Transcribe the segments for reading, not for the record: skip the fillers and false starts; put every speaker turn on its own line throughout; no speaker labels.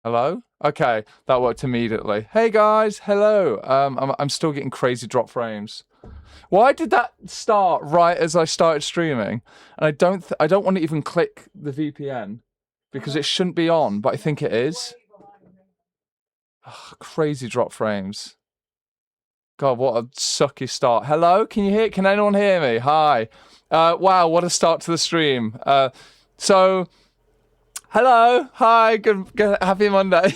Hello? Okay, that worked immediately. Hey guys, hello. I'm still getting crazy drop frames. Why did that start right as I started streaming? And I don't want to even click the VPN because it shouldn't be on, but I think it is. Ugh, crazy drop frames. God, what a sucky start. Hello, can you hear? Can anyone hear me? Hi. Wow, what a start to the stream. So hello, hi, good happy Monday.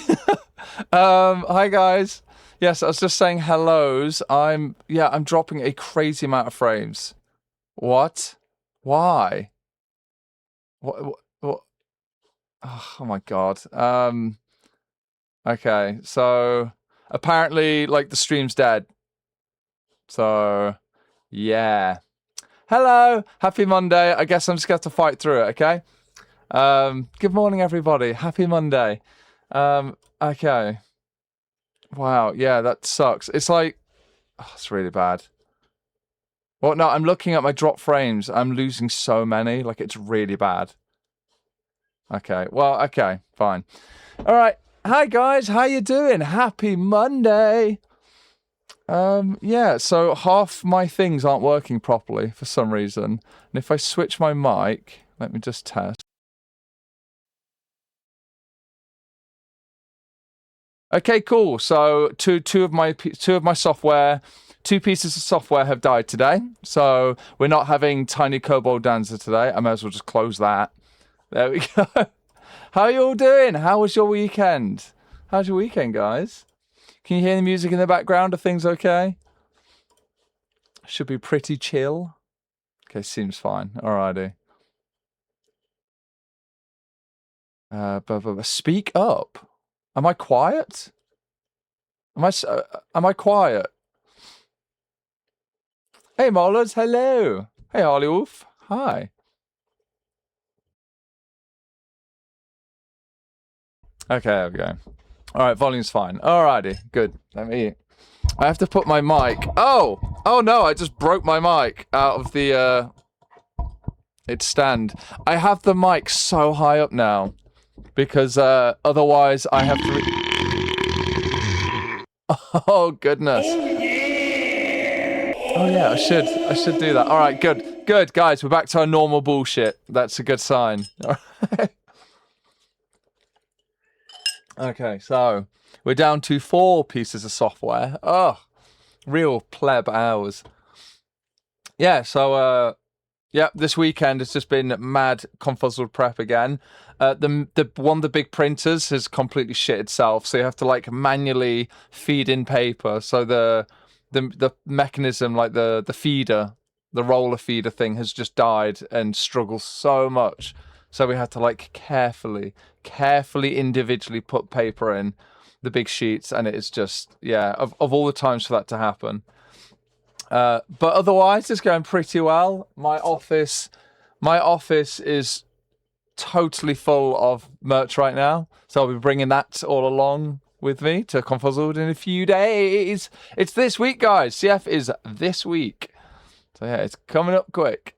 Hi guys. Yes, I was just saying hellos. I'm dropping a crazy amount of frames. What? Why? What? Oh my god. Okay, so apparently like the stream's dead. So yeah. Hello, happy Monday. I guess I'm just gonna have to fight through it, okay? Good morning everybody. Happy Monday. Okay. Wow, yeah, that sucks. It's like it's really bad. Well, no, I'm looking at my drop frames. I'm losing so many. Like, it's really bad. Okay, well, okay, fine. All right. Hi, guys. How you doing? Happy Monday. Yeah, so half my things aren't working properly for some reason. And if I switch my mic, let me just test. Okay, cool. So two of my software, two pieces of software have died today. So we're not having Tiny Kobold Dancer today. I may as well just close that. There we go. How are you all doing? How was your weekend? How's your weekend, guys? Can you hear the music in the background? Are things okay? Should be pretty chill. Okay, seems fine. Alrighty. Speak up. Am I quiet? Am I quiet? Hey, Mollers. Hello. Hey, Harley Wolf. Hi. Okay, there we go. All right, volume's fine. Alrighty, good. I have to put my mic. Oh no! I just broke my mic out of the its stand. I have the mic so high up now because otherwise I have to. Oh goodness. Oh yeah, I should do that. All right, good guys. We're back to our normal bullshit. That's a good sign. Okay, so we're down to 4 pieces of software. Oh, real pleb hours. Yeah, so yeah, this weekend has just been mad confuzzled prep again. The one of the big printers has completely shit itself, so you have to like manually feed in paper. So the mechanism, like the feeder, the roller feeder thing, has just died and struggles so much. So we had to like carefully individually put paper in the big sheets, and it is just of all the times for that to happen. But otherwise, it's going pretty well. My office is totally full of merch right now, so I'll be bringing that all along with me to Confuzzled in a few days. It's this week, guys. CF is this week, so yeah, it's coming up quick.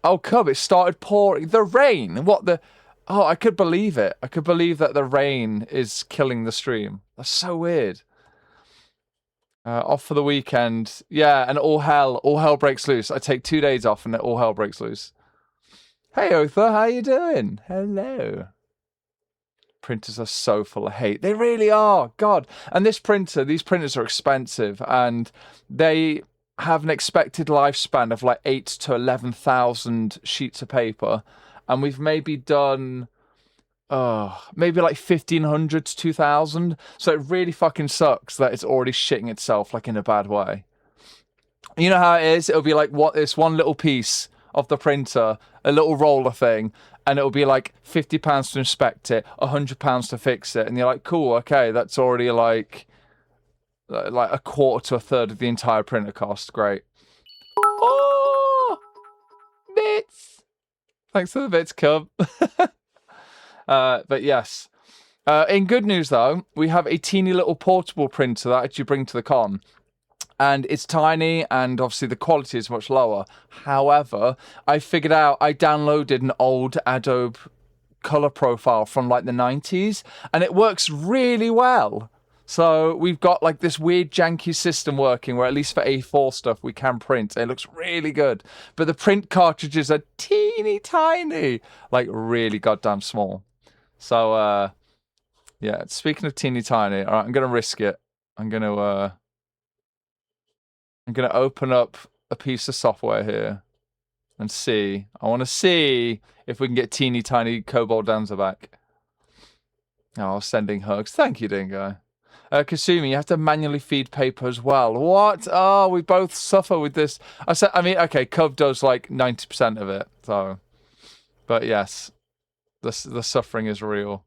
Oh, Cub, it started pouring. The rain. What the? Oh, I could believe it. I could believe that the rain is killing the stream. That's so weird. Off for the weekend. Yeah, and all hell breaks loose. I take 2 days off and all hell breaks loose. Hey, Otha, how you doing? Hello. Printers are so full of hate. They really are. God. And these printers are expensive, and they have an expected lifespan of like 8 to 11,000 sheets of paper, and we've maybe done maybe like 1,500 to 2,000. So it really fucking sucks that it's already shitting itself like in a bad way. You know how it is? It'll be like it's one little piece of the printer, a little roller thing, and it'll be like £50 to inspect it, £100 to fix it, and you're like, cool, okay, that's already like a quarter to a third of the entire printer cost. Great. Oh, bits. Thanks for the bits, Cub. But yes. In good news, though, we have a teeny little portable printer that I actually bring to the con. And it's tiny, and obviously the quality is much lower. However, I downloaded an old Adobe color profile from like the 90s, and it works really well. So we've got like this weird janky system working where at least for A4 stuff we can print. It looks really good. But the print cartridges are teeny tiny, like really goddamn small. So yeah, speaking of teeny tiny, all right, I'm gonna risk it. I'm gonna open up a piece of software here and see. I want to see if we can get teeny tiny Kobold Dancer back. Oh, sending hugs. Thank you, Dingo. Kasumi, you have to manually feed paper as well. What? Oh, we both suffer with this. I mean, okay, Cub does like 90% of it. So, but yes, the suffering is real.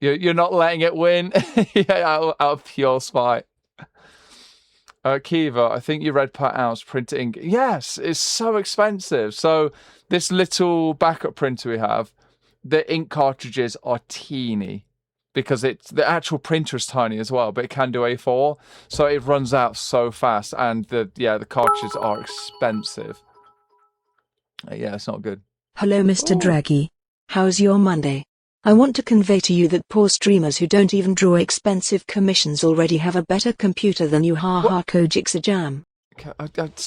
You're not letting it win. Yeah, out of pure spite. Kiva, I think you read part out print ink. Yes, it's so expensive. So this little backup printer we have, the ink cartridges are teeny because the actual printer is tiny as well, but it can do A4, so it runs out so fast, and the cartridges are expensive. Yeah, it's not good.
Hello, Mr. Draghi. How's your Monday? I want to convey to you that poor streamers who don't even draw expensive commissions already have a better computer than you. Ha ha, Kojik's a jam.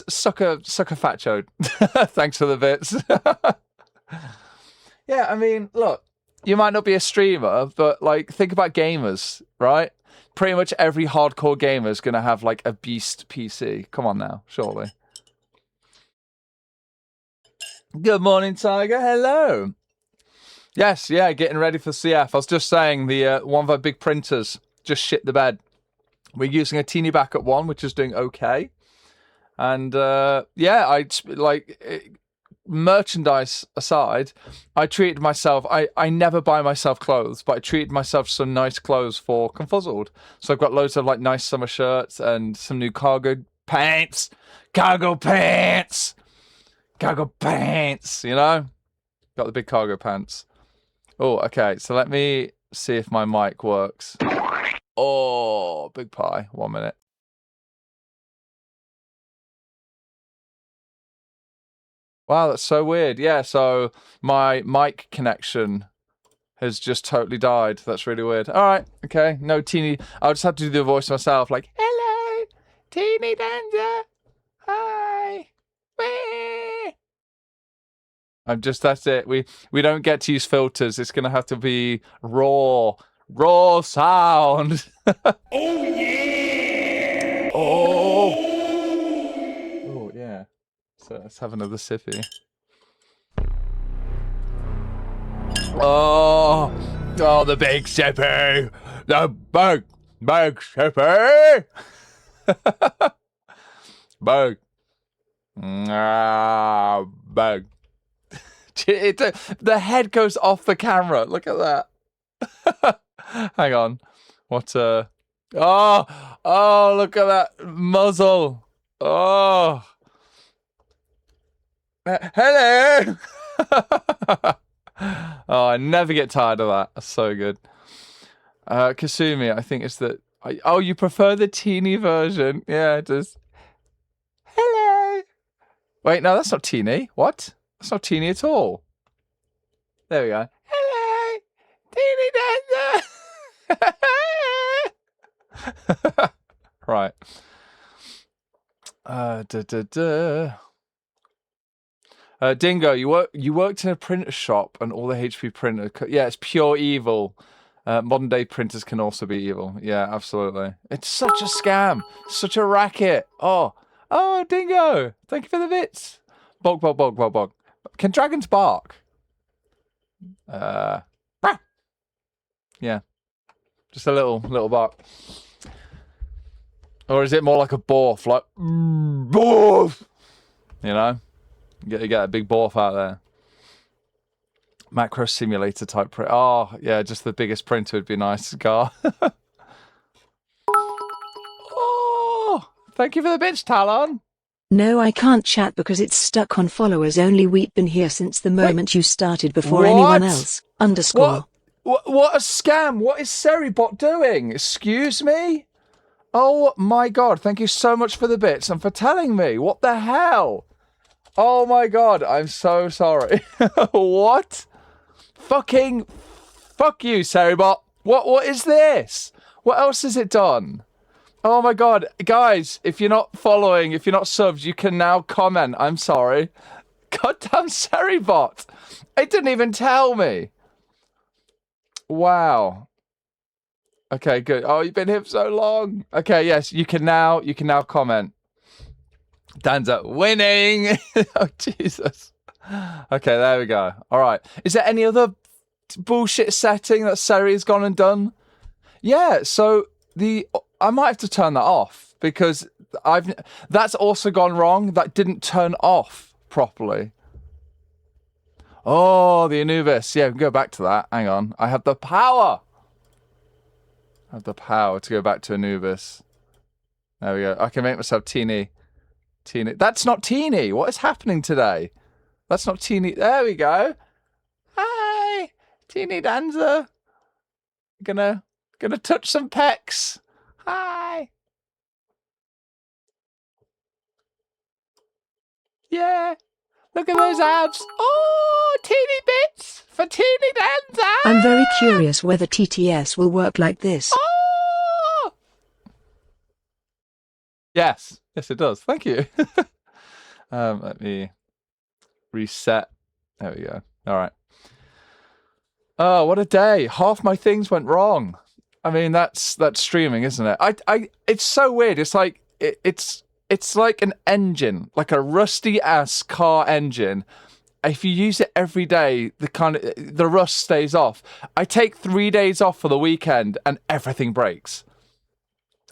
Suck a fat chode. Thanks for the bits. Yeah, I mean, look, you might not be a streamer, but like, think about gamers, right? Pretty much every hardcore gamer is going to have like a beast PC. Come on now, surely. Good morning, Tiger. Hello. Yes, yeah, getting ready for CF. I was just saying the one of our big printers just shit the bed. We're using a teeny backup one, which is doing okay. And yeah, merchandise aside, I treated myself. I never buy myself clothes, but I treated myself to some nice clothes for Confuzzled. So I've got loads of like nice summer shirts and some new cargo pants. Cargo pants. Cargo pants. You know, got the big cargo pants. Oh, okay. So let me see if my mic works. Oh, big pie. 1 minute. Wow, that's so weird. Yeah, so my mic connection has just totally died. That's really weird. All right, okay. No teeny. I'll just have to do the voice myself. Like, hello, teeny danger. Hi. Wee. That's it. We don't get to use filters. It's gonna have to be raw sound. Oh yeah. Oh yeah. So let's have another sippy. Oh, the big sippy. The big sippy. Big. Big. The head goes off the camera. Look at that. Hang on. What? Oh, look at that muzzle. Oh. Hello. Oh, I never get tired of that. That's so good. Kasumi, I think it's that. Oh, you prefer the teeny version? Yeah, it is. Hello. Wait, no, that's not teeny. What? That's not teeny at all. There we go. Hello, teeny dancer. Right. Dingo, you worked in a printer shop and all the HP printer. Yeah, it's pure evil. Modern day printers can also be evil. Yeah, absolutely. It's such a scam, such a racket. Oh, Dingo, thank you for the bits. Bog. Can dragons bark? Yeah, just a little bark. Or is it more like a borf, like borf? You know, you get a big borf out there. Macro simulator type print. Oh yeah, just the biggest printer would be nice, Gar. Oh, thank you for the bits, Talon.
No, I can't chat because it's stuck on followers only. We've been here since the moment you started before anyone else. _.
What a scam. What is Seribot doing? Excuse me? Oh my god, thank you so much for the bits and for telling me. What the hell? Oh my god, I'm so sorry. What? fucking fuck you, Seribot. What is this? What else has it done? Oh my god, guys, if you're not following, if you're not subs, you can now comment. I'm sorry. Goddamn Seribot. It didn't even tell me. Wow. Okay, good. Oh, you've been here for so long. Okay, yes, you can now comment. Danza winning. Oh, Jesus. Okay, there we go. All right. Is there any other bullshit setting that Seri's gone and done? Yeah, so I might have to turn that off because that's also gone wrong. That didn't turn off properly. Oh, the Anubis. Yeah, we can go back to that. Hang on. I have the power. I have the power to go back to Anubis. There we go. I can make myself teeny. That's not teeny. What is happening today? That's not teeny. There we go. Hi, teeny Danza. Gonna touch some pecs. Hi. Yeah. Look at those abs. Oh, teeny bits for teeny Danza.
I'm very curious whether TTS will work like this.
Oh! Yes, it does. Thank you. Let me reset. There we go. All right. Oh, what a day! Half my things went wrong. I mean, that's streaming, isn't it? It's so weird. It's like it's like an engine, like a rusty ass car engine. If you use it every day, the rust stays off. I take 3 days off for the weekend, and everything breaks.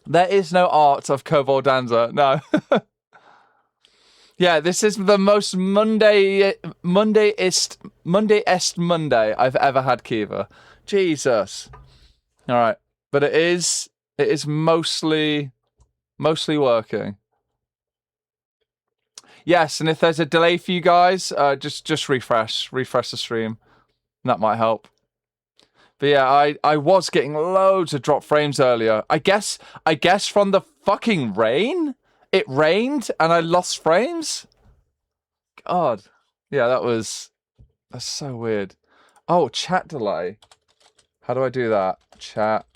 There is no art of Koval Danza. No. Yeah, this is the most Monday-est Monday I've ever had, Kiva. Jesus. All right, but it is mostly working. Yes, and if there's a delay for you guys, just refresh the stream. That might help. But yeah, I was getting loads of drop frames earlier. I guess from the fucking rain. It rained and I lost frames? God. Yeah, that's so weird. Oh, chat delay. How do I do that? Chat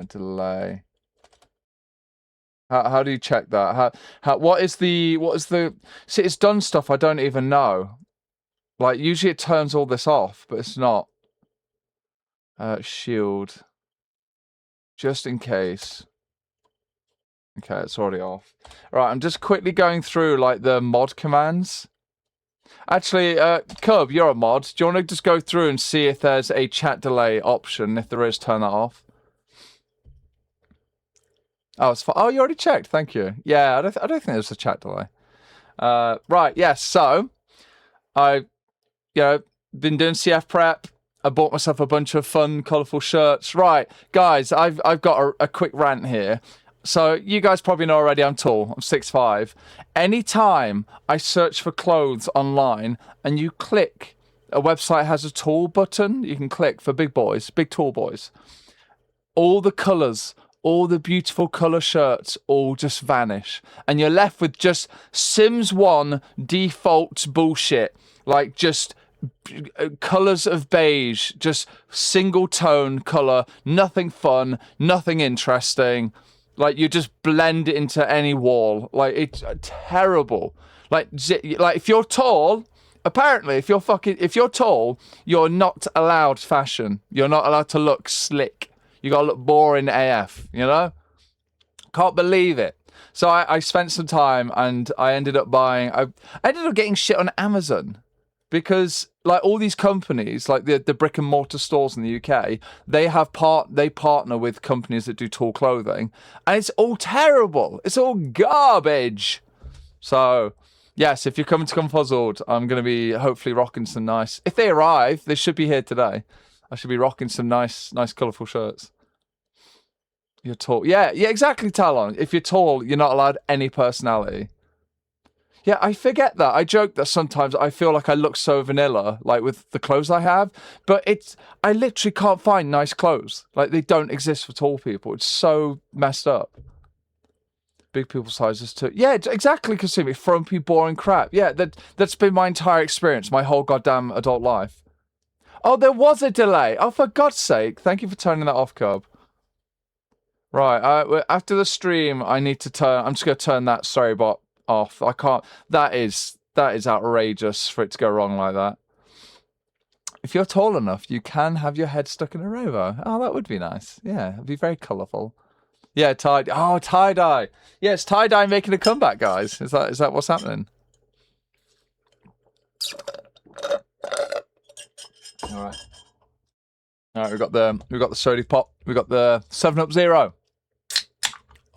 delay. How do you check that? What is the see, it's done stuff I don't even know. Like usually it turns all this off, but it's not. Shield. Just in case. Okay, it's already off. Right, I'm just quickly going through like the mod commands. Actually, Cub, you're a mod. Do you want to just go through and see if there's a chat delay option? If there is, turn that off. Oh, it's fine. Oh, you already checked. Thank you. Yeah, I don't think there's a chat delay. Right. Yes. So, been doing CF prep. I bought myself a bunch of fun, colourful shirts. Right, guys, I've got a quick rant here. So you guys probably know already I'm tall. I'm 6'5". Anytime I search for clothes online and you click, a website has a tall button you can click for big boys, big tall boys. All the colours, all the beautiful colour shirts all just vanish. And you're left with just Sims 1 default bullshit. Like just colours of beige, just single tone colour, nothing fun, nothing interesting. Like you just blend it into any wall. Like it's terrible. Like if you're tall, apparently if you're tall, you're not allowed fashion. You're not allowed to look slick. You gotta look boring AF, you know? Can't believe it. So I spent some time and I ended up getting shit on Amazon. Because like all these companies, like the brick and mortar stores in the UK, they partner with companies that do tall clothing, and it's all terrible. It's all garbage. So yes, if you're coming to Confuzzled, I'm going to be hopefully rocking some nice. If they arrive, they should be here today. I should be rocking some nice colourful shirts. You're tall, yeah, exactly, Talon. If you're tall, you're not allowed any personality. Yeah, I forget that. I joke that sometimes I feel like I look so vanilla, like with the clothes I have, but I literally can't find nice clothes. Like they don't exist for tall people. It's so messed up. Big people sizes too. Yeah, exactly, Kasumi. Frumpy, boring crap. Yeah, that's been my entire experience, my whole goddamn adult life. Oh, there was a delay. Oh, for God's sake. Thank you for turning that off, Cub. Right, after the stream, I need to turn... I'm just going to turn that story bot off. I can't... That is outrageous for it to go wrong like that. If you're tall enough, you can have your head stuck in a rover. Oh, that would be nice. Yeah, it'd be very colourful. Yeah, tie-dye. Yes, tie-dye making a comeback, guys. Is that what's happening? All right. All right, we got the soda pop. We got the 7-Up Zero.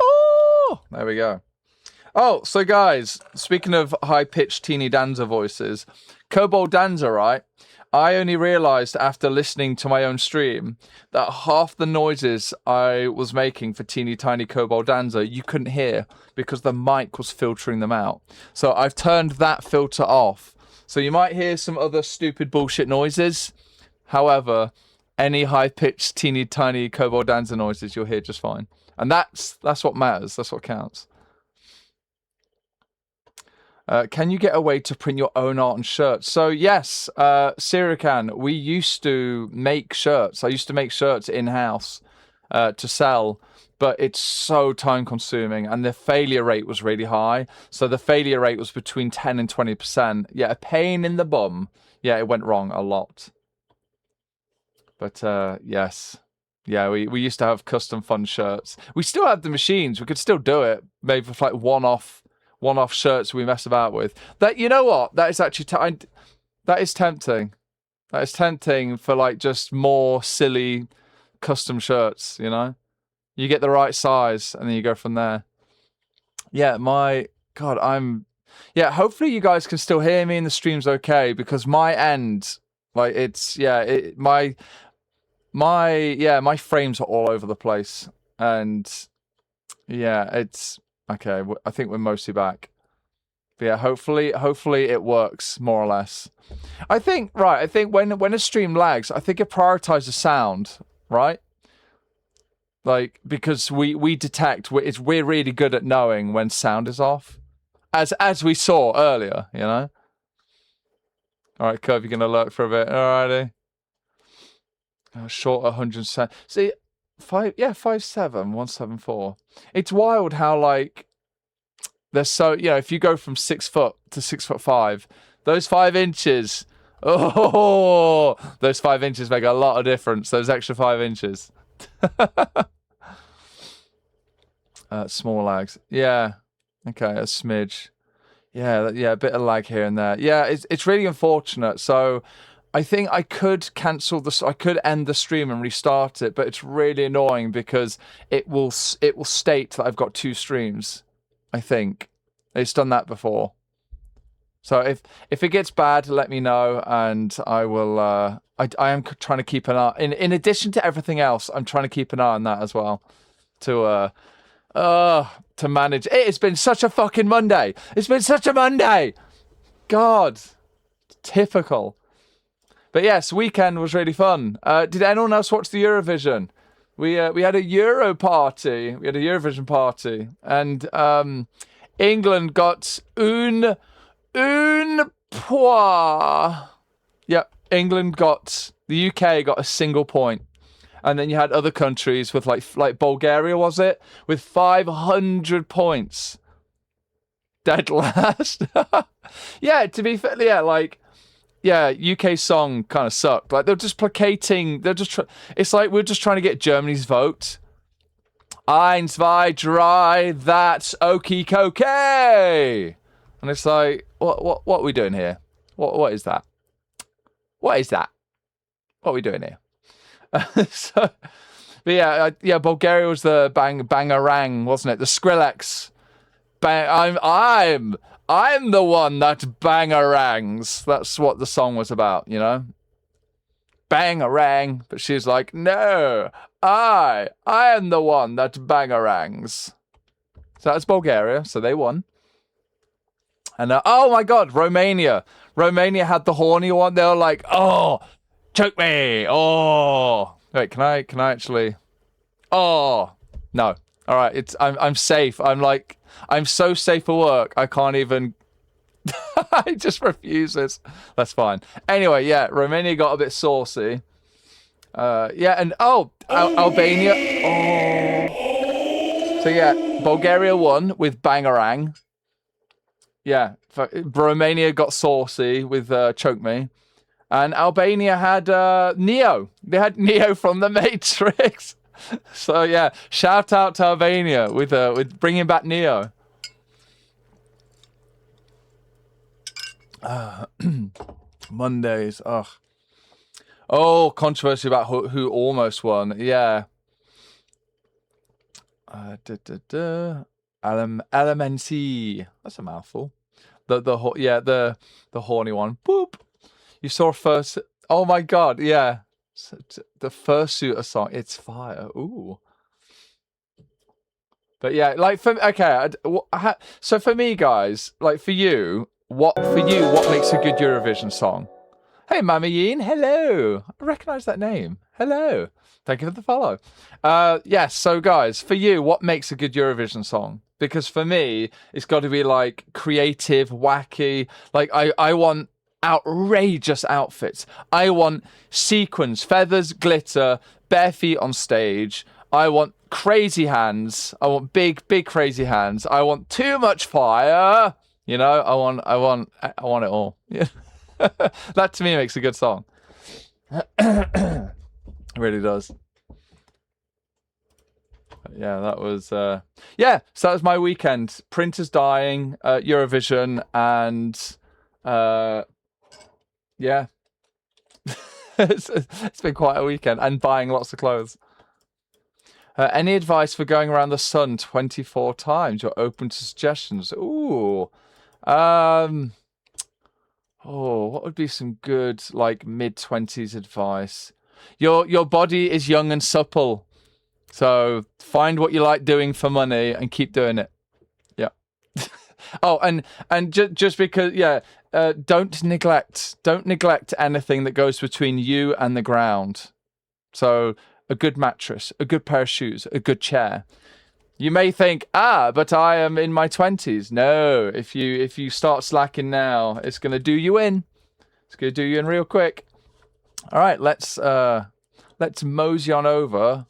Oh, there we go. Oh, so guys, speaking of high-pitched teeny dancer voices, Kobold Dancer, right? I only realised after listening to my own stream that half the noises I was making for teeny tiny Kobold Dancer you couldn't hear because the mic was filtering them out. So I've turned that filter off. So you might hear some other stupid bullshit noises. However, any high-pitched teeny tiny Kobold Dancer noises you'll hear just fine. And that's what matters. That's what counts. Can you get a way to print your own art and shirts? So yes, Sirican, we used to make shirts. I used to make shirts in-house to sell, but it's so time-consuming, and the failure rate was really high. So the failure rate was between 10 and 20%. Yeah, a pain in the bum. Yeah, it went wrong a lot. But yes. Yeah, we used to have custom fun shirts. We still had the machines. We could still do it, maybe for like one-off shirts we mess about with. That, you know what? That is actually that is tempting. That is tempting for like just more silly custom shirts, you know? You get the right size and then you go from there. Yeah, yeah, hopefully you guys can still hear me and the stream's okay, because my end, like my frames are all over the place, and yeah, it's okay. I think we're mostly back. But yeah, hopefully it works more or less. I think when a stream lags, I think it prioritizes sound, right? Like, because we detect, we're really good at knowing when sound is off, as we saw earlier, you know. All right, Curve, you're gonna lurk for a bit. Alrighty. Short 107. See, 5'7", 174. It's wild how like they're so, you know, if you go from 6 foot to 6'5", those 5 inches. Oh, those 5 inches make a lot of difference. Those extra 5 inches. Small lags. Yeah. Okay, a smidge. Yeah, a bit of lag here and there. Yeah, it's really unfortunate. So I think I could I could end the stream and restart it, but it's really annoying because it will state that I've got 2 streams. I think it's done that before. So if it gets bad, let me know, and I will. I am trying to keep an eye. In addition to everything else, I'm trying to keep an eye on that as well. To manage. It's been such a fucking Monday. It's been such a Monday. God, typical. But yes, weekend was really fun. Did anyone else watch the Eurovision? We had a Euro party. We had a Eurovision party, and England got un point. Yep, England got, the UK got a single point. And then you had other countries with like Bulgaria, was it? With 500 points. Dead last. Yeah, to be fair, yeah, UK song kind of sucked. Like, they're just placating, it's like we're just trying to get Germany's vote. Eins, zwei, drei, that's okie dokie. And it's like, what are we doing here? What is that? What is that? What are we doing here? So, but yeah, Bulgaria was the bangarang, wasn't it? The Skrillex. I'm the one that bangarangs. That's what the song was about, you know. Bangarang, but she's like, no, I am the one that bangarangs. So that's Bulgaria. So they won. And oh my God, Romania had the horny one. They were like, oh, choke me. Oh, wait, can I actually? Oh, no. All right, I'm safe. I'm so safe for work. I can't even. He just refuses. That's fine. Anyway, yeah, Romania got a bit saucy. Yeah, and Albania. Oh. So yeah, Bulgaria won with Bangarang. Yeah, Romania got saucy with Choke Me. And Albania had Neo. They had Neo from The Matrix. So yeah, shout out to Albania with bringing back Neo. Mondays. Ugh. Oh, controversy about who almost won. Yeah. Elemency. That's a mouthful. The horny one. Boop. You saw first. Oh my god. Yeah. The fursuiter song. It's fire. Ooh. But yeah, like so for me, guys, like for you, what makes a good Eurovision song? Hey, Mama Yeen, hello. I recognise that name. Hello. Thank you for the follow. Yes, so guys, for you, what makes a good Eurovision song? Because for me, it's got to be like creative, wacky. Like I want outrageous outfits. I want sequins, feathers, glitter, bare feet on stage. I want crazy hands. I want big crazy hands. I want too much fire. You know, I want it all. Yeah. That to me makes a good song. It really does. Yeah, that was so that was my weekend. Printers dying, Eurovision, and yeah. It's been quite a weekend, and buying lots of clothes. Any advice for going around the sun 24 times? You're open to suggestions. Ooh. What would be some good, like, mid-20s advice? Your body is young and supple. So find what you like doing for money and keep doing it. Yeah. and just because, don't neglect anything that goes between you and the ground. So a good mattress, a good pair of shoes, a good chair. You may think, but I am in my 20s. No, if you start slacking now, it's going to do you in. It's going to do you in real quick. All right, let's mosey on over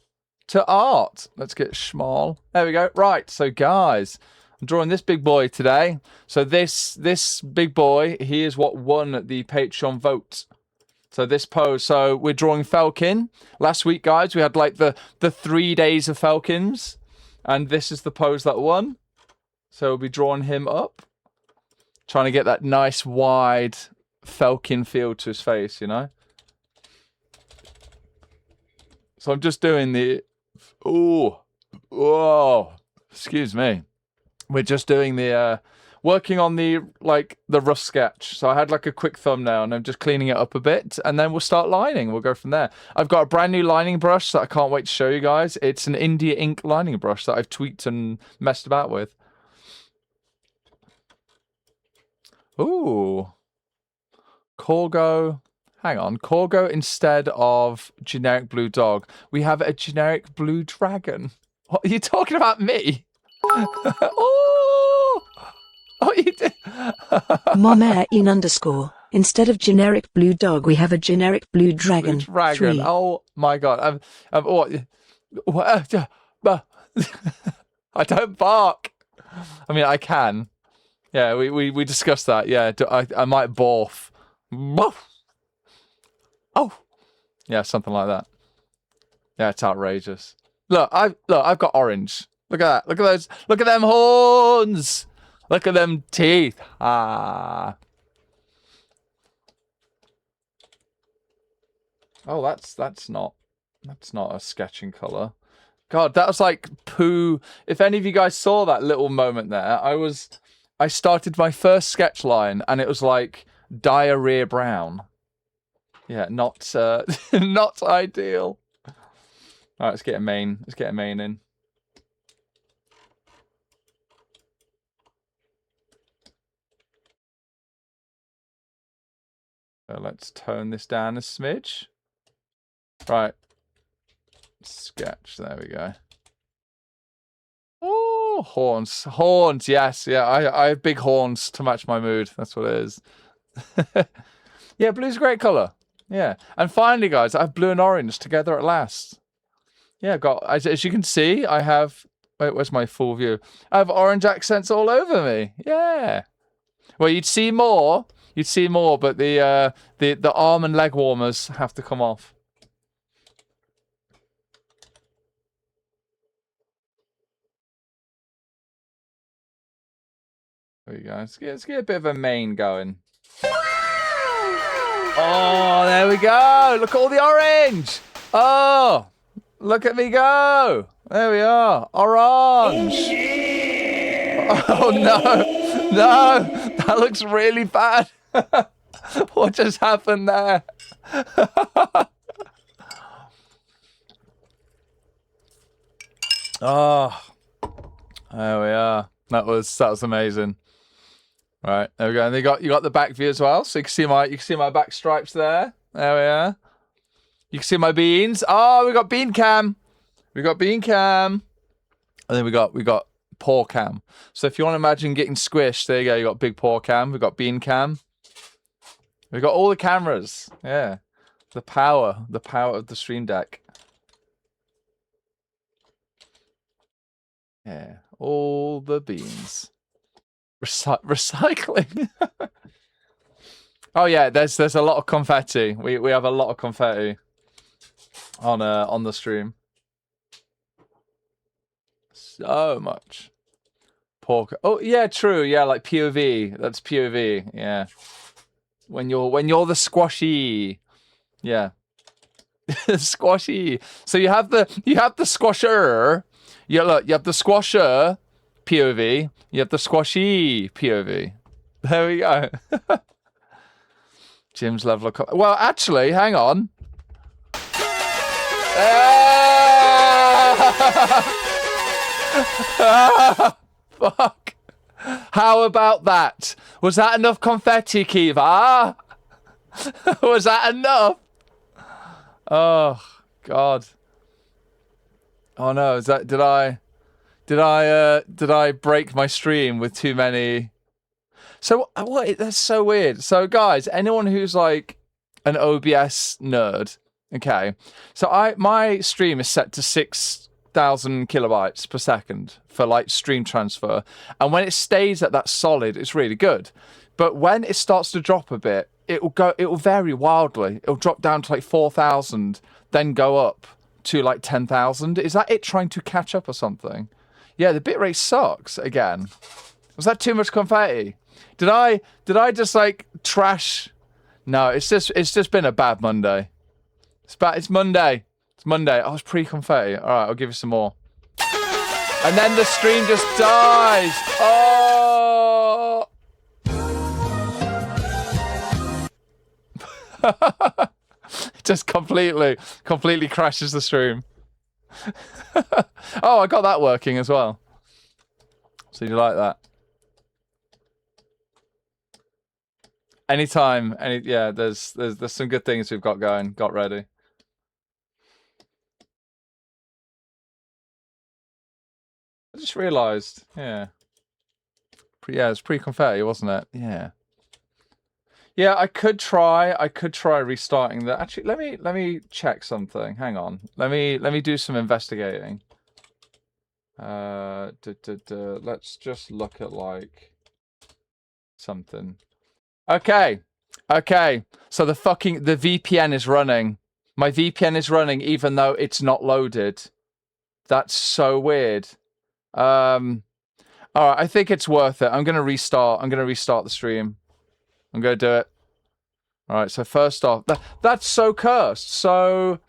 to art. Let's get small. There we go. Right, so guys, I'm drawing this big boy today. So this big boy, he is what won the Patreon vote. So this pose, so we're drawing Felkin. Last week, guys, we had like the 3 days of Felkins. And this is the pose that won. So we'll be drawing him up. Trying to get that nice wide Felkin feel to his face, you know? So I'm just doing the... Whoa. Excuse me. We're just doing the... working on the rough sketch. So I had like a quick thumbnail and I'm just cleaning it up a bit and then we'll start lining. We'll go from there. I've got a brand new lining brush that I can't wait to show you guys. It's an India ink lining brush that I've tweaked and messed about with. Ooh. Corgo. Hang on. Corgo instead of generic blue dog. We have a generic blue dragon. What are you talking about me? Oh! Oh, you did.
Momain_. Instead of generic blue dog, we have a generic blue dragon.
Blue dragon.
3.
Oh my god. I don't bark. I mean, I can. Yeah, we discussed that. Yeah, I might barf. Oh. Yeah, something like that. Yeah, it's outrageous. Look, I've got orange. Look at that. Look at those. Look at them horns. Look at them teeth. Ah. Oh, that's not a sketching color. God, that was like poo. If any of you guys saw that little moment there, I started my first sketch line and it was like diarrhea brown. Yeah, not not ideal. All right, let's get a main in. So let's tone this down a smidge. Right. Sketch. There we go. Oh, horns. Horns, yes. Yeah, I have big horns to match my mood. That's what it is. Yeah, blue's a great colour. Yeah. And finally, guys, I have blue and orange together at last. Yeah, I've got, as you can see, I have, wait, where's my full view? I have orange accents all over me. Yeah. Well, you'd see more, but the arm and leg warmers have to come off. There you go. Let's get a bit of a mane going. Oh, there we go. Look at all the orange. Oh, look at me go. There we are. Orange. Oh, no. No. That looks really bad. What just happened there? Oh, there we are. That was amazing. Right, there we go. And you got the back view as well, so you can see my back stripes there. There we are. You can see my beans. Oh, we got bean cam. We got bean cam. And then we got paw cam. So if you want to imagine getting squished, there you go. You got big paw cam. We got bean cam. We got all the cameras. Yeah, the power of the Stream Deck. Yeah, all the beans. Recycling. Oh yeah, there's a lot of confetti. We have a lot of confetti on the stream. So much. Pork. Oh yeah, true. Yeah, like POV. That's POV. Yeah. When you're the squashy. Yeah. Squashy. So you have the squasher. Yeah, look, you have the squasher POV. You have the squashy POV. There we go. Jim's level of... Well, actually, hang on. Fuck. How about that? Was that enough confetti, Kiva? Was that enough? Oh, God. Oh, no. Is that... Did I break my stream with too many? So what? That's so weird. So guys, anyone who's like an OBS nerd, okay? So my stream is set to 6,000 kilobytes per second for like stream transfer, and when it stays at that solid, it's really good. But when it starts to drop a bit, it will vary wildly. It'll drop down to like 4,000, then go up to like 10,000. Is that it trying to catch up or something? Yeah, the bitrate sucks again. Was that too much confetti? Did I just like trash? No, it's just been a bad Monday. It's Monday. It's Monday. Oh, it's pre-confetti. All right, I'll give you some more. And then the stream just dies. Oh. It just completely crashes the stream. Oh, I got that working as well. So you like that? Anytime, yeah. There's some good things we've got ready. I just realised, yeah. Yeah, it's pre-confetti, wasn't it? Yeah. Yeah, I could try restarting that. Actually, let me check something. Hang on. Let me do some investigating. Let's just look at like something. Okay. So the VPN is running. My VPN is running even though it's not loaded. That's so weird. All right, I think it's worth it. I'm gonna restart the stream. I'm gonna do it. All right, so first off, that's so cursed. So,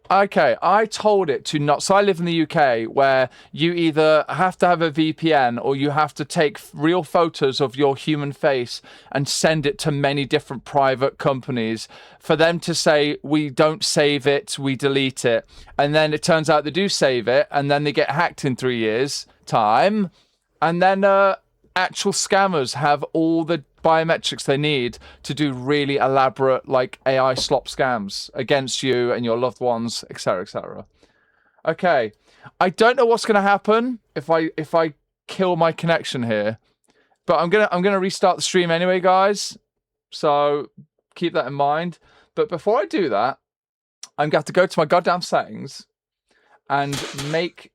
okay, I told it to not. So I live in the UK where you either have to have a VPN or you have to take real photos of your human face and send it to many different private companies for them to say, we don't save it, we delete it. And then it turns out they do save it and then they get hacked in 3 years' time. And then actual scammers have all the biometrics they need to do really elaborate like AI slop scams against you and your loved ones, etc., etc. Okay, I don't know what's going to happen if I kill my connection here. But I'm gonna restart the stream anyway, guys. So keep that in mind. But before I do that, I'm gonna have to go to my goddamn settings and make.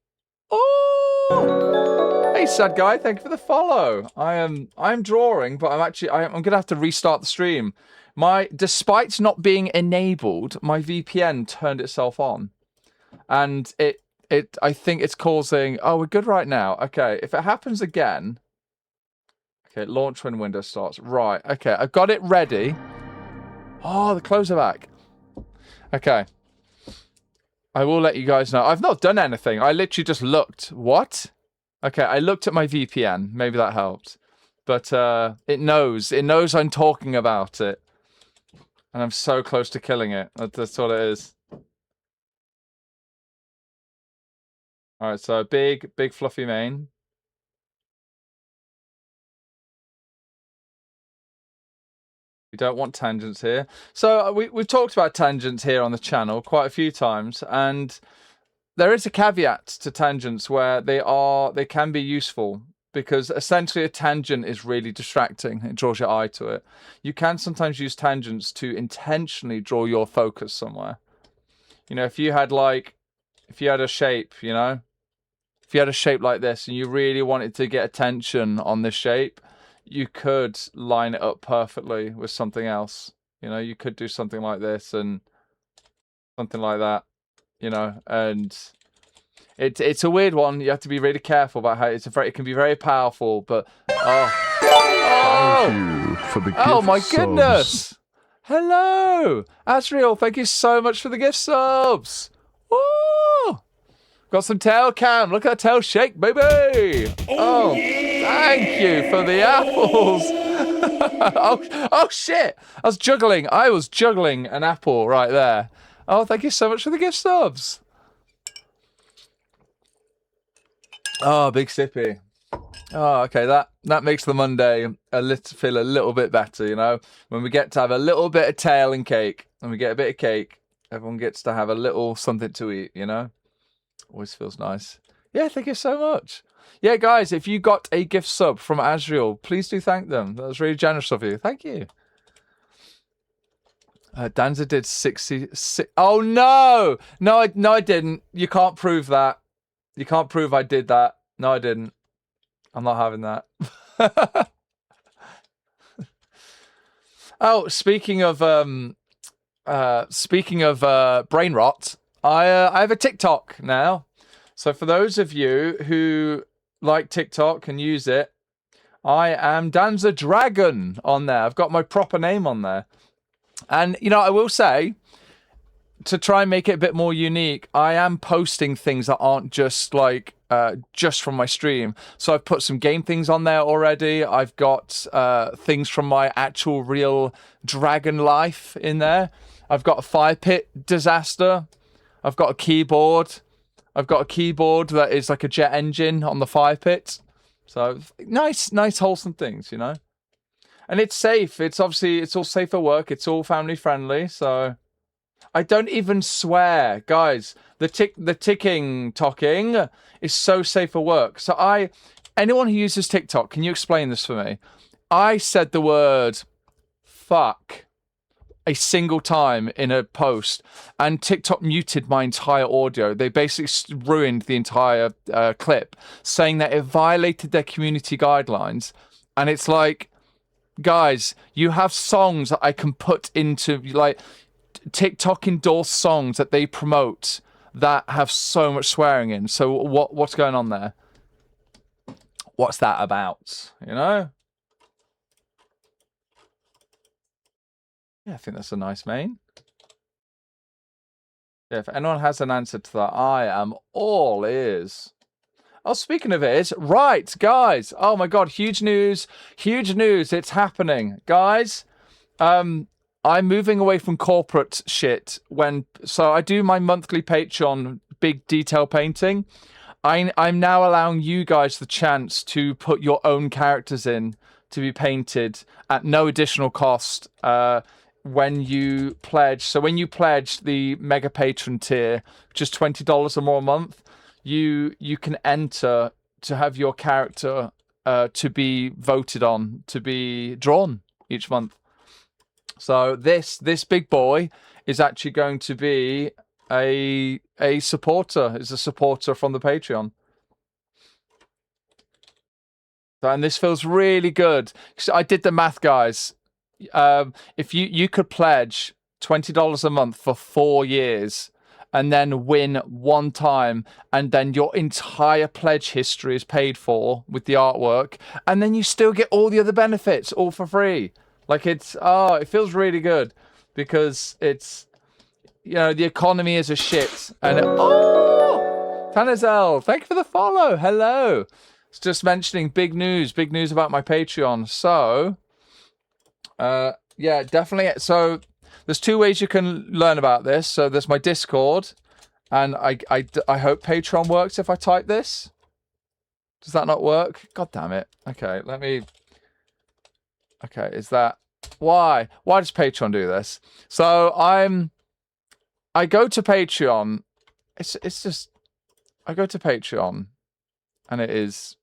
Oh, hey, sad guy, thank you for the follow. I'm drawing, but I'm gonna have to restart the stream. Despite not being enabled, my VPN turned itself on, and I think it's causing. Oh, we're good right now. Okay, if it happens again. Okay, launch when Windows starts. Right, okay, I've got it ready. Oh, the clothes are back. Okay. I will let you guys know. I've not done anything. I literally just looked. What? Okay, I looked at my VPN. Maybe that helped. But it knows. It knows I'm talking about it. And I'm so close to killing it. That's all it is. Alright, so big fluffy mane. We don't want tangents here. So we've talked about tangents here on the channel quite a few times, and there is a caveat to tangents where they can be useful, because essentially a tangent is really distracting. It draws your eye to it. You can sometimes use tangents to intentionally draw your focus somewhere. You know, if you had a shape, you know, if you had a shape like this and you really wanted to get attention on this shape, you could line it up perfectly with something else. You know, you could do something like this and something like that, you know, and it's a weird one. You have to be really careful about how it can be very powerful, but
Thank you for the gift
oh my
subs.
goodness. Hello, Asriel, thank you so much for the gift subs. Woo! Got some tail cam. Look at that tail shake, baby. Oh, thank you for the apples. oh shit. I was juggling an apple right there. Oh, thank you so much for the gift subs. Oh, big sippy. Oh, okay. That makes the Monday feel a little bit better, you know. When we get to have a little bit of tail and cake, and we get a bit of cake, everyone gets to have a little something to eat, you know. Always feels nice. Yeah, thank you so much. Yeah, guys, if you got a gift sub from Asriel, please do thank them. That was really generous of you. Thank you. Danza did 66. Oh, no! No, I didn't. You can't prove that. You can't prove I did that. No, I didn't. I'm not having that. Oh, speaking of brain rot, I have a TikTok now. So for those of you who like TikTok and use it, I am Danza Dragon on there. I've got my proper name on there. And, you know, I will say, to try and make it a bit more unique, I am posting things that aren't just like just from my stream. So I've put some game things on there already. I've got things from my actual real dragon life in there. I've got a fire pit disaster. I've got a keyboard. I've got a keyboard that is like a jet engine on the fire pit. So nice wholesome things, you know. And it's safe. It's all safe for work. It's all family friendly. So I don't even swear, guys. The ticking talking is so safe for work. So anyone who uses TikTok, can you explain this for me? I said the word fuck a single time in a post, and TikTok muted my entire audio. They basically ruined the entire clip, saying that it violated their community guidelines. And it's like, guys, you have songs that I can put into, like, TikTok endorsed songs that they promote that have so much swearing in. So what's going on there? What's that about? You know? Yeah, I think that's a nice main. Yeah, if anyone has an answer to that, I am all ears. Oh, speaking of ears, right, guys. Oh my God, huge news. Huge news. It's happening. Guys, I'm moving away from corporate shit so I do my monthly Patreon big detail painting. I'm now allowing you guys the chance to put your own characters in to be painted at no additional cost when you pledge. So when you pledge the mega patron tier, just $20 or more a month, you can enter to have your character to be voted on, to be drawn each month. So this big boy is actually going to be a supporter. Is a supporter from the Patreon. And this feels really good. So I did the math, guys. If you could pledge $20 a month for 4 years and then win one time, and then your entire pledge history is paid for with the artwork, and then you still get all the other benefits all for free. Like it feels really good because it's, the economy is a shit. And Tanazel, thank you for the follow. Hello. It's just mentioning big news about my Patreon. So, yeah, definitely. So there's 2 ways you can learn about this. So there's my Discord, and I hope Patreon works if I type this. Does that not work? God damn it. Okay, okay, is that... Why does Patreon do this? So I go to Patreon. It's just... I go to Patreon, and it is...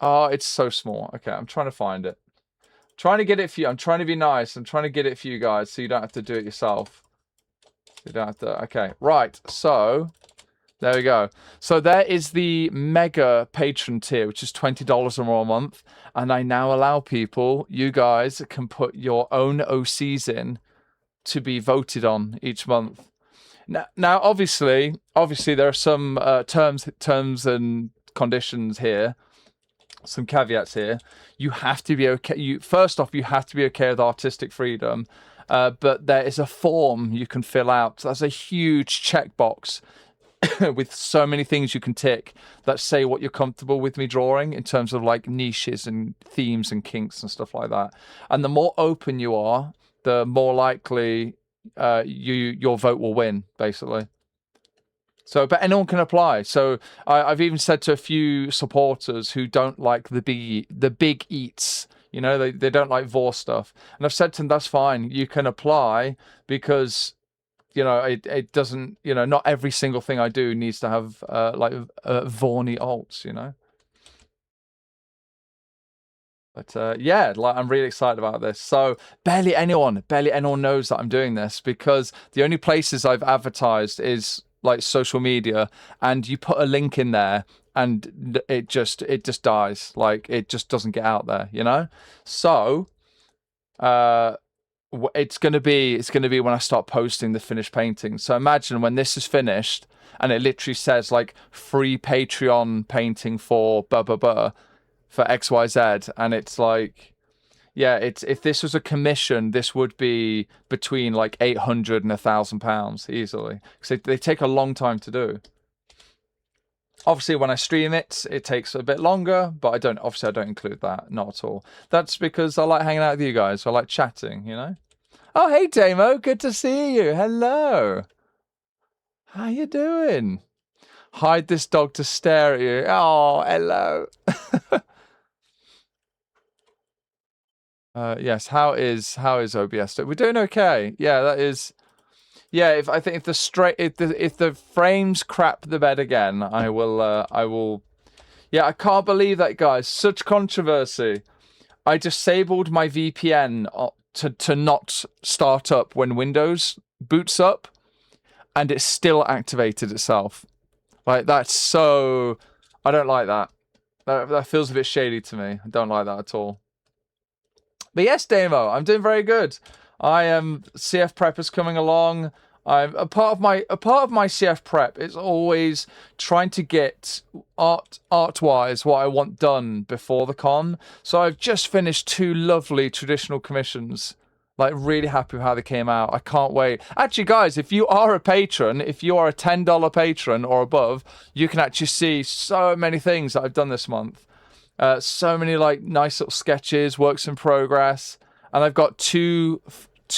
Oh, it's so small. Okay, I'm trying to find it. Trying to get it for you. I'm trying to be nice. I'm trying to get it for you guys so you don't have to do it yourself. You don't have to... Okay, right. So, there we go. So there is the mega patron tier, which is $20 or more a month. And I now allow people, you guys can put your own OCs in to be voted on each month. Now obviously there are some terms and conditions here. Some caveats here. You have to be okay. First off, you have to be okay with artistic freedom, but there is a form you can fill out. So that's a huge checkbox with so many things you can tick that say what you're comfortable with me drawing in terms of like niches and themes and kinks and stuff like that. And the more open you are, the more likely your vote will win, basically. So, but anyone can apply. So I've even said to a few supporters who don't like the big eats, they don't like vor stuff. And I've said to them, that's fine. You can apply because, it doesn't, not every single thing I do needs to have Vorny alts, But yeah, I'm really excited about this. So barely anyone knows that I'm doing this because the only places I've advertised is like social media, and you put a link in there and it just dies. Like it just doesn't get out there, So it's gonna be when I start posting the finished painting. So imagine when this is finished and it literally says like free Patreon painting for blah blah blah for XYZ, and it's like, yeah, if this was a commission, this would be between like £800 and £1,000 easily, because they take a long time to do. Obviously, when I stream it, it takes a bit longer, but I don't include that, not at all. That's because I like hanging out with you guys. I like chatting, Oh, hey, Damo, good to see you. Hello. How you doing? Hide this dog to stare at you. Oh, hello. Yes. How is OBS? We're doing okay. Yeah, that is. Yeah, if the frames crap the bed again, I will. Yeah, I can't believe that, guys. Such controversy. I disabled my VPN to not start up when Windows boots up, and it still activated itself. Like that's so. I don't like that. That feels a bit shady to me. I don't like that at all. But yes, Damo, I'm doing very good. I am CF prep is coming along. I'm a part of my CF prep is always trying to get art wise what I want done before the con. So I've just finished 2 lovely traditional commissions. Like really happy with how they came out. I can't wait. Actually, guys, if you are a patron, if you are a $10 patron or above, you can actually see so many things that I've done this month. So many like nice little sketches, works in progress, and I've got two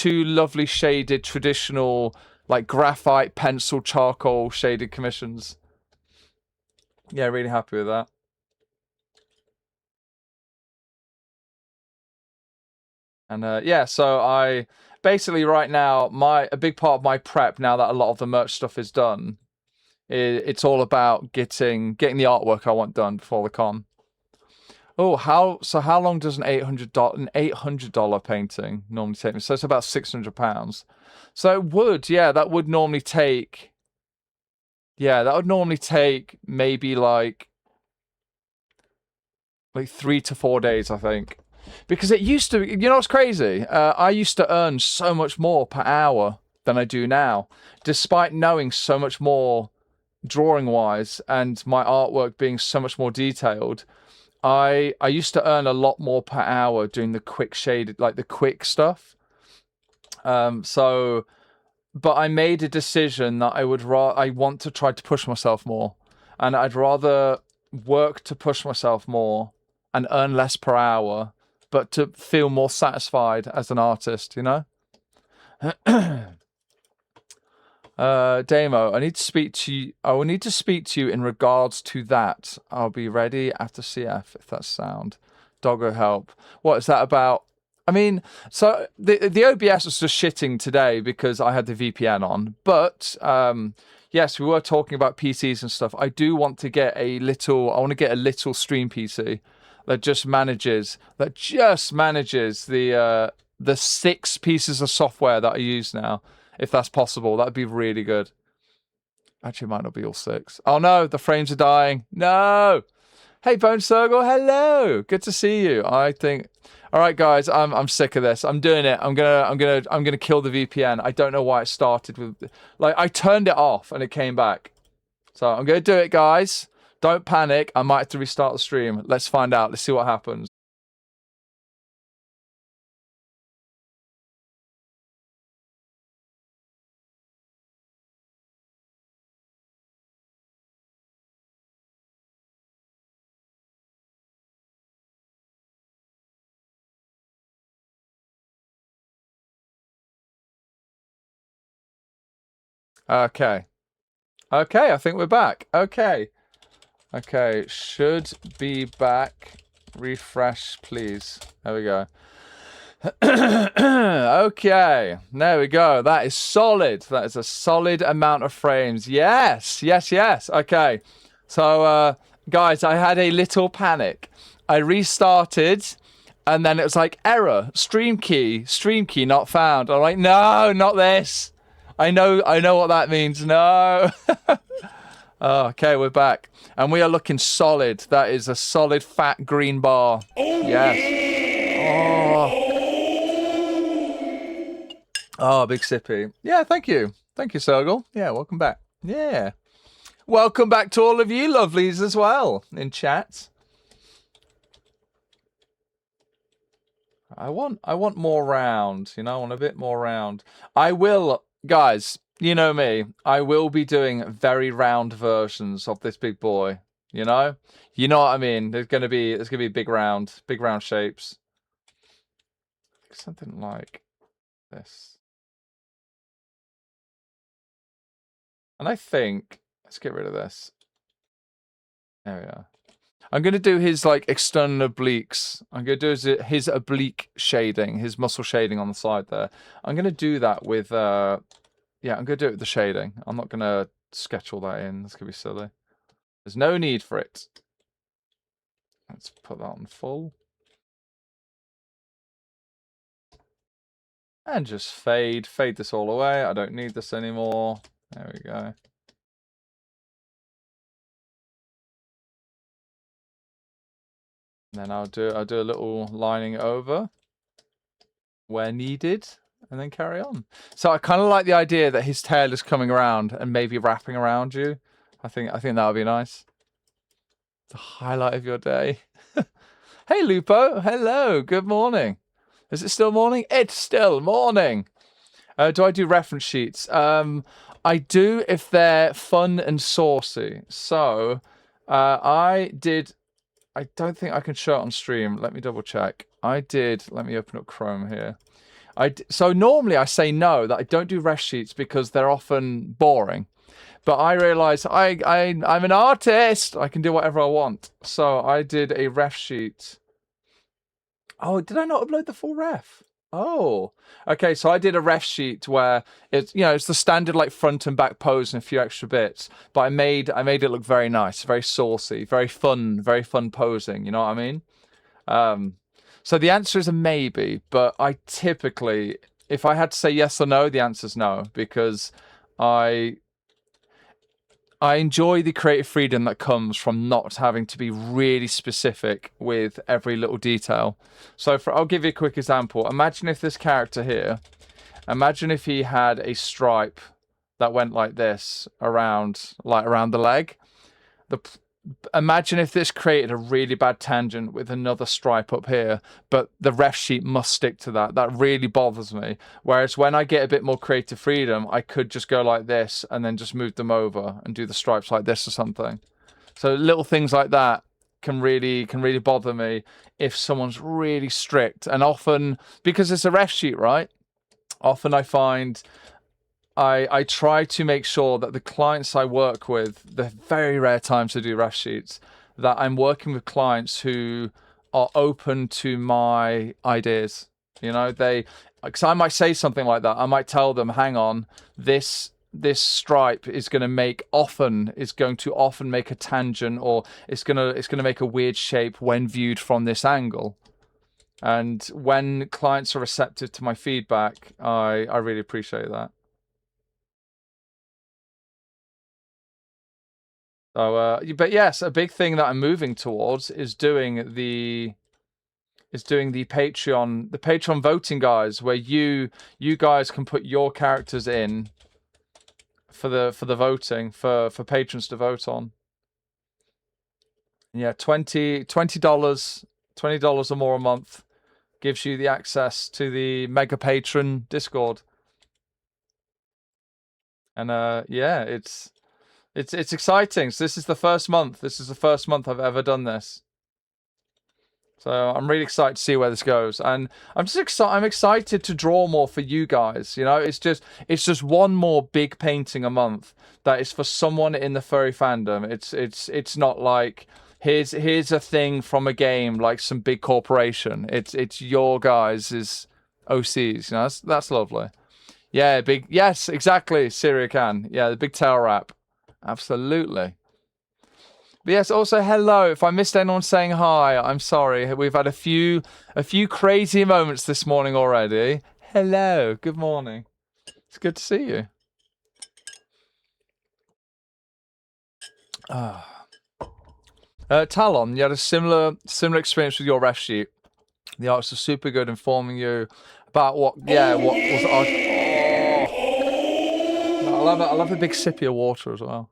lovely shaded traditional like graphite, pencil, charcoal shaded commissions. Yeah, really happy with that. And yeah, so I basically right now a big part of my prep now that a lot of the merch stuff is done It's all about getting the artwork I want done before the con. Oh, how long does an $800 painting normally take me? So it's about £600. So it would, that would normally take. Yeah, that would normally take maybe like 3 to 4 days, I think. Because it used to, what's crazy? I used to earn so much more per hour than I do now, despite knowing so much more drawing wise and my artwork being so much more detailed. I used to earn a lot more per hour doing the quick shaded, like the quick stuff. But I made a decision that I want to try to push myself more, and I'd rather work to push myself more and earn less per hour, but to feel more satisfied as an artist, Damo, I need to speak to you. I will need to speak to you in regards to that. I'll be ready after CF if that's sound. Doggo help. What is that about? I mean, so the OBS was just shitting today because I had the VPN on. But yes, we were talking about PCs and stuff. I do want to get I want to get a little stream PC that just manages the 6 pieces of software that I use now. If that's possible, that'd be really good. Actually, it might not be all 6. Oh no, the frames are dying. No. Hey, Bone Circle, hello. Good to see you. I think. All right, guys, I'm sick of this. I'm doing it. I'm gonna kill the VPN. I don't know why it started with, I turned it off and it came back. So I'm gonna do it, guys. Don't panic. I might have to restart the stream. Let's find out. Let's see what happens. Okay. Okay, I think we're back. Okay. Okay, should be back. Refresh, please. There we go. Okay, there we go. That is solid. That is a solid amount of frames. Yes, yes, yes. Okay. So, guys, I had a little panic. I restarted, and then it was like, error, stream key not found. I'm like, no, not this. I know what that means. No. Oh, okay, we're back. And we are looking solid. That is a solid fat green bar. Yes. Oh, big sippy. Yeah, thank you. Thank you, Sergal. Yeah, welcome back. Yeah. Welcome back to all of you lovelies as well in chat. I want more round, I want a bit more round. I will, guys, you know me, I will be doing very round versions of this big boy, You know what I mean? There's gonna be big round shapes. Something like this. And I think let's get rid of this. There we are. I'm gonna do his external obliques. I'm gonna do his oblique shading, his muscle shading on the side there. I'm gonna do that with yeah, I'm gonna do it with the shading. I'm not gonna sketch all that in. That's gonna be silly. There's no need for it. Let's put that on full. And just fade this all away. I don't need this anymore. There we go. And then I'll do a little lining over where needed, and then carry on. So I kind of like the idea that his tail is coming around and maybe wrapping around you. I think that would be nice. The highlight of your day. Hey Lupo, hello, good morning. Is it still morning? It's still morning. Do I do reference sheets? I do if they're fun and saucy. So I don't think I can show it on stream. Let me double check. Let me open up Chrome here. So normally I say no, that I don't do ref sheets because they're often boring. But I realize I'm an artist. I can do whatever I want. So I did a ref sheet. Oh, did I not upload the full ref? Oh, okay. So I did a ref sheet where it's it's the standard like front and back pose and a few extra bits, but I made it look very nice, very saucy, very fun posing. You know what I mean? Um, so the answer is a maybe, but I typically, if I had to say yes or no, the answer's no because I I enjoy the creative freedom that comes from not having to be really specific with every little detail. So I'll give you a quick example. Imagine if this character here, imagine if he had a stripe that went like this around the leg. The Imagine if this created a really bad tangent with another stripe up here, but the ref sheet must stick to that. That really bothers me. Whereas when I get a bit more creative freedom, I could just go like this and then just move them over and do the stripes like this or something. So little things like that can really bother me if someone's really strict. And often because it's a ref sheet, right? Often I find I try to make sure that the clients I work with, the very rare times I do ref sheets, that I'm working with clients who are open to my ideas. Because I might say something like that. I might tell them, "Hang on, this stripe is going to often make a tangent, or it's gonna make a weird shape when viewed from this angle." And when clients are receptive to my feedback, I really appreciate that. So, but yes, a big thing that I'm moving towards is doing the Patreon voting, guys, where you guys can put your characters in for the voting for patrons to vote on. Yeah, $20 $20 or more a month gives you the access to the Mega Patron Discord, and yeah, it's exciting. So this is the first month. This is the first month I've ever done this. So I'm really excited to see where this goes, and I'm just excited. I'm excited to draw more for you guys. It's just one more big painting a month that is for someone in the furry fandom. It's not like here's a thing from a game like some big corporation. It's your guys' OCs. That's lovely. Yeah, big. Yes, exactly. Syria can. Yeah, the big tail wrap. Absolutely. But yes, also hello. If I missed anyone saying hi, I'm sorry. We've had a few crazy moments this morning already. Hello, good morning. It's good to see you. Ah. Talon, you had a similar experience with your ref sheet. The arts are super good informing you about what was art. Oh. I love a big sippy of water as well.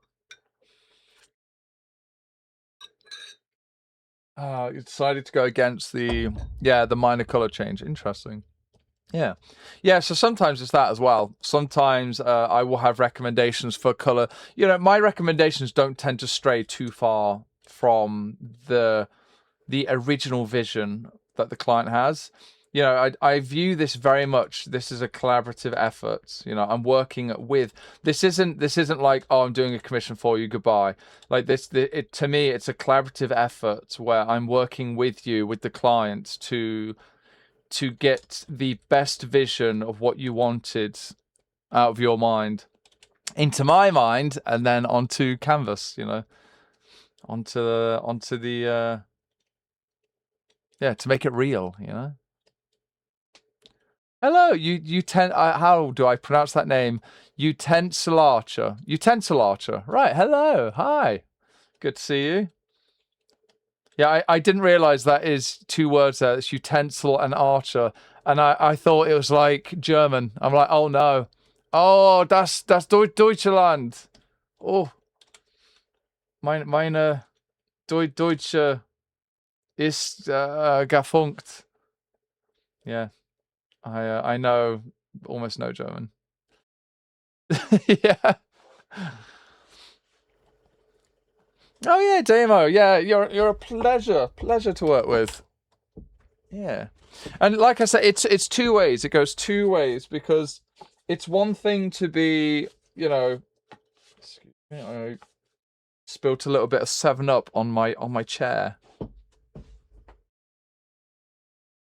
You decided to go against the minor color change. Interesting. Yeah. Yeah, so sometimes it's that as well. Sometimes I will have recommendations for color. My recommendations don't tend to stray too far from the original vision that the client has. I view this very much. This is a collaborative effort. I'm working with. This isn't like, oh, I'm doing a commission for you. Goodbye. Like this. To me, it's a collaborative effort where I'm working with you, with the client, to get the best vision of what you wanted out of your mind into my mind, and then onto canvas. Onto the yeah, to make it real. Hello, how do I pronounce that name? Utensil Archer. Utensil Archer. Right. Hello. Hi. Good to see you. Yeah, I didn't realize that is two words there. It's utensil and archer. And I thought it was like German. I'm like, oh no. Oh, das Deutschland. Oh, meine Deutsche ist gefunkt. Yeah, I know almost no German. Yeah. Oh yeah, Damo. Yeah, you're a pleasure to work with. Yeah, and like I said, it's two ways. It goes two ways because it's one thing to be, excuse me, I spilt a little bit of 7 Up on my chair.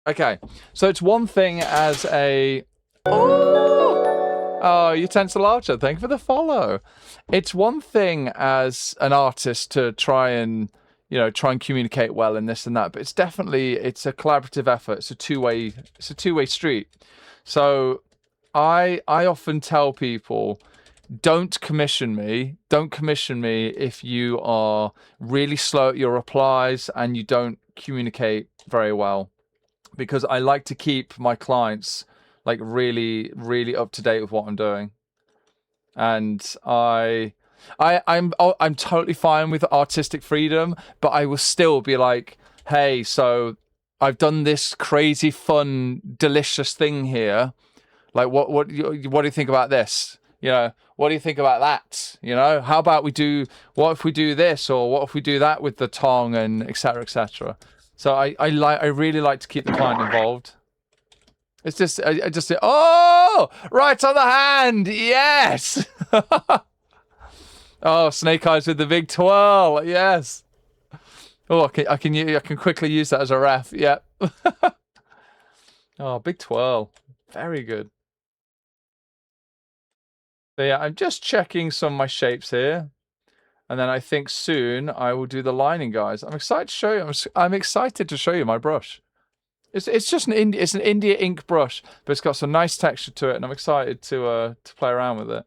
Okay, so it's one thing as a... Oh, Utensil Archer, thank you for the follow. It's one thing as an artist to try and, try and communicate well and this and that, but it's a collaborative effort. It's a two-way street. So I often tell people, don't commission me if you are really slow at your replies and you don't communicate very well, because I like to keep my clients like really, really up to date with what I'm doing. And I'm totally fine with artistic freedom, but I will still be like, hey, so I've done this crazy, fun, delicious thing here. Like, what do you think about this? What do you think about that? How about what if we do this, or what if we do that with the tongue, and etc. etc. So I really like to keep the client involved. It's just, I just say, oh, right on the hand, yes. Oh, Snake Eyes with the big twirl, yes. Oh, I can quickly use that as a ref. Yep. Oh, big twirl, very good. So yeah, I'm just checking some of my shapes here, and then I think soon I will do the lining, guys. I'm excited to show you. I'm excited to show you my brush. It's just an India ink brush, but it's got some nice texture to it, and I'm excited to play around with it.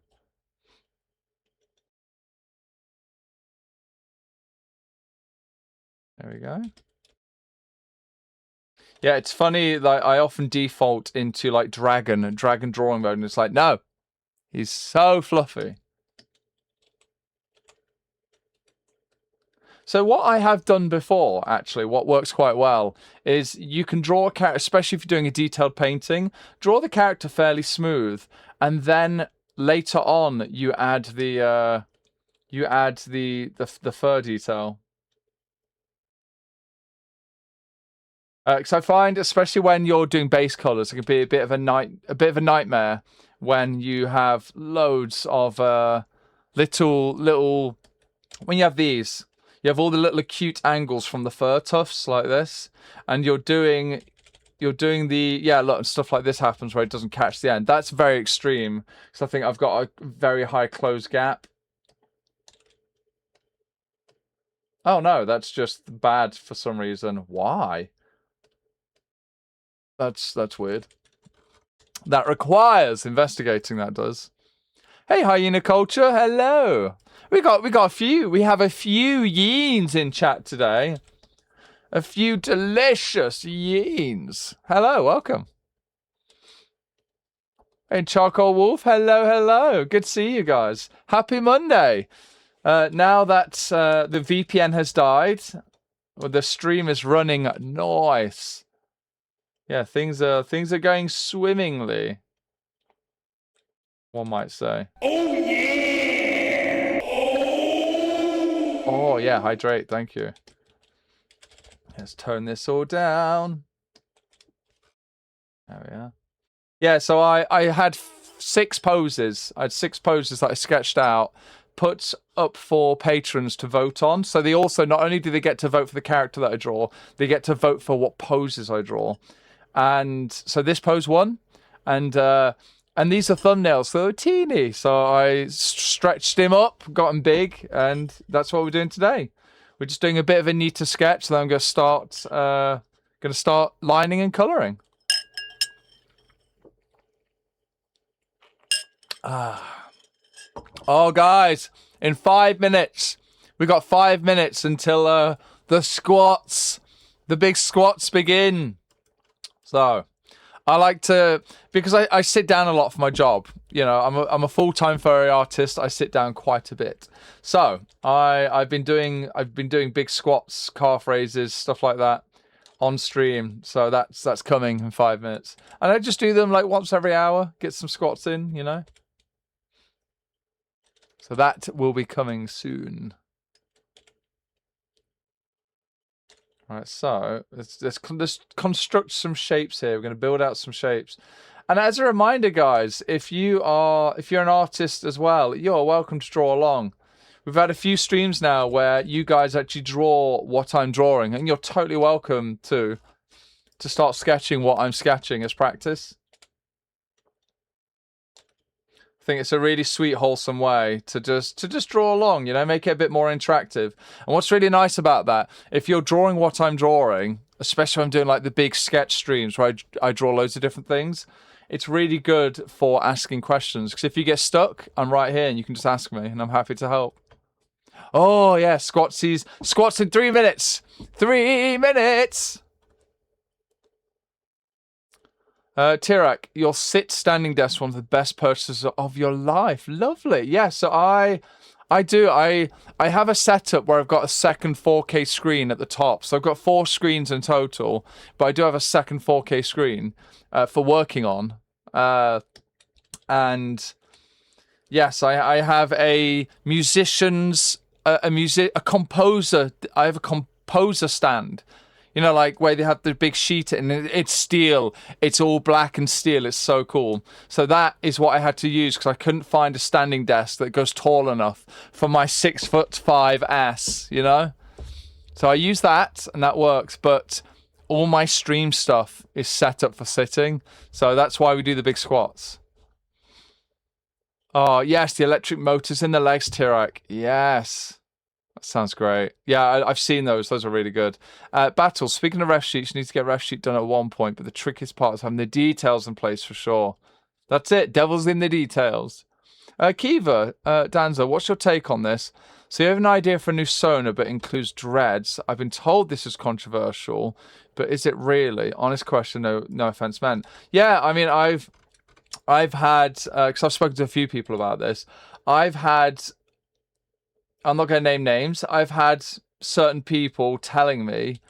There we go. Yeah, it's funny. Like, I often default into like dragon drawing mode, and it's like, no, he's so fluffy. So what I have done before, actually, what works quite well, is you can draw a character, especially if you're doing a detailed painting, draw the character fairly smooth, and then later on you add the fur detail. Because I find, especially when you're doing base colors, it can be a bit of a nightmare when you have loads of little. When you have these, you have all the little acute angles from the fur tufts like this, and you're doing look, stuff like this happens where it doesn't catch the end. That's very extreme, because I think I've got a very high close gap. Oh no, that's just bad for some reason. Why? That's weird. That requires investigating, that does. Hey, Hyena Culture, hello. We have a few yeens in chat today. A few delicious yeens. Hello, welcome. Hey, Charcoal Wolf, hello. Good to see you guys. Happy Monday. Now that the VPN has died, the stream is running nice. Yeah, things are going swimmingly, one might say. Oh yeah! Oh yeah, hydrate, thank you. Let's tone this all down. There we are. Yeah, so I had 6 poses. I had 6 poses that I sketched out, put up for patrons to vote on. So they also, not only do they get to vote for the character that I draw, they get to vote for what poses I draw. And so this pose won, and these are thumbnails, so they're teeny. So I stretched him up, got him big, and that's what we're doing today. We're just doing a bit of a neater sketch. Then I'm going to start lining and coloring. Oh, guys, in 5 minutes, we got 5 minutes until the big squats begin. So, I like to, because I sit down a lot for my job. I'm a full-time furry artist. I sit down quite a bit. So I've been doing big squats, calf raises, stuff like that on stream. So that's coming in 5 minutes, and I just do them like once every hour. Get some squats in, So that will be coming soon. Right, so let's construct some shapes here. We're going to build out some shapes. And as a reminder, guys, if you're an artist as well, you're welcome to draw along. We've had a few streams now where you guys actually draw what I'm drawing, and you're totally welcome to. to start sketching what I'm sketching as practice. I think it's a really sweet, wholesome way to just draw along, you know, make it a bit more interactive. And what's really nice about that, if you're drawing what I'm drawing, especially when I'm doing like the big sketch streams where I draw loads of different things, it's really good for asking questions. Because if you get stuck, I'm right here and you can just ask me and I'm happy to help. Oh, yeah, squats in 3 minutes. 3 minutes. Tirak, your standing desk, one of the best purchases of your life. Lovely. Yeah, so I have a setup where I've got a second 4K screen at the top. So I've got 4 screens in total, but I do have a second 4K screen for working on. And yes, I have a composer. I have a composer stand. You know, like where they have the big sheet and it's steel. It's all black and steel. It's so cool. So that is what I had to use because I couldn't find a standing desk that goes tall enough for my 6'5" ass, you know? So I use that and that works. But all my stream stuff is set up for sitting. So that's why we do the big squats. Oh, yes, the electric motors in the legs, Tirak. Yes. That sounds great. Yeah, I've seen those. Those are really good. Battles, speaking of ref sheets, you need to get ref sheet done at one point, but the trickiest part is having the details in place for sure. That's it. Devil's in the details. Kiva, Danza, what's your take on this? So you have an idea for a new Sona, but includes dreads. I've been told this is controversial, but is it really? Honest question, no offense meant. Yeah, I mean, I've had, because I've spoken to a few people about this, I'm not going to name names. I've had certain people telling me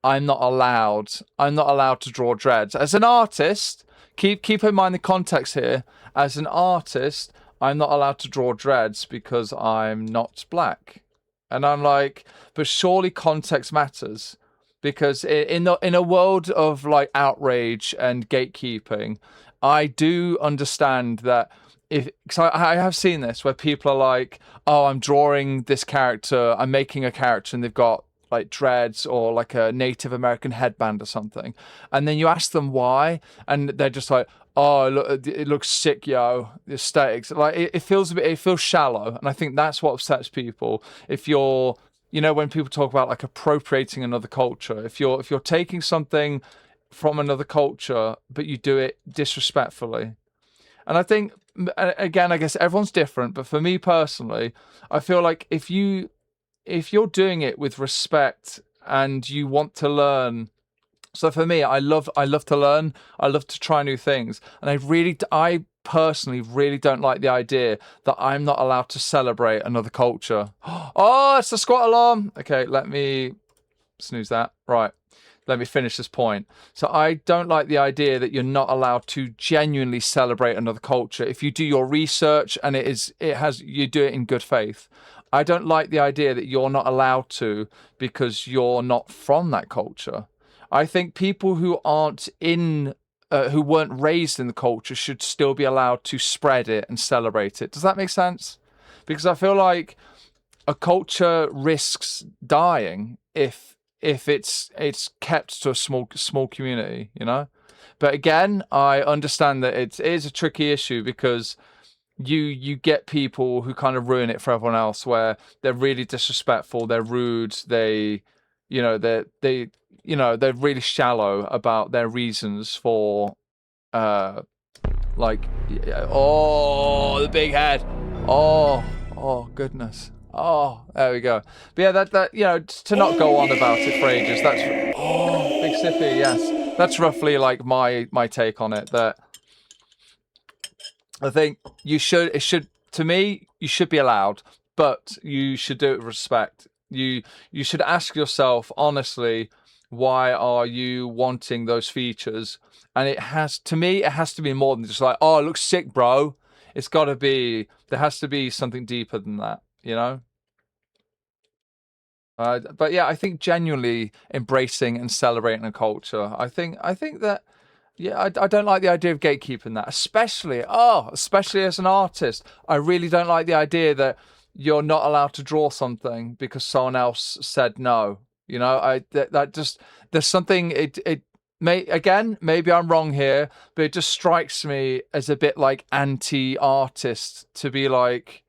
I'm not allowed to draw dreads. As an artist, keep in mind the context here. As an artist, I'm not allowed to draw dreads because I'm not black. And I'm like, but surely context matters. Because in a world of like outrage and gatekeeping, I do understand that because I have seen this where people are like, oh, I'm drawing this character, I'm making a character and they've got like dreads or like a Native American headband or something. And then you ask them why, and they're just like, oh, look, it looks sick, yo, the aesthetics. Like it feels shallow. And I think that's what upsets people. If you're, you know, when people talk about like appropriating another culture, if you're taking something from another culture, but you do it disrespectfully. And I think, again, I guess everyone's different, but for me personally, I feel like if you're doing it with respect and you want to learn, so for me, I love to learn, I love to try new things, and I personally really don't like the idea that I'm not allowed to celebrate another culture. Oh, it's the squat alarm. Okay, let me snooze that. Right. Let me finish this point. So I don't like the idea that you're not allowed to genuinely celebrate another culture. If you do your research and you do it in good faith. I don't like the idea that you're not allowed to because you're not from that culture. I think people who who weren't raised in the culture should still be allowed to spread it and celebrate it. Does that make sense? Because I feel like a culture risks dying if it's kept to a small community, you know. But again, I understand that it is a tricky issue because you get people who kind of ruin it for everyone else, where they're really disrespectful, they're rude, they're really shallow about their reasons for like, oh, the big head, oh goodness. Oh, there we go. But yeah, that you know, to not go on about it for ages. That's big sippy. Yes, that's roughly like my take on it. That I think you should be allowed, but you should do it with respect. You should ask yourself honestly, why are you wanting those features? And it has to be more than just like, oh, it looks sick, bro. It's got to be. There has to be something deeper than that. You know. But yeah, I think genuinely embracing and celebrating a culture. I think that, yeah, I don't like the idea of gatekeeping that, especially as an artist. I really don't like the idea that you're not allowed to draw something because someone else said no. You know, that just there's something maybe I'm wrong here, but it just strikes me as a bit like anti-artist to be like,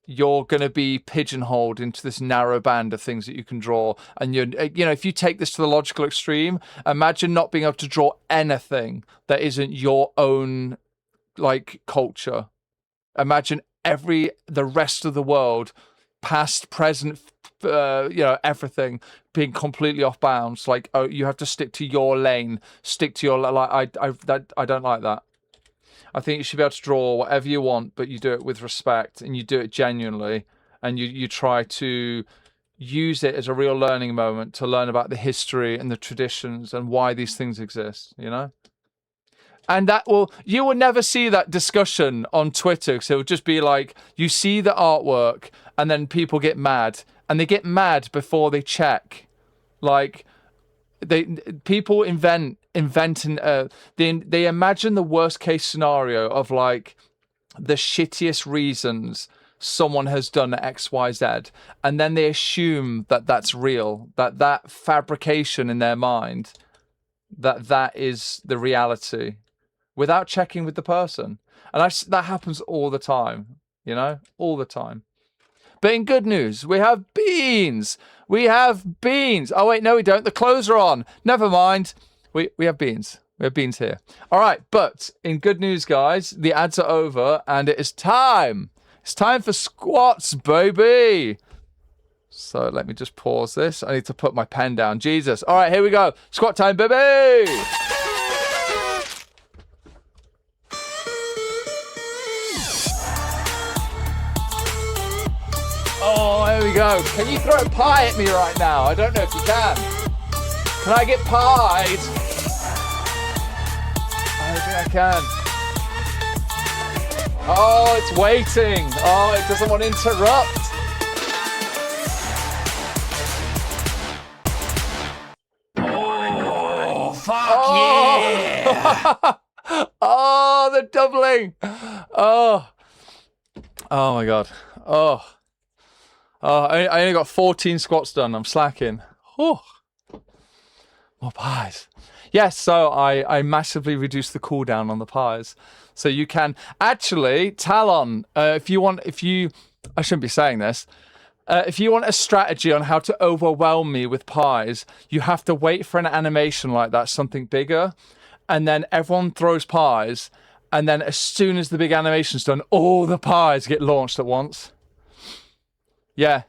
you're going to be pigeonholed into this narrow band of things that you can draw. And if you take this to the logical extreme, imagine not being able to draw anything that isn't your own like culture. Imagine the rest of the world, past, present, everything being completely off bounds. Like, oh, you have to stick to your lane, stick to your I don't like that. I think you should be able to draw whatever you want, but you do it with respect and you do it genuinely, and you try to use it as a real learning moment to learn about the history and the traditions and why these things exist, And you will never see that discussion on Twitter, because it will just be like, you see the artwork and then people get mad, and they get mad before they check. Like, people inventing they imagine the worst case scenario of like the shittiest reasons someone has done XYZ, and then they assume that that's real, that fabrication in their mind, that is the reality, without checking with the person. And that happens all the time, all the time. But in good news, we have beans. We have beans. Oh, wait, no, we don't. The clothes are on. Never mind. We have beans. We have beans here. All right, but in good news, guys, the ads are over, and it is time. It's time for squats, baby. So let me just pause this. I need to put my pen down. Jesus. All right, here we go. Squat time, baby. Oh, there we go. Can you throw a pie at me right now? I don't know if you can. Can I get pied? I don't think I can. Oh, it's waiting. Oh, it doesn't want to interrupt.
Oh, fuck yeah.
Oh, the doubling. Oh my God. I only got 14 squats done. I'm slacking. Oh, more pies. Yes, so I massively reduced the cooldown on the pies. So you can actually, Talon, I shouldn't be saying this. If you want a strategy on how to overwhelm me with pies, you have to wait for an animation like that, something bigger, and then everyone throws pies, and then as soon as the big animation's done, all the pies get launched at once. Yeah,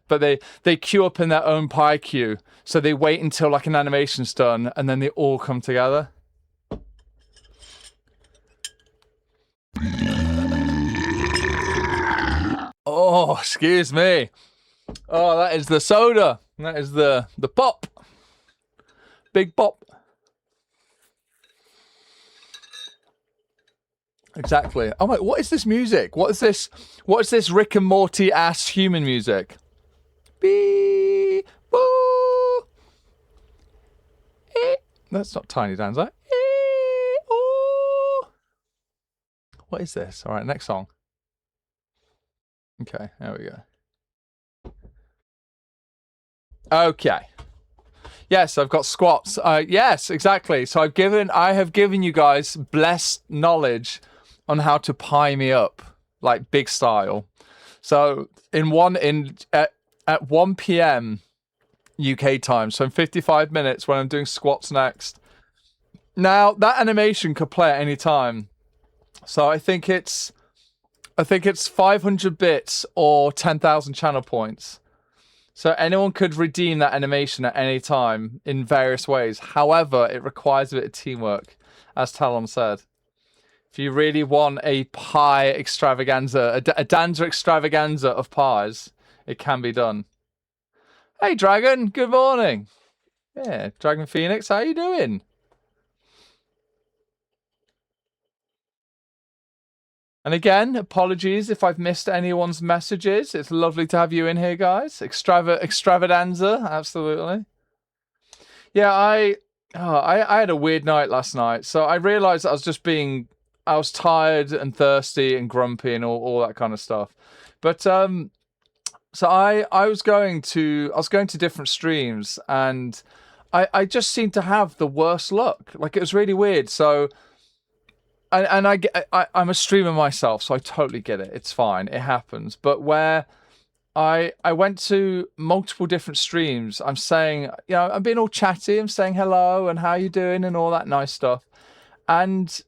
but they queue up in their own pie queue, so they wait until like an animation's done, and then they all come together. Oh, excuse me. Oh, that is the soda. That is the pop. Big pop. Exactly. Oh my, what is this music? What is this Rick and Morty ass human music? Bee, boo. That's not Tiny Dancer. What is this? All right, next song. Okay, there we go. Okay. Yes, I've got squats. Yes, exactly. So I have given you guys blessed knowledge on how to pie me up, like big style. So at 1 p.m. UK time, so in 55 minutes when I'm doing squats next. Now that animation could play at any time. So I think it's 500 bits or 10,000 channel points. So anyone could redeem that animation at any time in various ways. However, it requires a bit of teamwork, as Talon said. If you really want a pie extravaganza, a danza extravaganza of pies, it can be done. Hey, Dragon, good morning. Yeah, Dragon Phoenix, how you doing? And again, apologies if I've missed anyone's messages. It's lovely to have you in here, guys. Extravaganza, absolutely. Yeah, I had a weird night last night. So I realized I was tired and thirsty and grumpy and all that kind of stuff. But so I was going to different streams, and I just seemed to have the worst luck. Like, it was really weird. So, and I'm a streamer myself, so I totally get it. It's fine. It happens. But where I went to multiple different streams, I'm saying, you know, I'm being all chatty. I'm saying hello and how you doing and all that nice stuff. And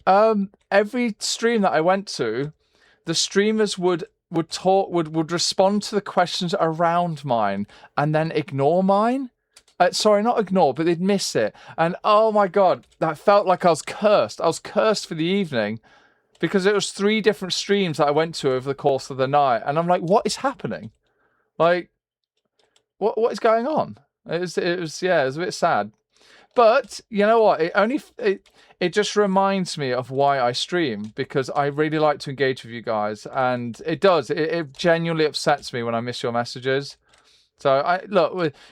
every stream that I went to, the streamers would respond to the questions around mine and then ignore mine. Sorry, not ignore, but they'd miss it. And oh my God, that felt like I was cursed. I was cursed for the evening because it was 3 different streams that I went to over the course of the night. And I'm like, what is happening? Like, what is going on? It was a bit sad. But you know what? It just reminds me of why I stream, because I really like to engage with you guys, and it genuinely upsets me when I miss your messages. So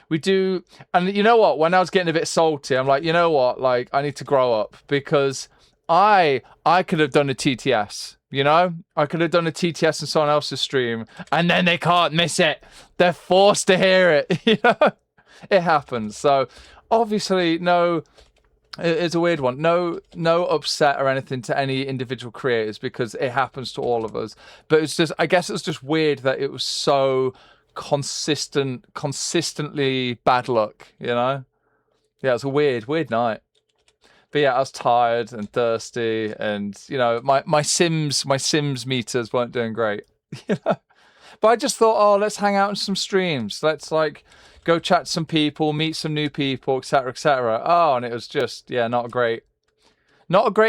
we do, and you know what? When I was getting a bit salty, I'm like, you know what? Like, I need to grow up, because I could have done a TTS. You know, I could have done a TTS in someone else's stream, and then they can't miss it. They're forced to hear it. You know, it happens. So obviously, no. It's a weird one. No upset or anything to any individual creators, because it happens to all of us. But it's just, I guess it's just weird that it was so consistently bad luck, you know? Yeah, it was a weird night. But yeah, I was tired and thirsty, and you know, my Sims meters weren't doing great. You know? But I just thought, oh, let's hang out in some streams. Let's like go chat to some people, meet some new people, etc., etc. Oh, and it was just, yeah, not a great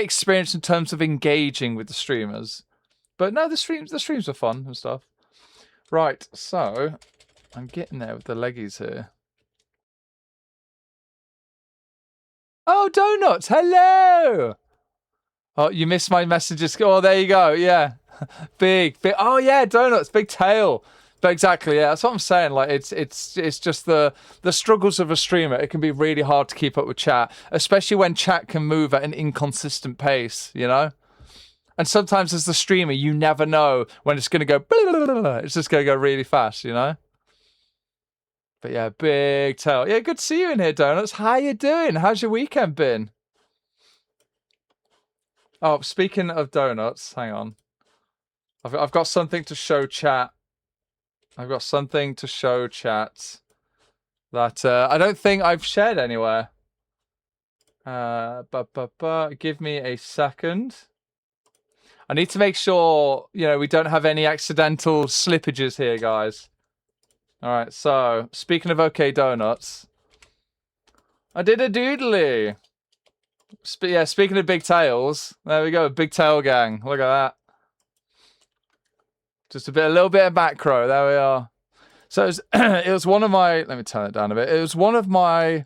experience in terms of engaging with the streamers. But no, the streams were fun and stuff. Right, so I'm getting there with the leggies here. Oh, Donuts, hello! Oh, you missed my messages. Oh, there you go, yeah. Big. Oh, yeah, Donuts, big tail. But exactly, yeah, that's what I'm saying. Like, it's just the struggles of a streamer. It can be really hard to keep up with chat, especially when chat can move at an inconsistent pace, you know? And sometimes as the streamer, you never know when it's going to go, blah, blah, blah, blah. It's just going to go really fast, you know? But yeah, big tail. Yeah, good to see you in here, Donuts. How you doing? How's your weekend been? Oh, speaking of Donuts, hang on. I've got something to show chat. I've got something to show chat that I don't think I've shared anywhere. Give me a second. I need to make sure, you know, we don't have any accidental slippages here, guys. All right, so speaking of OK Donuts, I did a doodly. Yeah, speaking of big tails, there we go, big tail gang. Look at that. Just a little bit of macro. There we are. So it was one of my. Let me turn it down a bit. It was one of my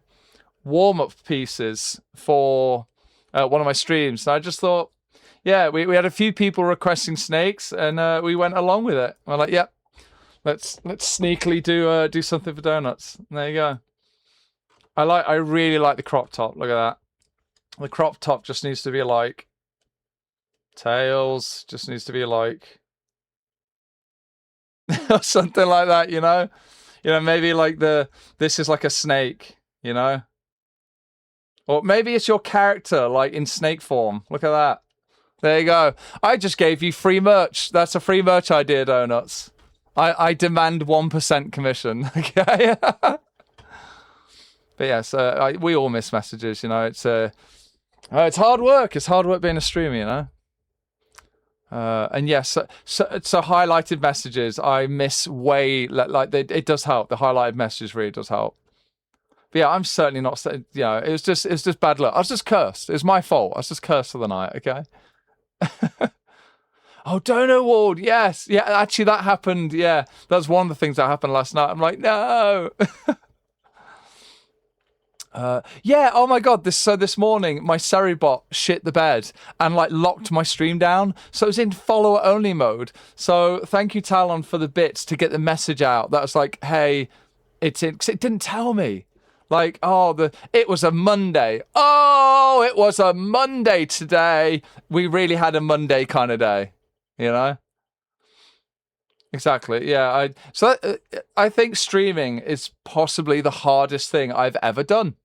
warm-up pieces for one of my streams. And I just thought, yeah, we had a few people requesting snakes, and we went along with it. We're like, yep, let's sneakily do something for Donuts. And there you go. I really like the crop top. Look at that. The crop top just needs to be like tails. Just needs to be like. Or something like that, you know? You know, maybe like this is like a snake, you know? Or maybe it's your character, like in snake form. Look at that. There you go. I just gave you free merch. That's a free merch idea, Donuts. I demand 1% commission, okay? But yeah, so we all miss messages, you know? It's hard work. It's hard work being a streamer, you know? And yes, so highlighted messages I miss way, like it does help. The highlighted messages really does help. But yeah, I'm certainly not, you know, it was just bad luck. I was just cursed. It was my fault. I was just cursed for the night, okay? Oh, Donut Ward, yes. Yeah, actually that happened, yeah. That was one of the things that happened last night. I'm like, no. Yeah, oh my god, this morning my Seribot shit the bed and like locked my stream down. So it was in follower only mode. So thank you, Talon, for the bits to get the message out. That was like, hey, it's in, 'cause it didn't tell me. Like, it was a Monday. Oh, it was a Monday today. We really had a Monday kind of day, you know? Exactly. Yeah. I think streaming is possibly the hardest thing I've ever done.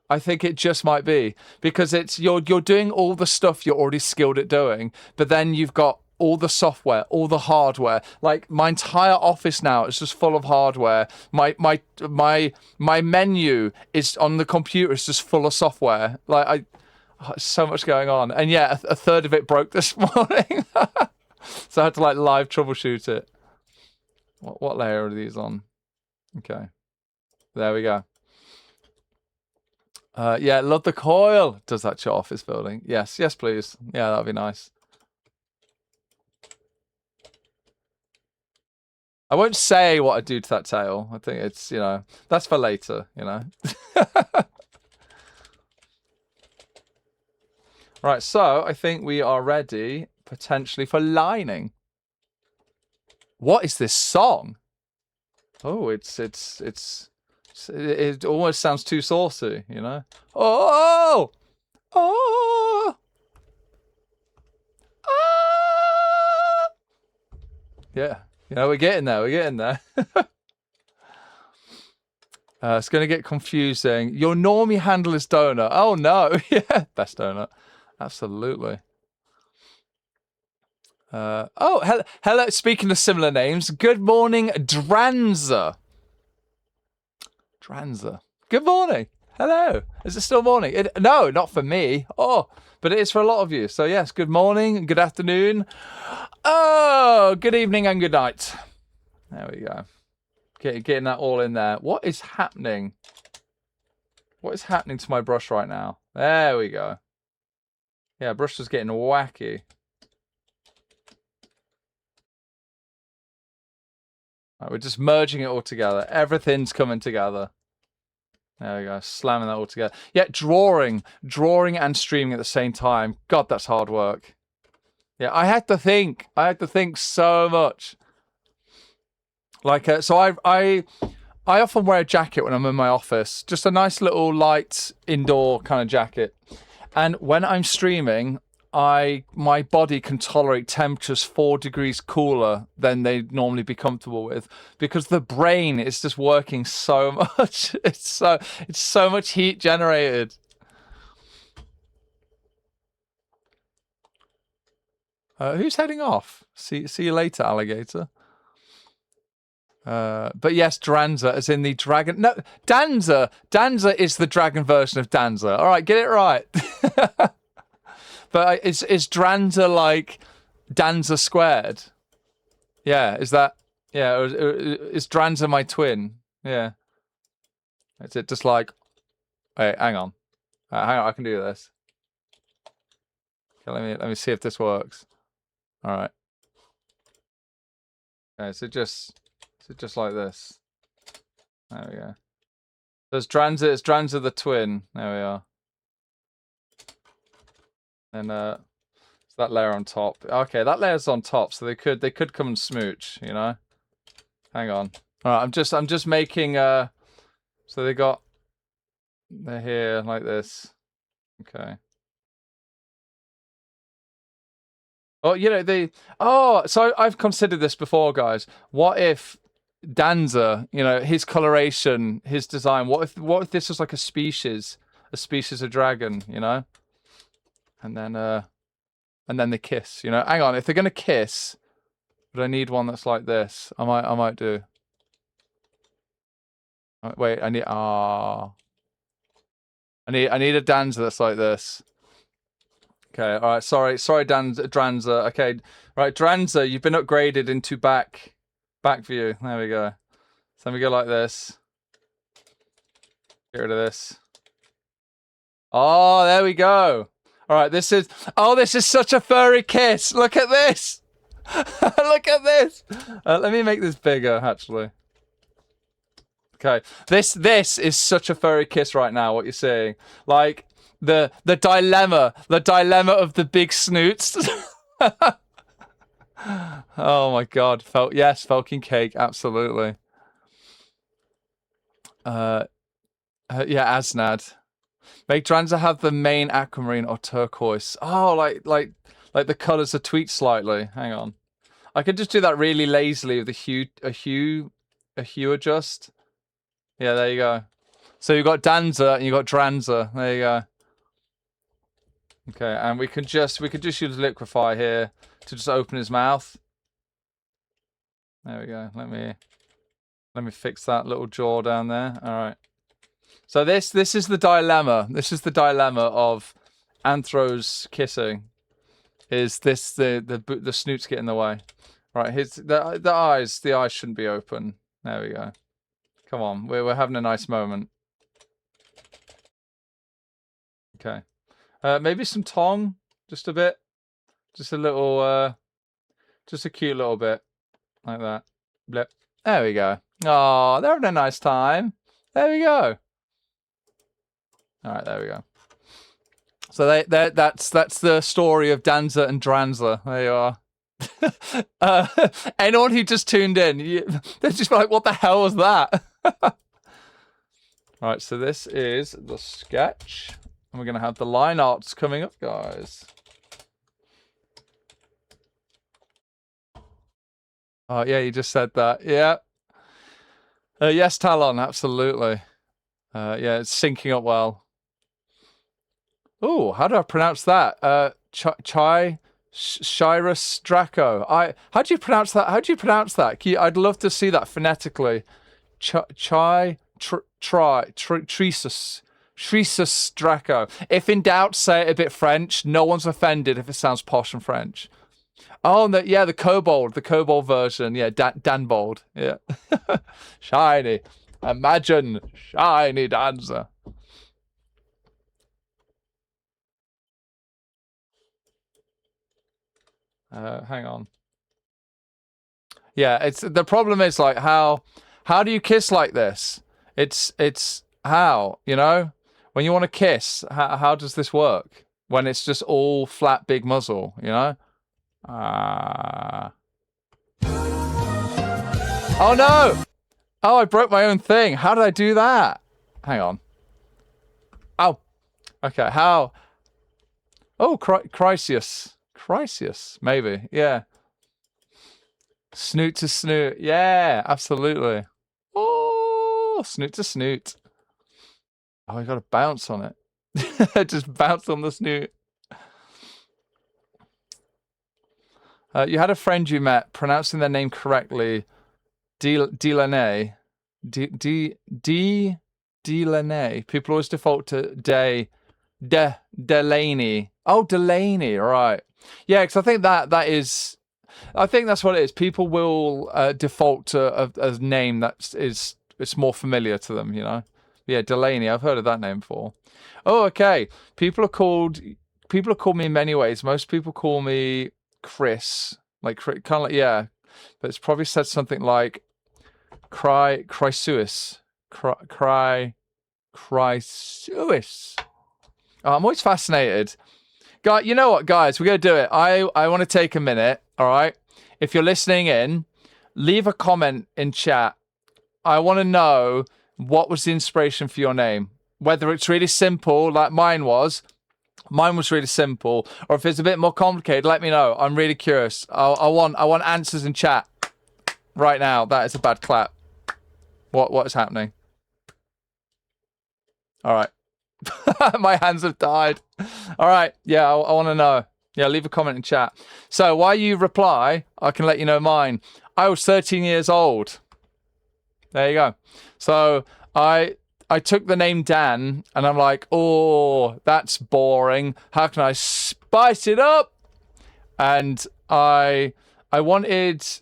I think it just might be because it's you're doing all the stuff you're already skilled at doing, but then you've got all the software, all the hardware. Like my entire office now is just full of hardware. My menu is on the computer is just full of software. So much going on, and yeah, a third of it broke this morning, so I had to like live troubleshoot it. What layer are these on? Okay, there we go. Yeah, love the coil. Does that show office building? Yes, yes, please. Yeah, that'd be nice. I won't say what I do to that tail. I think it's, that's for later, Right, so I think we are ready potentially for lining. What is this song? Oh, it almost sounds too saucy, Oh! Oh! Ah! Yeah, we're getting there. We're getting there. It's going to get confusing. Your normie handle is donut. Oh no! Yeah, best donut. Absolutely. Hello. Speaking of similar names, good morning, Dranza. Dranza. Good morning. Hello. Is it still morning? No, not for me. Oh, but it is for a lot of you. So yes, good morning, good afternoon. Oh, good evening and good night. There we go. Getting that all in there. What is happening? What is happening to my brush right now? There we go. Yeah, brush is getting wacky. Right, we're just merging it all together. Everything's coming together. There we go, slamming that all together. Yeah, drawing and streaming at the same time. God, that's hard work. Yeah, I had to think so much. Like, so I often wear a jacket when I'm in my office. Just a nice little light indoor kind of jacket. And when I'm streaming, my body can tolerate temperatures 4 degrees cooler than they'd normally be comfortable with, because the brain is just working so much. It's so much heat generated. Who's heading off? See you later, alligator. But yes, Dranza, as in the dragon. No, Danza. Danza is the dragon version of Danza. All right, get it right. But is Dranza like Danza squared? Yeah, is that? Yeah, is Dranza my twin? Yeah. Is it just like? Wait, hang on. Hang on, I can do this. Okay, let me see if this works. All right. Okay, so just like this. There we go. So it's Dranza the twin. There we are. And so that layer on top. Okay, that layer's on top, so they could come and smooch, Hang on. All right, I'm just making so they're here like this. Okay. Oh, so I've considered this before, guys. What if Danza, his coloration, his design, what if this was like a species of dragon, And then they kiss, Hang on, if they're gonna kiss, but I need one that's like this. I might do. Wait, I need a Danza that's like this. Okay, all right. Sorry, Dranza. Okay, right, Dranza, you've been upgraded into back view. There we go. So let me go like this. Get rid of this. Oh, there we go. All right, this is such a furry kiss. Look at this. Look at this. Let me make this bigger, actually. Okay, this is such a furry kiss right now. What you're seeing, like the dilemma of the big snoots. Oh my God, yes, Felkin cake, absolutely. Yeah, Asnad. Make Dranza have the main aquamarine or turquoise. Oh, like the colours are tweaked slightly. Hang on. I could just do that really lazily with a hue adjust. Yeah, there you go. So you've got Danza and you've got Dranza. There you go. Okay, and we could just use liquefy here to just open his mouth. There we go. Let me fix that little jaw down there. All right. So this is the dilemma. This is the dilemma of Anthro's kissing. Is this the snoots get in the way? Right, the eyes shouldn't be open. There we go. Come on, we're having a nice moment. Okay, maybe some tongue, just a bit, just a little, just a cute little bit, like that. Blip. There we go. Oh, they're having a nice time. There we go. All right, there we go. So that's the story of Danza and Dranza. There you are. Anyone who just tuned in, they're just like, what the hell was that? Right, so this is the sketch. And we're going to have the line arts coming up, guys. Oh, yeah, you just said that. Yeah. Yes, Talon, absolutely. Yeah, it's syncing up well. Oh, how do I pronounce that? Shirus Draco. How do you pronounce that? How do you pronounce that? I'd love to see that phonetically. Tresus Draco. If in doubt, say it a bit French. No one's offended if it sounds posh and French. Oh, yeah, the kobold version. Yeah, Danbold. Yeah. Shiny. Imagine shiny Dancer. Hang on. Yeah, it's the problem is like how do you kiss like this? It's how, you know? When you want to kiss, how does this work? When it's just all flat big muzzle, you know? Oh no! Oh, I broke my own thing. How did I do that? Hang on. Oh. Okay, how? Oh, Chrysius, maybe. Yeah. Snoot to snoot. Yeah, absolutely. Oh, snoot to snoot. Oh, you got to bounce on it. Just bounce on the snoot. You had a friend you met pronouncing their name correctly. Delaney. Delaney. People always default to Delaney. Oh, Delaney, right. Yeah, because I think I think that's what it is. People will default to a name it's more familiar to them, you know. Yeah, Delaney. I've heard of that name before. Oh, okay. People are called me in many ways. Most people call me Chris, like kind of like, yeah, but it's probably said something like Chrysuis. Oh, I'm always fascinated. Guy, you know what, guys? We're gonna do it. I want to take a minute. All right. If you're listening in, leave a comment in chat. I want to know what was the inspiration for your name. Whether it's really simple, like mine was. Mine was really simple, or if it's a bit more complicated, let me know. I'm really curious. I want answers in chat right now. That is a bad clap. What is happening? All right. My hands have died. All right. Yeah, I want to know. Yeah, leave a comment in chat. So while you reply, I can let you know mine. I was 13 years old. There you go. So I took the name Dan, and I'm like, oh, that's boring. How can I spice it up? And I wanted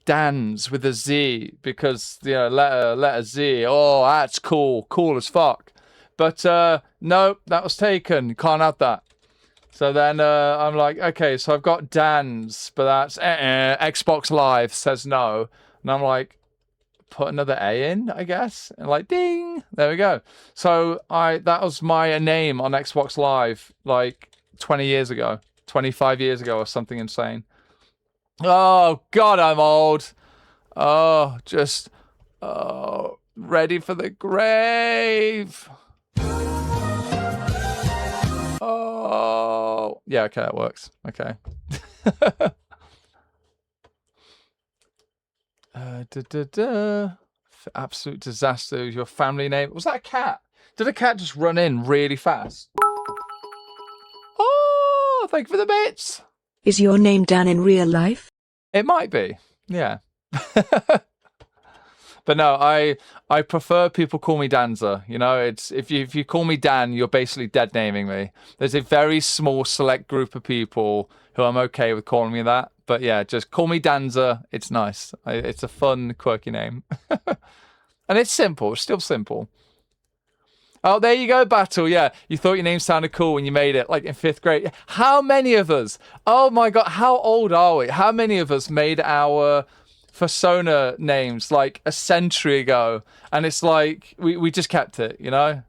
Dan's with a Z because, you know, letter Z. Oh, that's cool as fuck. But no, that was taken. Can't have that. So then I'm like, okay, so I've got Dan's, but that's Xbox Live says no, and I'm like, put another A in, I guess, and like, ding, there we go. So that was my name on Xbox Live like 20 years ago, 25 years ago, or something insane. Oh God, I'm old. Oh, just ready for the grave. Oh, yeah, okay, that works. Okay. Absolute disaster. Your family name. Was that a cat? Did a cat just run in really fast? Oh, thank you for the bits.
Is your name Dan in real life?
It might be. Yeah. But no, I prefer people call me Danza. You know, it's if you call me Dan, you're basically dead naming me. There's a very small select group of people who I'm okay with calling me that. But yeah, just call me Danza. It's nice. It's a fun, quirky name. And it's simple. It's still simple. Oh, there you go, Battle. Yeah, you thought your name sounded cool when you made it, like in 5th grade. How many of us? Oh my God, how old are we? How many of us made our Persona names like a century ago? And it's like, we just kept it, you know?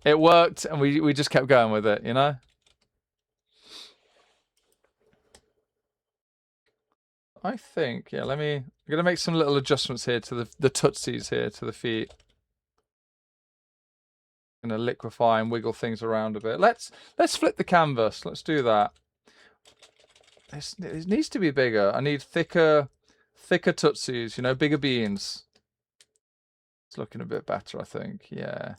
It worked, and we just kept going with it, you know? I think, yeah, I'm going to make some little adjustments here to the tootsies here, to the feet. I'm going to liquefy and wiggle things around a bit. Let's flip the canvas. Let's do that. It needs to be bigger. I need thicker tootsies, you know, bigger beans. It's looking a bit better, I think. Yeah.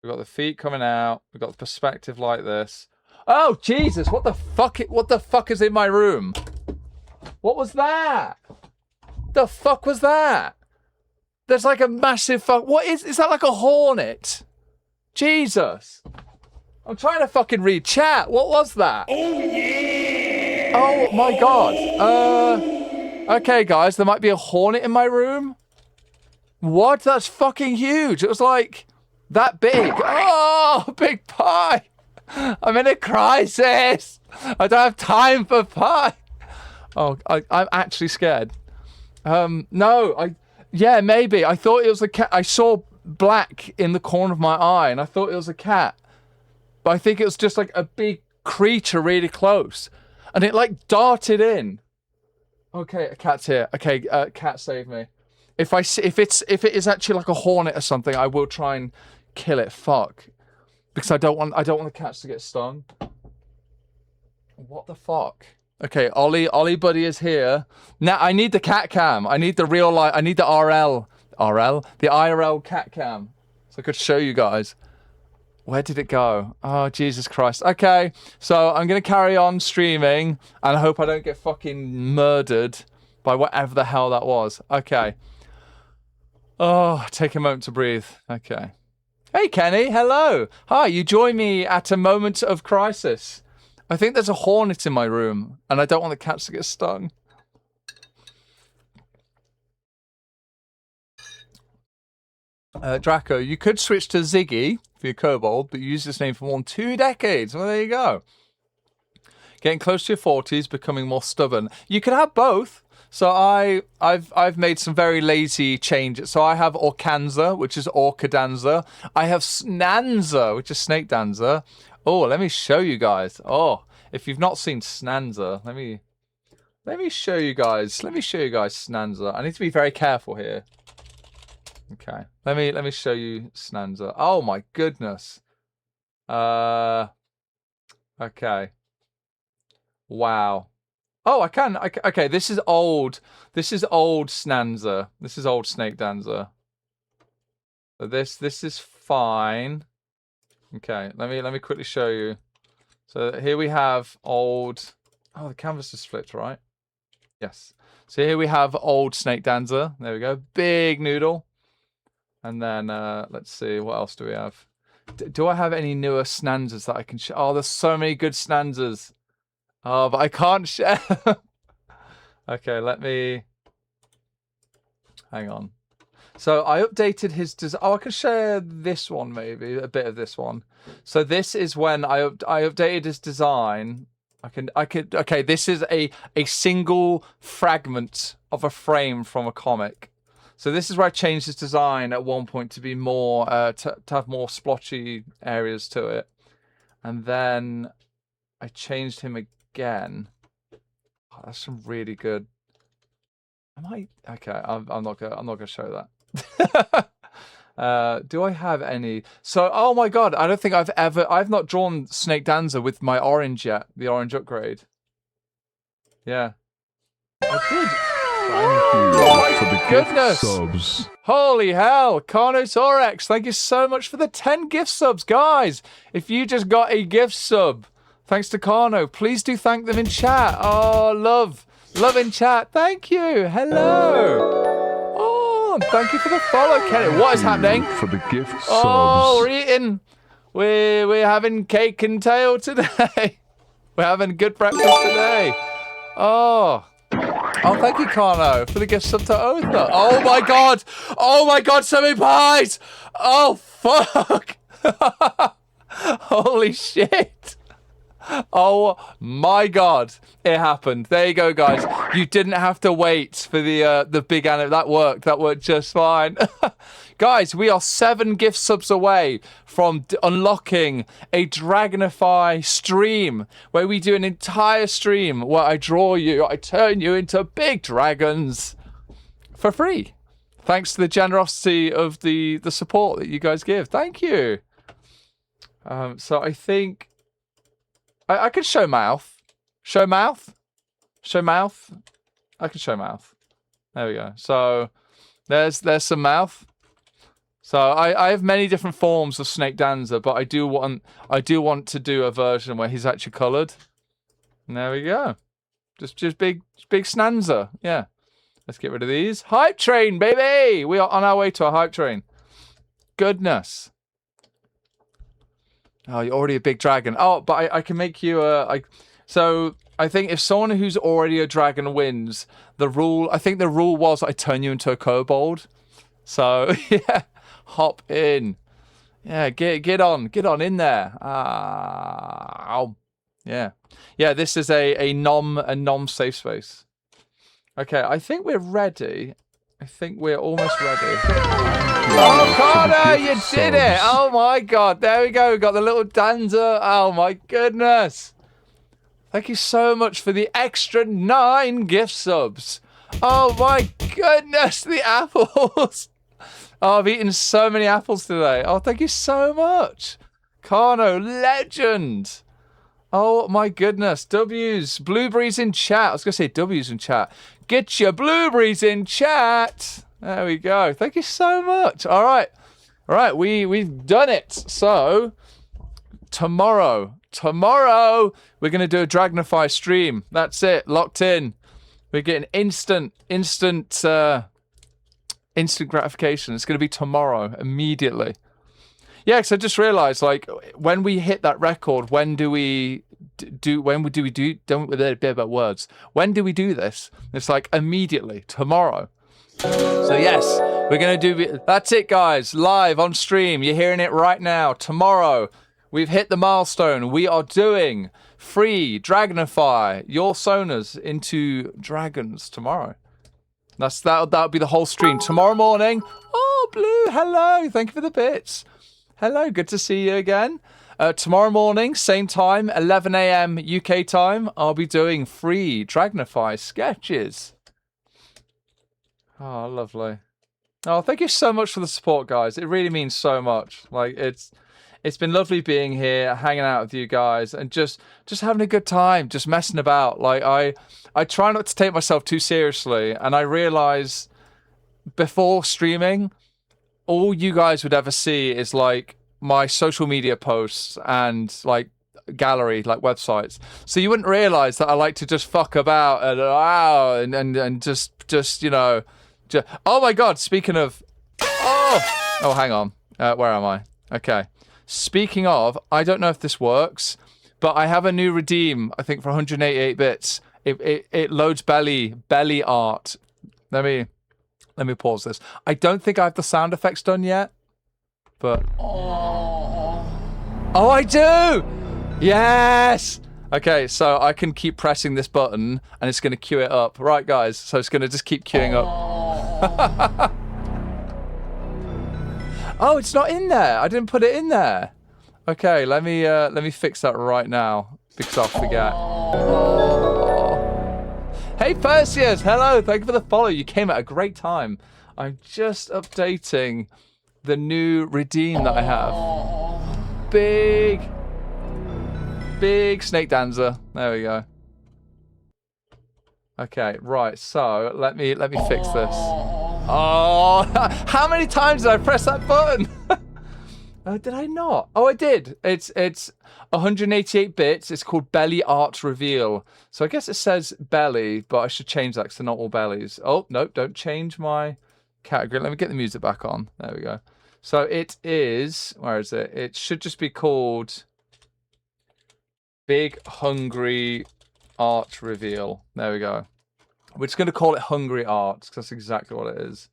We've got the feet coming out. We've got the perspective like this. Oh, Jesus, what the fuck is in my room? What was that? The fuck was that? There's like a massive fuck. What is that, like a hornet? Jesus. I'm trying to fucking read chat. What was that? Oh, yeah. Oh, my God. Okay, guys, there might be a hornet in my room. What? That's fucking huge. It was like that big. Oh, big pie. I'm in a crisis. I don't have time for pie. Oh, I'm actually scared. No, yeah, maybe. I thought it was a cat. I saw black in the corner of my eye, and I thought it was a cat. But I think it was just like a big creature really close. And it like darted in. Okay, a cat's here. Okay, cat save me. If it is actually like a hornet or something, I will try and kill it. Fuck. Because I don't want the cats to get stung. What the fuck? Okay, Ollie buddy is here. Now I need the cat cam. I need the real life. I need the the IRL cat cam, so I could show you guys. Where did it go? Oh, Jesus Christ. Okay, so I'm gonna carry on streaming, and I hope I don't get fucking murdered by whatever the hell that was. Okay. Oh, take a moment to breathe. Okay. Hey, Kenny. Hello. Hi. You join me at a moment of crisis. I think there's a hornet in my room, and I don't want the cats to get stung. Draco, you could switch to Ziggy for your kobold, but you used this name for more than 2 decades. Well, there you go. Getting close to your 40s, becoming more stubborn. You could have both. So I've made some very lazy changes. So I have Orcanza, which is Orcadanza. I have Snanza, which is Snake Danza. Oh, let me show you guys. Oh, if you've not seen Snanza, let me show you guys. Let me show you guys Snanza. I need to be very careful here. Okay. Let me show you Snanza. Oh my goodness. Okay. Wow. Oh, I can. Okay, this is old. This is old Snanza. This is old Snake Danza. So this is fine. Okay, let me quickly show you. So here we have old. Oh, the canvas is flipped, right? Yes. So here we have old Snake Danza. There we go. Big noodle. And then let's see, what else do we have? Do I have any newer Snanzas that I can share? Oh, there's so many good Snanzas. Oh, but I can't share. Okay, let me. Hang on. So I updated his design. Oh, I can share this one, maybe a bit of this one. So this is when I updated his design. I could. Okay, this is a single fragment of a frame from a comic. So this is where I changed his design at one point to be more to have more splotchy areas to it, and then I changed him again. Oh, that's some really good. Okay, I'm not gonna show that. Do I have any? So, oh my God, I don't think I've not drawn Snake Danza with my orange yet, the orange upgrade. Yeah. I did. Oh
for the
my
gift
goodness.
subs.
Holy hell, Carnosaurus, thank you so much for the 10 gift subs, guys. If you just got a gift sub, thanks to Carno, please do thank them in chat. Oh, love in chat. Thank you. Hello. Oh, thank you for the follow, Kenny. What is happening?
For the gift subs.
Oh, we're eating. We're having cake and tail today. We're having a good breakfast today. Oh, thank you, Carno, for the gift sub to Otha. Oh my god! Oh my god, so many pies! Oh, fuck! Holy shit! Oh my god, it happened. There you go, guys. You didn't have to wait for the big anime. That worked just fine. Guys, we are 7 gift subs away from unlocking a Dragonify stream where we do an entire stream where I turn you into big dragons for free. Thanks to the generosity of the support that you guys give. Thank you. So I think I could show mouth. Show mouth? Show mouth? I can show mouth. There we go. So there's some mouth. So I have many different forms of Snake Dancer, but I do want to do a version where he's actually coloured. And there we go. Just big Snanza. Yeah. Let's get rid of these. Hype train, baby! We are on our way to a hype train. Goodness. Oh, you're already a big dragon. Oh, but I can make you so I think if someone who's already a dragon wins, I think the rule was I turn you into a kobold. So yeah, hop in. Yeah, get on in there. Yeah. Yeah, this is a nom safe space. Okay, I think we're ready. I think we're almost ready. Oh, Connor, you did it! Oh my god, there we go. We got the little dancer. Oh my goodness. Thank you so much for the extra 9 gift subs. Oh my goodness, the apples. Oh, I've eaten so many apples today. Oh, thank you so much. Carno, legend. Oh my goodness. W's. Blueberries in chat. I was going to say W's in chat. Get your blueberries in chat. There we go. Thank you so much. All right. All right. We've done it. So tomorrow, we're going to do a Dragonify stream. That's it. Locked in. We're getting instant gratification. It's going to be tomorrow, immediately. Yeah, because I just realized, like, when we hit that record, when do we do this? It's like immediately, tomorrow. So yes, we're going to do, that's it, guys, live on stream. You're hearing it right now. Tomorrow, we've hit the milestone. We are doing free Dragonify your Sonas into dragons tomorrow. That'll be the whole stream. Tomorrow morning, oh, Blue, hello, thank you for the bits. Hello, good to see you again. Tomorrow morning, same time, 11 a.m. UK time, I'll be doing free Dragonify sketches. Oh, lovely. Oh, thank you so much for the support, guys. It really means so much. Like, it's been lovely being here, hanging out with you guys, and just having a good time, just messing about. Like, I try not to take myself too seriously, and I realize before streaming, all you guys would ever see is like my social media posts and like gallery, like websites. So you wouldn't realize that I like to just fuck about and just you know, oh my god, speaking of, oh hang on, where am I? Okay, speaking of, I don't know if this works, but I have a new redeem, I think for 188 bits. It loads belly art. Let me pause this. I don't think I have the sound effects done yet, but oh, I do. Yes. Okay, so I can keep pressing this button, and it's going to queue it up. Right, guys. So it's going to just keep queuing up. Oh, it's not in there. I didn't put it in there. Okay, let me fix that right now because I'll forget. Hey Perseus, hello, thank you for the follow. You came at a great time. I'm just updating the new redeem that I have. Big Snake Dancer. There we go. Okay, right. So let me fix this. Oh, how many times did I press that button? Did I not? Oh, I did. It's 188 bits. It's called Belly Art Reveal. So I guess it says belly, but I should change that because they're not all bellies. Oh, no, don't change my category. Let me get the music back on. There we go. So it is, where is it? It should just be called Big Hungry Art Reveal. There we go. We're just going to call it Hungry Art because that's exactly what it is.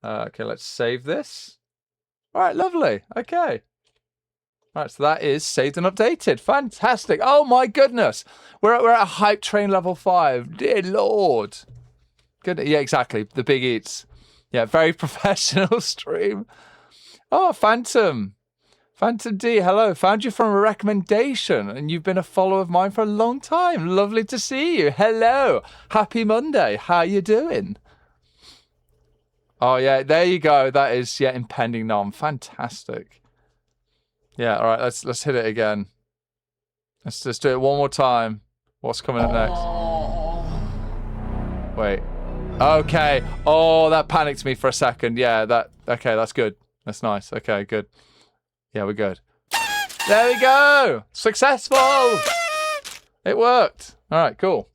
Okay, let's save this. All right, lovely. Okay. All right, so that is saved and updated. Fantastic. Oh my goodness. We're at a hype train level 5. Dear Lord. Good. Yeah, exactly. The big eats. Yeah, very professional stream. Oh, Phantom. Phantom D, hello. Found you from a recommendation and you've been a follower of mine for a long time. Lovely to see you. Hello. Happy Monday. How you doing? Oh, yeah, there you go. That is, yeah, impending nom. Fantastic. Yeah, all right, let's hit it again. Let's just do it one more time. What's coming up next? Wait. Okay. Oh, that panicked me for a second. Yeah, okay, that's good. That's nice. Okay, good. Yeah, we're good. There we go. Successful. It worked. All right, cool.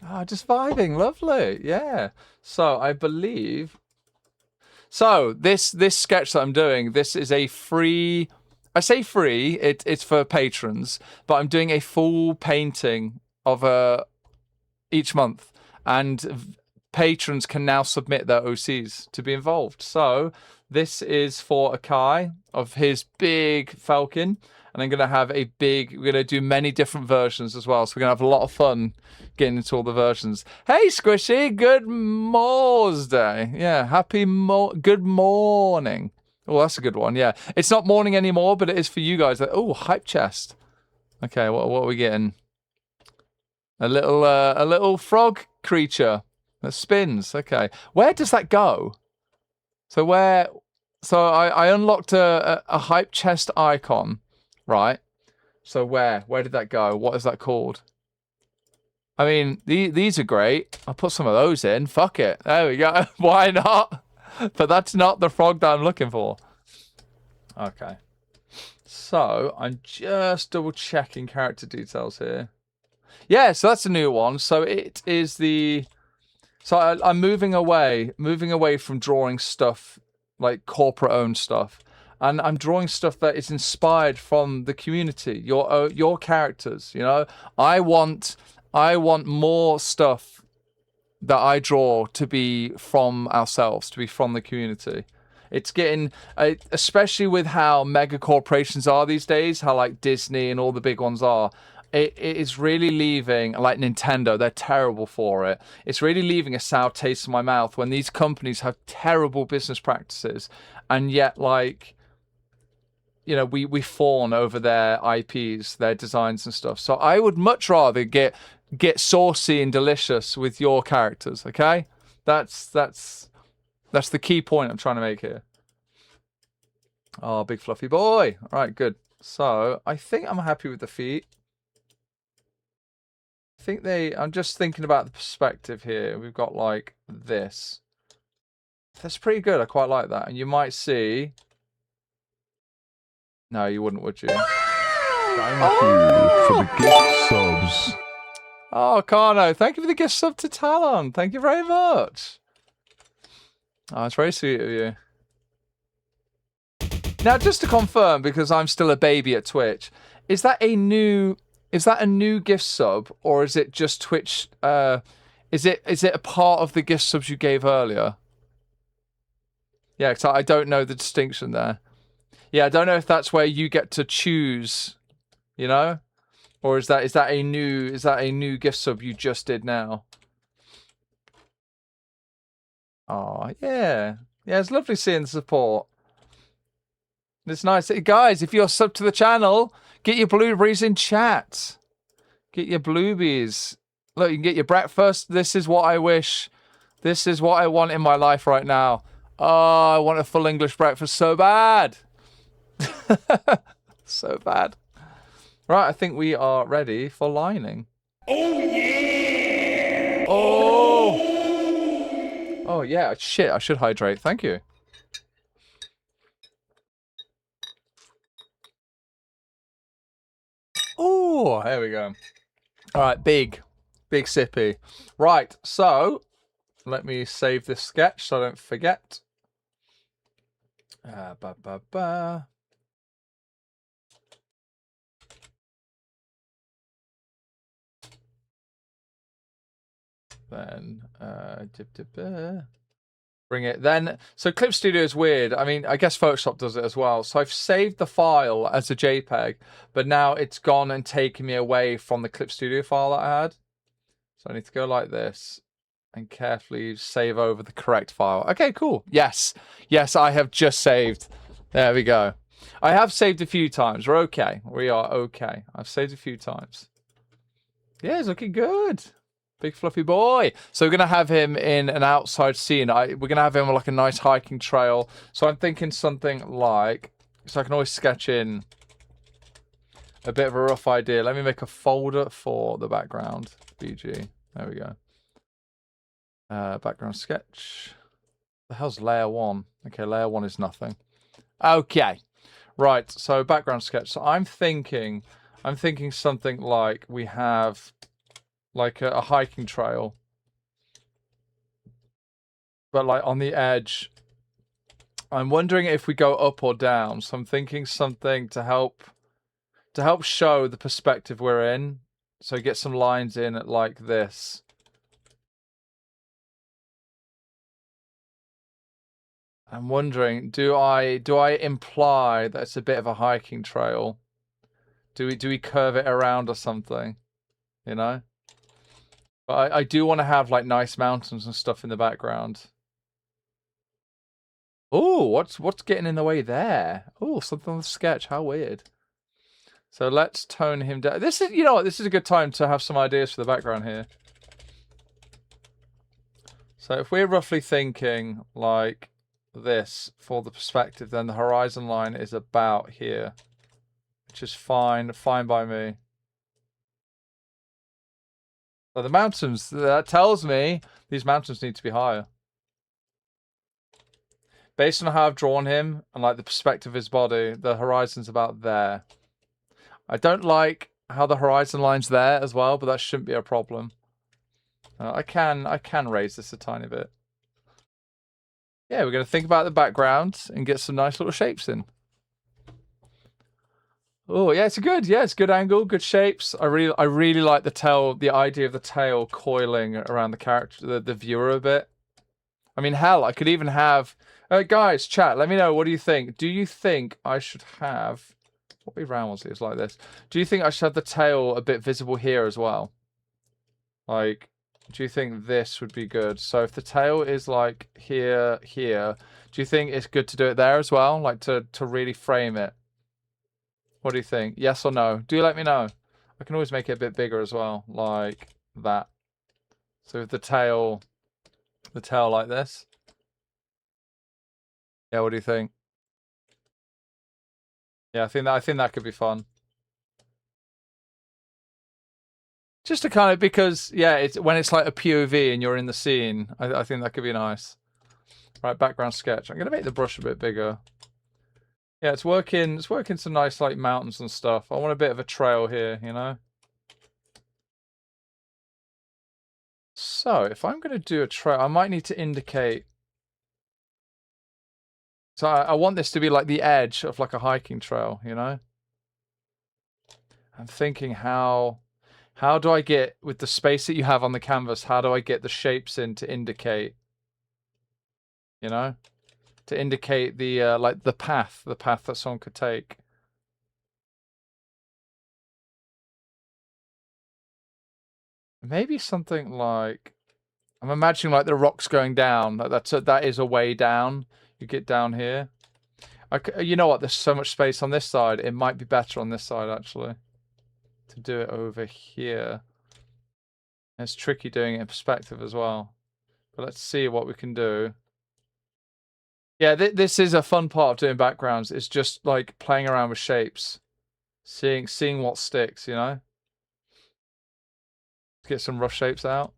Oh, just vibing. Lovely. Yeah. So I believe. So this sketch that I'm doing, this is a free. I say free. It's for patrons, but I'm doing a full painting of each month, and patrons can now submit their OCs to be involved. So this is for Akai of his big Felkin. And I'm going to have we're going to do many different versions as well. So we're going to have a lot of fun getting into all the versions. Hey, Squishy, good Moors Day. Yeah, good morning. Oh, that's a good one. Yeah, it's not morning anymore, but it is for you guys. Oh, hype chest. Okay, what are we getting? A little frog creature that spins. Okay, where does that go? So I unlocked a hype chest icon. Right. So where did that go? What is that called? I mean, these are great. I'll put some of those in. Fuck it. There we go. Why not? But that's not the frog that I'm looking for. Okay. So I'm just double checking character details here. Yeah, so that's a new one. So it is So I'm moving away from drawing stuff like corporate owned stuff. And I'm drawing stuff that is inspired from the community, your characters. You know, I want more stuff that I draw to be from ourselves, to be from the community. It's getting, especially with how mega corporations are these days, how like Disney and all the big ones are. It is really leaving, like Nintendo, they're terrible for it. It's really leaving a sour taste in my mouth when these companies have terrible business practices, and yet like. You know, we fawn over their IPs, their designs and stuff. So I would much rather get saucy and delicious with your characters. Okay, that's the key point I'm trying to make here. Oh, big fluffy boy. All right, good. So I think I'm happy with the feet. I'm just thinking about the perspective here. We've got like this. That's pretty good. I quite like that. And you might see. No, you wouldn't, would you?
Thank you for the gift subs.
Oh, Carno, thank you for the gift sub to Talon. Thank you very much. Oh, it's very sweet of you. Now, just to confirm, because I'm still a baby at Twitch, is that a new gift sub, or is it just Twitch? Is it a part of the gift subs you gave earlier? Yeah, because I don't know the distinction there. Yeah, I don't know if that's where you get to choose, you know, or is that a new gift sub you just did now? Oh yeah, it's lovely seeing the support. It's nice, guys. If you're sub to the channel, get your blueberries in chat. Get your blueberries. Look, you can get your breakfast. This is what I wish. This is what I want in my life right now. Oh, I want a full English breakfast so bad. So bad. Right, I think we are ready for lining.
Oh yeah!
Oh! Oh, yeah. Shit, I should hydrate. Thank you. Oh, there we go. All right, big sippy. Right, so let me save this sketch so I don't forget. Ba ba ba. Then bring it. Then so Clip Studio is weird. I mean, I guess Photoshop does it as well. So I've saved the file as a JPEG, but now it's gone and taken me away from the Clip Studio file that I had. So I need to go like this and carefully save over the correct file. Okay, cool. Yes, I have just saved. There we go. I have saved a few times. We're okay. We are okay. I've saved a few times. Yeah, it's looking good. Big fluffy boy. So we're going to have him in an outside scene. We're going to have him on like a nice hiking trail. So I'm thinking something like... So I can always sketch in a bit of a rough idea. Let me make a folder for the background. BG. There we go. Background sketch. The hell's layer 1? Okay, layer 1 is nothing. Okay. Right, so background sketch. So I'm thinking something like we have like a hiking trail, but like on the edge. I'm wondering if we go up or down. So I'm thinking something to help show the perspective we're in. So get some lines in like this. I'm wondering, do I imply that it's a bit of a hiking trail? Do we curve it around or something? You know? But I do want to have like nice mountains and stuff in the background. Oh, what's getting in the way there? Oh, something on the sketch. How weird. So let's tone him down. This is, you know what? This is a good time to have some ideas for the background here. So if we're roughly thinking like this for the perspective, then the horizon line is about here, which is fine by me. So the mountains, that tells me these mountains need to be higher. Based on how I've drawn him and like the perspective of his body, the horizon's about there. I don't like how the horizon line's there as well, but that shouldn't be a problem. I can raise this a tiny bit. Yeah, we're going to think about the background and get some nice little shapes in. Oh, yeah, it's good angle, good shapes. I really like the idea of the tail coiling around the character, the viewer a bit. I mean, hell, I could even have... guys, chat, let me know, what do you think? Do you think I should have... What way round was it? It's like this. Do you think I should have the tail a bit visible here as well? Like, do you think this would be good? So if the tail is like here, do you think it's good to do it there as well? Like to really frame it? What do you think? Yes or no? Do let me know. I can always make it a bit bigger as well, like that. So the tail like this. Yeah, what do you think? Yeah, I think that could be fun. Just to kind of, because yeah, it's when it's like a POV and you're in the scene. I think that could be nice. Right, background sketch. I'm gonna make the brush a bit bigger. Yeah, it's working some nice like mountains and stuff. I want a bit of a trail here, you know? So if I'm gonna do a trail, I might need to indicate. So I want this to be like the edge of like a hiking trail, you know? I'm thinking how do I get, with the space that you have on the canvas, how do I get the shapes in to indicate, you know? To indicate the like the path that someone could take. Maybe something like, I'm imagining like the rocks going down. That is a way down. You get down here. You know what? There's so much space on this side. It might be better on this side actually to do it over here. It's tricky doing it in perspective as well. But let's see what we can do. Yeah, this is a fun part of doing backgrounds. It's just like playing around with shapes, seeing what sticks, you know. Let's get some rough shapes out.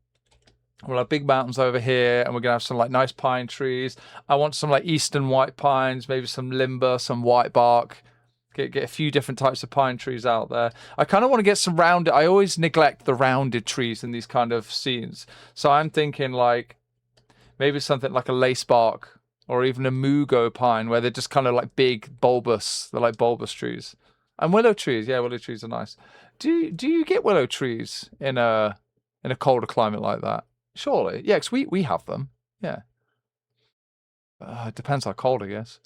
We'll have big mountains over here, and we're gonna have some like nice pine trees. I want some like eastern white pines, maybe some limber, some white bark. Get a few different types of pine trees out there. I kind of want to get some rounded. I always neglect the rounded trees in these kind of scenes. So I'm thinking like maybe something like a lace bark or even a mugo pine, where they're just kind of like big bulbous. They're like bulbous trees. And willow trees, yeah, willow trees are nice. Do you get willow trees in a colder climate like that? Surely, yeah, because we have them. Yeah. It depends how cold, I guess.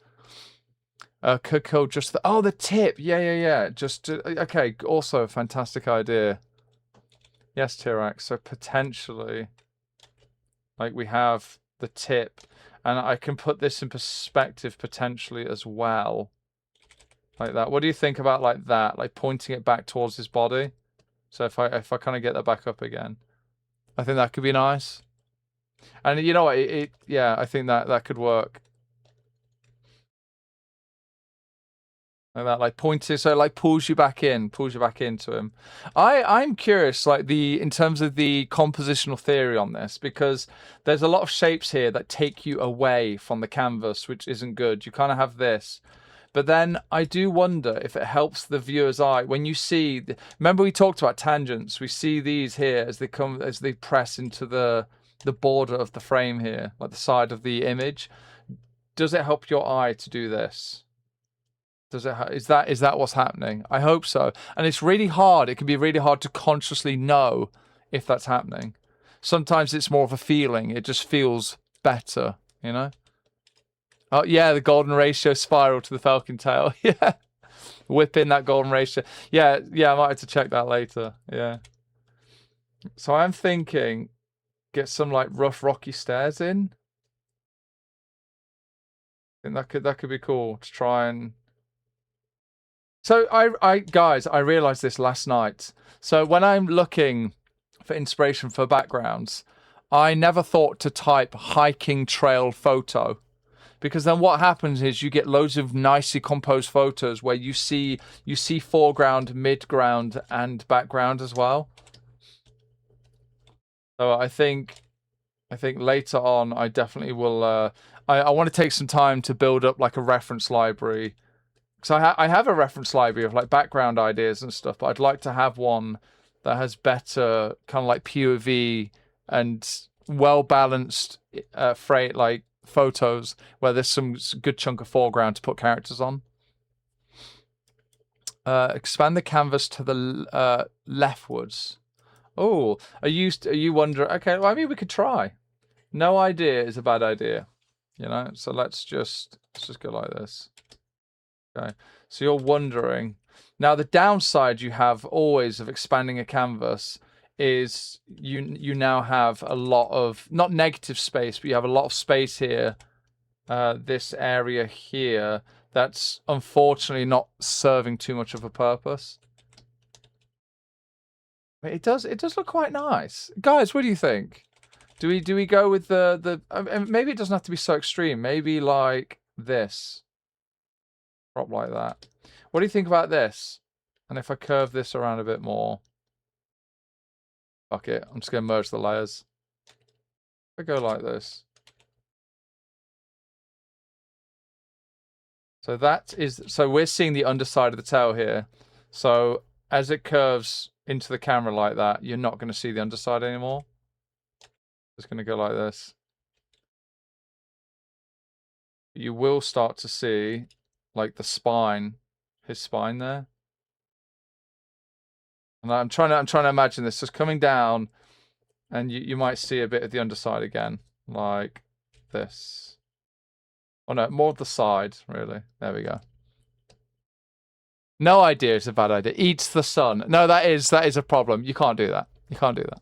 Cocoa, just the tip. Yeah. Just okay. Also, a fantastic idea. Yes, Tirax. So potentially, like we have the tip, and I can put this in perspective potentially as well, like that. What do you think about like that? Like pointing it back towards his body. So if I kind of get that back up again, I think that could be nice. And you know what? Yeah, I think that could work. Like that, like pointing, so it like pulls you back into him. I'm curious, like in terms of the compositional theory on this, because there's a lot of shapes here that take you away from the canvas, which isn't good. You kind of have this, but then I do wonder if it helps the viewer's eye when you see. Remember we talked about tangents. We see these here as they press into the border of the frame here, like the side of the image. Does it help your eye to do this? Is that what's happening? I hope so. And it's really hard. It can be really hard to consciously know if that's happening. Sometimes it's more of a feeling. It just feels better, you know? Oh, yeah, the golden ratio spiral to the Felkin tail. Yeah. Whip in that golden ratio. Yeah, I might have to check that later. Yeah. So I'm thinking, get some like rough rocky stairs in. I think that could be cool to try and... So guys, I realized this last night. So when I'm looking for inspiration for backgrounds, I never thought to type hiking trail photo, because then what happens is you get loads of nicely composed photos where you see foreground, midground, and background as well. So I think later on I definitely will. I want to take some time to build up like a reference library. So I have a reference library of like background ideas and stuff, but I'd like to have one that has better kind of like POV and well balanced freight like photos where there's some good chunk of foreground to put characters on. Expand the canvas to the leftwards. Oh, are you wondering? Okay, well, I mean we could try. No idea is a bad idea, you know. So let's just go like this. Okay, so you're wondering. Now the downside you have always of expanding a canvas is you now have a lot of, not negative space, but you have a lot of space here, this area here, that's unfortunately not serving too much of a purpose. It does look quite nice. Guys, what do you think? Do we go with the maybe it doesn't have to be so extreme. Maybe like this. Drop like that. What do you think about this? And if I curve this around a bit more. Fuck it. I'm just going to merge the layers. I go like this. So we're seeing the underside of the tail here. So as it curves into the camera like that, you're not going to see the underside anymore. Just going to go like this. You will start to see like the spine, his spine there. And I'm trying to imagine this just coming down, and you might see a bit of the underside again, like this. Oh no, more of the side, really. There we go. No idea is a bad idea. Eats the sun. No, that is a problem. You can't do that. You can't do that.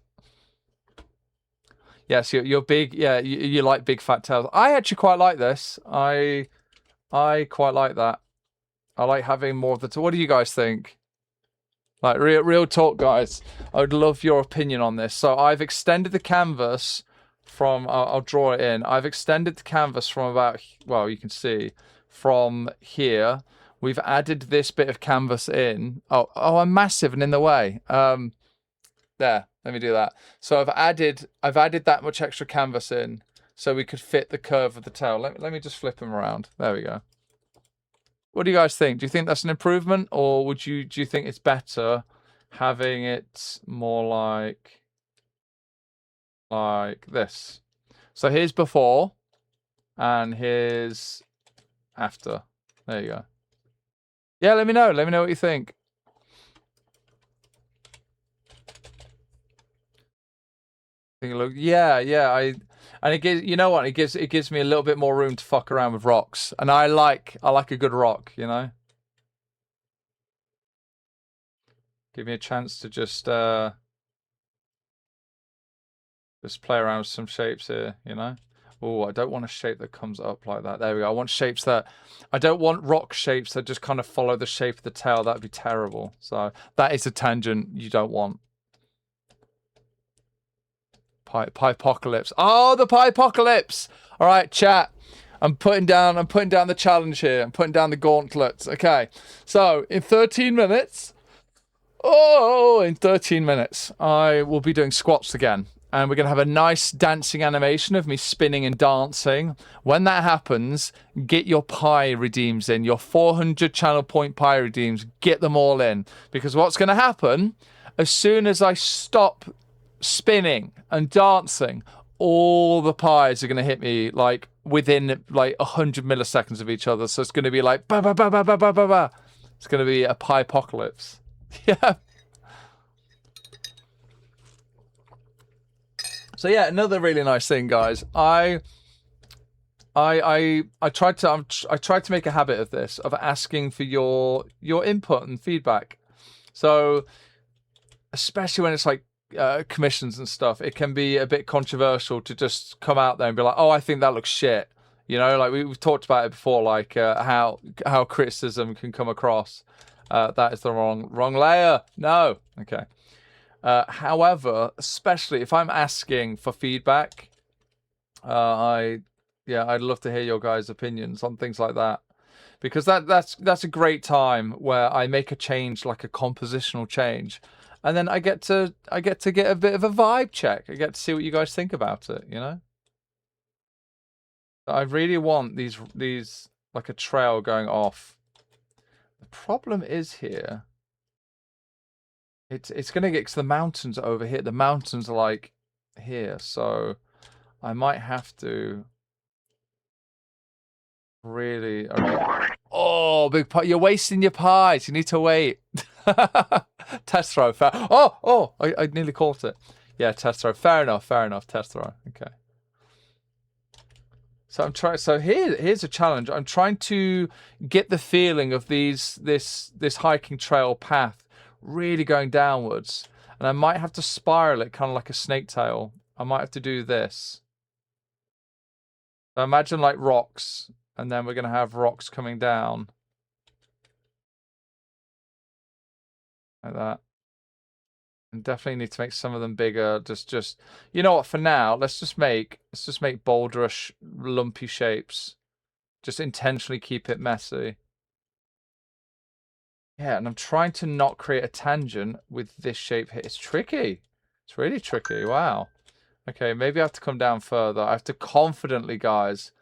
Yes, you're big. Yeah, you like big fat tails. I actually quite like this. I quite like that. I like having more of the... What do you guys think? Like, real talk, guys. I would love your opinion on this. So I've extended the canvas from... I'll draw it in. I've extended the canvas from about... Well, you can see from here. We've added this bit of canvas in. Oh, I'm massive and in the way. There, let me do that. So I've added that much extra canvas in so we could fit the curve of the tail. Let me just flip them around. There we go. What do you guys think? Do you think that's an improvement, or do you think it's better having it more like this? So here's before and here's after. There you go. Yeah, let me know. Let me know what you think. Yeah. And it gives, you know what? It gives me a little bit more room to fuck around with rocks, and I like a good rock, you know. Give me a chance to just play around with some shapes here, you know. Oh, I don't want a shape that comes up like that. There we go. I want shapes that, I don't want rock shapes that just kind of follow the shape of the tail. That'd be terrible. So that is a tangent you don't want. Piepocalypse. Oh, the Piepocalypse. All right, chat. I'm putting down the challenge here. I'm putting down the gauntlets. Okay. So in 13 minutes, in 13 minutes, I will be doing squats again. And we're going to have a nice dancing animation of me spinning and dancing. When that happens, get your pie redeems in. Your 400 channel point pie redeems. Get them all in. Because what's going to happen, as soon as I stop spinning and dancing, all the pies are going to hit me like within like 100 milliseconds of each other. So it's going to be like, ba ba ba ba ba ba ba ba. It's going to be a pie apocalypse. Yeah. So yeah, another really nice thing, guys. I tried to make a habit of this, of asking for your input and feedback. So especially when it's like commissions and stuff, it can be a bit controversial to just come out there and be like, oh, I think that looks shit. You know, like we've talked about it before, like how criticism can come across. That is the wrong layer. No. Okay. However, especially if I'm asking for feedback, I'd love to hear your guys' opinions on things like that, because that's a great time where I make a change, like a compositional change, and then I get to get a bit of a vibe check. I get to see what you guys think about it. You know, I really want these like a trail going off. The problem is here. It's gonna get, 'cause the mountains are over here. The mountains are like here, so I might have to really. Oh, big pie! You're wasting your pies. You need to wait. Test throw. I nearly caught it. Yeah, test throw. Fair enough. Test throw. Okay. So I'm trying. So here's a challenge. I'm trying to get the feeling of this hiking trail path really going downwards, and I might have to spiral it kind of like a snake tail. I might have to do this. So imagine like rocks, and then we're going to have rocks coming down like that. And definitely need to make some of them bigger. Just you know what? For now, let's just make boulderish, lumpy shapes. Just intentionally keep it messy. Yeah, and I'm trying to not create a tangent with this shape here. It's tricky. It's really tricky. Wow. Okay, maybe I have to come down further. I have to confidently, guys.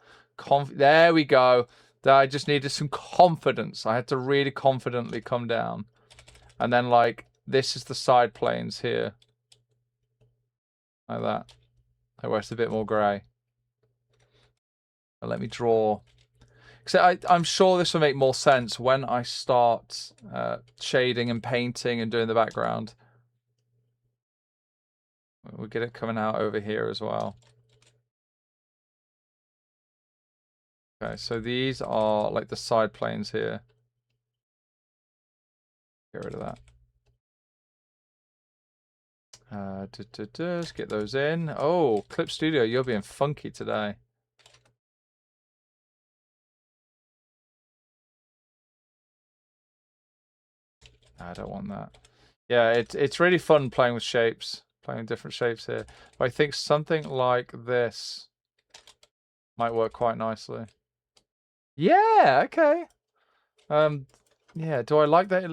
There we go. I just needed some confidence. I had to really confidently come down. And then, like, this is the side planes here. Like that. Where it's a bit more grey. Let me draw. Because I'm sure this will make more sense when I start shading and painting and doing the background. We'll get it coming out over here as well. Okay, so these are like the side planes here. Get rid of that. Just get those in. Oh, Clip Studio, you're being funky today. I don't want that. Yeah, it's really fun playing with shapes, playing with different shapes here. But I think something like this might work quite nicely. Yeah, okay. Yeah, do I like that?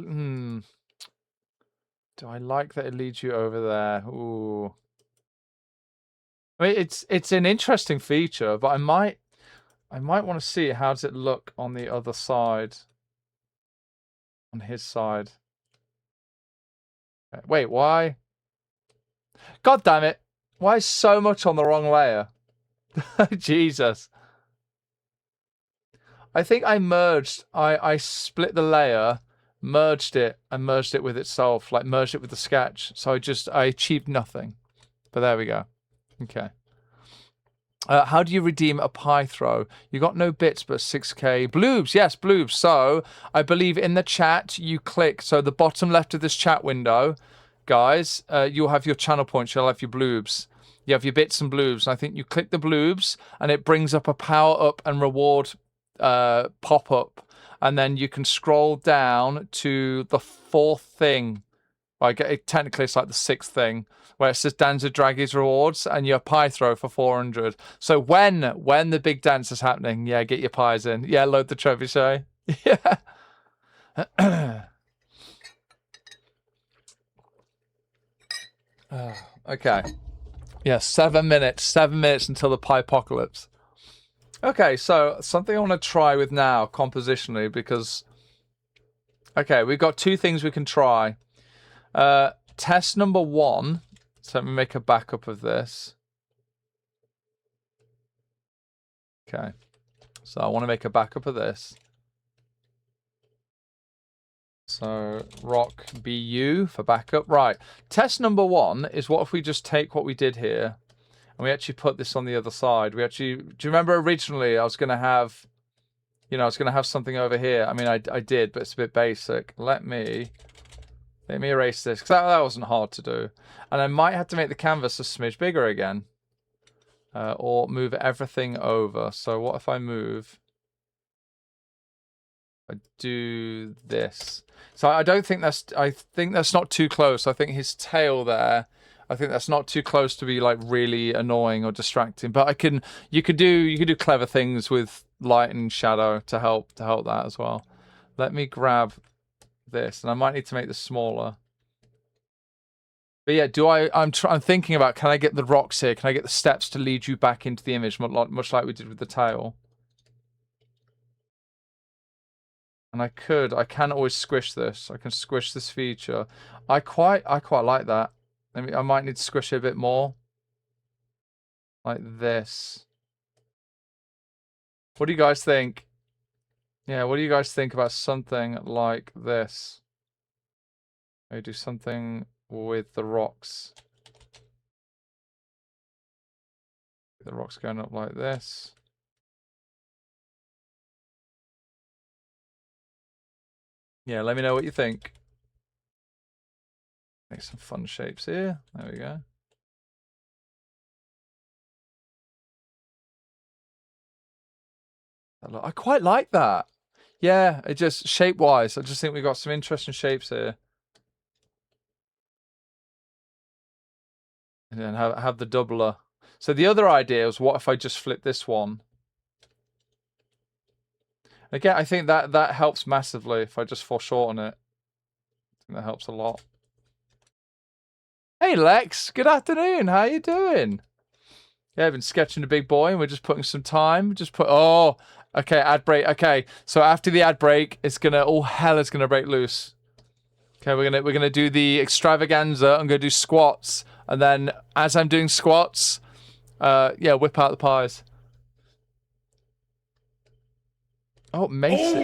Do Do I like that it leads you over there? Ooh. I mean, it's an interesting feature, but I might want to see how does it look on the other side, on his side. Wait, why? God damn it! Why is so much on the wrong layer? Jesus. I think I merged. I split the layer, merged it, and merged it with itself, like merged it with the sketch. So I achieved nothing. But there we go. Okay. How do you redeem a pie throw? You got no bits, but 6k. Bloobs, yes, bloobs. So I believe in the chat you click. So the bottom left of this chat window, guys, you'll have your channel points. You'll have your bloobs. You have your bits and bloobs. And I think you click the bloobs, and it brings up a power up and reward pop up, and then you can scroll down to the fourth thing. Like technically, it's like the sixth thing where it says Danza Draggy's rewards and your pie throw for 400. So when the big dance is happening, yeah, get your pies in. Yeah, load the trebuchet. Yeah. Okay. Yeah, 7 minutes. 7 minutes until the pie apocalypse. Okay, so something I want to try with now, compositionally, because... Okay, we've got two things we can try. Test number 1. So let me make a backup of this. Okay. So I want to make a backup of this. So rock BU for backup. Right. Test number 1 is what if we just take what we did here and we actually put this on the other side. We actually, do you remember originally I was going to have, I was going to have something over here. I mean, I did, but it's a bit basic. Let me erase this, because that wasn't hard to do. And I might have to make the canvas a smidge bigger again. Or move everything over. So what if I move... I do this. So I don't think that's... I think that's not too close. I think his tail there... I think that's not too close to be like really annoying or distracting. But you could do clever things with light and shadow to help that as well. Let me grab this, and I might need to make this smaller. But yeah, I'm thinking about, can I get the rocks here? Can I get the steps to lead you back into the image, much like we did with the tail? And I can always squish this. I can squish this feature. I quite like that. I might need to squish it a bit more. Like this. What do you guys think? Yeah, what do you guys think about something like this? Maybe do something with the rocks. The rocks going up like this. Yeah, let me know what you think. Make some fun shapes here. There we go. I quite like that. Yeah, it just shape-wise, I just think we've got some interesting shapes here. And then have the doubler. So the other idea was, what if I just flip this one? Again, I think that helps massively if I just foreshorten it. I think that helps a lot. Hey Lex, good afternoon. How you doing? Yeah, I've been sketching the big boy and we're just putting some time. Oh, okay, ad break. Okay, so after the ad break, it's gonna, all hell is gonna break loose. Okay, we're gonna do the extravaganza. I'm gonna do squats, and then as I'm doing squats, yeah, whip out the pies. Oh, Mesa.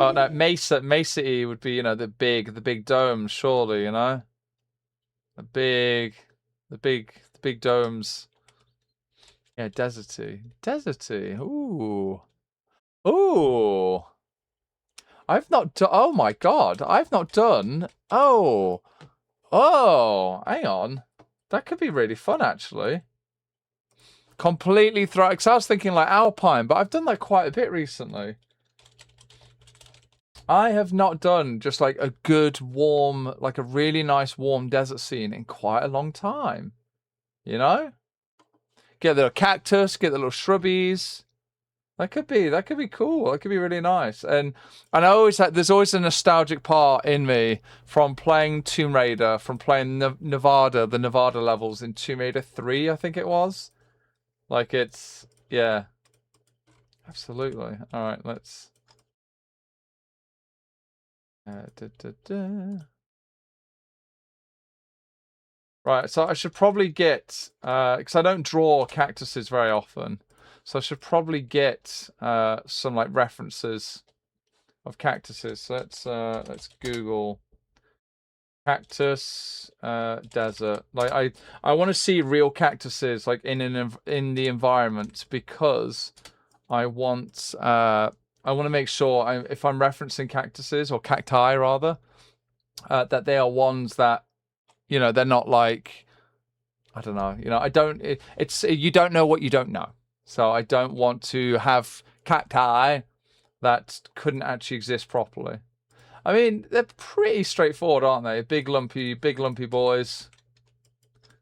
Oh no, Mesa would be, the big domes, surely, The big domes. Yeah, deserty. Ooh. I've not done. Oh my god, I've not done. Oh, hang on. That could be really fun, actually. Completely throw. Because I was thinking like alpine, but I've done that quite a bit recently. I have not done just like a good warm, like a really nice warm desert scene in quite a long time. Get the little cactus, get the little shrubbies. That could be cool. That could be really nice. And I always there's always a nostalgic part in me from playing Tomb Raider, from playing Nevada, the Nevada levels in Tomb Raider 3, I think it was. Like it's yeah. Absolutely. All right, let's Right, so I should probably get because I don't draw cactuses very often. So I should probably get some like references of cactuses. So let's Google cactus desert. Like I want to see real cactuses like in the environment because I want to make sure if I'm referencing cactuses or cacti rather that they are ones that they're not like I don't know. It's you don't know what you don't know. So I don't want to have cacti that couldn't actually exist properly. I mean, they're pretty straightforward, aren't they? Big lumpy boys.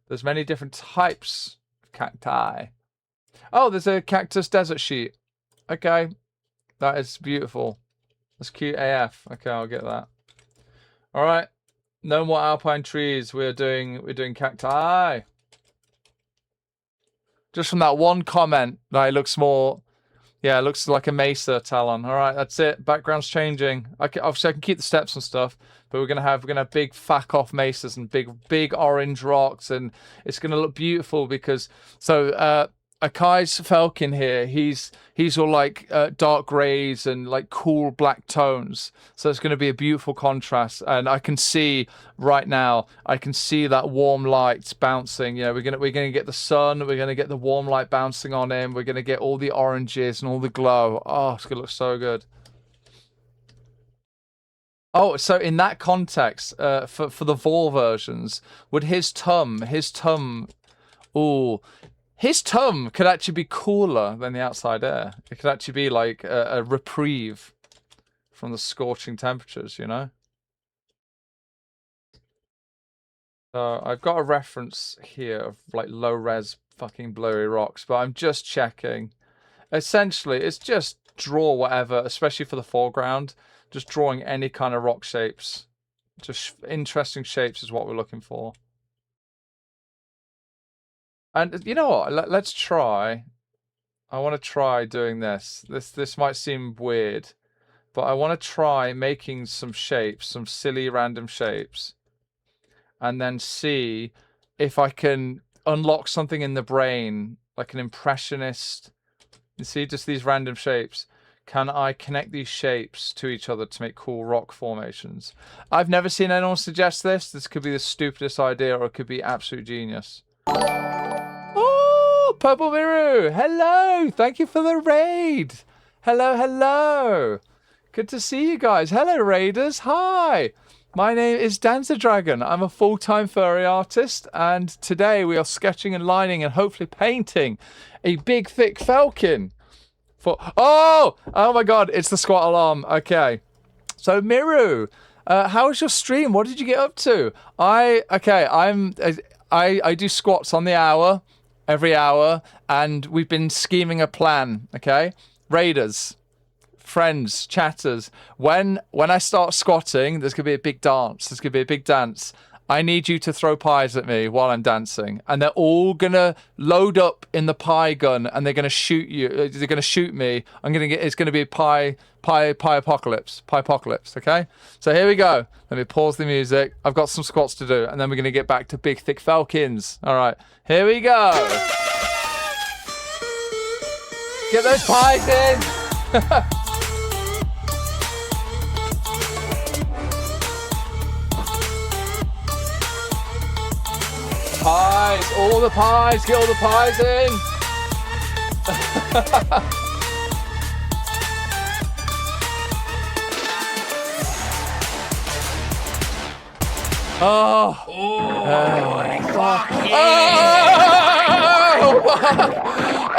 There's many different types of cacti. Oh, there's a cactus desert sheet. Okay. That is beautiful. That's cute AF. Okay, I'll get that. All right. No more alpine trees. We're doing cacti. Just from that one comment, that it looks more, yeah, it looks like a mesa, Talon. All right, that's it. Background's changing. Obviously I can keep the steps and stuff, but we're gonna have big fuck off mesas and big orange rocks, and it's gonna look beautiful because Akai's Felkin here, he's all like dark grays and like cool black tones. So it's going to be a beautiful contrast. And I can see right now, that warm light bouncing. We're gonna get the sun. We're gonna get the warm light bouncing on him. We're gonna get all the oranges and all the glow. Oh, it's gonna look so good. Oh, so in that context, for the Vor versions, would his tum, ooh. His tum could actually be cooler than the outside air. It could actually be like a reprieve from the scorching temperatures, So I've got a reference here of like low-res fucking blurry rocks, but I'm just checking. Essentially, it's just draw whatever, especially for the foreground. Just drawing any kind of rock shapes. Just interesting shapes is what we're looking for. And you know what? Let's try. I want to try doing this. This might seem weird, but I want to try making some shapes, some silly random shapes, and then see if I can unlock something in the brain, like an impressionist. You see, just these random shapes. Can I connect these shapes to each other to make cool rock formations? I've never seen anyone suggest this. This could be the stupidest idea, or it could be absolute genius. Oh, Purple Miru, hello. Thank you for the raid. Hello. Good to see you guys. Hello, raiders. Hi. My name is Dancer Dragon. I'm a full-time furry artist, and today we are sketching and lining and hopefully painting a big, thick Felkin. Oh my God, it's the squat alarm. Okay. So, Miru, how was your stream? What did you get up to? I do squats on the hour, every hour, and we've been scheming a plan, okay? Raiders, friends, chatters, when I start squatting, there's going to be a big dance. I need you to throw pies at me while I'm dancing, and they're all going to load up in the pie gun, and they're going to shoot you. They're going to shoot me. It's going to be pie apocalypse, okay? So here we go. Let me pause the music. I've got some squats to do, and then we're going to get back to big, thick Felkins. All right, here we go. Get those pies in. Pies, all the pies, get all the pies in. Oh fuck.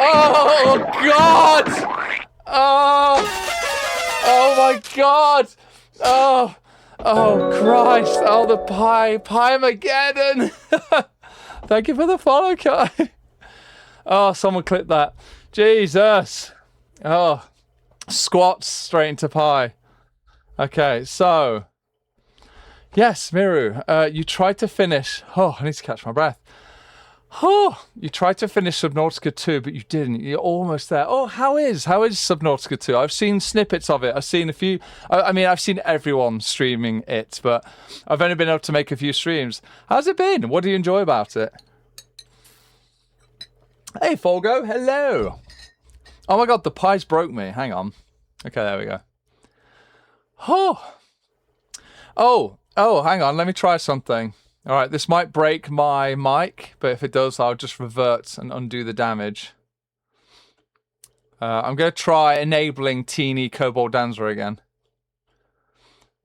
Oh God. Oh my God. Oh Christ. Oh, the Pie-mageddon. Thank you for the follow, Kai. Oh, someone clip that. Jesus. Oh, squats straight into pie. Okay, so yes, Miru, you tried to finish. Oh, I need to catch my breath. Oh, you tried to finish Subnautica 2, but you didn't. You're almost there. Oh, how is Subnautica 2? I've seen snippets of it. I've seen a few. I mean, I've seen everyone streaming it, but I've only been able to make a few streams. How's it been? What do you enjoy about it? Hey, Folgo. Hello. Oh my god, the pies broke me. Hang on. Okay, there we go. Oh, hang on. Let me try something. All right, this might break my mic, but if it does, I'll just revert and undo the damage. I'm going to try enabling Teeny Kobold Dancer again.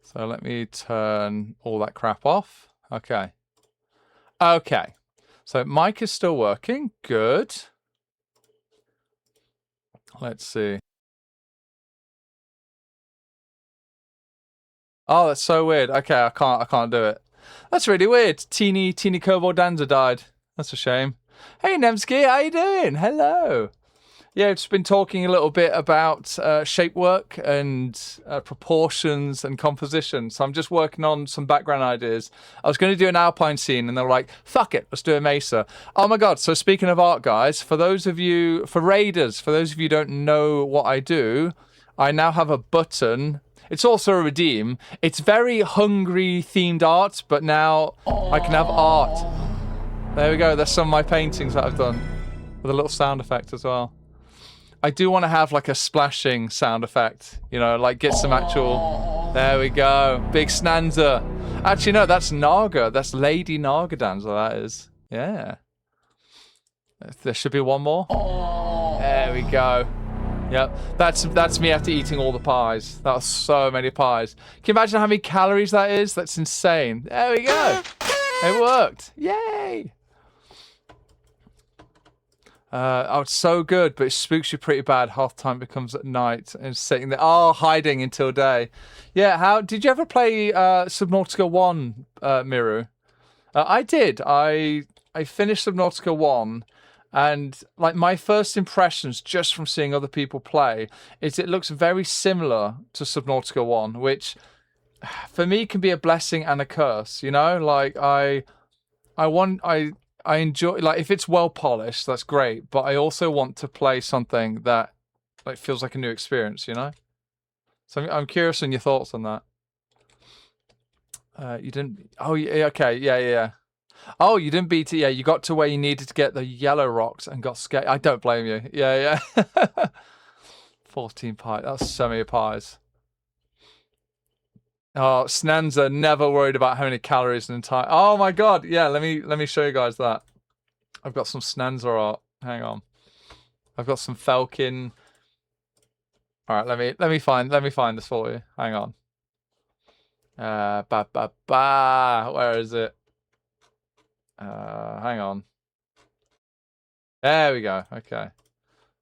So let me turn all that crap off. Okay. Okay. So mic is still working. Good. Let's see. Oh, that's so weird. Okay, I can't do it. That's really weird. Teeny Kobold Dancer died. That's a shame. Hey Nemsky, how you doing? Hello. Yeah, I've just been talking a little bit about shape work and proportions and composition. So I'm just working on some background ideas. I was going to do an alpine scene, and they were like, "Fuck it, let's do a mesa." Oh my god! So speaking of art, guys, for those of you raiders, for those of you who don't know what I do, I now have a button. It's also a redeem. It's very hungry themed art, but now I can have art. There we go. There's some of my paintings that I've done with a little sound effect as well. I do want to have like a splashing sound effect, you know, like get some actual. There we go. Big Snanza. Actually, no, that's Naga. That's Lady Naga Dancer, that is. Yeah. There should be one more. There we go. Yep, that's me after eating all the pies. That was so many pies. Can you imagine how many calories that is? That's insane. There we go. It worked. Yay! Oh, it's so good, but it spooks you pretty bad. Half time becomes at night and sitting there, hiding until day. Yeah, how did you ever play Subnautica 1, Miru? I did. I finished Subnautica 1. And like my first impressions just from seeing other people play is it looks very similar to Subnautica 1, which for me can be a blessing and a curse, you know? Like I enjoy, like if it's well polished, that's great, but I also want to play something that like feels like a new experience, you know? So I'm curious on your thoughts on that. You didn't. Oh, yeah, okay, yeah. Oh, you didn't beat it. Yeah, you got to where you needed to get the yellow rocks and got scared. I don't blame you. Yeah. 14 pies. That's so many pies. Oh, Snanza never worried about how many calories an entire. Oh my god. Yeah, let me show you guys that. I've got some Snanza art. Hang on. I've got some Felkin. All right, let me find this for you. Hang on. Where is it? Hang on. There we go.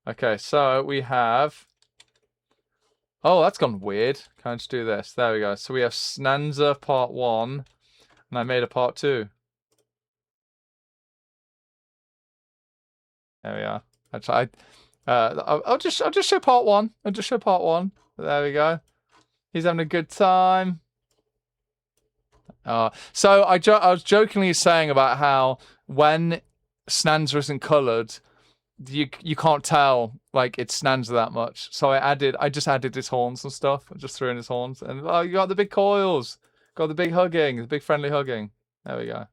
Okay, so we have. Oh, that's gone weird. Can I just do this? There we go. So we have Snanza part 1, and I made a part 2. There we are. I'll just show part 1. I'll just show part 1. There we go. He's having a good time. So I was jokingly saying about how when Snanza isn't coloured, you can't tell like it's Snanza that much. So I just added his horns and stuff. I just threw in his horns, and you got the big coils, got the big hugging, the big friendly hugging. There we go.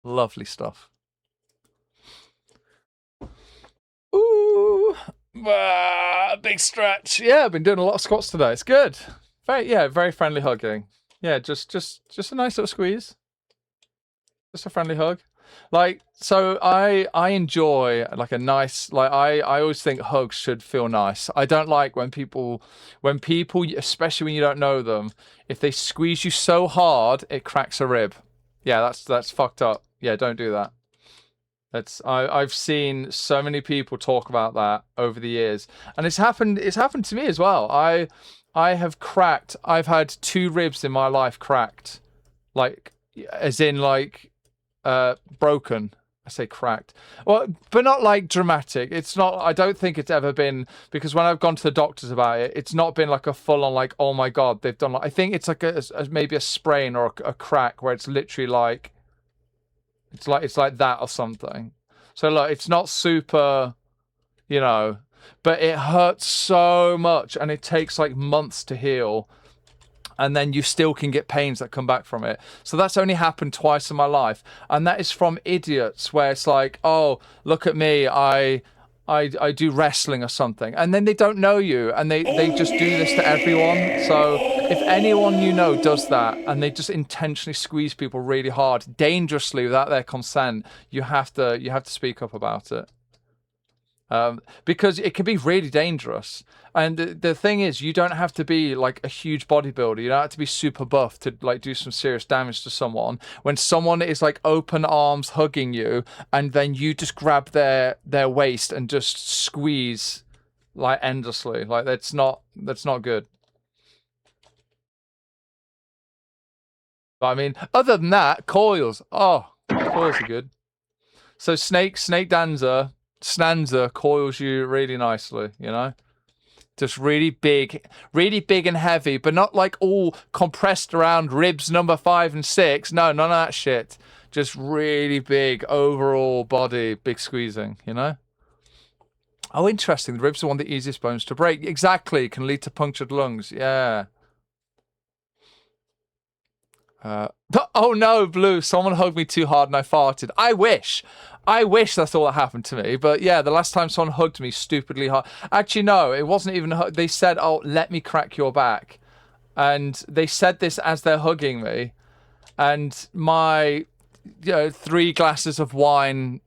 Lovely stuff. Ooh, big stretch. Yeah, I've been doing a lot of squats today. It's good. Very friendly hugging. Yeah, just a nice little squeeze. Just a friendly hug. Like, so I enjoy like a nice, like I always think hugs should feel nice. I don't like when people, especially when you don't know them, if they squeeze you so hard, it cracks a rib. Yeah, that's fucked up. Yeah, don't do that. I've seen so many people talk about that over the years. And it's happened to me as well. I've had 2 ribs in my life cracked. Like, as in like broken. I say cracked. Well, but not like dramatic. It's not, I don't think it's ever been, because when I've gone to the doctors about it, it's not been like a full on like, oh my God, they've done like, I think it's like maybe a sprain or a crack where it's literally like, it's like that or something. So look, it's not super, you know, but it hurts so much and it takes like months to heal. And then you still can get pains that come back from it. So that's only happened twice in my life. And that is from idiots where it's like, oh, look at me, I do wrestling or something. And then they don't know you and they just do this to everyone. So if anyone you know does that and they just intentionally squeeze people really hard, dangerously without their consent, you have to speak up about it. Because it can be really dangerous. And the thing is, you don't have to be like a huge bodybuilder. You don't have to be super buff to like do some serious damage to someone. When someone is like open arms hugging you, and then you just grab their waist and just squeeze like endlessly, like that's not good. But I mean, other than that, coils. Oh, coils are good. So snake dancer. Stanza coils you really nicely, you know, just really big and heavy, but not like all compressed around ribs number 5 and 6. No, none of that shit. Just really big overall body, big squeezing, you know. Oh, interesting. The ribs are one of the easiest bones to break. Exactly, can lead to punctured lungs. Yeah. Oh no, Blue, someone hugged me too hard and I farted. I wish that's all that happened to me. But yeah, the last time someone hugged me stupidly hard. Actually, no, it wasn't even a hug. They said, oh, let me crack your back. And they said this as they're hugging me. And my 3 glasses of wine,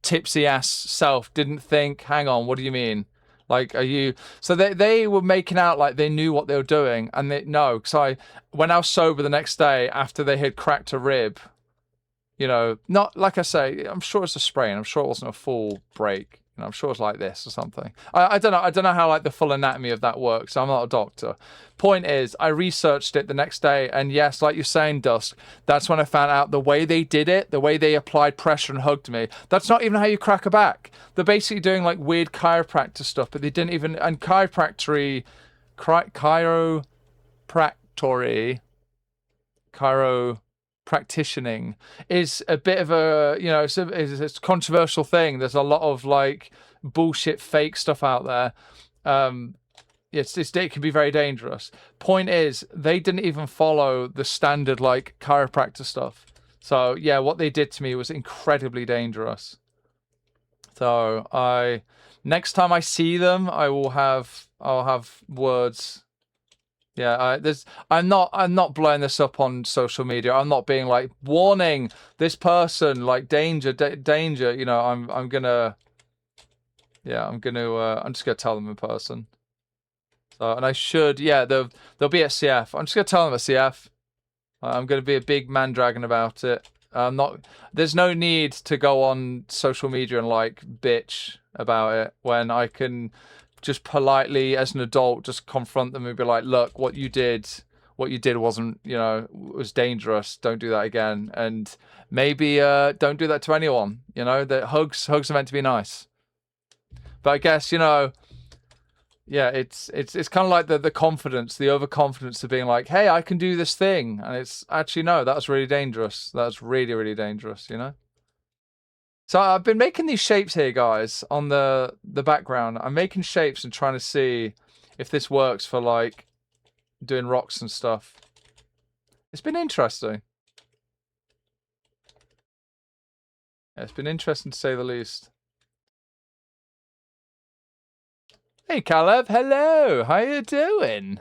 tipsy ass self didn't think, hang on, what do you mean? Like, are you... So they were making out like they knew what they were doing. And because when I was sober the next day after they had cracked a rib, you know, not like I say, I'm sure it's a sprain. I'm sure it wasn't a full break. You know, I'm sure it's like this or something. I don't know. I don't know how like the full anatomy of that works. I'm not a doctor. Point is, I researched it the next day. And yes, like you're saying, Dusk, that's when I found out the way they did it, the way they applied pressure and hugged me. That's not even how you crack a back. They're basically doing like weird chiropractor stuff, but they didn't even... And chiropractic practitioning is a bit of a, you know, it's a controversial thing. There's a lot of like bullshit fake stuff out there. It can be very dangerous. Point is, they didn't even follow the standard like chiropractor stuff. So yeah, what they did to me was incredibly dangerous. So next time I see them, I'll have words. Yeah, I'm not blowing this up on social media. I'm not being like, warning, this person, like danger. You know, I'm just gonna tell them in person. So, and I should, yeah, they'll be at CF. I'm just gonna tell them at CF. I'm gonna be a big man dragon about it. There's no need to go on social media and like bitch about it when I can just politely, as an adult, just confront them and be like, look, what you did wasn't, you know, was dangerous. Don't do that again. And maybe don't do that to anyone. You know, that hugs are meant to be nice. But I guess, you know, yeah, it's kind of like the confidence, the overconfidence of being like, hey, I can do this thing. And it's actually, no, that's really dangerous. That's really, really dangerous, you know? So I've been making these shapes here, guys, on the background. I'm making shapes and trying to see if this works for, like, doing rocks and stuff. It's been interesting. Yeah, it's been interesting to say the least. Hey, Caleb. Hello. How you doing?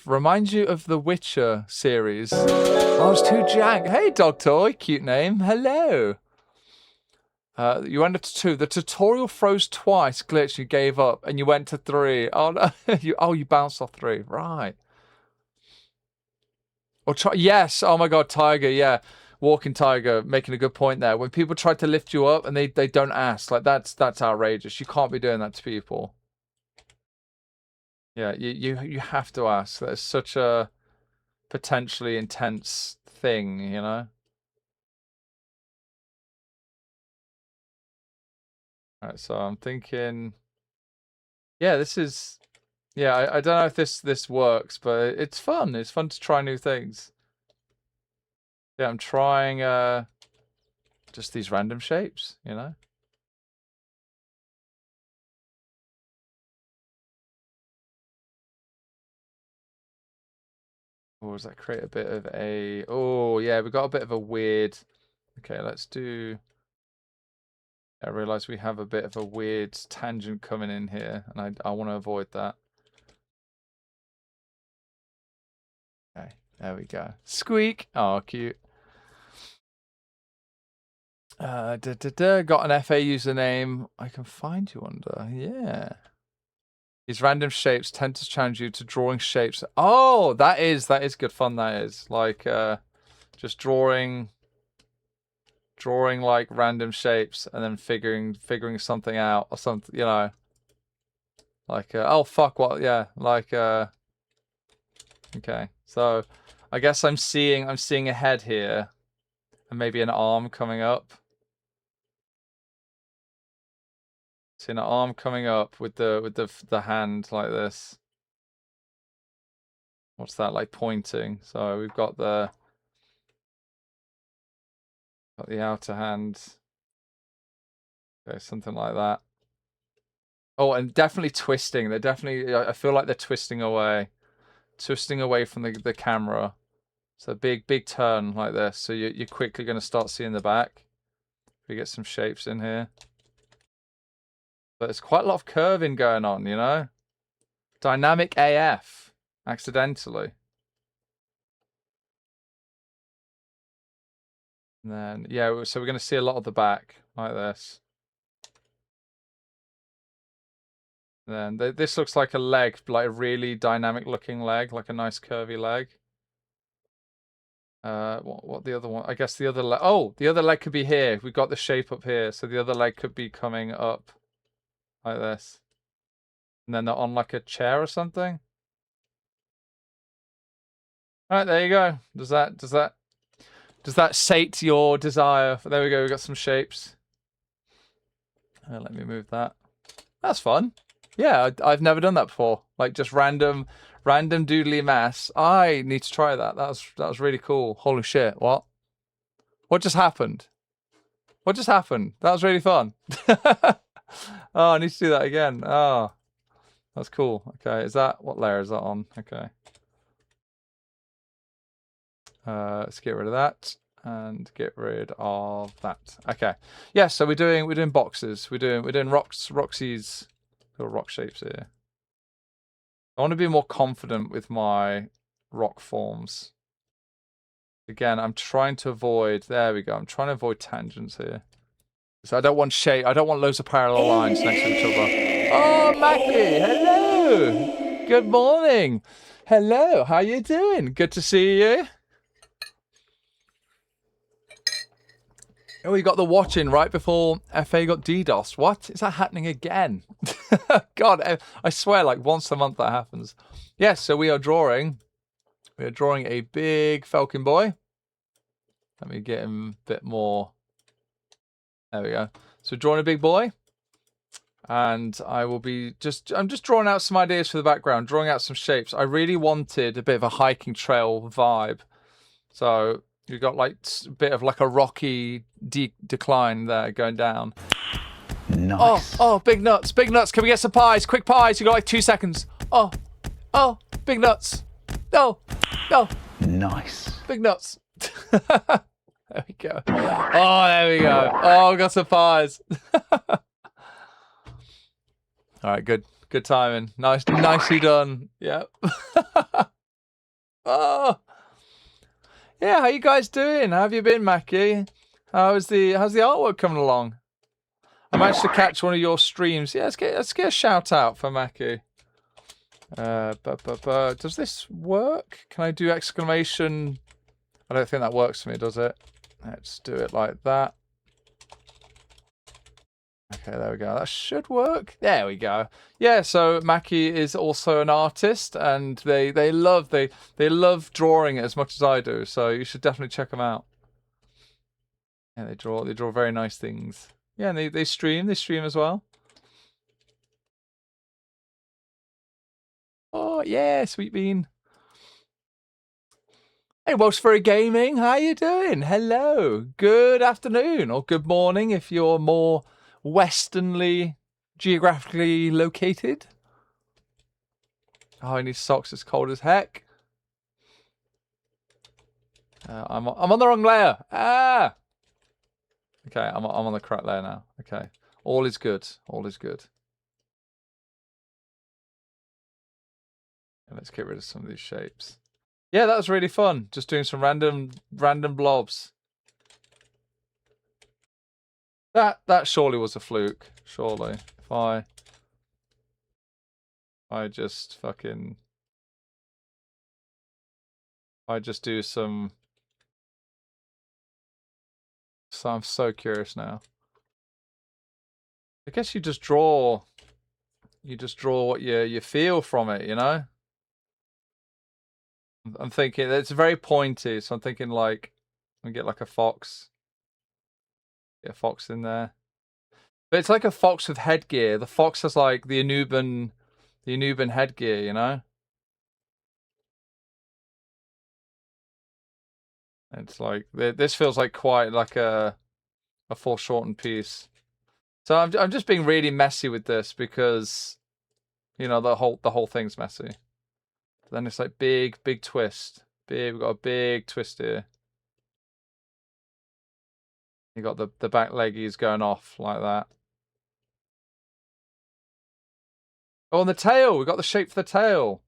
Reminds you of the Witcher series. Oh, it's too jank. Hey, Dog Toy. Cute name. Hello. You went up to 2. The tutorial froze twice, glitched, you gave up, and you went to 3. Oh, no. you bounced off 3. Right. Or yes. Oh, my God. Tiger. Yeah. Walking Tiger, making a good point there. When people try to lift you up and they don't ask, like that's outrageous. You can't be doing that to people. Yeah, you have to ask. That's such a potentially intense thing, you know? Alright, so I'm thinking... Yeah, this is... Yeah, I don't know if this works, but it's fun. It's fun to try new things. Yeah, I'm trying just these random shapes, you know? Or does that create a bit of a... Oh, yeah, we got a bit of a weird... Okay, let's do... I realize we have a bit of a weird tangent coming in here, and I want to avoid that. Okay, there we go. Squeak! Oh, cute. Got an FA username I can find you under. Yeah. These random shapes tend to challenge you to drawing shapes. Oh, that is good fun. That is like just drawing like random shapes and then figuring something out or something, you know. Like oh fuck what, yeah, like okay. So I guess I'm seeing a head here and maybe an arm coming up. Seeing an arm coming up with the hand like this. What's that, like pointing? So we've got the outer hand. Okay, something like that. Oh, and definitely twisting. They're definitely, I feel like they're twisting away from the camera. So big turn like this. So you're quickly going to start seeing the back. We get some shapes in here. But there's quite a lot of curving going on, you know? Dynamic AF, accidentally. And then, yeah, so we're going to see a lot of the back, like this. And then this looks like a leg, like a really dynamic looking leg, like a nice curvy leg. What the other one? I guess the other leg. Oh, the other leg could be here. We've got the shape up here, so the other leg could be coming up like this. And then they're on like a chair or something. All right, there you go. Does that sate your desire? There we go. We got some shapes. Let me move that. That's fun. Yeah, I've never done that before. Like just random doodly mass. I need to try that. That was really cool. Holy shit! What just happened? What just happened? That was really fun. Oh, I need to do that again. Oh, that's cool. Okay, what layer is that on? Okay. Let's get rid of that and get rid of that. Okay. Yeah, so we're doing boxes. We're doing Roxy's little rock shapes here. I want to be more confident with my rock forms. Again, I'm trying to avoid, there we go. I'm trying to avoid tangents here. So I don't want loads of parallel lines next to each other. Oh, Mackie, hello. Good morning. Hello, how you doing? Good to see you. Oh, we got the watching right before FA got DDoS. What? Is that happening again? God, I swear, like once a month that happens. Yes, so we are drawing a big Felkin boy. Let me get him a bit more. There we go. So drawing a big boy. And I will be I'm just drawing out some ideas for the background, drawing out some shapes. I really wanted a bit of a hiking trail vibe. So you got like a bit of like a rocky decline there going down.
Nice.
Oh, big nuts. Can we get some pies? Quick pies. You got like 2 seconds. Oh, big nuts. No.
Nice.
Big nuts. There we go. Oh, there we go. Oh, we got some pies. All right, good timing. Nicely done. Yep. Oh. Yeah, how you guys doing? How have you been, Mackie? How's the artwork coming along? I managed to catch one of your streams. Yeah, let's get a shout out for Mackie. Does this work? Can I do exclamation? I don't think that works for me, does it? Let's do it like that. Okay, there we go. That should work. There we go. Yeah, so Mackie is also an artist, and they love drawing it as much as I do. So you should definitely check them out. Yeah, they draw very nice things. Yeah, and they stream as well. Oh yeah, Sweet Bean. Hey, Welsh Furry Gaming, how you doing? Hello. Good afternoon or good morning if you're more westernly geographically located. Oh, I need socks. It's cold as heck. I'm on the wrong layer. Ah. Okay, I'm on the correct layer now. Okay, all is good. All is good. And let's get rid of some of these shapes. Yeah, that was really fun. Just doing some random blobs. That surely was a fluke. Surely, if I just fucking, I just do some. So I'm so curious now. I guess you just draw. You just draw what you feel from it, you know. I'm thinking it's very pointy, so I'm thinking like I get like a fox. Get a fox in there. But it's like a fox with headgear. The fox has like the Anuban headgear, you know? It's like this feels like quite like a foreshortened piece. So I'm just being really messy with this because you know the whole thing's messy. Then it's like big twist. We've got a big twist here. You got the back leggies going off like that. Oh, and the tail. We got the shape for the tail.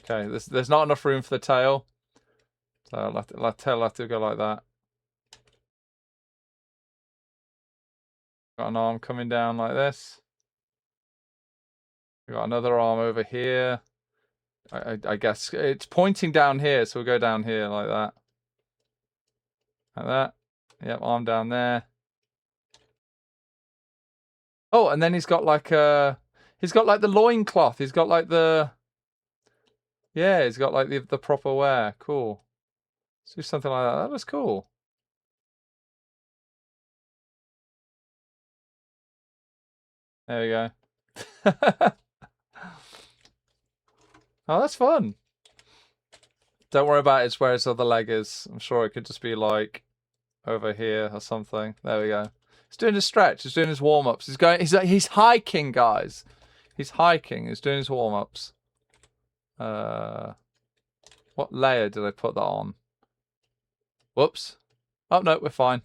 Okay, there's not enough room for the tail. So tail will have to go like that. Got an arm coming down like this. We got another arm over here. I guess it's pointing down here, so we'll go down here like that. Like that. Yep, arm down there. Oh, and then he's got like the loincloth. He's got like the yeah, he's got like the proper wear. Cool. Let's do something like that. That was cool. There we go. Oh, that's fun. Don't worry about where his other leg is. I'm sure it could just be like over here or something. There we go. He's doing his stretch. He's doing his warm-ups. He's hiking, guys. He's hiking. He's doing his warm-ups. What layer did I put that on? Whoops. Oh no, we're fine.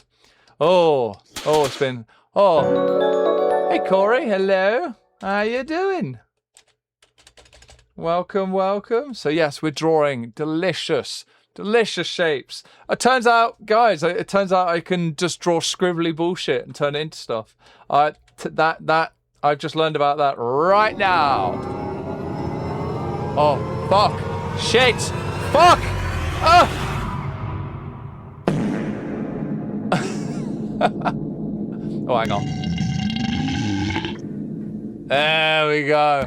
Oh, it's been. Oh, hey Corey. Hello. How you doing? Welcome. So yes, we're drawing delicious shapes. It turns out, guys, I can just draw scribbly bullshit and turn it into stuff. That I've just learned about that right now. Oh, fuck. Shit. Fuck. Oh, hang on. There we go.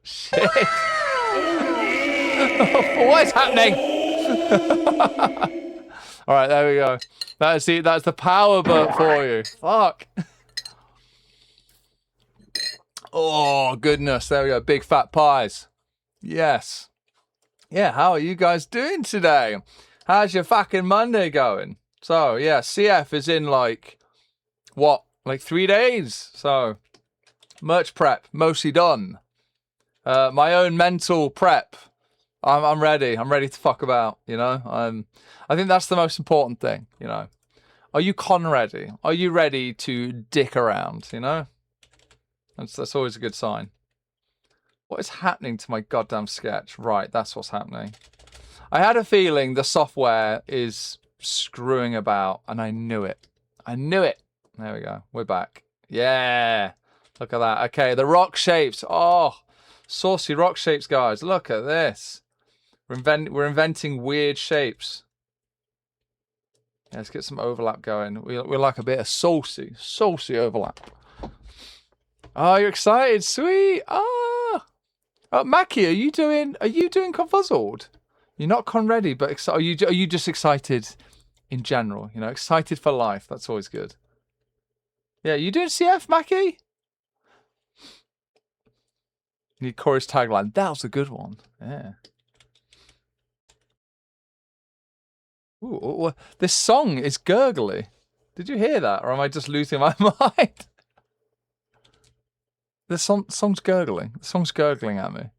Shit. What is happening? All right, there we go. That's the power burp for you. Fuck. Oh, goodness. There we go. Big fat pies. Yes. Yeah, how are you guys doing today? How's your fucking Monday going? So, yeah, CF is in like, what? Like 3 days. So, merch prep, mostly done. My own mental prep. I'm ready. I'm ready to fuck about, you know? I think that's the most important thing, you know? Are you con ready? Are you ready to dick around, you know? That's always a good sign. What is happening to my goddamn sketch? Right, that's what's happening. I had a feeling the software is screwing about, and I knew it. There we go. We're back. Yeah. Look at that. Okay, the rock shapes. Oh, saucy rock shapes, guys. Look at this. We're inventing weird shapes. Yeah, let's get some overlap going. We like a bit of saucy overlap. Oh, you're excited, sweet. Oh, Mackie, are you doing Confuzzled? You're not con ready, but are you just excited in general? You know, excited for life. That's always good. Yeah, you doing CF, Mackie? Need Corey's tagline. That was a good one. Yeah. Ooh, this song is gurgly. Did you hear that, or am I just losing my mind? The song's gurgling. The song's gurgling at me.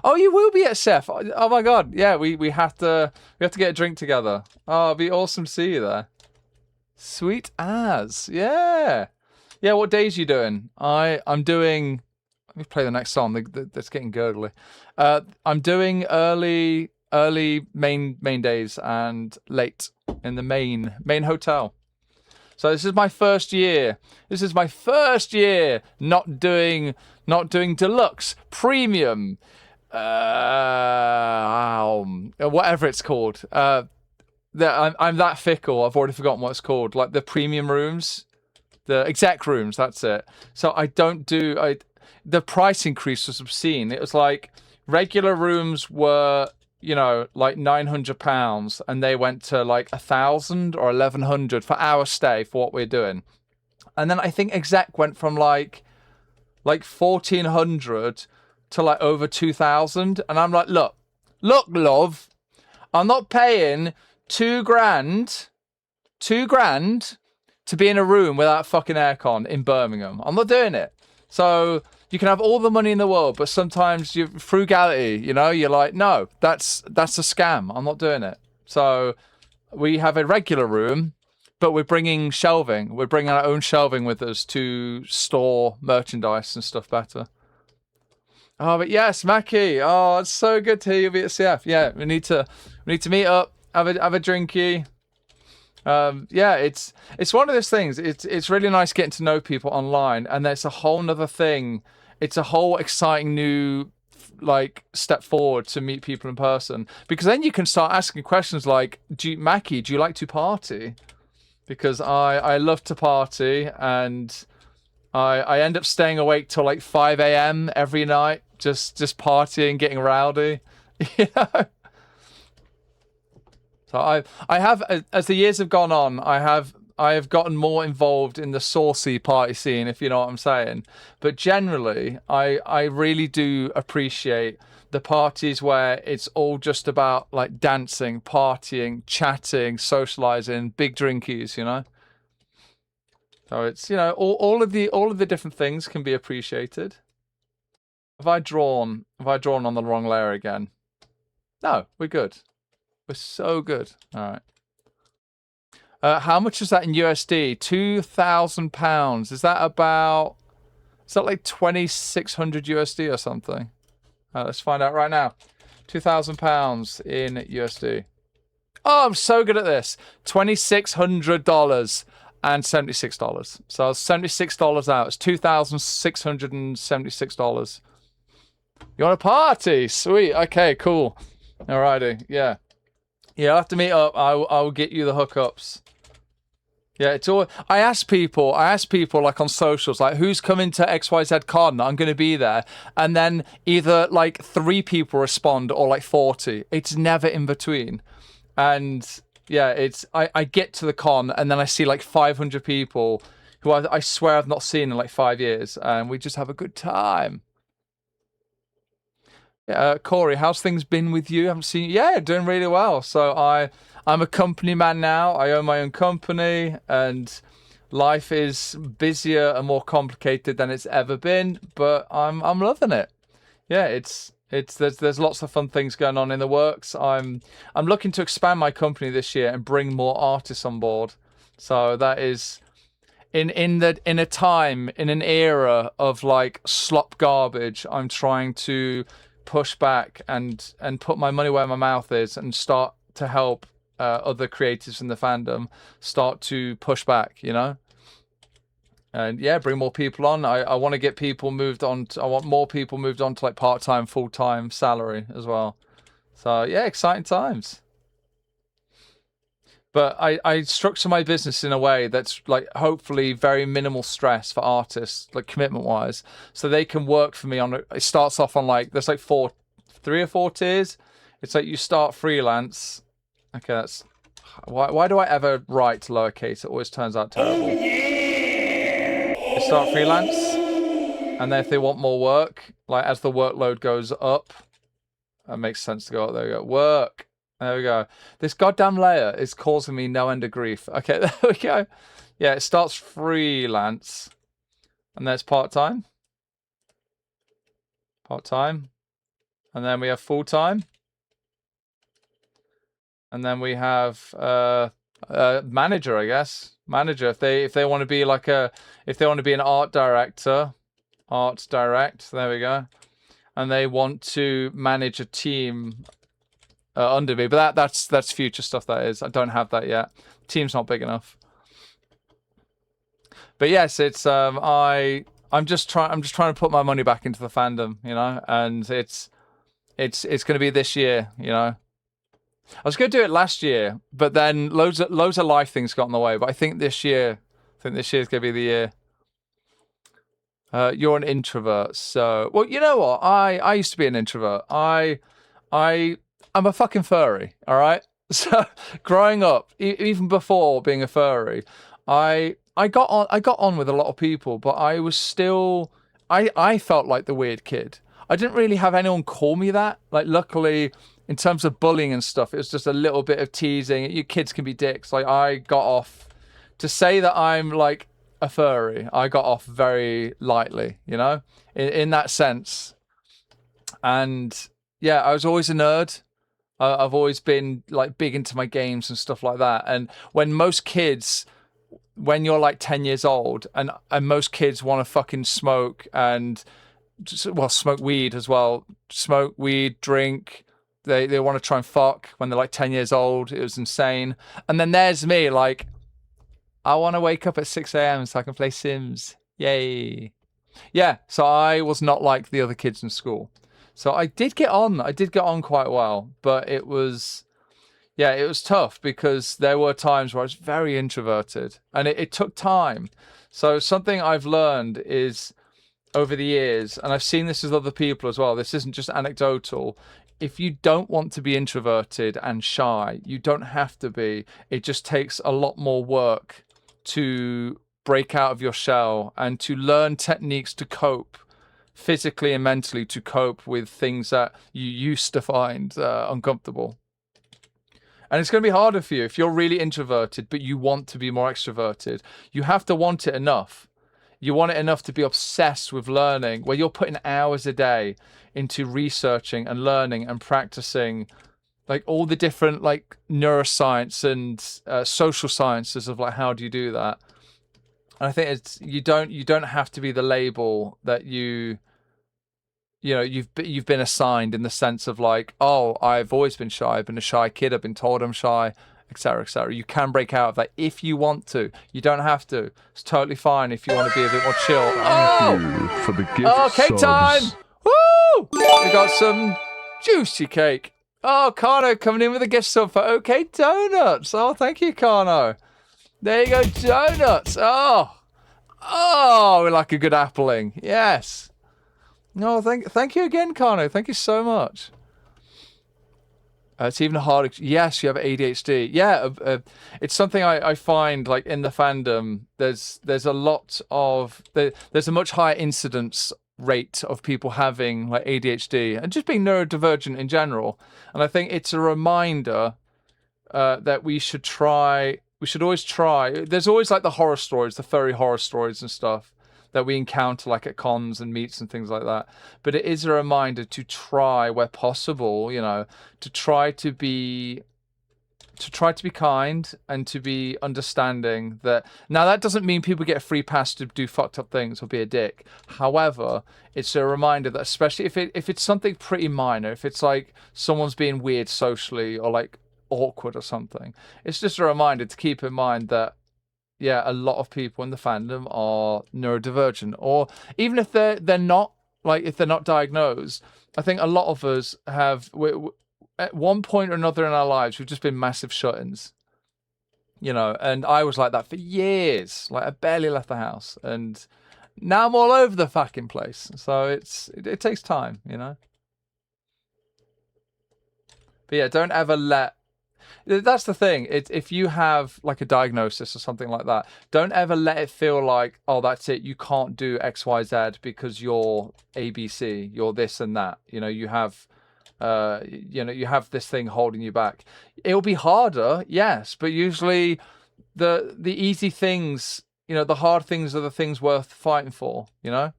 Oh, you will be at Seth. Oh my god. Yeah, we have to get a drink together. Oh, it'd be awesome to see you there. Sweet as. Yeah. Yeah, what days are you doing? I'm doing. Let me play the next song. That's getting gurgly. I'm doing early main days and late in the main hotel. So this is my first year. This is my first year not doing deluxe, premium, whatever it's called. I'm that fickle. I've already forgotten what it's called. Like the premium rooms, the exec rooms. That's it. So I don't do. The price increase was obscene. It was like regular rooms were, you know, like £900, and they went to like 1,000 or 1,100 for our stay for what we're doing. And then I think exec went from like 1,400 to like over 2,000. And I'm like, look, love, I'm not paying £2,000 to be in a room without fucking aircon in Birmingham. I'm not doing it. So you can have all the money in the world, but sometimes you frugality, you know, you're like, no, that's a scam. I'm not doing it. So we have a regular room, but we're bringing shelving. We're bringing our own shelving with us to store merchandise and stuff better. Oh, but yes, Mackie. Oh, it's so good to hear you be at CF. Yeah, we need to meet up, have a drinky. Yeah, it's one of those things. It's really nice getting to know people online, and there's a whole nother thing. It's a whole exciting new like step forward to meet people in person, because then you can start asking questions like, Mackie, do you like to party? Because I love to party, and I end up staying awake till like 5 a.m. every night, just partying, getting rowdy, you know. So I have, as the years have gone on, I have gotten more involved in the saucy party scene, if you know what I'm saying. But generally, I really do appreciate the parties where it's all just about like dancing, partying, chatting, socializing, big drinkies, you know. So it's, you know, all of the different things can be appreciated. Have I drawn on the wrong layer again? No, we're good. We're so good. All right. How much is that in USD? £2,000. Is that like 2,600 USD or something? Let's find out right now. £2,000 in USD. Oh, I'm so good at this. $2,600 and $76. So $76 out. It's $2,676. You want a party? Sweet. Okay, cool. Alrighty. Yeah. Yeah, I'll have to meet up. I will get you the hookups. Yeah, it's all. I ask people like on socials, like who's coming to XYZ Con? I'm going to be there, and then either like 3 people respond or like 40. It's never in between, and yeah, it's. I get to the con and then I see like 500 people who I swear I've not seen in like 5 years, and we just have a good time. Yeah, Corey, how's things been with you? I haven't seen you. Yeah, doing really well. So I'm a company man now. I own my own company, and life is busier and more complicated than it's ever been. But I'm loving it. Yeah, there's lots of fun things going on in the works. I'm looking to expand my company this year and bring more artists on board. So that is in an era of like slop garbage. I'm trying to push back and put my money where my mouth is and start to help other creatives in the fandom start to push back, you know, and yeah, bring more people on. I want to get people moved on. I want more people moved on to like part-time, full-time salary as well. So yeah, exciting times. But I structure my business in a way that's like hopefully very minimal stress for artists, like commitment wise, so they can work for me on. It starts off on like there's like 3 or 4 tiers. It's like you start freelance. Okay, that's why do I ever write lowercase? It always turns out terrible. You start freelance, and then if they want more work, like as the workload goes up, that makes sense to go up. There we go. Work. There we go. This goddamn layer is causing me no end of grief. Okay, there we go. Yeah, it starts freelance. And then it's part-time. Part-time. And then we have full-time. And then we have manager, I guess. Manager. If they want to be like if they want to be an art director, art direct, there we go. And they want to manage a team under me, but that's future stuff. That is, I don't have that yet. Team's not big enough. But yes, it's I'm just trying to put my money back into the fandom, you know, and it's going to be this year, you know. I was going to do it last year, but then loads of life things got in the way. But I think this year's going to be the year. You're an introvert, so well. You know what? I used to be an introvert. I'm a fucking furry, all right? So growing up, even before being a furry, I got on with a lot of people, but I was still I felt like the weird kid. I didn't really have anyone call me that. Like luckily, in terms of bullying and stuff, it was just a little bit of teasing. You kids can be dicks. Like I got off to say that I'm like a furry. I got off very lightly, you know, in that sense. And yeah, I was always a nerd. I've always been like big into my games and stuff like that. And when most kids, when you're like 10 years old, and most kids want to fucking smoke and smoke weed as well, smoke weed, drink. They want to try and fuck when they're like 10 years old. It was insane. And then there's me, like, I want to wake up at 6 a.m. so I can play Sims. Yay. Yeah, so I was not like the other kids in school. So I did get on quite well, but it was tough because there were times where I was very introverted and it took time. So something I've learned is over the years, and I've seen this with other people as well, this isn't just anecdotal. If you don't want to be introverted and shy, you don't have to be. It just takes a lot more work to break out of your shell and to learn techniques to cope physically and mentally, to cope with things that you used to find uncomfortable. And it's going to be harder for you if you're really introverted, but you want to be more extroverted. You have to want it enough. You want it enough to be obsessed with learning, where you're putting hours a day into researching and learning and practicing like all the different like neuroscience and social sciences of like, how do you do that? And I think it's you don't have to be the label that you've been assigned, in the sense of like, oh, I've always been shy, I've been a shy kid, I've been told I'm shy, etc., etc. You can break out of that if you want to. You don't have to. It's totally fine if you want to be a bit more chill.
Thank you for the gift
Oh, cake
subs.
time! Woo! We got some juicy cake. Oh, Kano coming in with a gift sub for OK Donuts. Oh, thank you, Kano. There you go, donuts. Oh, we like a good appling. Yes. No, thank you again, Kano. Thank you so much. It's even harder. Yes, you have ADHD. Yeah, it's something I find like in the fandom. There's a lot of there's a much higher incidence rate of people having like ADHD and just being neurodivergent in general. And I think it's a reminder that we should try. We should always try. There's always like the horror stories, the furry horror stories and stuff that we encounter like at cons and meets and things like that. But it is a reminder to try where possible, you know, to try to be kind and to be understanding. That now that doesn't mean people get a free pass to do fucked up things or be a dick. However, it's a reminder that especially if it's something pretty minor, if it's like someone's being weird socially or like awkward or something, it's just a reminder to keep in mind that yeah, a lot of people in the fandom are neurodivergent, or even if they're not, like if they're not diagnosed, I think a lot of us have at one point or another in our lives we've just been massive shut-ins. You know, and I was like that for years. Like I barely left the house, and now I'm all over the fucking place. So it takes time, you know. But yeah, don't ever let. That's the thing. If you have like a diagnosis or something like that, don't ever let it feel like, oh, that's it. You can't do X, Y, Z because you're ABC. You're this and that. You know, you have, you have this thing holding you back. It'll be harder, yes, but usually the easy things, the hard things are the things worth fighting for. You know,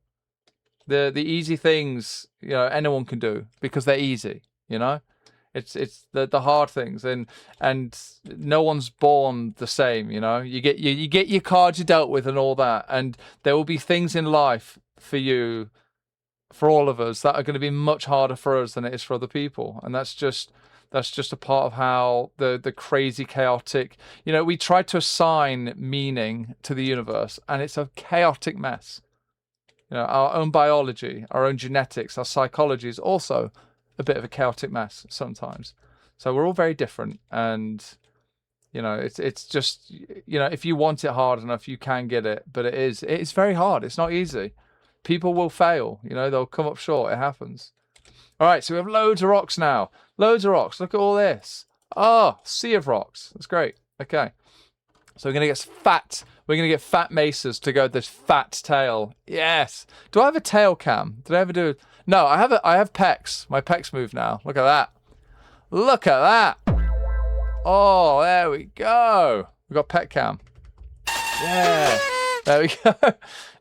the easy things, anyone can do because they're easy. You know. It's the hard things, and no one's born the same, You get your cards you're dealt with and all that, and there will be things in life for you, for all of us, that are going to be much harder for us than it is for other people, and that's just a part of how the crazy chaotic. We try to assign meaning to the universe, and it's a chaotic mess. Our own biology, our own genetics, our psychology is also a bit of a chaotic mess sometimes. So we're all very different, and it's just, if you want it hard enough, you can get it, but it's very hard. It's not easy. People will fail, they'll come up short. It happens. All right, so we have loads of rocks now. Loads of rocks. Look at all this. Oh, sea of rocks. That's great. Okay. So we're gonna get fat. We're gonna get fat mesas to go with this fat tail. Yes. Do I have a tail cam? Did I ever do? No, I have pecs. My pecs move now. Look at that. Look at that. Oh, there we go. We got pet cam. Yeah. There we go.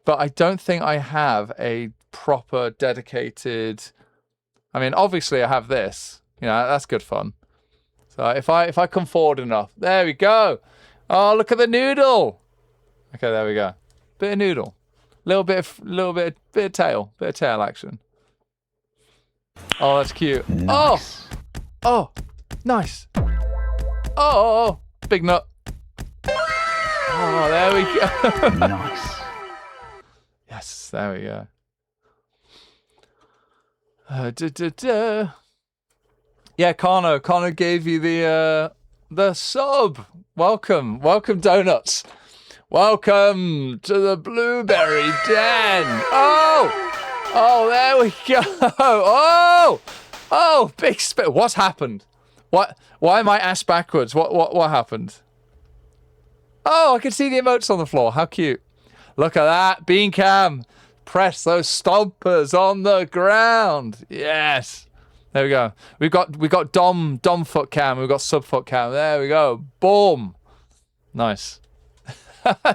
But I don't think I have a proper dedicated. I mean, obviously I have this. That's good fun. So if I come forward enough, there we go. Oh, look at the noodle. Okay, there we go. Bit of noodle. Little bit of tail action. Oh, that's cute.
Nice.
Oh, nice. Oh, big nut. Oh, there we go.
Nice.
Yes, there we go. Yeah, Connor gave you the sub. Welcome, donuts. Welcome to the blueberry den. Oh, there we go. Oh, big spit. What's happened? What? Why am I ass backwards? What happened? Oh, I can see the emotes on the floor. How cute. Look at that. Bean cam. Press those stompers on the ground. Yes. There we go. We got dom foot cam. We've got sub foot cam. There we go. Boom. Nice.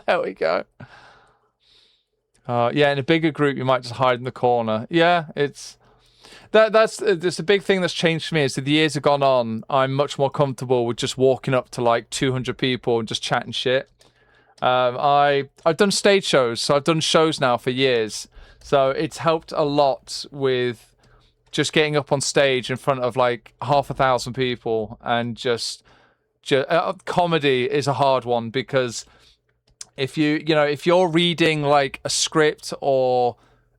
There we go. Yeah, in a bigger group, you might just hide in the corner. Yeah, it's a big thing that's changed for me. As the years have gone on, I'm much more comfortable with just walking up to like 200 people and just chatting shit. I've done stage shows, so I've done shows now for years. So it's helped a lot with just getting up on stage in front of like 500 people, and just comedy is a hard one, because if you're reading like a script or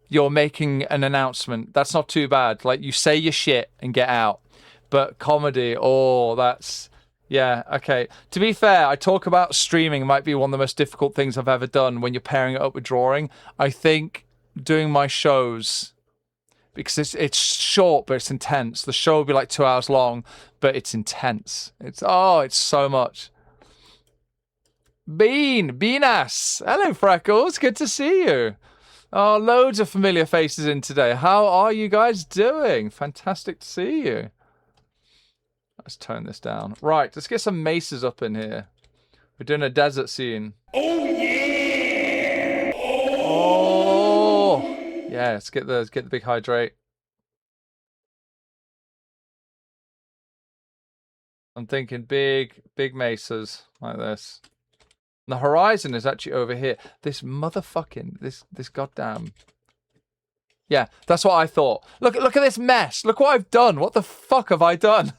you're making an announcement, that's not too bad. Like, you say your shit and get out. But comedy, yeah, okay. To be fair, I talk about streaming might be one of the most difficult things I've ever done when you're pairing it up with drawing. I think doing my shows, because it's short but it's intense. The show will be like 2 hours long, but it's intense. It's so much. Beanas. Hello, Freckles. Good to see you. Oh, loads of familiar faces in today. How are you guys doing? Fantastic to see you. Let's tone this down. Right, let's get some maces up in here. We're doing a desert scene.
Oh yeah!
Oh! Yeah, let's get the big hydrate. I'm thinking big mesas like this. The horizon is actually over here. This motherfucking, this goddamn. Yeah, that's what I thought. Look at this mess. Look what I've done. What the fuck have I done?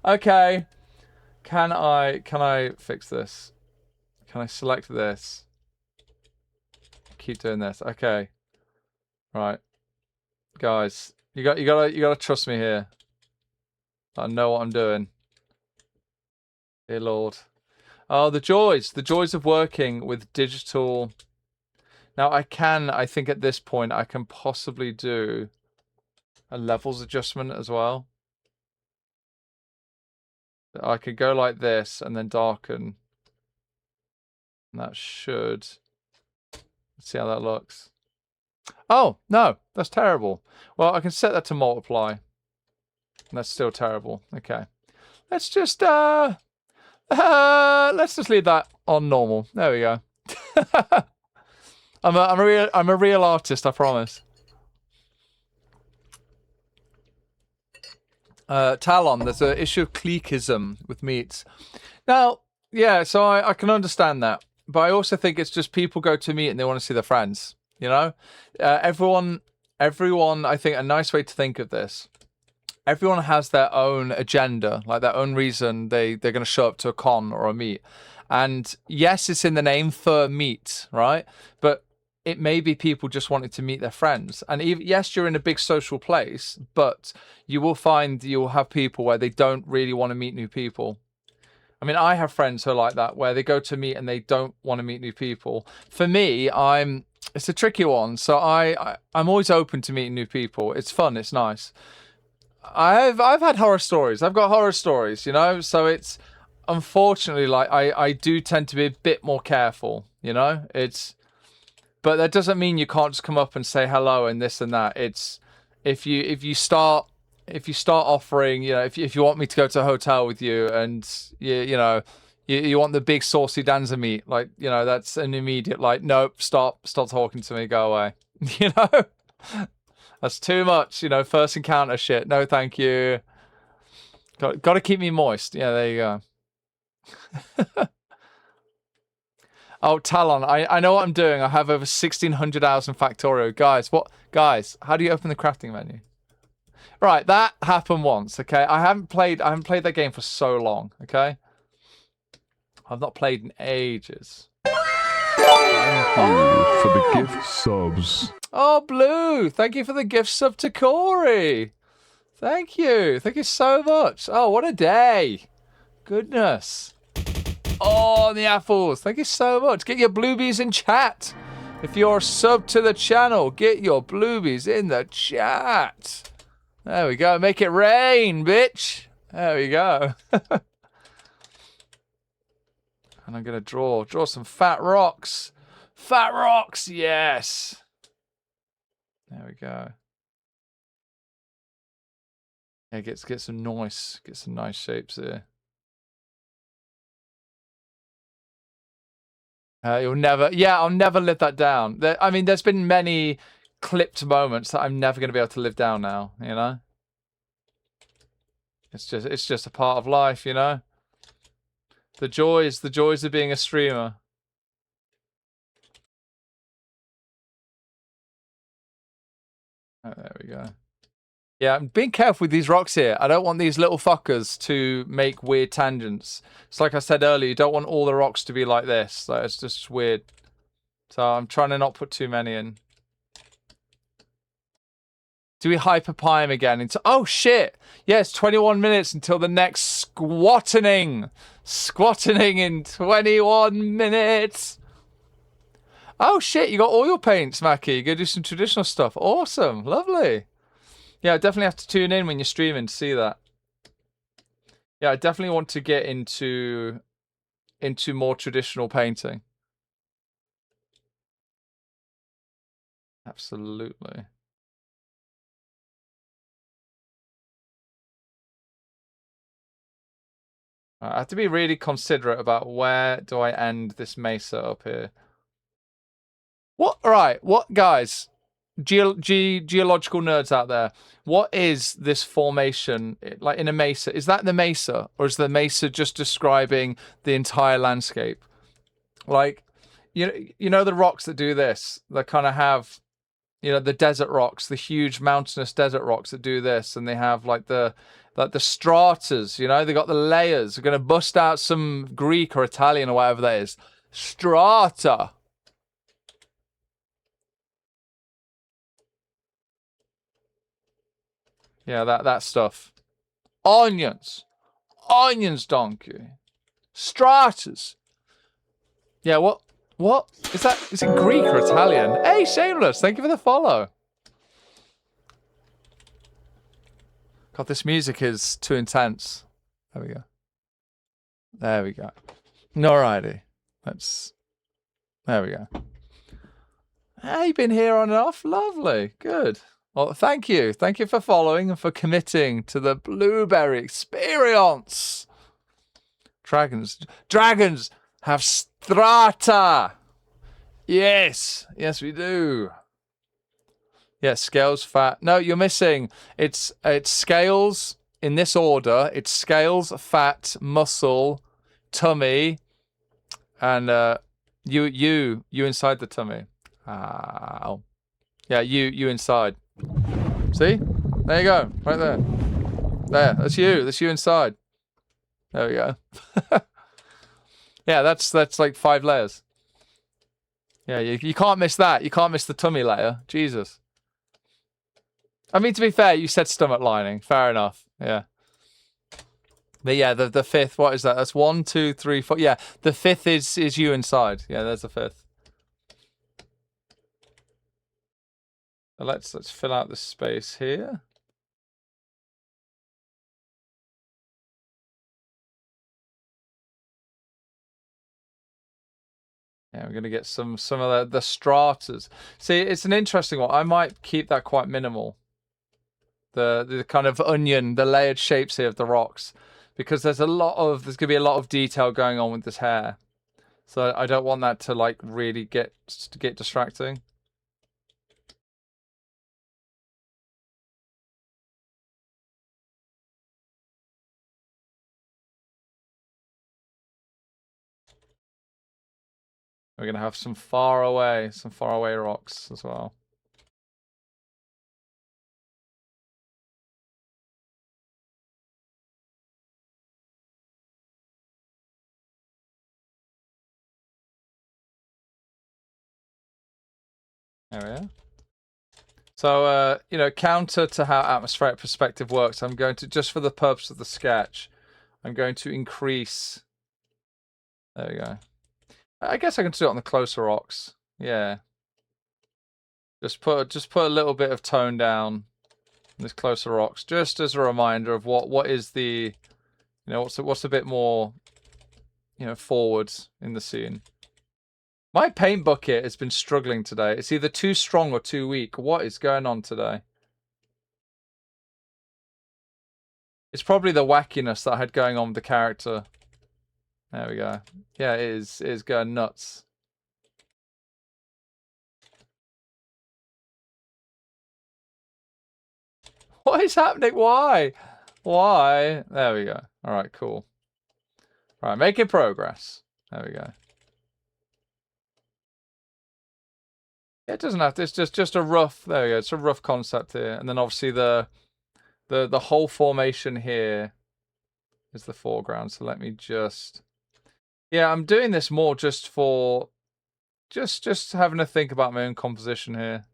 Okay. Can I fix this? Can I select this? Keep doing this. Okay. Right. Guys, you gotta trust me here. I know what I'm doing. Dear Lord. Oh, the joys of working with digital. Now I think at this point I can possibly do a levels adjustment as well. I could go like this and then darken. And that should, let's see how that looks. Oh, no, that's terrible. Well, I can set that to multiply. That's still terrible. Okay. Let's just leave that on normal. There we go. I'm a real artist, I promise. Talon, there's an issue of cliquism with meats. Now, yeah, so I can understand that. But I also think it's just people go to meet and they want to see their friends. You know? Everyone, I think a nice way to think of this. Everyone has their own agenda, like their own reason they're going to show up to a con or a meet. And yes, it's in the name for meet, right? But it may be people just wanting to meet their friends. And yes, you're in a big social place, but you will find you'll have people where they don't really want to meet new people. I mean, I have friends who are like that, where they go to meet and they don't want to meet new people. For me, it's a tricky one. So I'm always open to meeting new people. It's fun. It's nice. I've had horror stories. I've got horror stories, you know? So it's, unfortunately, like, I do tend to be a bit more careful, you know? But that doesn't mean you can't just come up and say hello and this and that. It's, if you start offering, you know, if you want me to go to a hotel with you and you know, you want the big saucy danza meat, like, you know, that's an immediate, like, nope, stop talking to me, go away. You know, that's too much, you know, first encounter shit. No, thank you. Got to keep me moist. Yeah, there you go. Oh, Talon, I know what I'm doing. I have over 1,600 hours in Factorio. Guys, how do you open the crafting menu? Right, that happened once, okay? I haven't played that game for so long, okay? I've not played in ages.
Thank you for the gift subs.
Oh, Blue, thank you for the gift sub to Corey. Thank you so much. Oh, what a day. Goodness. Oh, the apples. Thank you so much. Get your bluebies in chat. If you're sub to the channel, get your bluebies in the chat. There we go. Make it rain, bitch. There we go. And I'm going to draw some fat rocks. Fat rocks, yes. There we go. Yeah, get some nice shapes here. I'll never live that down. I mean, there's been many clipped moments that I'm never going to be able to live down now, you know? It's just a part of life, you know? The joys of being a streamer. Oh, there we go. Yeah, I'm being careful with these rocks here. I don't want these little fuckers to make weird tangents. It's like I said earlier, you don't want all the rocks to be like this. Like, it's just weird. So I'm trying to not put too many in. Do we hyperpie him again? Oh, shit. Yeah, it's 21 minutes until the next squattening. Squattening in 21 minutes. Oh, shit. You got oil paints, Mackie. You go do some traditional stuff. Awesome. Lovely. Yeah, I definitely have to tune in when you're streaming to see that. Yeah, I definitely want to get into more traditional painting. Absolutely. I have to be really considerate about where do I end this mesa up here. What? Right, what, guys? Geological nerds out there, what is this formation like in a mesa? Is that the mesa, or is the mesa just describing the entire landscape? Like, you know the rocks that do this, that kind of have, you know, the desert rocks, the huge mountainous desert rocks that do this, and they have like the stratas, you know, they got the layers. We're gonna bust out some Greek or Italian or whatever that is. Strata. Yeah, that stuff. Onions, donkey. Stratas. Yeah, what is that? Is it Greek or Italian? Hey, Shameless, thank you for the follow. God, this music is too intense. There we go. There we go. Alrighty. There we go. Hey, you've been here on and off? Lovely. Good. Well, thank you. Thank you for following and for committing to the Blueberry experience. Dragons have strata. Yes. Yes, we do. Yes, scales, fat. No, you're missing. It's scales in this order. It's scales, fat, muscle, tummy, and you inside the tummy. Oh. Yeah, you inside. See? There you go. Right there. There. That's you. That's you inside. There we go. Yeah, that's like 5 layers. Yeah, you can't miss that. You can't miss the tummy layer. Jesus. I mean, to be fair, you said stomach lining. Fair enough. Yeah. But yeah, the fifth, what is that? That's 1, 2, 3, 4. Yeah, the fifth is you inside. Yeah, there's the fifth. So let's fill out the space here. Yeah, we're gonna get some of the stratas. See, it's an interesting one. I might keep that quite minimal. The kind of onion, the layered shapes here of the rocks, because there's gonna be a lot of detail going on with this hair. So I don't want that to like really get distracting. We're gonna have some far away rocks as well. There we are. So, you know, counter to how atmospheric perspective works, I'm going to, just for the purpose of the sketch, I'm going to increase. There we go. I guess I can do it on the closer rocks. Yeah. Just put a little bit of tone down on these closer rocks, just as a reminder of what is the, you know, what's a bit more, you know, forwards in the scene. My paint bucket has been struggling today. It's either too strong or too weak. What is going on today? It's probably the wackiness that I had going on with the character. There we go. Yeah, it is going nuts. What is happening? Why? Why? There we go. All right, cool. All right, making progress. There we go. It doesn't have to. It's just a rough. There we go. It's a rough concept here, and then obviously the whole formation here is the foreground. So let me just. Yeah, I'm doing this more just for, just having to think about my own composition here.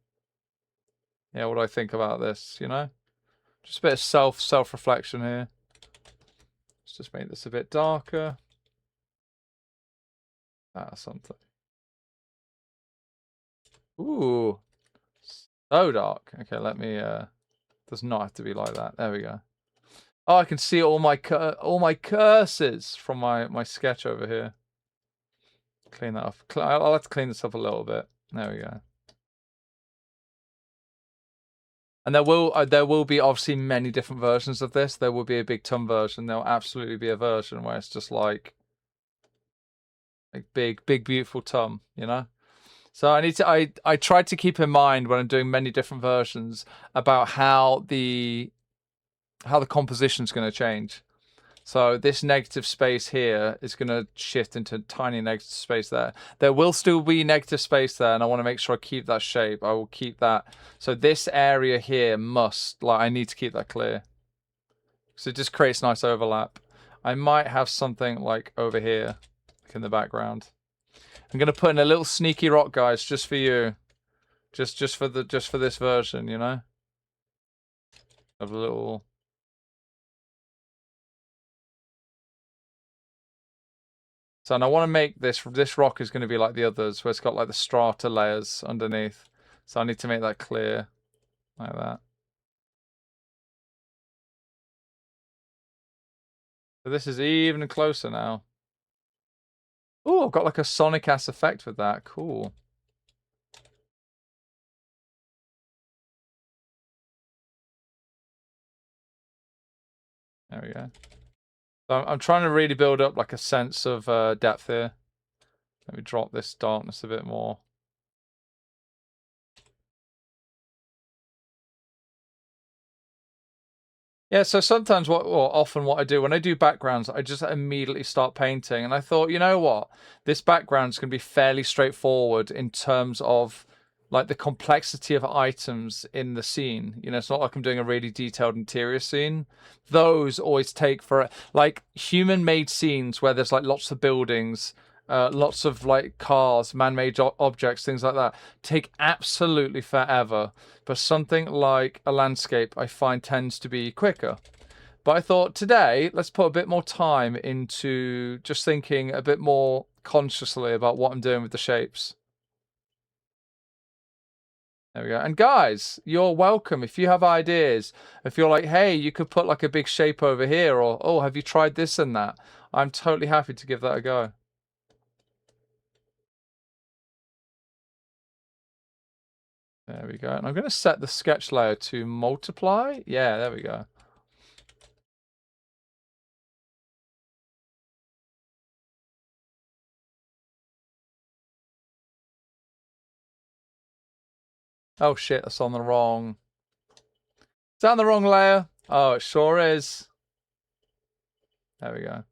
Yeah, what do I think about this? You know, just a bit of self-reflection here. Let's just make this a bit darker. Something. Ooh, so dark. Okay, let me. Does not have to be like that. There we go. Oh, I can see all my curses from my sketch over here. Clean that up. I'll have to clean this up a little bit. There we go. And there will be obviously many different versions of this. There will be a big tum version. There'll absolutely be a version where it's just like big beautiful tum, you know. So I tried to keep in mind when I'm doing many different versions about how the composition is going to change. So this negative space here is going to shift into tiny negative space there. There will still be negative space there, and I want to make sure I keep that shape. I will keep that. So this area here I need to keep that clear. So it just creates nice overlap. I might have something like over here, like in the background. I'm going to put in a little sneaky rock, guys, just for you. Just for this version, you know? Of a little. So, and I want to make this rock is going to be like the others, where it's got like the strata layers underneath. So I need to make that clear, like that. So this is even closer now. Oh, I've got like a sonic ass effect with that. Cool. There we go. So I'm trying to really build up like a sense of depth here. Let me drop this darkness a bit more. Yeah, so sometimes often what I do when I do backgrounds, I just immediately start painting. And I thought, you know what? This background's going to be fairly straightforward in terms of like the complexity of items in the scene. You know, it's not like I'm doing a really detailed interior scene. Those always take for like human-made scenes where there's like lots of buildings, lots of like cars, man-made objects, things like that, take absolutely forever. But something like a landscape I find tends to be quicker. But I thought today, let's put a bit more time into just thinking a bit more consciously about what I'm doing with the shapes. There we go. And guys, you're welcome. If you have ideas, if you're like, hey, you could put like a big shape over here, or, oh, have you tried this and that? I'm totally happy to give that a go. There we go. And I'm going to set the sketch layer to multiply. Yeah, there we go. Oh shit, that's on the wrong... Is that on the wrong layer? Oh, it sure is. There we go.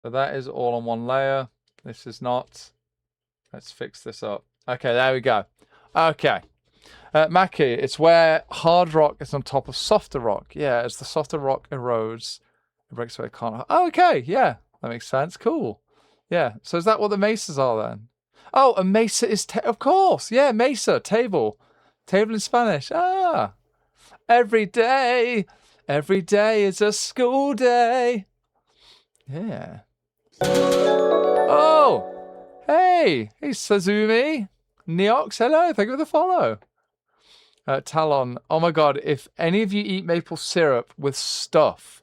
So that is all on one layer. This is not. Let's fix this up. Okay, there we go. Okay. Mackie, it's where hard rock is on top of softer rock. Yeah, as the softer rock erodes, it breaks away. Can't. Oh, okay, yeah, that makes sense. Cool. Yeah. So is that what the mesas are then? Oh, a mesa is of course. Yeah, mesa, table, table in Spanish. Ah, every day is a school day. Yeah. Oh, hey, Sazumi, Neox. Hello, thank you for the follow. Talon, oh my god, if any of you eat maple syrup with stuff,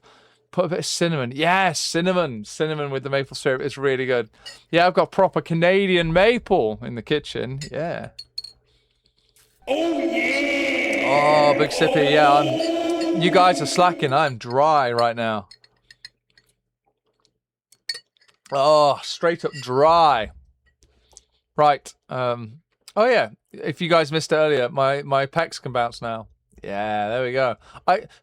put a bit of cinnamon. Yes, cinnamon. Cinnamon with the maple syrup is really good. Yeah, I've got proper Canadian maple in the kitchen. Yeah.
Oh yeah!
Oh, big sippy. Yeah, you guys are slacking. I'm dry right now. Oh, straight up dry. Right. Oh yeah. If you guys missed it earlier, my pecs can bounce now. Yeah, there we go.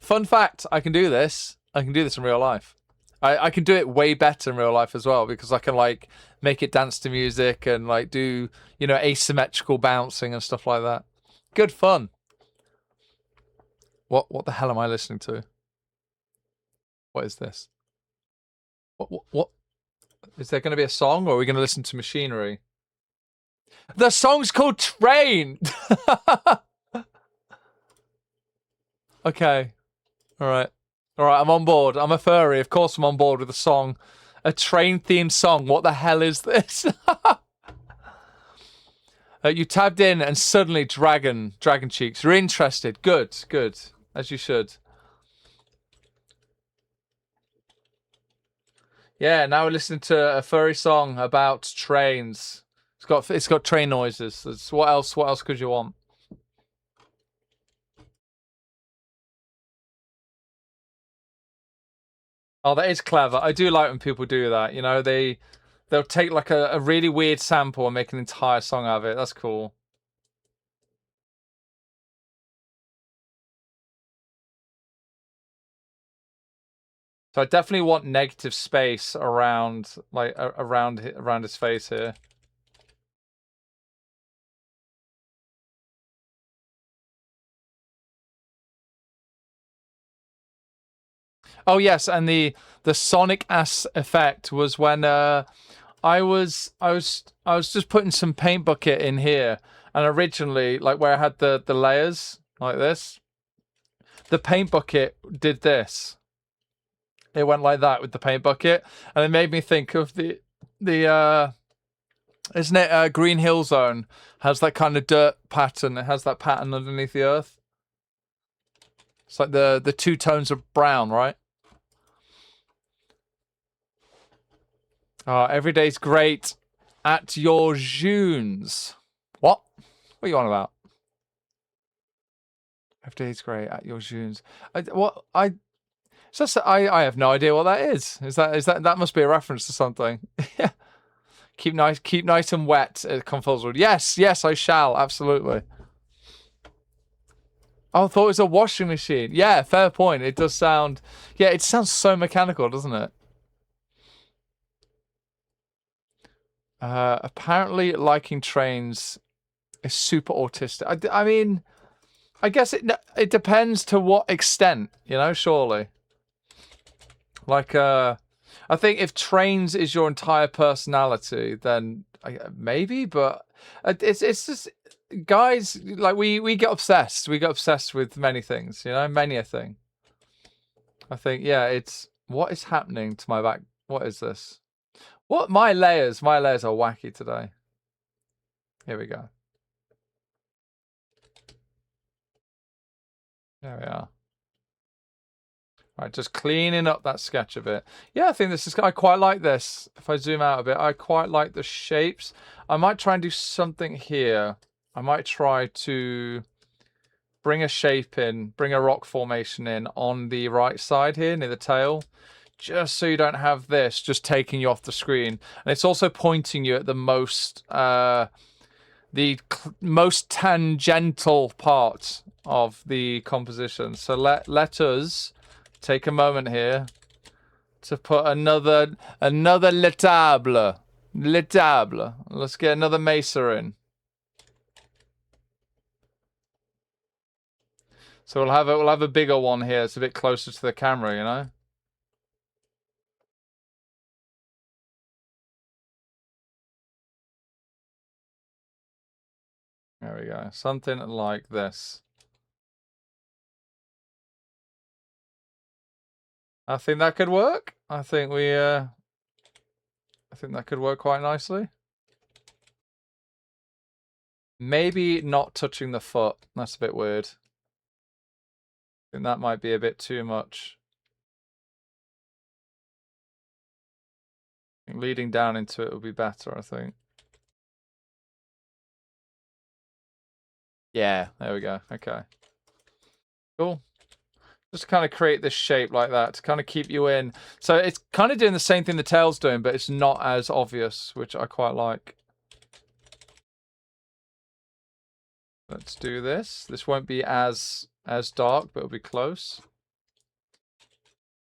Fun fact, I can do this. I can do this in real life. I can do it way better in real life as well because I can like make it dance to music and like do, you know, asymmetrical bouncing and stuff like that. Good fun. What the hell am I listening to? What is this? What is there going to be a song or are we going to listen to machinery? The song's called Train. Okay. All right. I'm on board. I'm a furry. Of course I'm on board with a song. A train-themed song. What the hell is this? You tabbed in and suddenly dragon cheeks. You're interested. Good. As you should. Yeah, now we're listening to a furry song about trains. It's got train noises. What else could you want? Oh, that is clever. I do like when people do that. You know, they'll take like a really weird sample and make an entire song out of it. That's cool. So I definitely want negative space around around his face here. Oh yes, and the sonic ass effect was when I was just putting some paint bucket in here, and originally like where I had the layers like this, the paint bucket did this. It went like that with the paint bucket, and it made me think of the The isn't it Green Hill Zone has that kind of dirt pattern. It has that pattern underneath the earth. It's like the two tones of brown, right? Oh, every day's great at your Junes. What? What are you on about? Every day's great at your Junes. I have no idea what that is. Is that must be a reference to something? Yeah. Keep nice and wet at Confuzzled. Yes, I shall, absolutely. Oh, I thought it was a washing machine. Yeah, fair point. It does sound... Yeah, it sounds so mechanical, doesn't it? Apparently liking trains is super autistic. I mean, I guess it depends to what extent, surely. Like, I think if trains is your entire personality, then maybe, but it's just... Guys, like, we get obsessed. We get obsessed with many things, many a thing. I think, yeah, it's... What is happening to my back? What is this? What? My layers are wacky today. Here we go. There we are. Right, just cleaning up that sketch a bit. Yeah, I think this is... I quite like this. If I zoom out a bit, I quite like the shapes. I might try and do something here. I might try to bring a shape in, bring a rock formation in on the right side here near the tail, just so you don't have this just taking you off the screen. And it's also pointing you at the most tangential part of the composition. So let us take a moment here to put another le table. Let's get another mesa in. So we'll have a bigger one here. It's a bit closer to the camera, There we go. Something like this. I think that could work. I think that could work quite nicely. Maybe not touching the foot. That's a bit weird. I think that might be a bit too much. I think leading down into it would be better, I think. Yeah, there we go. Okay. Cool. Just kind of create this shape like that to kind of keep you in. So it's kind of doing the same thing the tail's doing, but it's not as obvious, which I quite like. Let's do this. This won't be as dark, but it'll be close.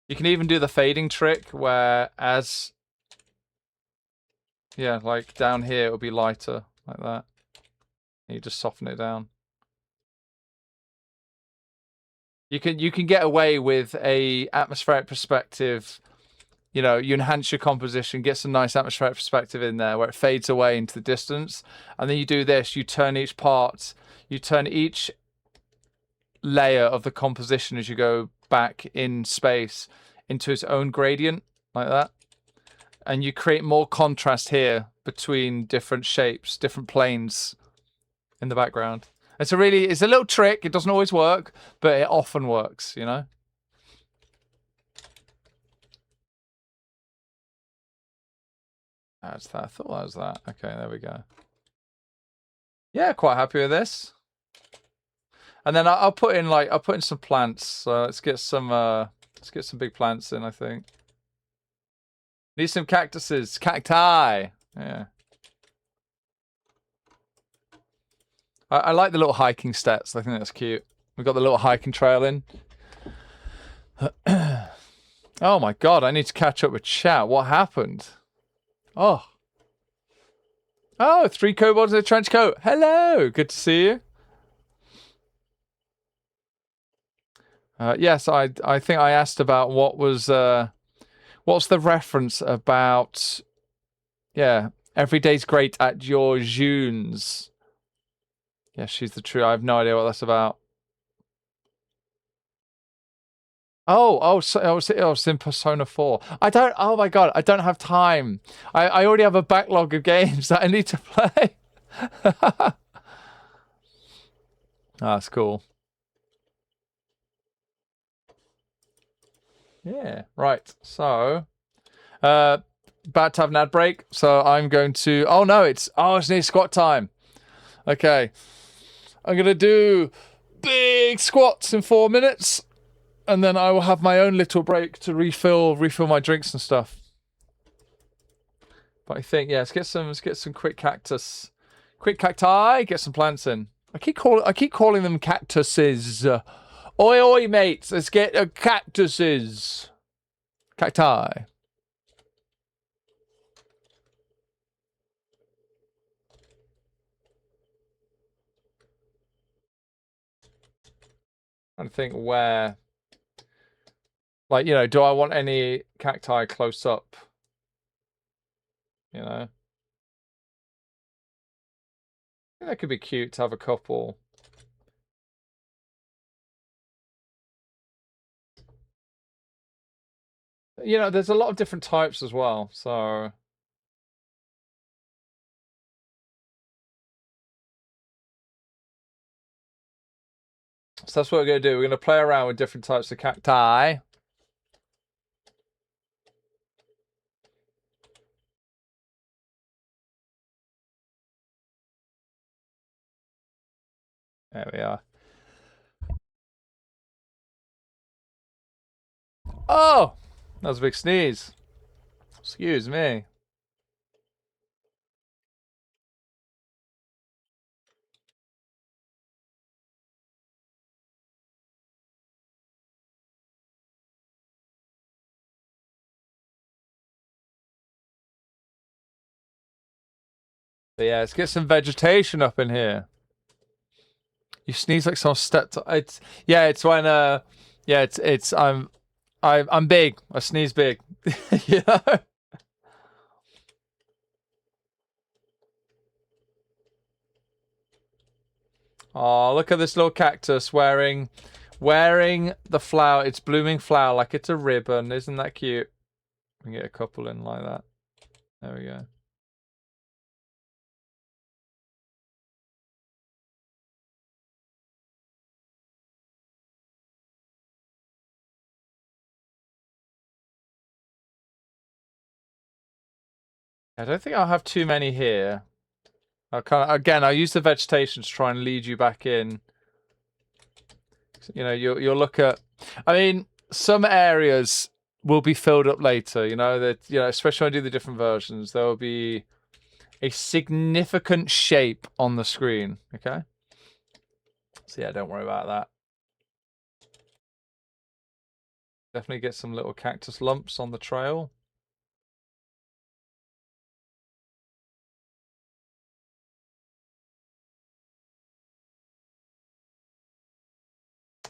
You can even do the fading trick where like down here it'll be lighter like that. And you just soften it down. You can get away with a atmospheric perspective. You enhance your composition, get some nice atmospheric perspective in there where it fades away into the distance. And then you do this, you turn each layer of the composition as you go back in space into its own gradient, like that. And you create more contrast here between different shapes, different planes in the background. It's a little trick. It doesn't always work, but it often works, That's that. I thought that was that. Okay, there we go. Yeah, quite happy with this. And then I'll put in some plants. So let's get some big plants in, I think. Need some cactuses. Cacti. Yeah. I like the little hiking steps. I think that's cute. We've got the little hiking trail in. Oh my god, I need to catch up with chat. What happened? Oh, 3 kobolds in a trench coat. Hello, good to see you. Yes, I think I asked about what's the reference about. Yeah, every day's great at your Junes. Yeah, she's the true. I have no idea what that's about. I was in Persona 4. Oh my god, I don't have time. I already have a backlog of games that I need to play. That's cool. Yeah, right. So, about to have an ad break. So I'm going to, it's near squat time. Okay. I'm going to do big squats in 4 minutes. And then I will have my own little break to refill my drinks and stuff. But I think, let's get some quick cacti, get some plants in. I keep calling them cactuses. Oi, mates, let's get cactuses. Cacti. I think where, like, do I want any cacti close up? I think that could be cute to have a couple. There's a lot of different types as well, so. So that's what we're going to do. We're going to play around with different types of cacti. There we are. Oh! That was a big sneeze. Excuse me. But yeah, let's get some vegetation up in here. You sneeze like someone stepped. It's when I'm big. I sneeze big. Oh, look at this little cactus wearing the flower. It's blooming flower like it's a ribbon. Isn't that cute? We can get a couple in like that. There we go. I don't think I'll have too many here. I'll use the vegetation to try and lead you back in. You'll look at. I mean, some areas will be filled up later. Especially when I do the different versions, there will be a significant shape on the screen. Okay. So yeah, don't worry about that. Definitely get some little cactus lumps on the trail.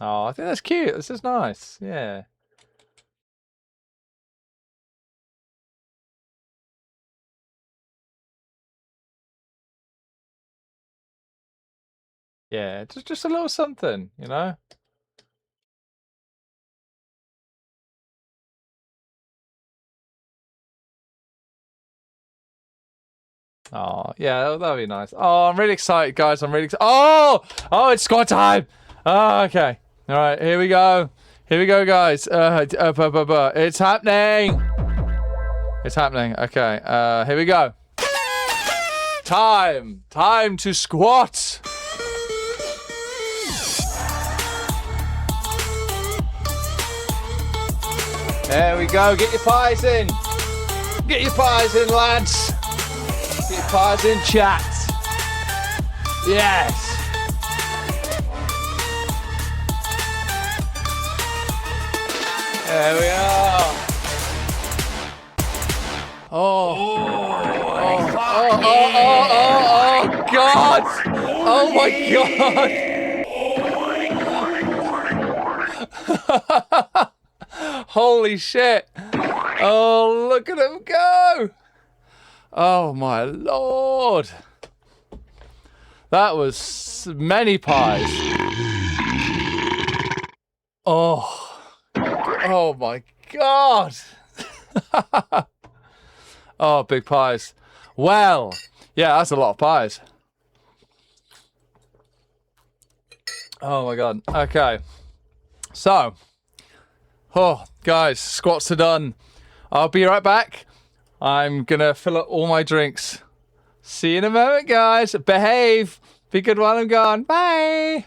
Oh, I think that's cute. This is nice. Yeah. Yeah, just a little something, Oh, yeah, that'll be nice. Oh, I'm really excited, guys. I'm really excited. Oh, it's squad time. Oh, okay. All right, here we go. Here we go, guys. It's happening. It's happening. Okay. Here we go. Time to squat. There we go. Get your pies in. Get your pies in, lads. Get your pies in, chat. Yes. There we are. Oh God! Oh my God! Holy shit! Oh, look at him go! Oh my Lord! That was many pies. Oh. Oh my God. Oh, big pies. Well, yeah, that's a lot of pies. Oh my God. Okay. So, oh, guys, squats are done. I'll be right back. I'm gonna fill up all my drinks. See you in a moment, guys. Behave. Be good while I'm gone. Bye.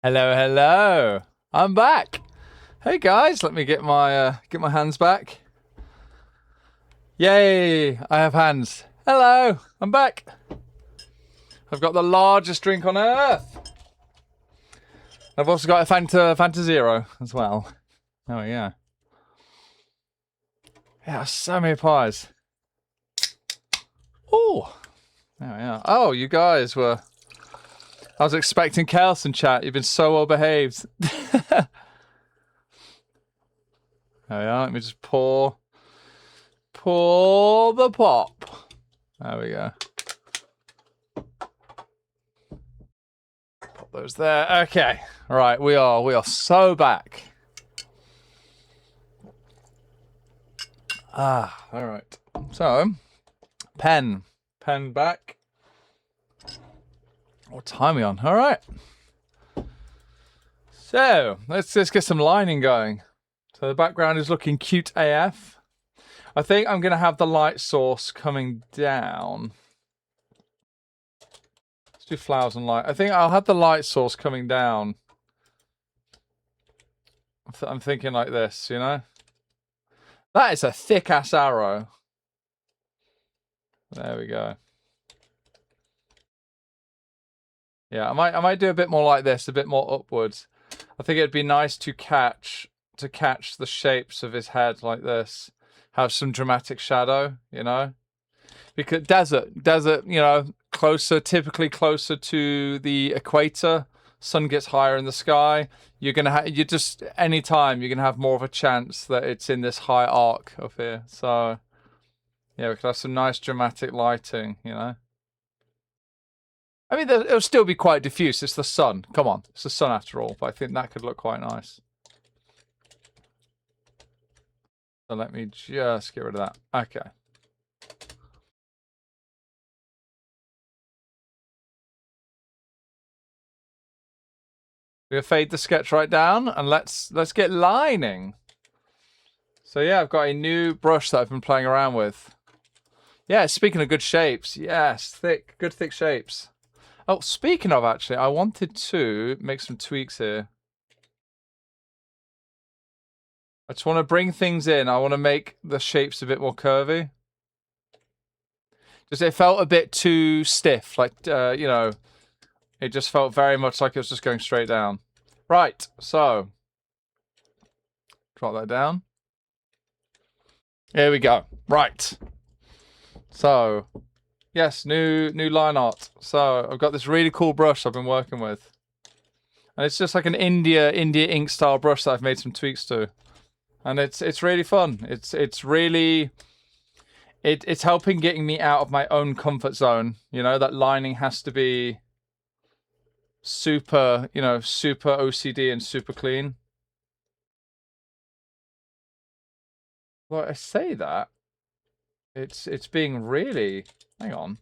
Hello, hello. I'm back. Hey guys, let me get my hands back. Yay! I have hands. Hello, I'm back. I've got the largest drink on earth. I've also got a Fanta Zero as well. Oh yeah. Yeah, so many pies. Oh, there we are. Oh, you guys were. I was expecting chaos in chat. You've been so well behaved. There we are. Let me just pour the pop. There we go. Pop those there. Okay. Right, we are so back. Ah, all right. So, pen back. What time are we on? All right. So let's get some lining going. So the background is looking cute AF. I think I'm gonna have the light source coming down. Let's do flowers and light. I think I'll have the light source coming down. I'm thinking like this, you know. That is a thick ass arrow. There we go. Yeah, I might do a bit more like this, a bit more upwards. I think it'd be nice to catch the shapes of his head like this. Have some dramatic shadow, you know? Because desert, you know, typically closer to the equator. Sun gets higher in the sky. You're gonna anytime you're gonna have more of a chance that it's in this high arc up here. So yeah, we could have some nice dramatic lighting, you know. I mean, it'll still be quite diffuse. It's the sun. Come on, it's the sun after all. But I think that could look quite nice. So let me just get rid of that. Okay. We'll fade the sketch right down and let's get lining. So yeah, I've got a new brush that I've been playing around with. Yeah, speaking of good shapes, yes, good thick shapes. Oh, speaking of, actually, I wanted to make some tweaks here. I just want to bring things in. I want to make the shapes a bit more curvy. Just it felt a bit too stiff, like you know, it just felt very much like it was just going straight down. Right, so drop that down. Here we go. Right. So, yes, new line art. So I've got this really cool brush I've been working with, and it's just like an India ink style brush that I've made some tweaks to, and it's really fun. It's really it's helping getting me out of my own comfort zone. You know, that lining has to be super, you know, super OCD and super clean. Well, I say that it's being really. Hang on.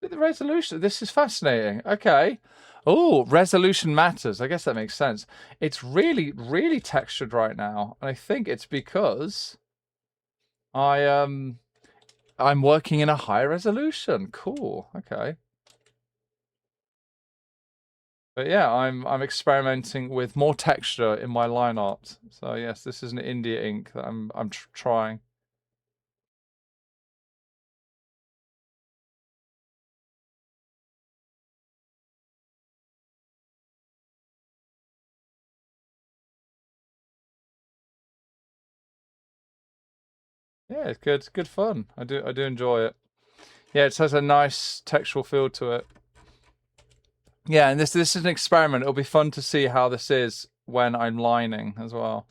The resolution. This is fascinating. Okay. Oh, resolution matters. I guess that makes sense. It's really, really textured right now, and I think it's because I'm working in a high resolution. Cool. Okay. But yeah, I'm experimenting with more texture in my line art. So yes, this is an India ink that I'm trying. Yeah, it's good. It's good fun. I do enjoy it. Yeah, it has a nice textural feel to it. Yeah, and this is an experiment. It'll be fun to see how this is when I'm lining as well.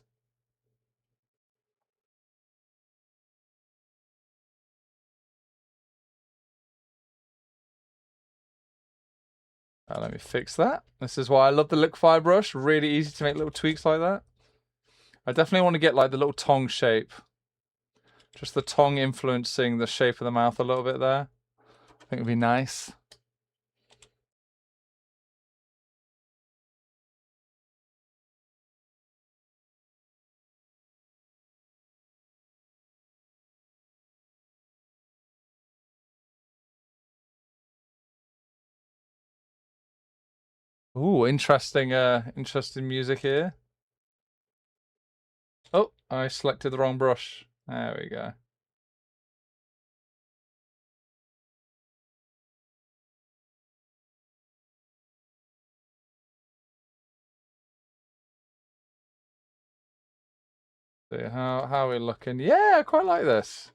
Let me fix that. This is why I love the liquefy brush. Really easy to make little tweaks like that. I definitely want to get like the little tongue shape. Just the tongue influencing the shape of the mouth a little bit there. I think it'd be nice. Ooh, interesting music here. Oh, I selected the wrong brush. There we go. See how are we looking? Yeah, I quite like this.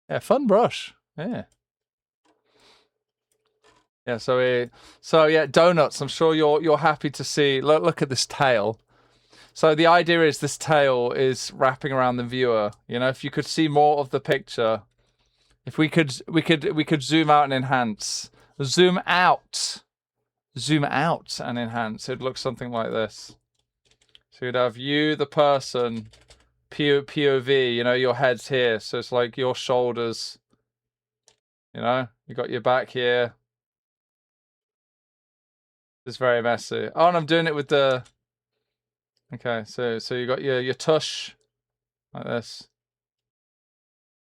Yeah, fun brush. Yeah. Yeah, so yeah, donuts. I'm sure you're happy to see. Look at this tail. So the idea is this tail is wrapping around the viewer. You know, if you could see more of the picture, if we could zoom out and enhance, zoom out and enhance. It'd look something like this. So you'd have you, the person, POV. You know, your head's here, so it's like your shoulders. You know, you got your back here. It's very messy. Oh, and I'm doing it with the. Okay, so you got your tush like this.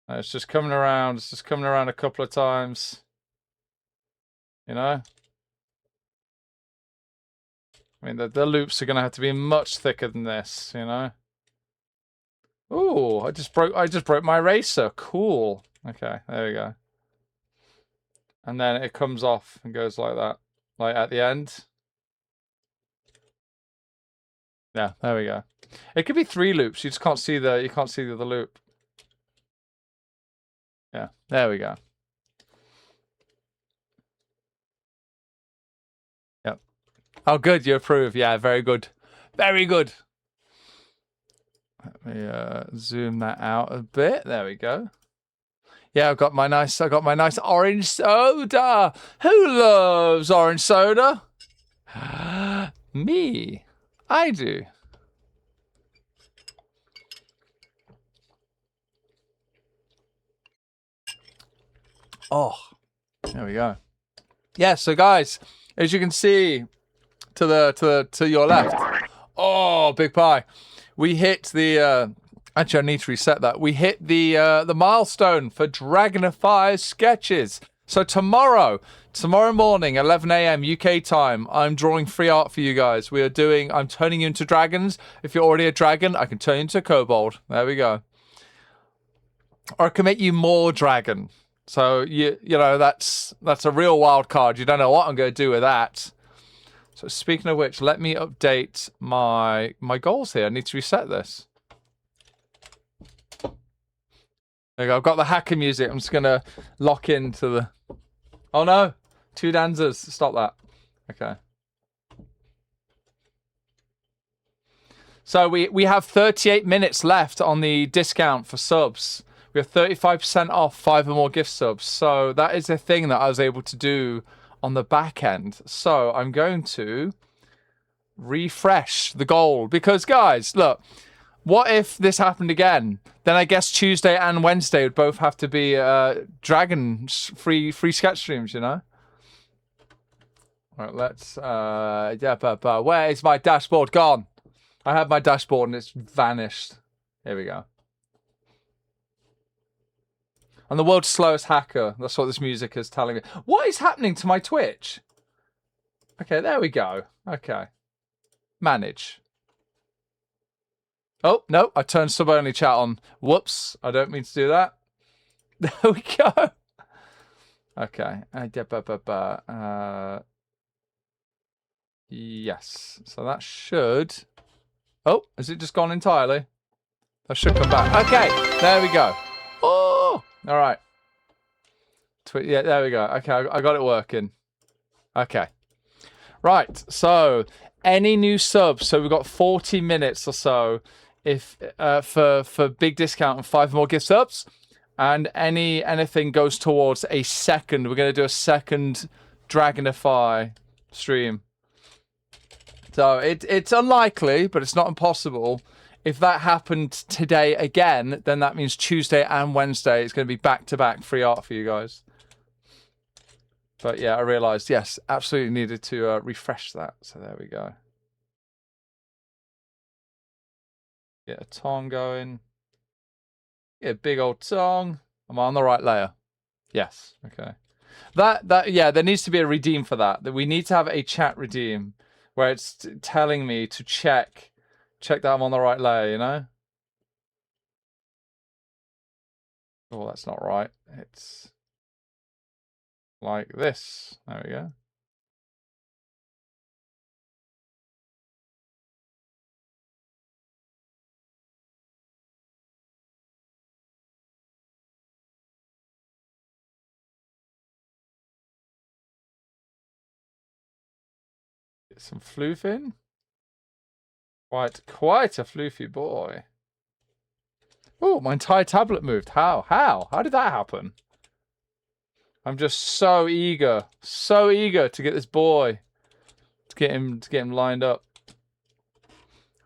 It's just coming around. It's just coming around a couple of times. You know. I mean, the loops are going to have to be much thicker than this, you know? Ooh, I just broke my eraser. Cool. Okay, there we go. And then it comes off and goes like that. Like at the end. Yeah, there we go. It could be 3 loops. You just can't see the other loop. Yeah, there we go. Yep. Oh, good. You approve. Yeah, very good. Very good. Let me zoom that out a bit. There we go. Yeah, I got my nice orange soda. Who loves orange soda? Me. I do. Oh, there we go. Yeah, so guys, as you can see to your left. Oh, big pie. We hit the actually I need to reset that. We hit the milestone for Dragonify sketches. So tomorrow morning, 11 a.m. UK time, I'm drawing free art for you guys. I'm turning you into dragons. If you're already a dragon, I can turn you into a kobold. There we go. Or I can make you more dragon. So you know that's a real wild card. You don't know what I'm going to do with that. So speaking of which, let me update my goals here. I need to reset this. There you go. I've got the hacker music. I'm just going to lock into the... Oh no! 2 dancers. Stop that. Okay. So we have 38 minutes left on the discount for subs. We have 35% off 5 or more gift subs. So that is a thing that I was able to do on the back end. So I'm going to refresh the goal. Because, guys, look, what if this happened again? Then I guess Tuesday and Wednesday would both have to be Dragon free sketch streams, you know? All right, let's... where is my dashboard gone? I have my dashboard and it's vanished. Here we go. I'm the world's slowest hacker. That's what this music is telling me. What is happening to my Twitch? Okay, there we go. Okay. Manage. Oh, no. I turned sub-only chat on. Whoops. I don't mean to do that. There we go. Okay. Yes. So that should... Oh, has it just gone entirely? That should come back. Okay. There we go. Oh! All right. Yeah, there we go. Okay, I got it working. Okay. Right. So, any new subs? So we've got 40 minutes or so, if for big discount and 5 more gift subs, and anything goes towards a second. We're going to do a second Dragonify stream. So it's unlikely, but it's not impossible. If that happened today again, then that means Tuesday and Wednesday it's going to be back-to-back free art for you guys. But yeah, I realised, yes, absolutely needed to refresh that. So there we go. Get a tongue going. Get a big old tongue. Am I on the right layer? Yes. Okay. Yeah, there needs to be a redeem for that. That we need to have a chat redeem where it's telling me to check that I'm on the right layer, you know? Oh, that's not right. It's like this. There we go. Get some floofing. Quite a floofy boy. Oh, my entire tablet moved. How? How did that happen? I'm just so eager to get this boy, to get him lined up.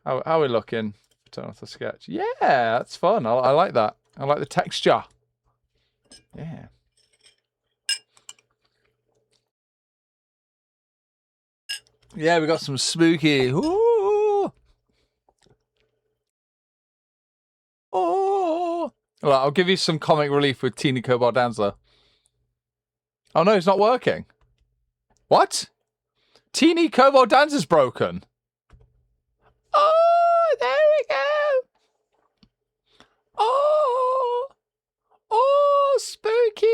How are we looking? Turn off the sketch. Yeah, that's fun. I like that. I like the texture. Yeah. Yeah, we got some spooky. Ooh. Oh. Well, I'll give you some comic relief with Teeny Kobold Dancer. Oh no, it's not working. What? Teeny Kobold Dancer's broken. Oh, there we go. Oh, spooky.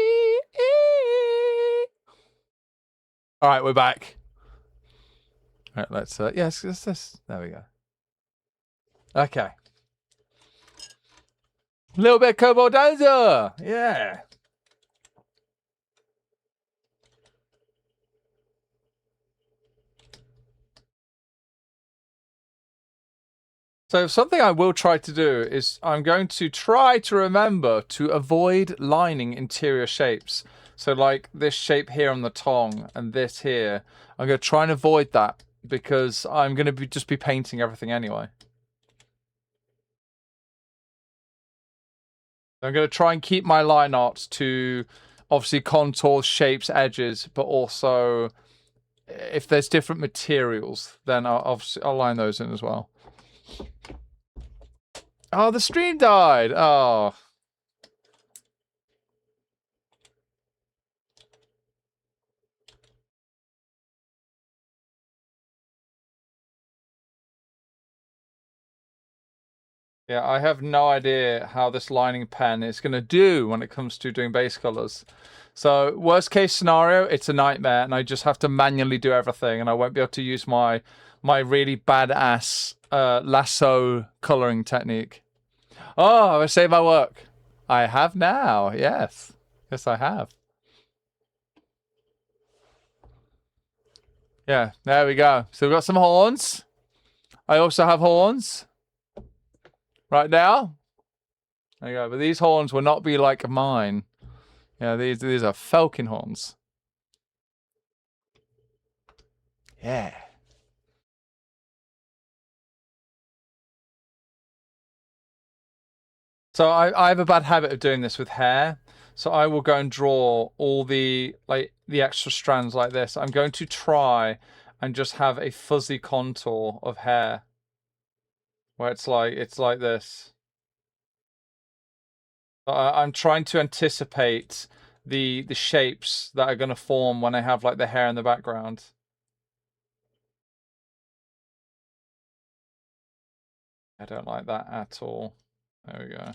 All right, we're back. All right, let's, yes, there we go. Okay. A little bit of Kobold Dancer. Yeah. So something I will try to do is I'm going to try to remember to avoid lining interior shapes. So like this shape here on the tongue and this here, I'm going to try and avoid that because I'm going to just be painting everything anyway. I'm going to try and keep my line art to obviously contours, shapes, edges, but also if there's different materials, then I'll line those in as well. Oh, the stream died. Oh. Yeah, I have no idea how this lining pen is going to do when it comes to doing base colors. So worst case scenario, it's a nightmare and I just have to manually do everything and I won't be able to use my really badass lasso coloring technique. Oh, I saved my work. I have now. Yes. Yes, I have. Yeah, there we go. So we've got some horns. I also have horns. Right now. There you go. But these horns will not be like mine. Yeah, these are Felkin horns. Yeah. So I have a bad habit of doing this with hair. So I will go and draw all the extra strands like this. I'm going to try and just have a fuzzy contour of hair. Where it's like this. I'm trying to anticipate the shapes that are going to form when I have like the hair in the background. I don't like that at all. There we go.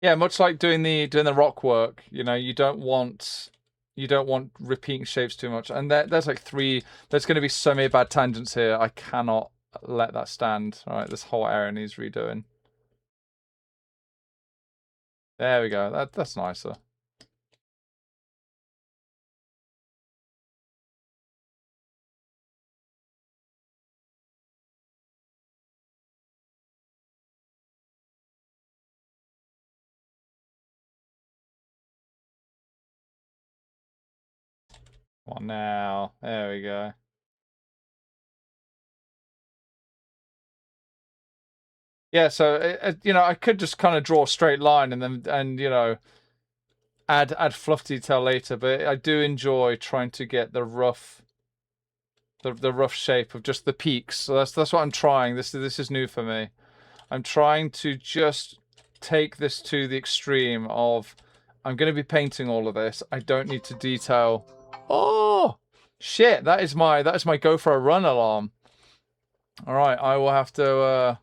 Yeah, much like doing the rock work, you know, you don't want repeating shapes too much. And there's like there's going to be so many bad tangents here. I cannot let that stand. All right, this whole area needs redoing. There we go. That's nicer. Come on now. There we go. Yeah, so you know, I could just kind of draw a straight line and you know, add fluff detail later, but I do enjoy trying to get the rough shape of just the peaks. So that's what I'm trying. This is new for me. I'm trying to just take this to the extreme of I'm going to be painting all of this. I don't need to detail. Oh shit! That is my go for a run alarm. All right, I will have to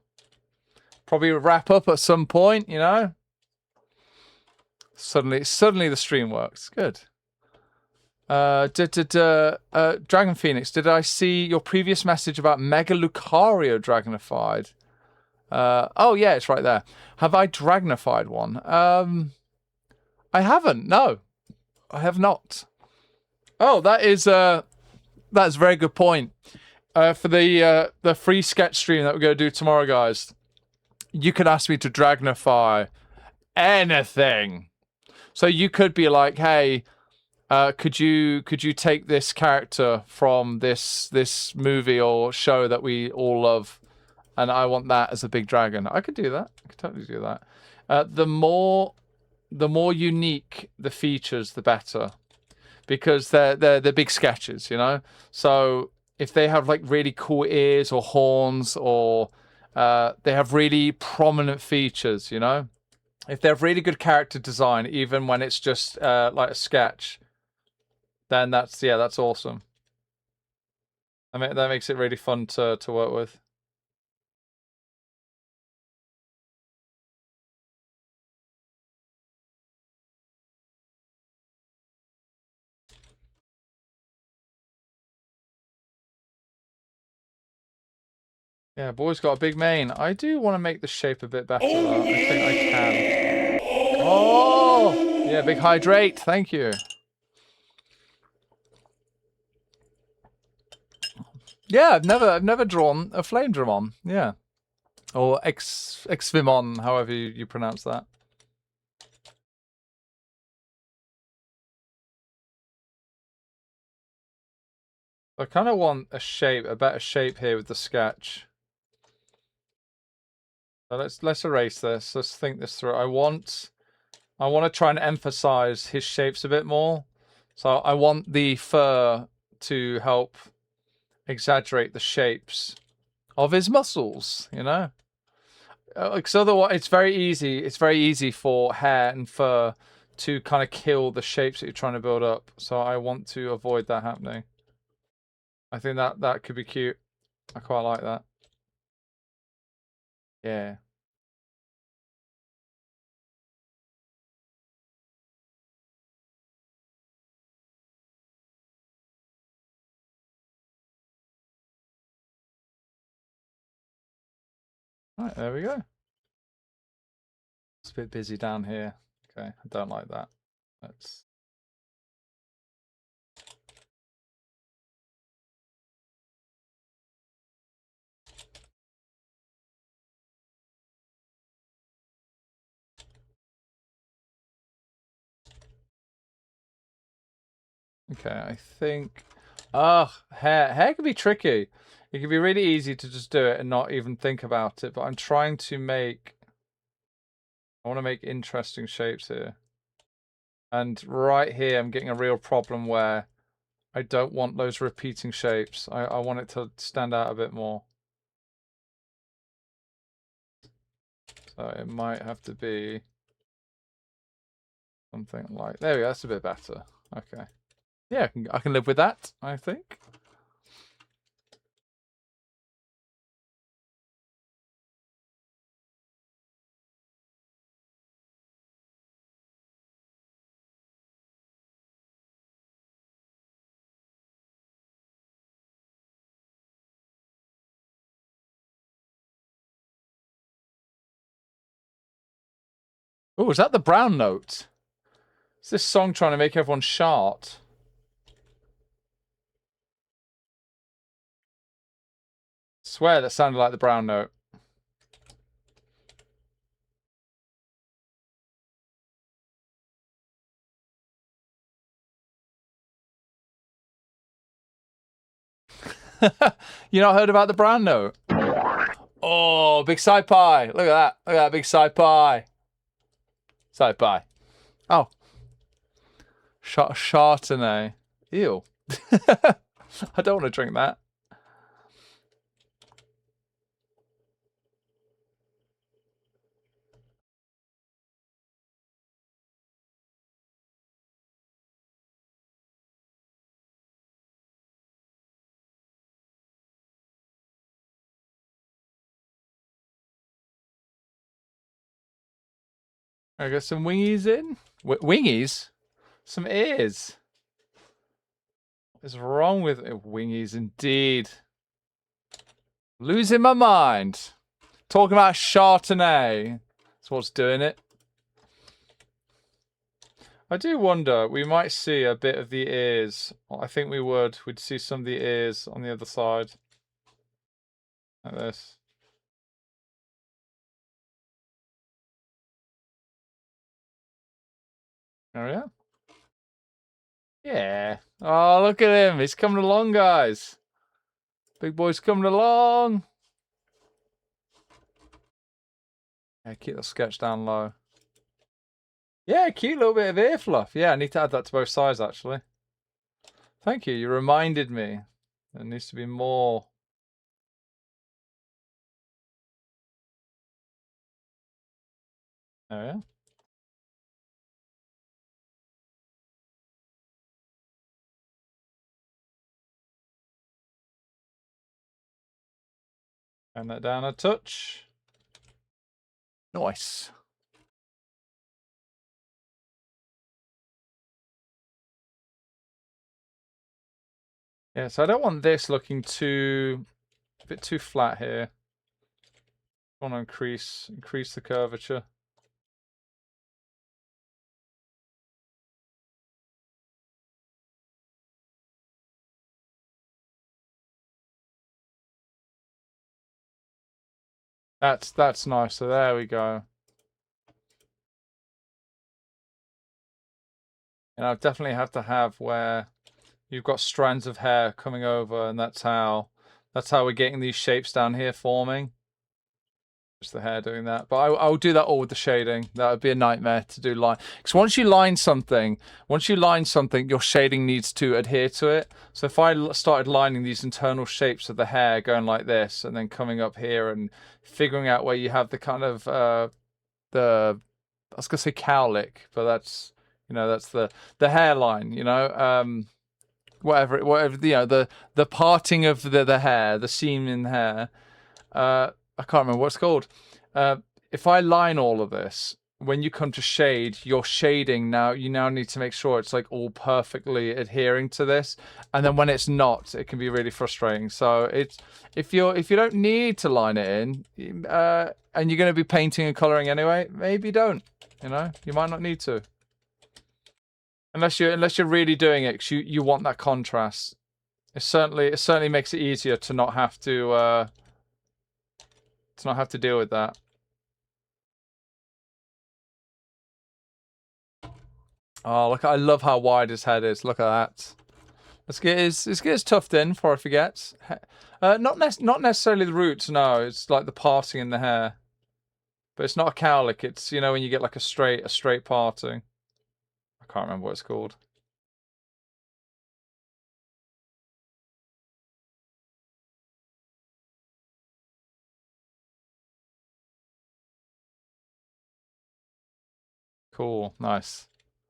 probably wrap up at some point. You know. Suddenly the stream works. Good. Dragon Phoenix, did I see your previous message about Mega Lucario dragonified? Oh yeah, it's right there. Have I dragonified one? I haven't. No, I have not. Oh, that's a very good point. For the free sketch stream that we're gonna do tomorrow, guys, you could ask me to dragonify anything. So you could be like, hey, could you take this character from this movie or show that we all love, and I want that as a big dragon? I could do that. I could totally do that. The more unique the features, the better, because they're big sketches, you know. So if they have like really cool ears or horns, or they have really prominent features, you know. If they have really good character design, even when it's just like a sketch, then that's awesome. I mean, that makes it really fun to work with. Yeah, boy's got a big mane. I do want to make the shape a bit better, though. I think I can. Oh! Yeah, big hydrate. Thank you. Yeah, I've never drawn a flame dramon. Yeah. Or exvimon, however you pronounce that. I kind of want a better shape here with the sketch. So let's erase this. Let's think this through. I want to try and emphasize his shapes a bit more. So I want the fur to help exaggerate the shapes of his muscles, you know? Because otherwise, it's very easy. It's very easy for hair and fur to kind of kill the shapes that you're trying to build up. So I want to avoid that happening. I think that could be cute. I quite like that. Yeah. All right, there we go. It's a bit busy down here. Okay, I don't like that. Let's. Okay, I think. Hair can be tricky. It can be really easy to just do it and not even think about it. But I'm trying to make. I want to make interesting shapes here. And right here, I'm getting a real problem where I don't want those repeating shapes. I want it to stand out a bit more. So it might have to be something like, there we go, that's a bit better. Okay. Yeah, I can live with that, I think. Oh, is that the brown note? Is this song trying to make everyone shart? Swear that sounded like the brown note. You not heard about the brown note? Oh, big side pie. Look at that. Look at that big side pie. Side pie. Oh. Chardonnay. Ew. I don't want to drink that. I got some wingies in. Wingies? Some ears. What is wrong with wingies indeed? Losing my mind. Talking about Chardonnay. That's what's doing it. I do wonder, we might see a bit of the ears. Well, I think we would. We'd see some of the ears on the other side. Like this. Oh, yeah? Yeah. Oh, look at him. He's coming along, guys. Big boy's coming along. Yeah, keep the sketch down low. Yeah, cute little bit of ear fluff. Yeah, I need to add that to both sides, actually. Thank you. You reminded me. There needs to be more. Oh, yeah. And that down a touch. Nice. Yeah, so I don't want this looking a bit too flat here. I want to increase the curvature. That's nice. So there we go. And I definitely have to have where you've got strands of hair coming over, and that's how we're getting these shapes down here forming. Just the hair doing that. But I'll do that all with the shading. That would be a nightmare to do line. Because once you line something, your shading needs to adhere to it. So if I started lining these internal shapes of the hair going like this, and then coming up here and figuring out where you have the kind of I was gonna say cowlick, but that's that's the hairline, whatever the parting of the hair, the seam in the hair. I can't remember what it's called. If I line all of this, when you come to shade, your shading you now need to make sure it's like all perfectly adhering to this. And then when it's not, it can be really frustrating. So if you don't need to line it in, and you're going to be painting and coloring anyway, maybe don't. You might not need to. Unless you're really doing it, 'cause you want that contrast. It certainly makes it easier to not have to deal with that. Oh, look! I love how wide his head is. Look at that. Let's get his tuft in before I forget. Not necessarily the roots. No, it's like the parting in the hair. But it's not a cowlick. It's when you get like a straight parting. I can't remember what it's called. Cool, nice.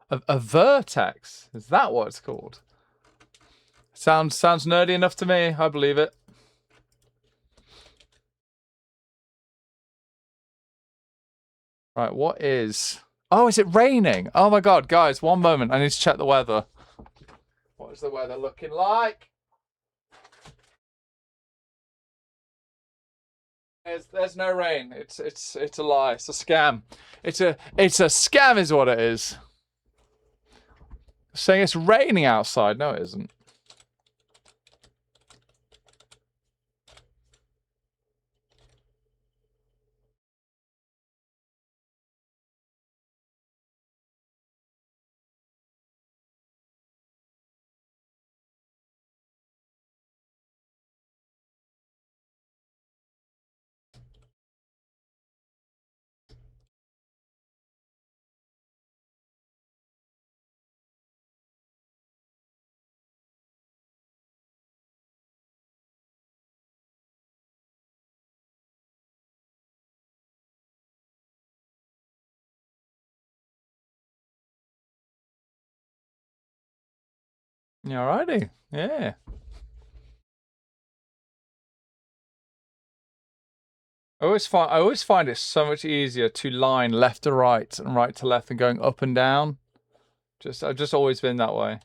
A vertex? Is that what it's called? Sounds nerdy enough to me. I believe it. Right, what is... Oh, is it raining? Oh my god, guys, one moment. I need to check the weather. What is the weather looking like? There's no rain. It's a lie. It's a scam. It's a scam is what it is. Saying it's raining outside. No, it isn't. Alrighty. Yeah. I always find it so much easier to line left to right and right to left than going up and down. I've just always been that way.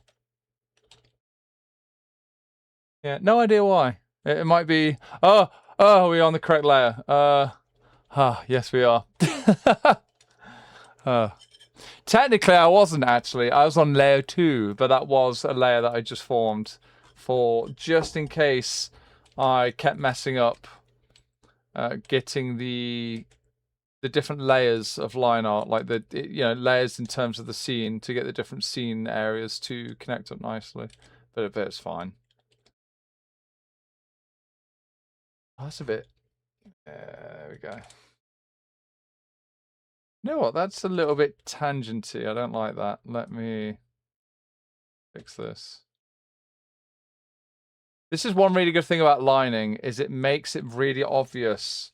Yeah, no idea why. It might be. Oh, we're on the correct layer. Yes, we are. Technically, I wasn't actually. I was on layer 2, but that was a layer that I just formed for just in case I kept messing up getting the different layers of line art, like the layers in terms of the scene, to get the different scene areas to connect up nicely. But it's fine. Oh, that's a bit. There we go. You know what? That's a little bit tangenty. I don't like that. Let me fix this. This is one really good thing about lining, is it makes it really obvious.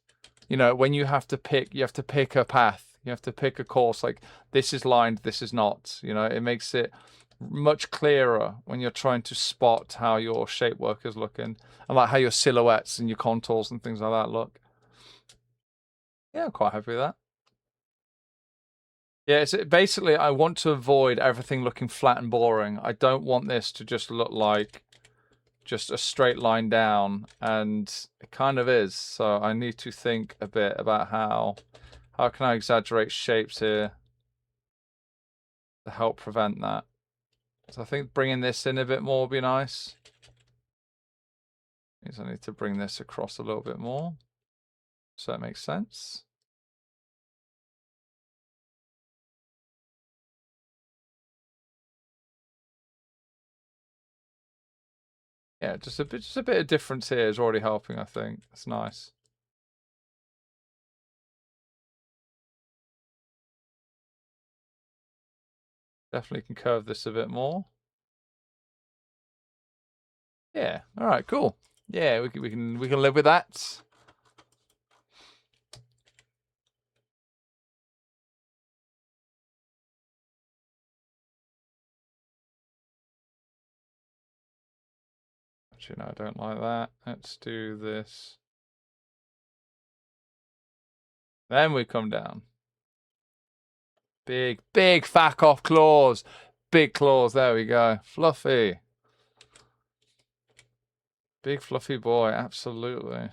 When you have to pick a path. You have to pick a course. Like, this is lined, this is not. It makes it much clearer when you're trying to spot how your shape work is looking and like how your silhouettes and your contours and things like that look. Yeah, I'm quite happy with that. Yeah, it's basically I want to avoid everything looking flat and boring. I don't want this to just look like just a straight line down, and it kind of is. So I need to think a bit about how can I exaggerate shapes here to help prevent that. So I think bringing this in a bit more would be nice. Means I need to bring this across a little bit more. So that makes sense. Yeah, just a bit of difference here is already helping, I think. That's nice. Definitely can curve this a bit more. Yeah. All right. Cool. Yeah, we can live with that. Actually, no, I don't like that. Let's do this. Then we come down. Big fuck off claws. Big claws. There we go. Fluffy. Big fluffy boy. Absolutely.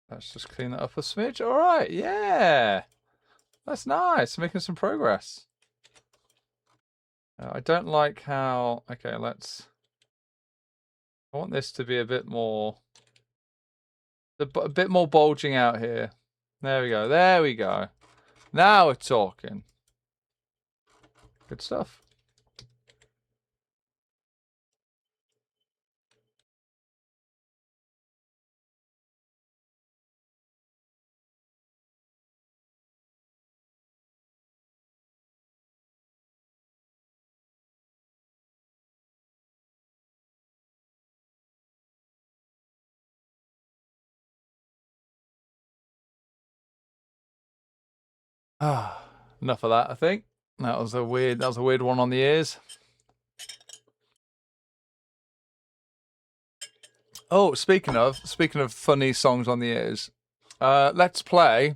Let's just clean that up a smidge. All right. Yeah. That's nice. Making some progress. I don't like how... Okay, let's... I want this to be a bit more... A bit more bulging out here. There we go. There we go. Now we're talking. Good stuff. Ah, enough of that, I think. That was a weird one on the ears. Oh, speaking of funny songs on the ears, let's play.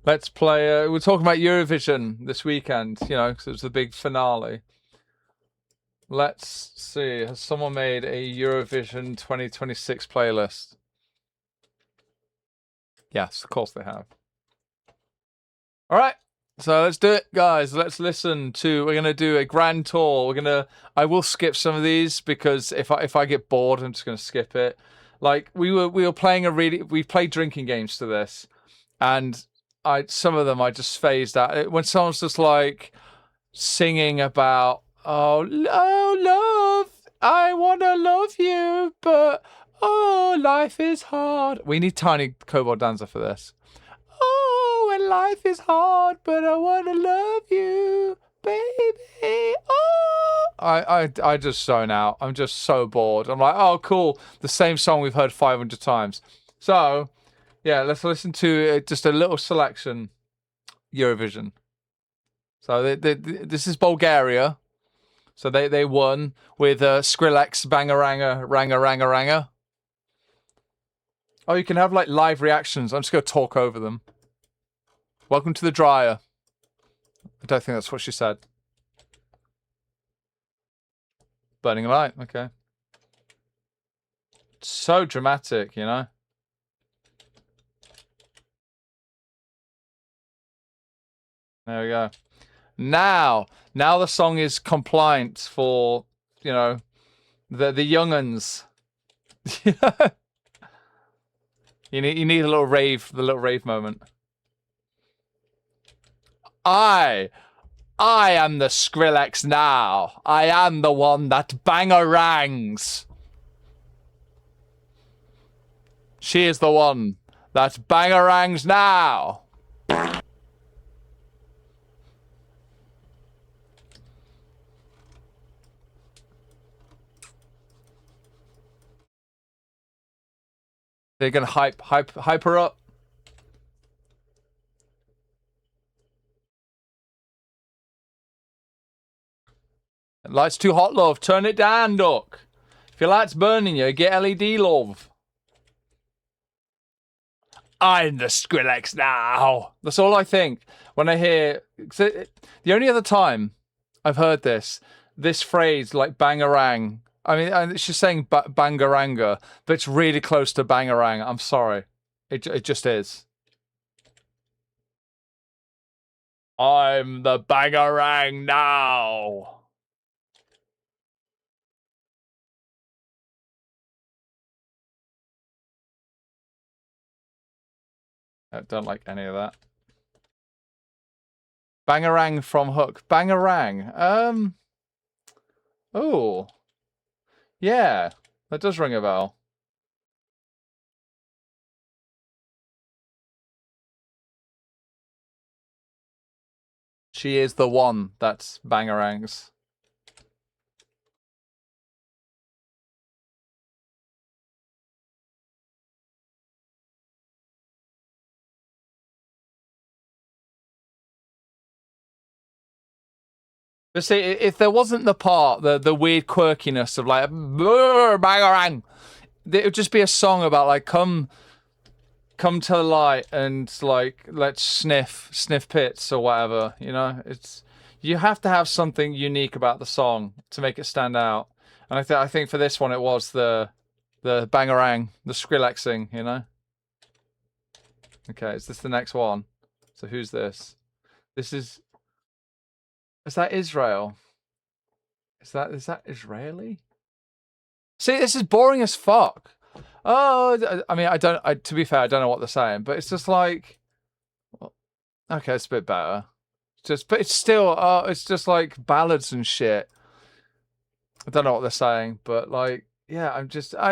We're talking about Eurovision this weekend, you know, because it was the big finale. Let's see. Has someone made a Eurovision 2026 playlist? Yes, of course they have. All right. So let's do it, guys. Let's listen to. We're gonna do a grand tour. I will skip some of these because if I get bored, I'm just gonna skip it. Like we were playing we played drinking games to this, and some of them I just phased out. When someone's just like singing about oh love, I wanna love you, but oh life is hard. We need Tiny Cobalt Dancer for this. Oh, and life is hard, but I want to love you, baby. Oh, I just zone out. I'm just so bored. I'm like, oh, cool. The same song we've heard 500 times. So, yeah, let's listen to just a little selection. Eurovision. So this is Bulgaria. So they won with Skrillex, Bangaranga, Ranga, Ranga, Ranga. Oh, you can have like live reactions. I'm just going to talk over them. Welcome to the dryer. I don't think that's what she said. Burning light, okay. So dramatic, you know? There we go. Now the song is compliant for, you know, the young'uns. You need a little rave, the little rave moment. I am the Skrillex now. I am the one that bangarangs. She is the one that bangarangs now. They're gonna hype her up. Light's too hot, love. Turn it down, duck. If your light's burning you, get LED, love. I'm the Skrillex now. That's all I think when I hear. The only other time I've heard this phrase like bangarang. I mean, she's saying bangaranga, but it's really close to bangarang. I'm sorry, it just is. I'm the bangarang now. I don't like any of that. Bangarang from Hook. Bangarang. Oh. Yeah. That does ring a bell. She is the one that's Bangarangs. But see, if there wasn't the part, the weird quirkiness of like Bangarang, it would just be a song about like come to the light and like let's sniff pits or whatever. You know, it's you have to have something unique about the song to make it stand out. And I think for this one it was the Bangarang, the Skrillexing. You know. Okay, is this the next one? So who's this? This is that Israel? Is that Israeli? See, this is boring as fuck. Oh, I mean, to be fair, I don't know what they're saying, but it's just like, okay, it's a bit better. But it's still, it's just like ballads and shit. I don't know what they're saying, but like, yeah,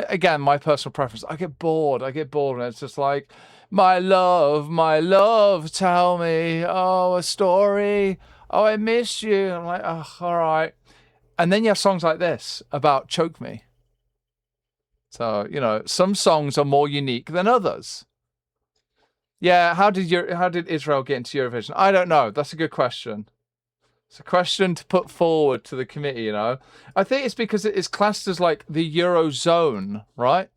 again, my personal preference. I get bored. And it's just like, my love, tell me, oh, a story. Oh, I miss you. I'm like, oh, all right. And then you have songs like this about Choke Me. So, you know, some songs are more unique than others. Yeah, how did Israel get into Eurovision? I don't know. That's a good question. It's a question to put forward to the committee, you know. I think it's because it is classed as like the Eurozone, right?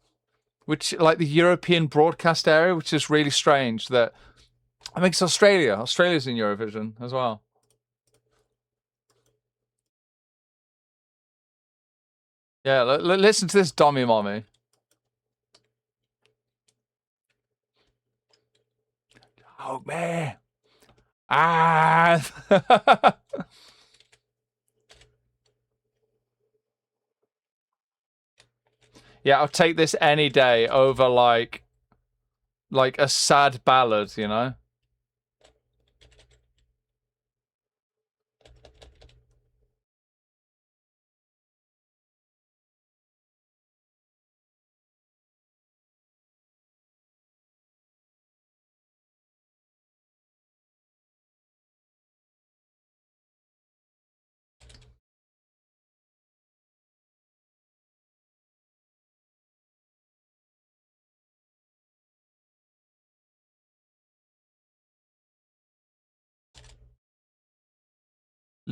Which like the European broadcast area, which is really strange that I think it's Australia. Australia's in Eurovision as well. Yeah, listen to this Dommy Mommy. Oh man. Ah. Yeah, I'll take this any day over like a sad ballad, you know?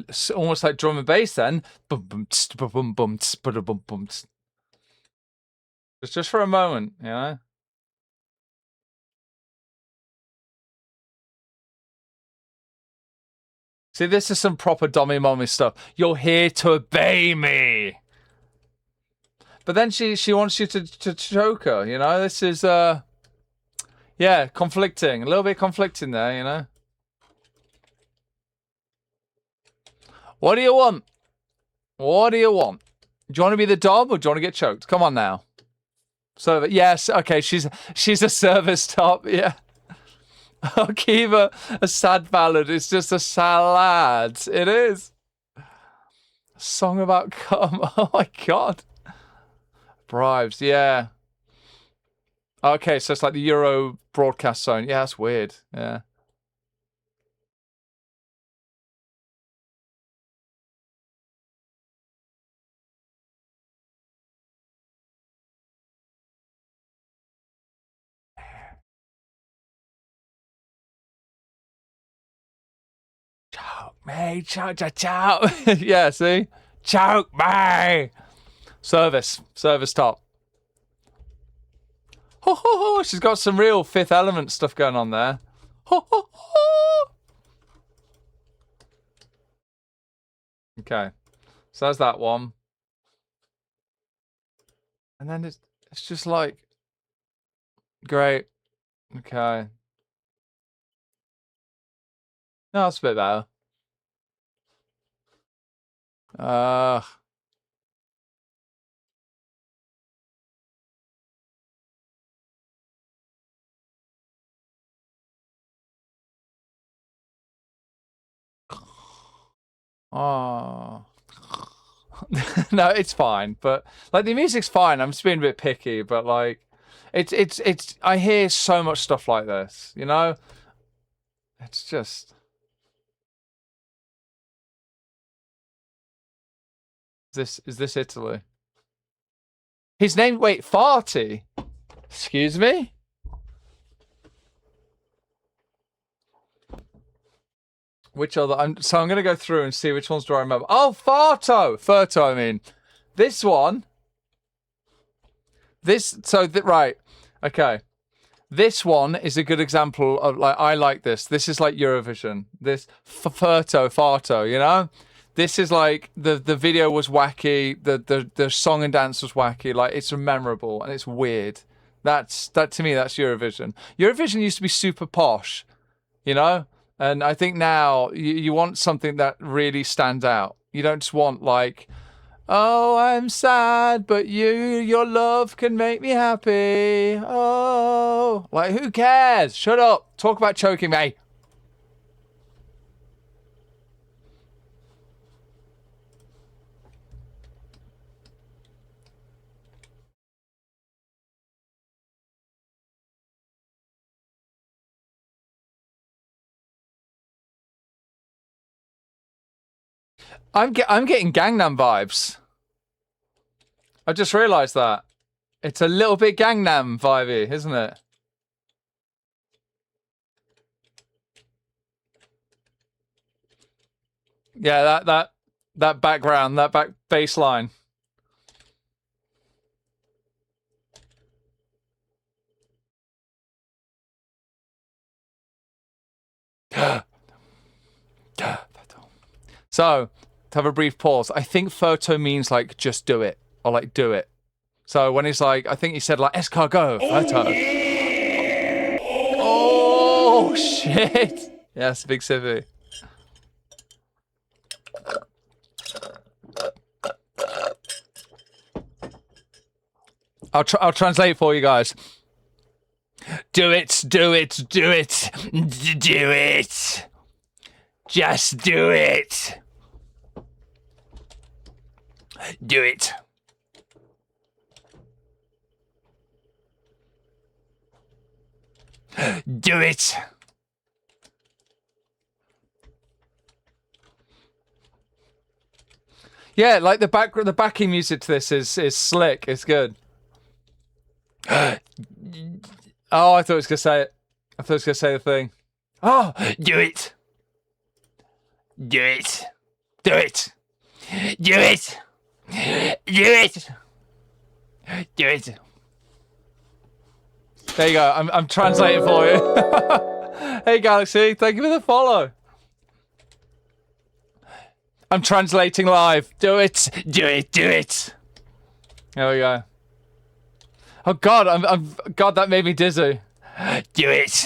It's almost like drum and bass then. Boom, boom, boom, boom, boom, boom, boom. It's just for a moment, you know? See, this is some proper Dommy Mommy stuff. You're here to obey me. But then she wants you to choke her, you know? This is, yeah, conflicting. A little bit conflicting there, you know? What do you want? What do you want? Do you want to be the dom or do you want to get choked? Come on now. Server. Yes, okay, she's a service top, yeah. I'll keep a sad ballad. It's just a salad. It is. A song about cum. Oh my god. Bribes, yeah. Okay, so it's like the Euro broadcast zone. Yeah, that's weird. Yeah. me, choke, choke. Yeah, see? Choke me. Service top. Ho, ho, ho. She's got some real Fifth Element stuff going on there. Ho, ho, ho. Okay, so that's that one. And then it's just like, great. Okay. No, that's a bit better. Oh. No, it's fine, but like the music's fine. I'm just being a bit picky, but like it's I hear so much stuff like this, you know? It's just is this Italy? His name, wait, Farty. Excuse me? Which other? I'm gonna go through and see which ones do I remember. Oh, Furto. I mean, this one. Right, okay. This one is a good example of like I like this. This is like Eurovision. This Farto. You know, this is like the video was wacky. The song and dance was wacky. Like it's memorable and it's weird. That to me that's Eurovision. Eurovision used to be super posh, you know. And I think now you want something that really stands out. You don't just want like, oh, I'm sad, but your love can make me happy. Oh, like who cares? Shut up. Talk about choking me. I'm getting Gangnam vibes. I just realised that. It's a little bit Gangnam vibey, isn't it? Yeah, that background, that bass line. So, to have a brief pause, I think Furto means like just do it or like do it. So when he's like, I think he said like escargot, Furto. Oh shit! Yes, big civvy. I'll translate for you guys. Do it, do it, do it, do it. Just do it. Do it. Do it. Yeah, like the backing music to this is slick. It's good. Oh, I thought it was gonna say it. I thought it was gonna say the thing. Oh, do it. Do it. Do it. Do it. Do it. Do it. There you go. I'm translating for you. Hey Galaxy, thank you for the follow. I'm translating live. Do it. Do it. Do it. There we go. Oh God, God, that made me dizzy. Do it.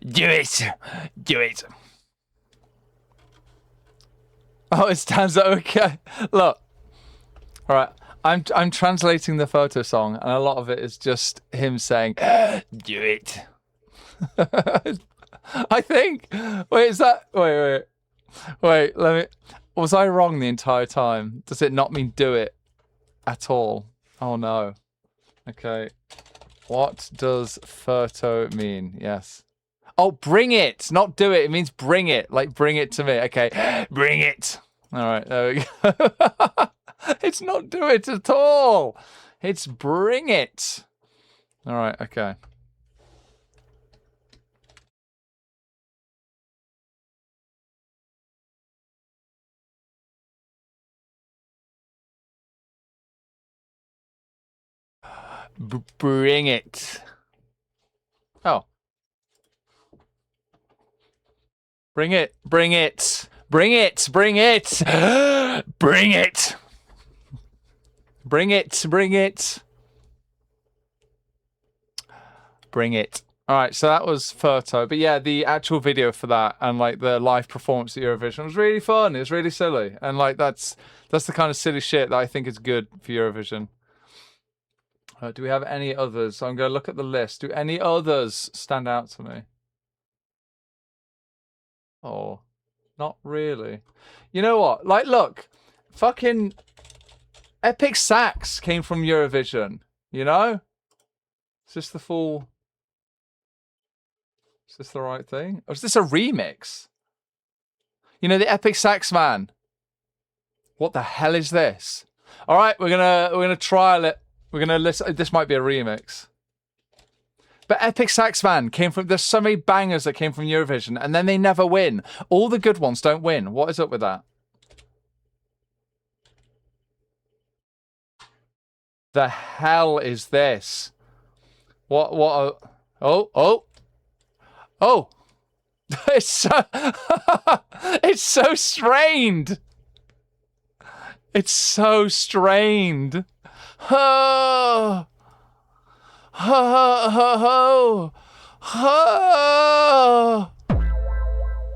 Do it. Do it. Oh, it stands up. Okay. Look. All right. I'm translating the photo song, and a lot of it is just him saying, "Do it." I think. Wait, is that? Wait. Let me. Was I wrong the entire time? Does it not mean do it at all? Oh no. Okay. What does Furto mean? Yes. Oh, bring it, not do it. It means bring it, like bring it to me. Okay, bring it. All right, there we go. It's not do it at all. It's bring it. All right, okay. Bring it. Oh. Bring it. Bring it. Bring it. Bring it. Bring it. Bring it. Bring it. Bring it. All right, so that was photo. But yeah, the actual video for that and like the live performance at Eurovision was really fun. It was really silly. And like that's the kind of silly shit that I think is good for Eurovision. Do we have any others? I'm going to look at the list. Do any others stand out to me? Oh, not really. You know what? Like, look, fucking Epic Sax came from Eurovision, you know? Is this the full... Is this the right thing? Or is this a remix? You know, the Epic Sax Man. What the hell is this? All right, we're gonna trial it. We're gonna listen. This might be a remix. But Epic Sax Man came from... There's so many bangers that came from Eurovision, and then they never win. All the good ones don't win. What is up with that? The hell is this? What oh. It's so it's so strained. It's so strained. Oh. Oh. Oh.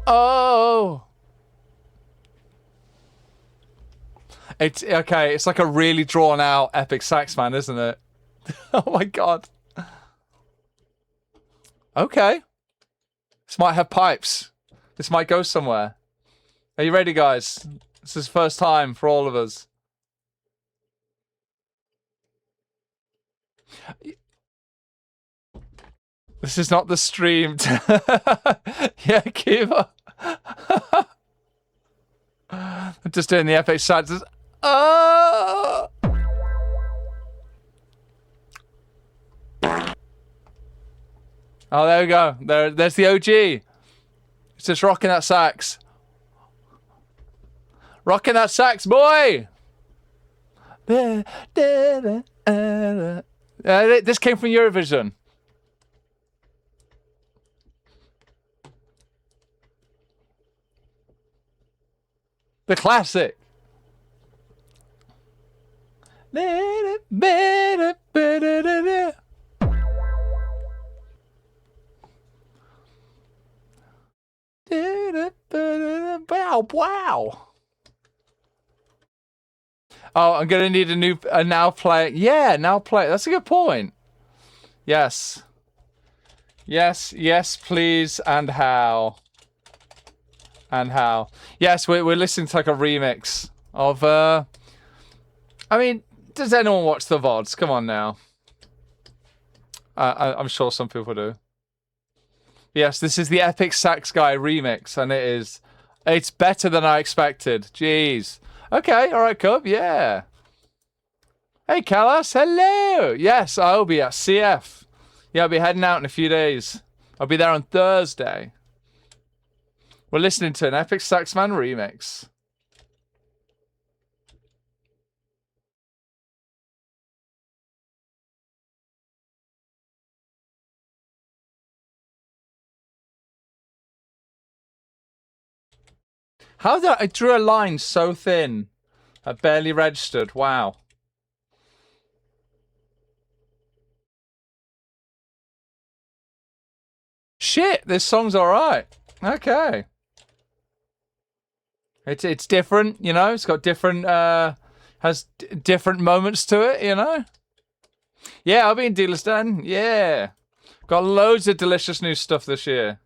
Oh. It's okay, it's like a really drawn out Epic Sax Man, isn't it? Oh my god. Okay. This might have pipes. This might go somewhere. Are you ready, guys? This is first time for all of us. This is not the streamed. Yeah, Kiva. I'm just doing the Epic Sax. Oh! Oh, there we go. There's the OG. It's just rocking that sax. Rocking that sax, boy! This came from Eurovision. The classic. Wow. Oh, I'm gonna need a now play. Yeah, now play. That's a good point. Yes. Yes, yes, please, and how? And how? Yes, we're listening to like a remix of I mean, does anyone watch the VODs? Come on now. I'm sure some people do. Yes, this is the Epic Sax Guy remix, and it's better than I expected. Jeez. Okay, all right, Cub, yeah. Hey, Callas, hello. Yes, I'll be at CF. Yeah, I'll be heading out in a few days. I'll be there on Thursday. We're listening to an Epic Sax Man remix. How did I drew a line so thin? I barely registered. Wow. Shit, this song's alright. Okay. It's different, you know? It's got different has different moments to it, you know? Yeah, I'll be in Dealer's Den. Yeah. Got loads of delicious new stuff this year.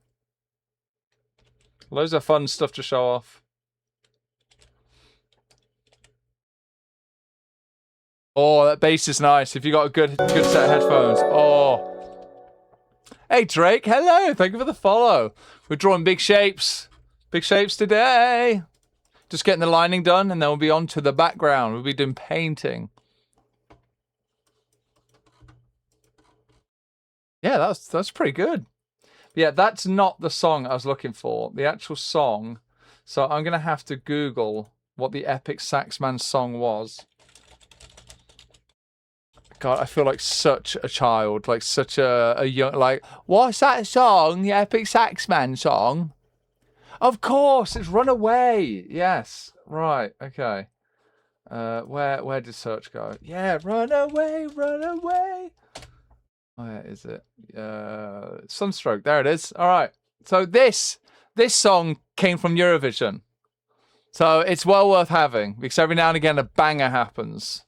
Loads of fun stuff to show off. Oh, that bass is nice. If you got a good set of headphones. Oh. Hey, Drake. Hello. Thank you for the follow. We're drawing big shapes. Big shapes today. Just getting the lining done, and then we'll be on to the background. We'll be doing painting. Yeah, that's pretty good. Yeah, that's not the song I was looking for. The actual song. So I'm going to have to Google what the Epic Saxman song was. God, I feel like such a child. Like such a young... Like, what's that song? The Epic Saxman song? Of course, it's Runaway. Yes. Right, okay. Where did search go? Yeah, Runaway, Runaway. Where is it? Sunstroke. There it is. All right. So this song came from Eurovision. So it's well worth having because every now and again a banger happens.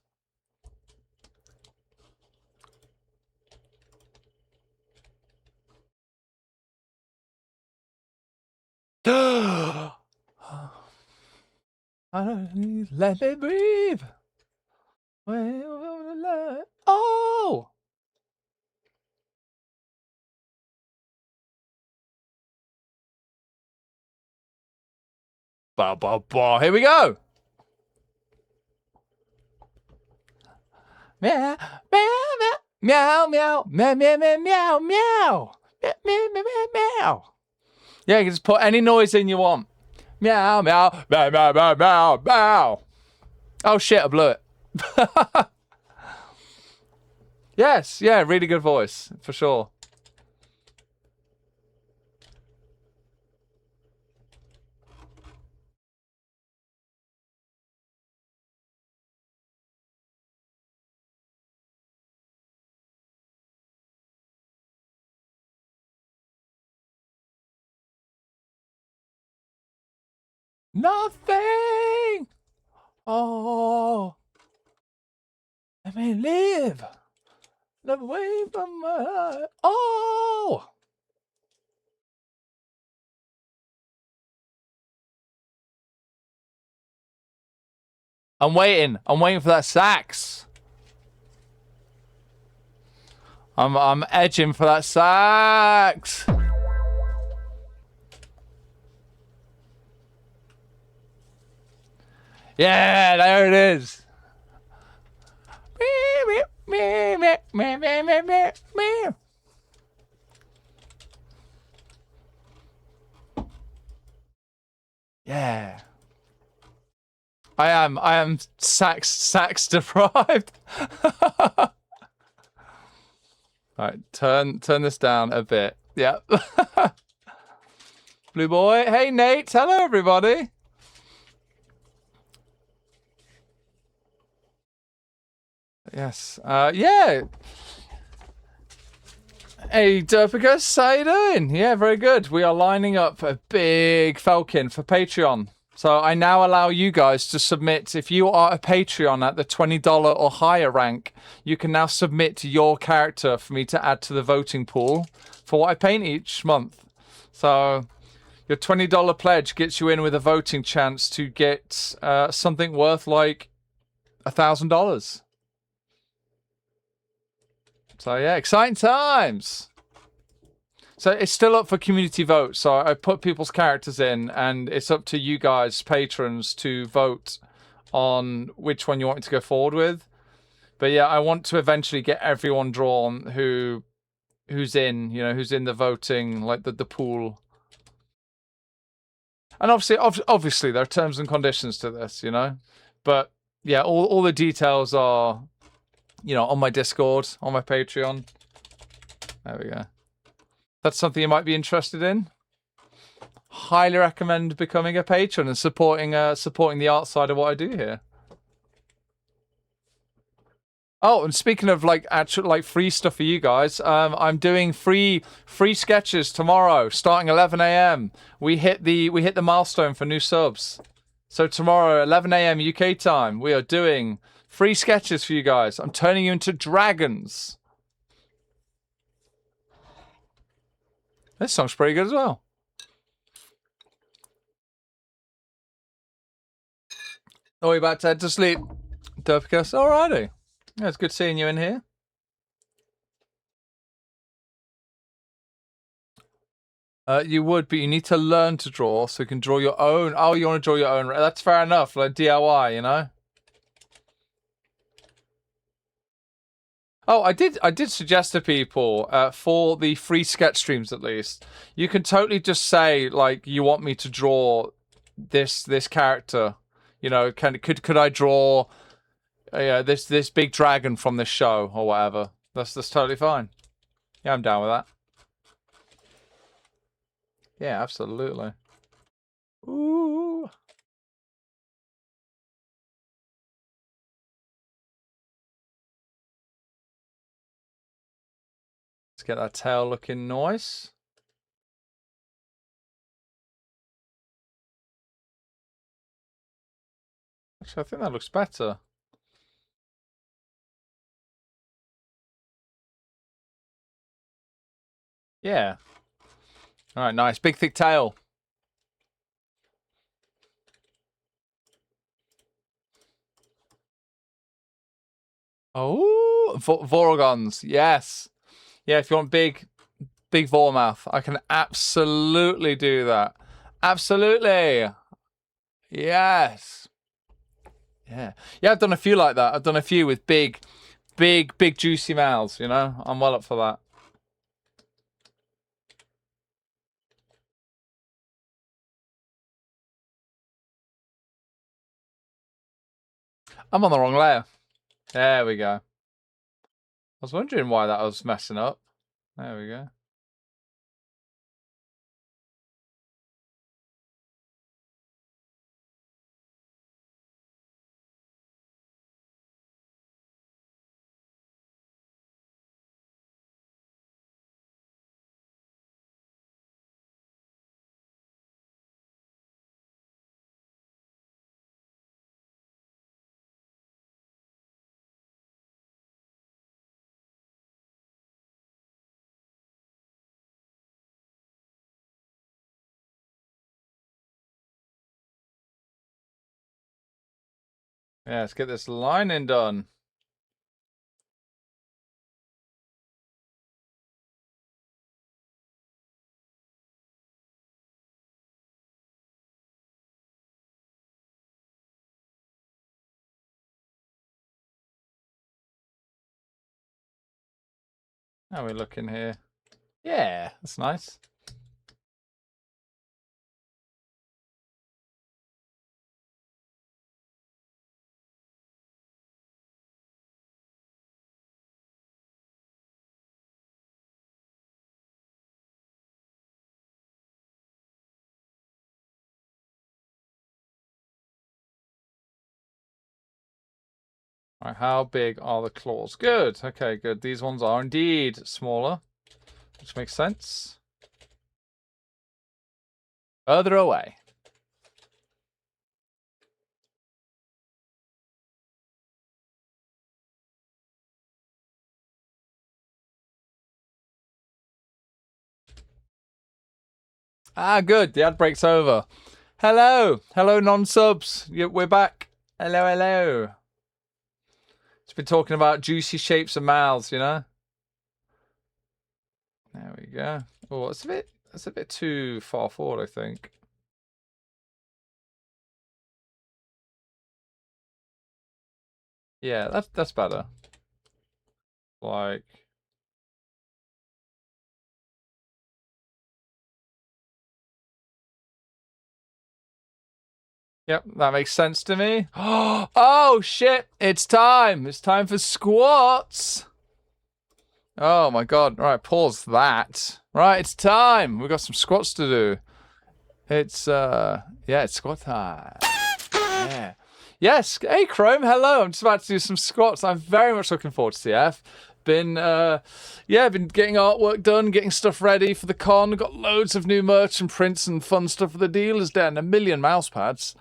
Let me breathe. Oh. Ba ba ba. Here we go. Meow meow meow meow meow meow meow meow meow meow meow meow meow. Yeah, you can just put any noise in you want. Meow meow meow meow meow meow meow. Oh shit! I blew it. Yes, yeah, really good voice for sure. Nothing. Oh, let me live. Live away from my. Oh. I'm waiting. I'm waiting for that sax. I'm edging for that sax. Yeah, there it is. Yeah. I am sax deprived. Alright, turn this down a bit. Yeah. Blue boy. Hey Nate, hello everybody. Yes. Yeah. Hey Derpicus, how you doing? Yeah, very good. We are lining up a big Felkin for Patreon. So I now allow you guys to submit, if you are a Patreon at the $20 or higher rank, you can now submit your character for me to add to the voting pool for what I paint each month. So your $20 pledge gets you in with a voting chance to get something worth like $1,000. So yeah, exciting times. So it's still up for community vote. So I put people's characters in, and it's up to you guys, patrons, to vote on which one you want me to go forward with. But yeah, I want to eventually get everyone drawn who's in, you know, who's in the voting, like the pool. And obviously there are terms and conditions to this, you know. But yeah, all the details are, you know, on my Discord, on my Patreon. There we go. That's something you might be interested in. Highly recommend becoming a patron and supporting the art side of what I do here. Oh, and speaking of like actual like free stuff for you guys, I'm doing free sketches tomorrow, starting 11 a.m. We hit the milestone for new subs. So tomorrow, 11 a.m. UK time, we are doing free sketches for you guys. I'm turning you into dragons. This song's pretty good as well. Oh, you about to head to sleep, Derpicus? Alrighty. Yeah, it's good seeing you in here. You would, but you need to learn to draw so you can draw your own. Oh, you want to draw your own? That's fair enough. Like DIY, you know. Oh, I did suggest to people for the free sketch streams, at least, you can totally just say like you want me to draw this character. You know, could I draw this big dragon from this show or whatever? That's totally fine. Yeah, I'm down with that. Yeah, absolutely. Ooh. Let's get that tail looking nice. Actually, I think that looks better. Yeah. All right, nice. Big, thick tail. Oh, Vorogons. Yes. Yeah, if you want big Vormouth, I can absolutely do that. Absolutely. Yes. Yeah. Yeah, I've done a few like that. I've done a few with big juicy mouths, you know? I'm well up for that. I'm on the wrong layer. There we go. I was wondering why that was messing up. There we go. Yeah, let's get this lining done. How are we looking here? Yeah, that's nice. All right, how big are the claws? Good. Okay, good. These ones are indeed smaller, which makes sense. Further away. Ah, good. The ad break's over. Hello. Hello, non-subs. We're back. Hello, hello. It's been talking about juicy shapes of mouths, you know? There we go. Oh, that's a bit too far forward, I think. Yeah, that's better. Like, yep, that makes sense to me. Oh shit, it's time. It's time for squats. Oh my god. All right, pause that. Right, it's time. We've got some squats to do. It's it's squat time. Yeah. Yes. Hey Chrome, hello. I'm just about to do some squats. I'm very much looking forward to CF. Been been getting artwork done, getting stuff ready for the con. Got loads of new merch and prints and fun stuff for the dealers there, and a million mouse pads.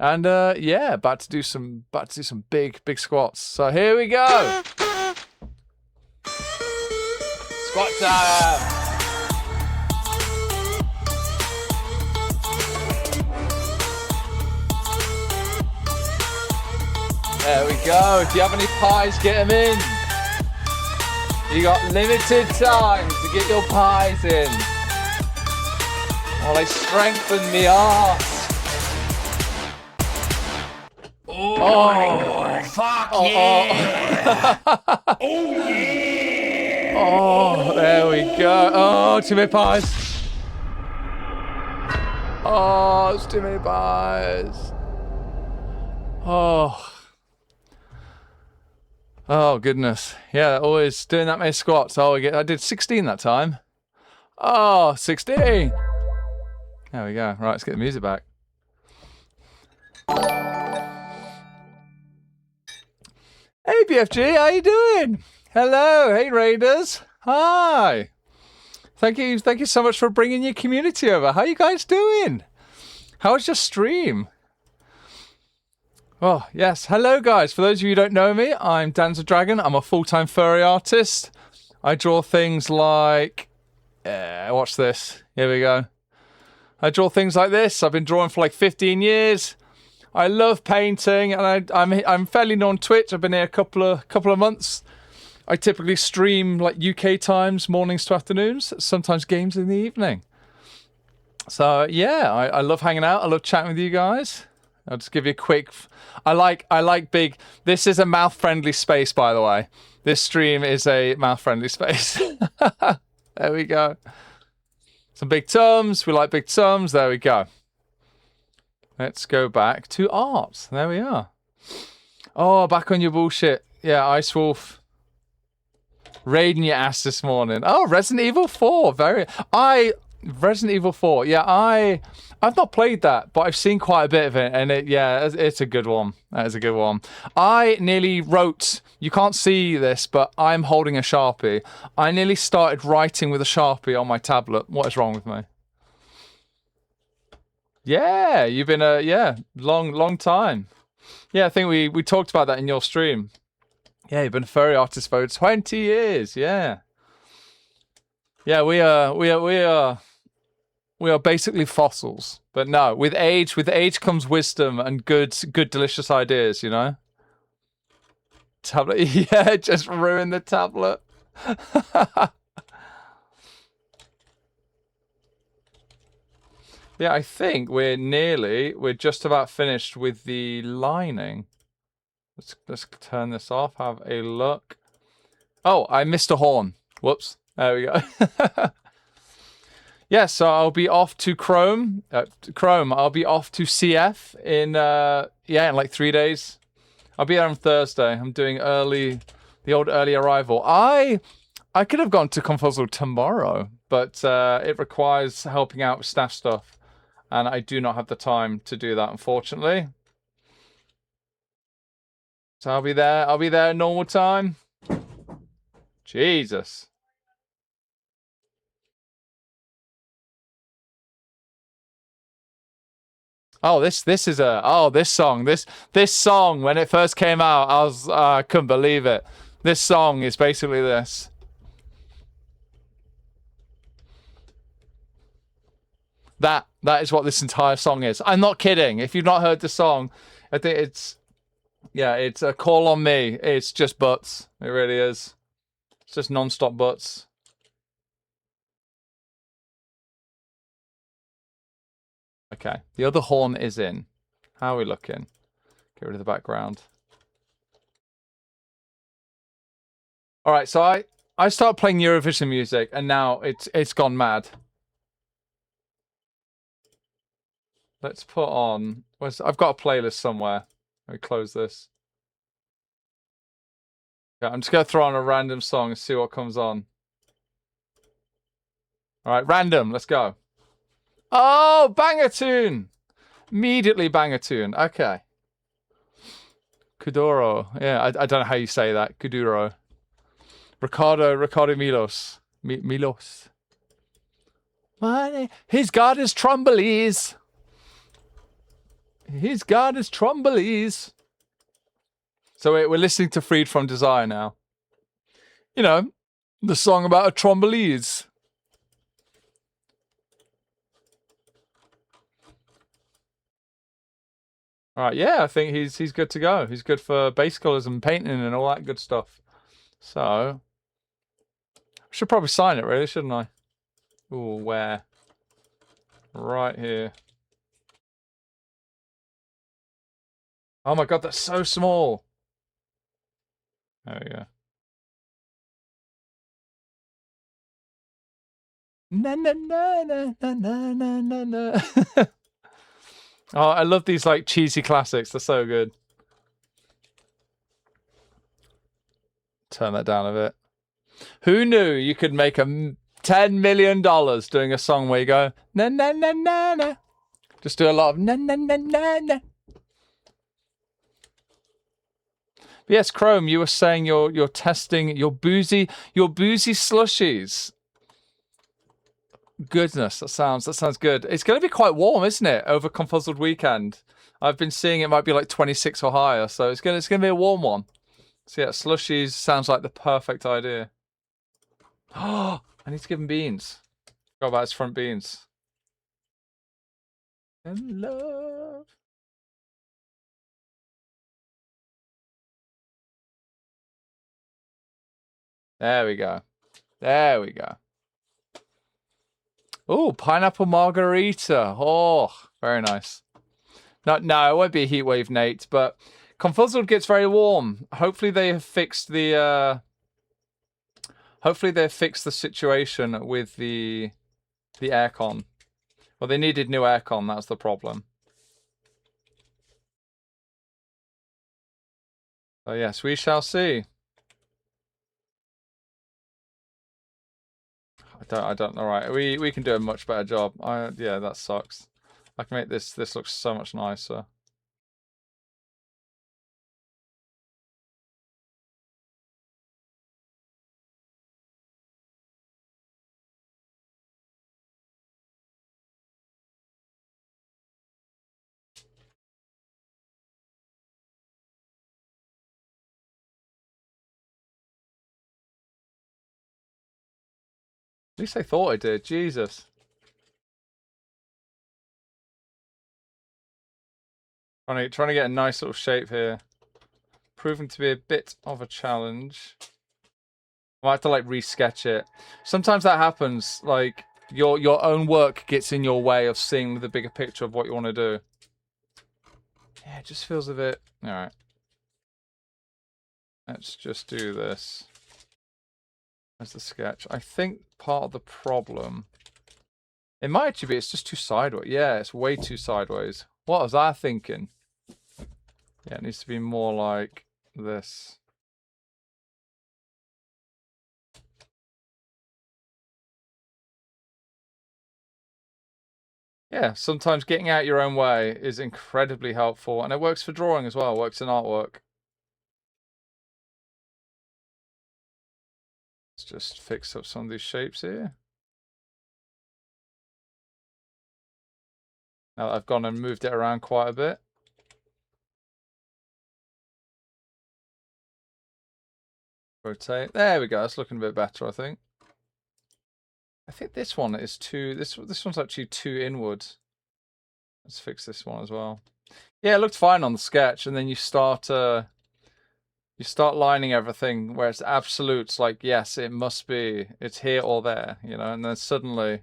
And about to do some big squats. So here we go. Squat time. There we go. If you have any pies, get them in. You got limited time to get your pies in. while I strengthen me arse.
Oh, fuck yeah! Oh yeah!
Oh, there we go. Oh, too many pies. Oh, it's too many pies. Oh. Oh, goodness. Yeah, always doing that many squats. Oh, I did 16 that time. Oh, 16. There we go. Right, let's get the music back. Hey, BFG, how you doing? Hello. Hey, Raiders. Hi. Thank you so much for bringing your community over. How you guys doing? How was your stream? Oh, yes. Hello, guys. For those of you who don't know me, I'm Dan's a Dragon. I'm a full-time furry artist. I draw things like... watch this. Here we go. I draw things like this. I've been drawing for like 15 years. I love painting, and I'm fairly new on Twitch. I've been here a couple of months. I typically stream like UK times, mornings to afternoons, sometimes games in the evening. So yeah, I love hanging out. I love chatting with you guys. I'll just give you a quick... I like big... This is a mouth-friendly space, by the way. This stream is a mouth-friendly space. There we go. Some big terms. We like big terms. There we go. Let's go back to art. There we are. Oh, back on your bullshit. Yeah, Ice Wolf. Raiding your ass this morning. Oh, Resident Evil 4. Resident Evil 4. Yeah, I've not played that, but I've seen quite a bit of it, and it's a good one. That is a good one. I nearly wrote... You can't see this, but I'm holding a Sharpie. I nearly started writing with a Sharpie on my tablet. What is wrong with me? Yeah, you've been long time. Yeah, I think we talked about that in your stream. Yeah, you've been a furry artist for 20 years. Yeah. Yeah, we are basically fossils. But no, with age comes wisdom and good delicious ideas, you know? Tablet. Yeah, just ruin the tablet. Yeah, I think we're just about finished with the lining. Let's turn this off, have a look. Oh, I missed a horn. Whoops. There we go. Yeah, so I'll be off to Chrome. I'll be off to CF in like 3 days. I'll be there on Thursday. I'm doing the old early arrival. I could have gone to Confuzzle tomorrow, but it requires helping out with staff stuff. And I do not have the time to do that, unfortunately. So I'll be there normal time. Jesus. Oh, this song. This song, when it first came out, I couldn't believe it. This song is basically this. That is what this entire song is. I'm not kidding. If you've not heard the song, I think it's a call on me. It's just butts. It really is. It's just non-stop butts. Okay, the other horn is in. How are we looking? Get rid of the background. All right, so I started playing Eurovision music, and now it's gone mad. Let's put on... I've got a playlist somewhere. Let me close this. Okay, I'm just going to throw on a random song and see what comes on. All right, random. Let's go. Oh, banger tune. Immediately banger tune. Okay. Kuduro. Yeah, I don't know how you say that. Kuduro. Ricardo Milos. Milos. He's got his trombolis. He's got his trombolis. So we're listening to Freed from Desire now. You know, the song about a trombolis. All right, yeah, I think he's good to go. He's good for base colors and painting and all that good stuff. So, I should probably sign it, really, shouldn't I? Ooh, where? Right here. Oh my god, that's so small. There we go. Na na na na na na na na na. Oh, I love these like cheesy classics. They're so good. Turn that down a bit. Who knew you could make $10 million doing a song where you go na na na na na? Just do a lot of na na na na na. Yes, Chrome, you were saying you're testing your boozy slushies. Goodness, that sounds good. It's going to be quite warm, isn't it? Over Confuzzled Weekend, I've been seeing it might be like 26 or higher, so it's going to be a warm one. So yeah, slushies sounds like the perfect idea. Oh, I need to give him beans. Forgot about his front beans. And love. There we go. There we go. Oh, pineapple margarita. Oh, very nice. No, it won't be a heat wave, Nate, but Confuzzled gets very warm. Hopefully they have fixed the situation with the aircon. Well, they needed new aircon, that's the problem. So yes, we shall see. I don't know, right. We can do a much better job. Yeah, that sucks. I can make this look so much nicer. At least I thought I did. Jesus. Trying to get a nice little shape here. Proving to be a bit of a challenge. I have to like resketch it. Sometimes that happens. Like your own work gets in your way of seeing the bigger picture of what you want to do. Yeah, it just feels a bit. All right. Let's just do this. As the sketch. I think part of the problem. It might actually be it's just too sideways. Yeah, it's way too sideways. What was I thinking? Yeah, it needs to be more like this. Yeah, sometimes getting out your own way is incredibly helpful, and it works for drawing as well. It works in artwork. Let's just fix up some of these shapes here. Now that I've gone and moved it around quite a bit. Rotate. There we go. It's looking a bit better, I think. I think this one is too. This one's actually too inward. Let's fix this one as well. Yeah, it looked fine on the sketch, and then you start lining everything where it's absolutes. Like, yes, it must be. It's here or there, you know. And then suddenly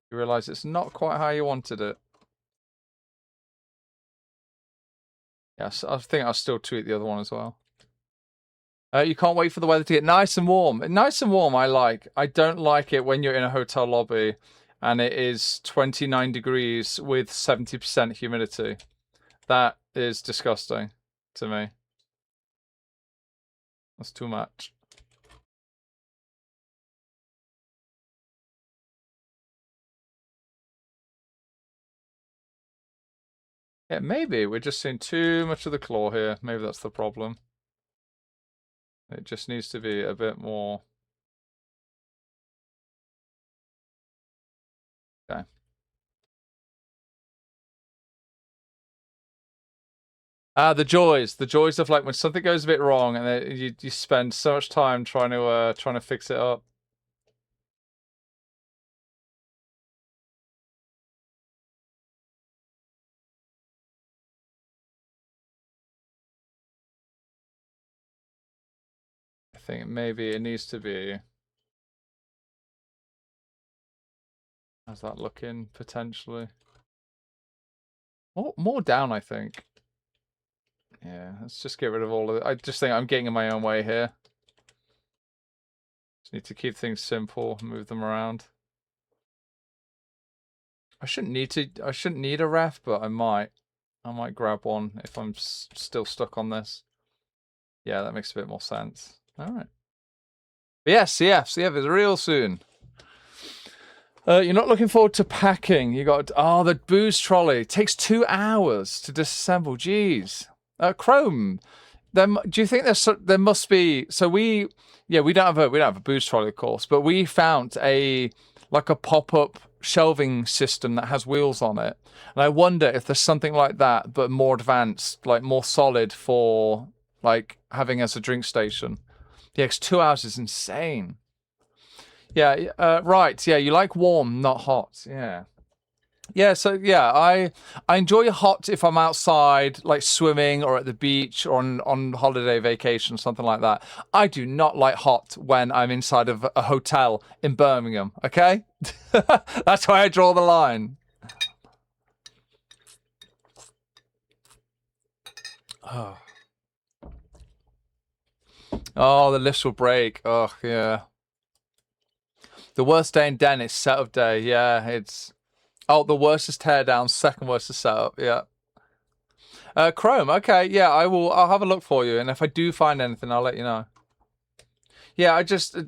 you realize it's not quite how you wanted it. Yes, I think I'll still tweet the other one as well. You can't wait for the weather to get nice and warm. Nice and warm, I like. I don't like it when you're in a hotel lobby and it is 29 degrees with 70% humidity. That is disgusting to me. That's too much. Yeah, maybe we're just seeing too much of the claw here. Maybe that's the problem. It just needs to be a bit more. Okay. The joys of like when something goes a bit wrong and then you spend so much time trying to fix it up. I think maybe it needs to be. How's that looking, potentially? More down, I think. Yeah, let's just get rid of all of it. I just think I'm getting in my own way here. Just need to keep things simple, move them around. I shouldn't need a ref, but I might grab one if I'm still stuck on this. Yeah, that makes a bit more sense. All right. But yeah, CF is real soon. You're not looking forward to packing. You got the booze trolley. It takes 2 hours to disassemble. Jeez. Chrome. Do you think there must be? So we don't have a booze trolley, of course, but we found a pop-up shelving system that has wheels on it, and I wonder if there's something like that, but more advanced, like more solid for like having as a drink station. Yeah, 'cause 2 hours is insane. Yeah, right. Yeah, you like warm, not hot. Yeah. Yeah, so yeah, I enjoy hot if I'm outside, like swimming or at the beach or on holiday vacation, something like that. I do not like hot when I'm inside of a hotel in Birmingham, okay? That's why I draw the line. Oh. Oh, the lifts will break. Oh, yeah. The worst day in Den is setup day. Yeah, it's... Oh, the worst is teardown, second worst is setup. Yeah. Chrome. Okay, yeah, I'll have a look for you, and if I do find anything, I'll let you know. Yeah,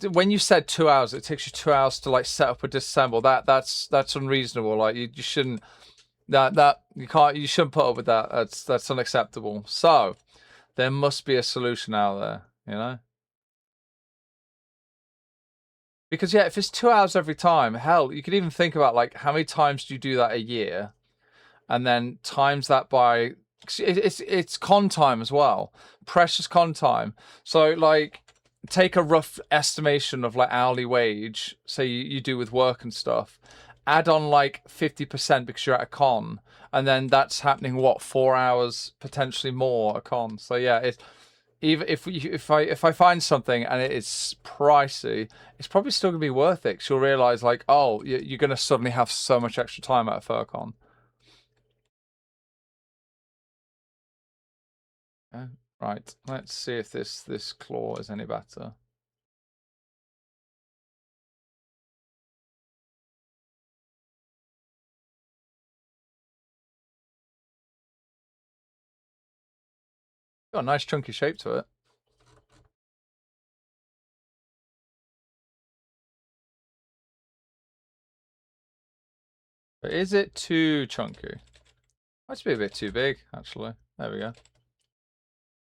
when you said 2 hours, it takes you 2 hours to like set up or disassemble. That's unreasonable. Like you shouldn't you shouldn't put up with that. That's unacceptable. So there must be a solution out there, you know? Because yeah, if it's 2 hours every time, hell, you could even think about like how many times do you do that a year, and then times that by it's con time as well, precious con time. So like take a rough estimation of like hourly wage, say you do with work and stuff, add on like 50% because you're at a con, and then that's happening what, 4 hours potentially more a con. So yeah, it's even if I find something and it's pricey, it's probably still gonna be worth it, because you'll realize like, oh, you're gonna suddenly have so much extra time at a Furcon. Yeah. Right, let's see if this claw is any better. Got a nice chunky shape to it. But is it too chunky? Might be a bit too big, actually. There we go.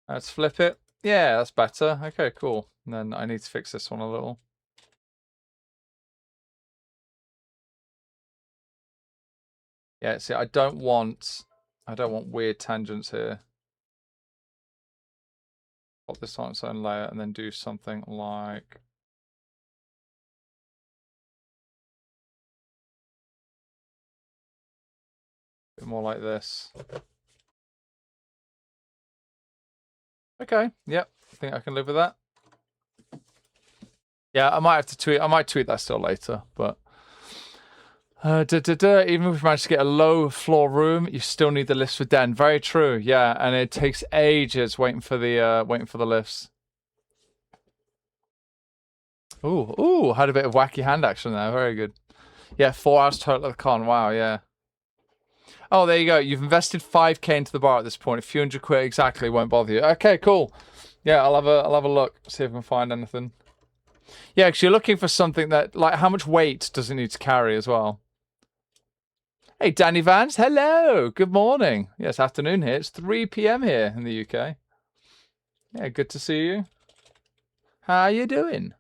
Let's flip it. Yeah, that's better. Okay, cool. And then I need to fix this one a little. Yeah, see, I don't want weird tangents here. Put this on its own layer and then do something like... a bit more like this. Okay, yep. I think I can live with that. Yeah, I might have to tweet. I might tweet that still later, but even if we manage to get a low floor room, you still need the lifts for Den. Very true. Yeah, and it takes ages waiting for the lifts. Ooh, had a bit of wacky hand action there. Very good. Yeah, 4 hours total at the con. Wow, yeah. Oh, there you go. You've invested 5k into the bar at this point. A few hundred quid exactly won't bother you. Okay, cool. Yeah, I'll have a look, see if I can find anything. Yeah, because you're looking for something that, like, how much weight does it need to carry as well? Hey, Danny Vance. Hello. Good morning. Yes, afternoon here. It's 3 p.m. here in the UK. Yeah, good to see you. How you doing?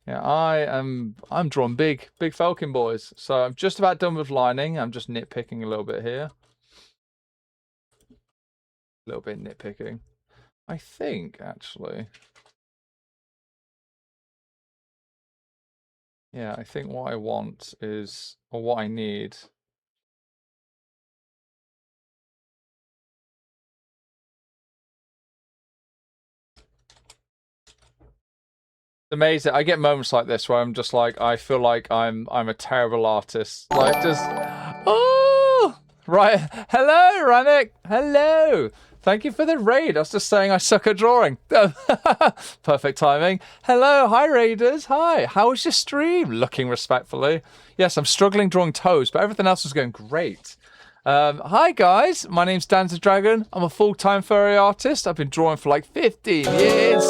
Yeah, I'm drawing big Felkin boys. So I'm just about done with lining. I'm just nitpicking a little bit here. A little bit nitpicking. I think, actually. Yeah, I think what I want is, or what I need... amazing. I get moments like this where I'm just like, I feel like I'm a terrible artist. Like just, oh, right. Hello, Ranik. Hello. Thank you for the raid. I was just saying I suck at drawing. Perfect timing. Hello, hi raiders. Hi. How was your stream? Looking respectfully. Yes, I'm struggling drawing toes, but everything else was going great. Hi guys, my name's Dan's Dragon. I'm a full-time furry artist. I've been drawing for like 15 years.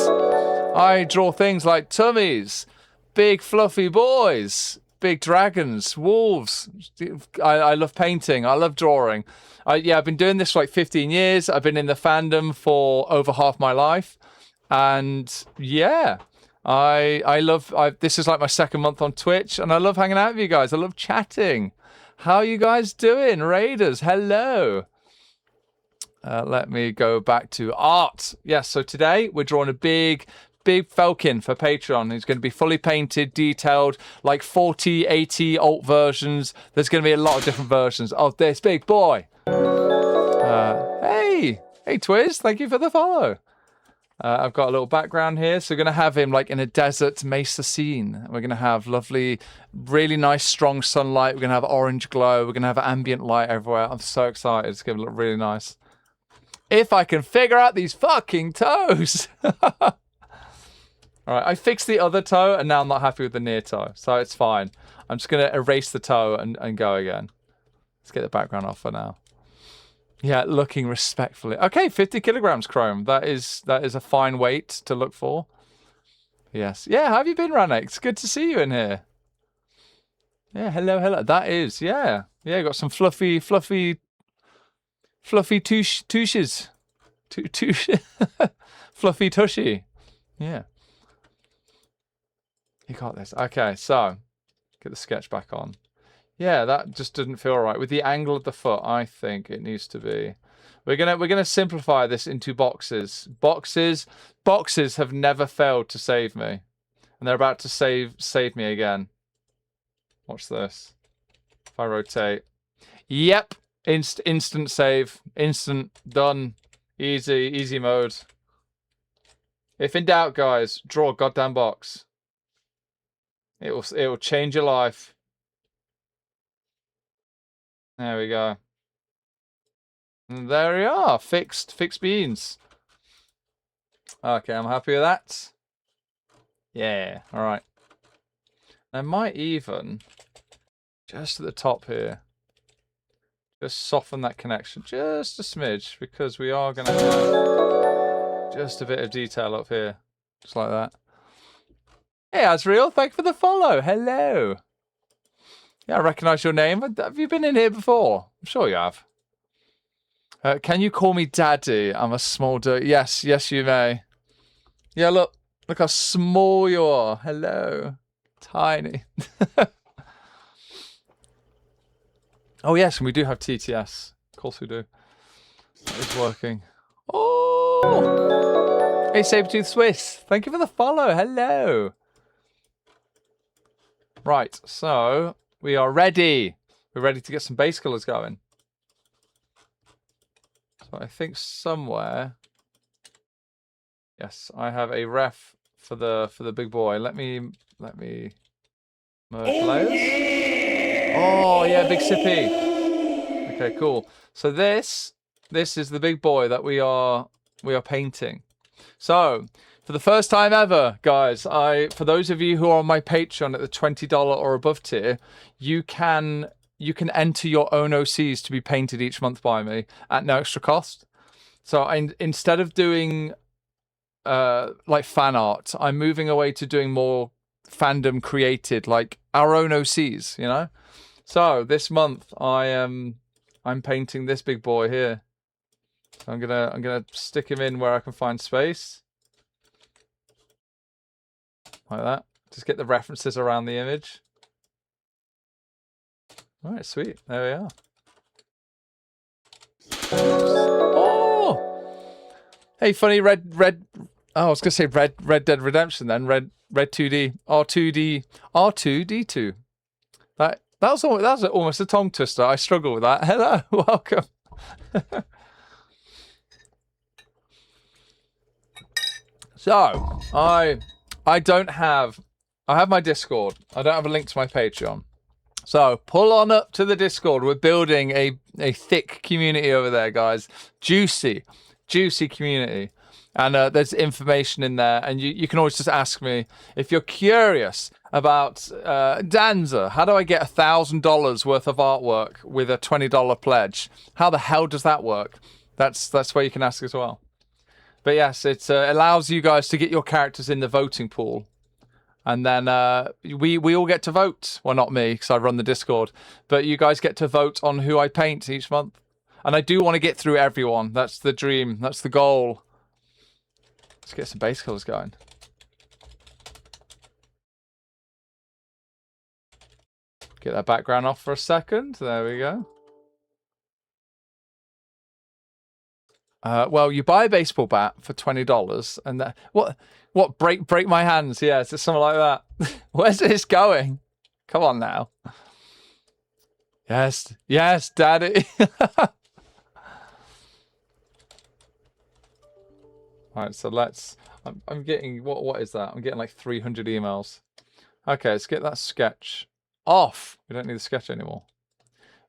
I draw things like tummies, big fluffy boys, big dragons, wolves. I love painting. I love drawing. I've been doing this for like 15 years. I've been in the fandom for over half my life. And yeah, this is like my second month on Twitch, and I love hanging out with you guys. I love chatting. How you guys doing, raiders? Hello. Let me go back to art. Yes, so today we're drawing a big Felkin for Patreon. He's going to be fully painted, detailed, like 40, 80 alt versions. There's going to be a lot of different versions of this big boy. Hey Twiz, thank you for the follow. I've got a little background here. So we're going to have him like in a desert mesa scene. We're going to have lovely, really nice, strong sunlight. We're going to have orange glow. We're going to have ambient light everywhere. I'm so excited. It's going to look really nice. If I can figure out these fucking toes. All right, I fixed the other toe, and now I'm not happy with the near toe. So it's fine. I'm just going to erase the toe and go again. Let's get the background off for now. Yeah, looking respectfully. Okay, 50 kilograms chrome. That is a fine weight to look for. Yes. Yeah, how have you been, Ranek? It's good to see you in here. Yeah, hello. That is, yeah. Yeah, got some fluffy tushes. Fluffy tushy. Yeah. You got this. Okay, so get the sketch back on. Yeah, that just didn't feel right. With the angle of the foot, I think it needs to be. We're gonna simplify this into boxes. Boxes have never failed to save me. And they're about to save me again. Watch this. If I rotate. Yep. Instant save. Instant done. Easy mode. If in doubt, guys, draw a goddamn box. It will change your life. There we go. And there we are. Fixed beans. Okay, I'm happy with that. Yeah, alright. I might even, just at the top here, just soften that connection just a smidge, because we are going to have just a bit of detail up here. Just like that. Hey, Azriel, thank you for the follow. Hello. Yeah, I recognise your name. Have you been in here before? I'm sure you have. Can you call me Daddy? I'm a small dude. Yes, you may. Yeah, look how small you are. Hello. Tiny. Oh, yes, and we do have TTS. Of course we do. That is working. Oh! Hey, Sabretooth Swiss. Thank you for the follow. Hello. Right, so we are ready. We're ready to get some base colors going. So I think somewhere, yes, I have a ref for the big boy. Let me merge layers. Oh yeah, big sippy. Okay, cool. So this is the big boy that we are painting. So for the first time ever, guys, for those of you who are on my Patreon at the $20 or above tier, you can enter your own OCs to be painted each month by me at no extra cost. So instead of doing like fan art, I'm moving away to doing more fandom created, like our own OCs, you know? So this month I'm painting this big boy here. So I'm gonna stick him in where I can find space. Like that. Just get the references around the image. All right, sweet. There we are. Oh! Hey, funny red. Oh, I was gonna say Red Dead Redemption then. Red 2D R2D2. That was almost a tongue twister. I struggle with that. Hello, welcome. So I have my Discord. I don't have a link to my Patreon. So pull on up to the Discord. We're building a thick community over there, guys. Juicy community. And there's information in there. And you can always just ask me if you're curious about Danza. How do I get $1,000 worth of artwork with a $20 pledge? How the hell does that work? That's where you can ask as well. But yes, it allows you guys to get your characters in the voting pool. And then we all get to vote. Well, not me, because I run the Discord. But you guys get to vote on who I paint each month. And I do want to get through everyone. That's the dream. That's the goal. Let's get some base colors going. Get that background off for a second. There we go. Well, you buy a baseball bat for $20, and that what break my hands? Yeah, it's something like that. Where's this going? Come on now. Yes, Daddy. All right, so let's. I'm getting what is that? I'm getting like 300 emails. Okay, let's get that sketch off. We don't need the sketch anymore.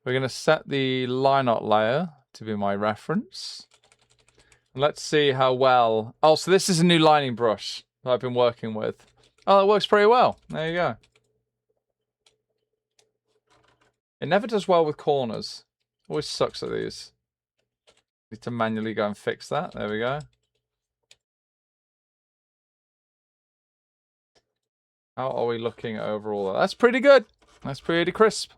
We're gonna set the line art layer to be my reference. Let's see how well... Oh, so this is a new lining brush that I've been working with. Oh, it works pretty well. There you go. It never does well with corners. Always sucks at these. Need to manually go and fix that. There we go. How are we looking overall? That's pretty good. That's pretty crisp.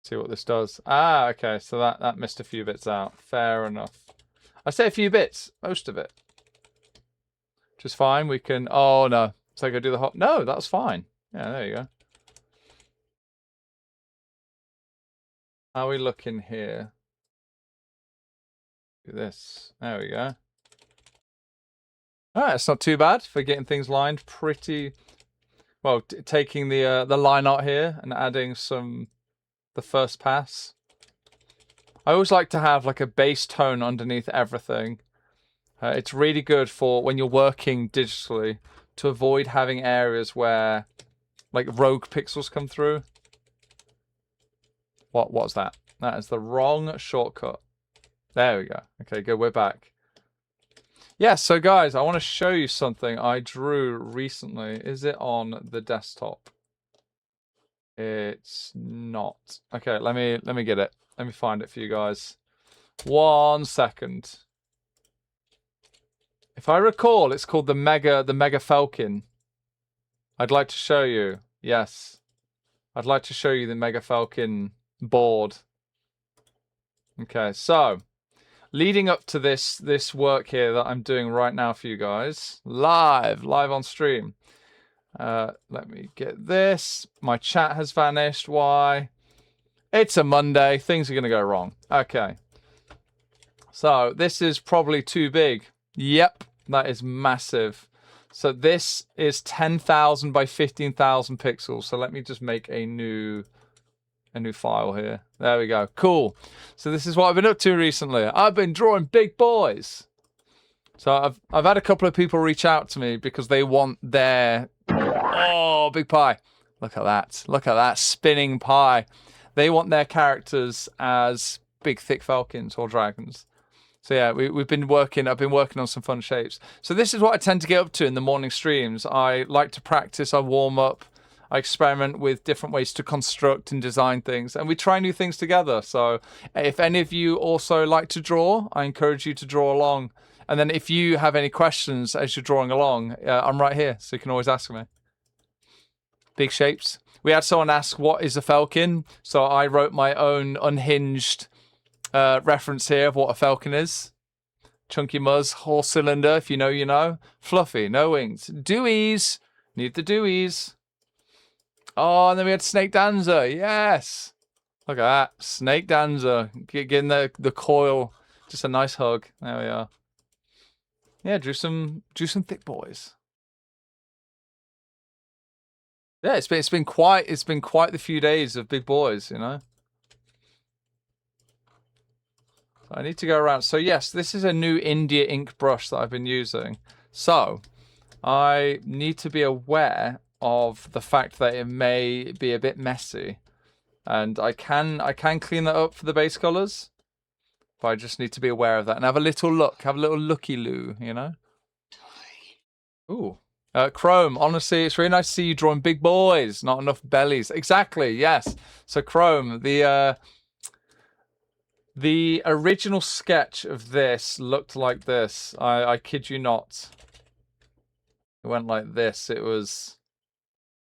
See what this does. Ah, okay. So that missed a few bits out. Fair enough. I say a few bits. Most of it. Which is fine. We can... Oh, no. So I go do the hop. No, that's fine. Yeah, there you go. How are we looking here? Do this. There we go. Alright, it's not too bad for getting things lined. Pretty... Well, taking the line art here and adding some... The first pass. I always like to have like a base tone underneath everything. It's really good for when you're working digitally to avoid having areas where like rogue pixels come through. What's that? That is the wrong shortcut. There we go. Okay, good. We're back. Yeah, so guys, I want to show you something I drew recently. Is it on the desktop? It's not. Okay, let me get it. Let me find it for you guys. 1 second. If I recall, it's called the Mega Felkin. I'd like to show you. Yes. I'd like to show you the Mega Felkin board. Okay, so leading up to this work here that I'm doing right now for you guys, live on stream. Let me get this. My chat has vanished. Why? It's a Monday. Things are going to go wrong. Okay. So this is probably too big. Yep, that is massive. So this is 10,000 by 15,000 pixels. So let me just make a new file here. There we go. Cool. So this is what I've been up to recently. I've been drawing big boys. So I've had a couple of people reach out to me because they want their... Oh, big pie. Look at that. Look at that spinning pie. They want their characters as big, thick falcons or dragons. So yeah, I've been working on some fun shapes. So this is what I tend to get up to in the morning streams. I like to practice, I warm up, I experiment with different ways to construct and design things, and we try new things together. So if any of you also like to draw, I encourage you to draw along. And then if you have any questions as you're drawing along, I'm right here, so you can always ask me. Big shapes. We had someone ask, what is a Felkin? So I wrote my own unhinged reference here of what a Felkin is. Chunky Muzz, horse cylinder, if you know, you know. Fluffy, no wings. Deweys, need the deweys. Oh, and then we had Snake Dancer, yes. Look at that, Snake Dancer, getting the coil, just a nice hug. There we are. Yeah, drew some thick boys. Yeah, it's been quite the few days of big boys, you know. I need to go around. So yes, this is a new India ink brush that I've been using. So I need to be aware of the fact that it may be a bit messy. And I can clean that up for the base colors. But I just need to be aware of that and have a little look. Have a little looky-loo, you know? Ooh. Chrome, honestly, it's really nice to see you drawing big boys, not enough bellies. Exactly, yes. So Chrome, the original sketch of this looked like this. I kid you not. It went like this. It was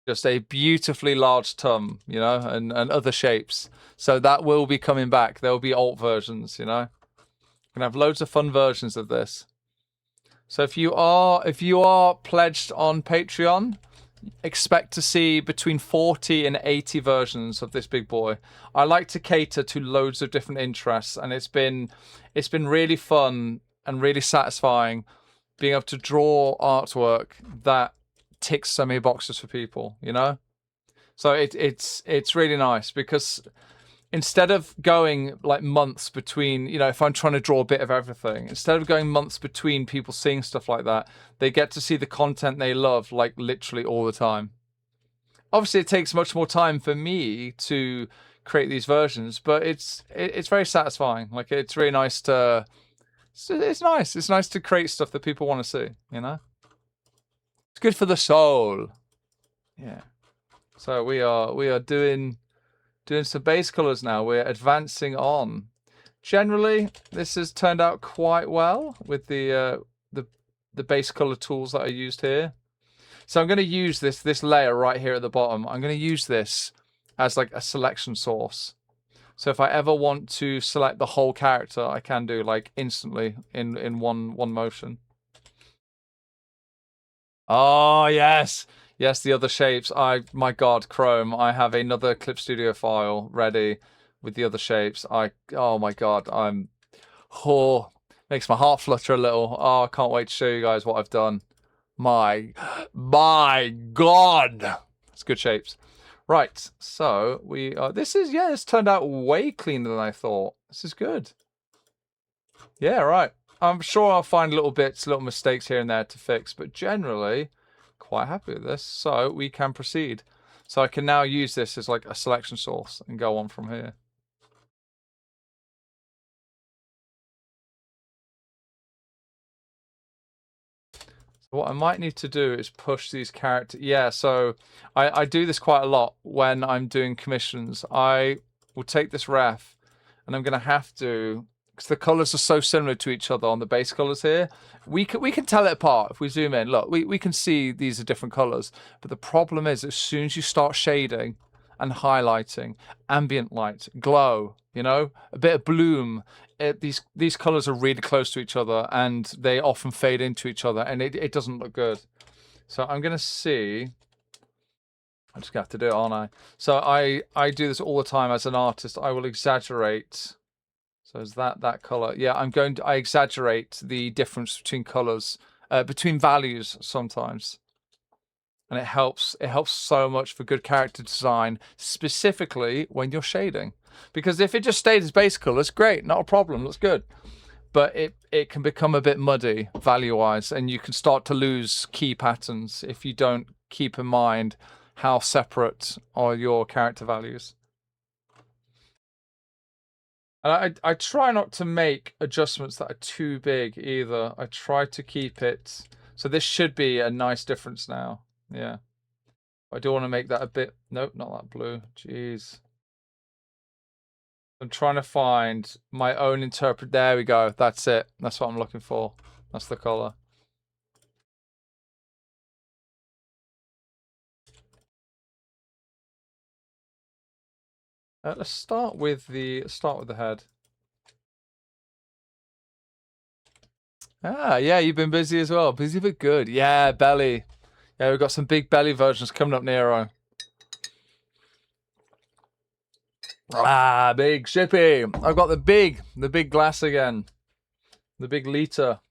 just a beautifully large tum, you know, and other shapes. So that will be coming back. There will be alt versions, you know. Gonna have loads of fun versions of this. So if you are pledged on Patreon, expect to see between 40 and 80 versions of this big boy. I like to cater to loads of different interests, and it's been really fun and really satisfying being able to draw artwork that ticks so many boxes for people, you know? So it's really nice because instead of going like months between, you know, if I'm trying to draw a bit of everything, instead of going months between people seeing stuff like that, they get to see the content they love like literally all the time. Obviously, it takes much more time for me to create these versions, but it's very satisfying. Like, it's really nice to... It's nice. It's nice to create stuff that people want to see, you know? It's good for the soul. Yeah. So we are doing some base colors now. We're advancing on. Generally, this has turned out quite well with the base color tools that I used here. So I'm going to use this layer right here at the bottom. I'm going to use this as like a selection source. So if I ever want to select the whole character, I can do like instantly in one motion. Oh yes. Yes, the other shapes. My God, Chrome, I have another Clip Studio file ready with the other shapes. Oh my God, makes my heart flutter a little. Oh, I can't wait to show you guys what I've done. My God, it's good shapes. Right, so it's turned out way cleaner than I thought. This is good. Yeah, right. I'm sure I'll find little mistakes here and there to fix, but generally, quite happy with this. So we can proceed. So I can now use this as like a selection source and go on from here. So what I might need to do is push these characters. Yeah, so I do this quite a lot when I'm doing commissions. I will take this ref and I'm going to have to, because the colors are so similar to each other on the base colors here, we can tell it apart if we zoom in. Look, we can see these are different colors, but the problem is as soon as you start shading and highlighting, ambient light, glow, you know, a bit of bloom, these colors are really close to each other and they often fade into each other and it doesn't look good. So I'm gonna see. I'm just gonna have to do it, aren't I? So I do this all the time as an artist. I will exaggerate. So is that color? Yeah, I exaggerate the difference between colors, between values sometimes. And it helps so much for good character design, specifically when you're shading. Because if it just stayed as base colors, great, not a problem, looks good. But it can become a bit muddy value-wise, and you can start to lose key patterns if you don't keep in mind how separate are your character values. And I try not to make adjustments that are too big either. I try to keep it... So this should be a nice difference now. Yeah. I do want to make that a bit... Nope, not that blue. Jeez. I'm trying to find my own interpret... There we go. That's it. That's what I'm looking for. That's the color. Let's start with the head. Ah, yeah, you've been busy as well. Busy but good. Yeah, belly. Yeah, we've got some big belly versions coming up, Nero. Ah, big shippy. I've got the big glass again. The big liter.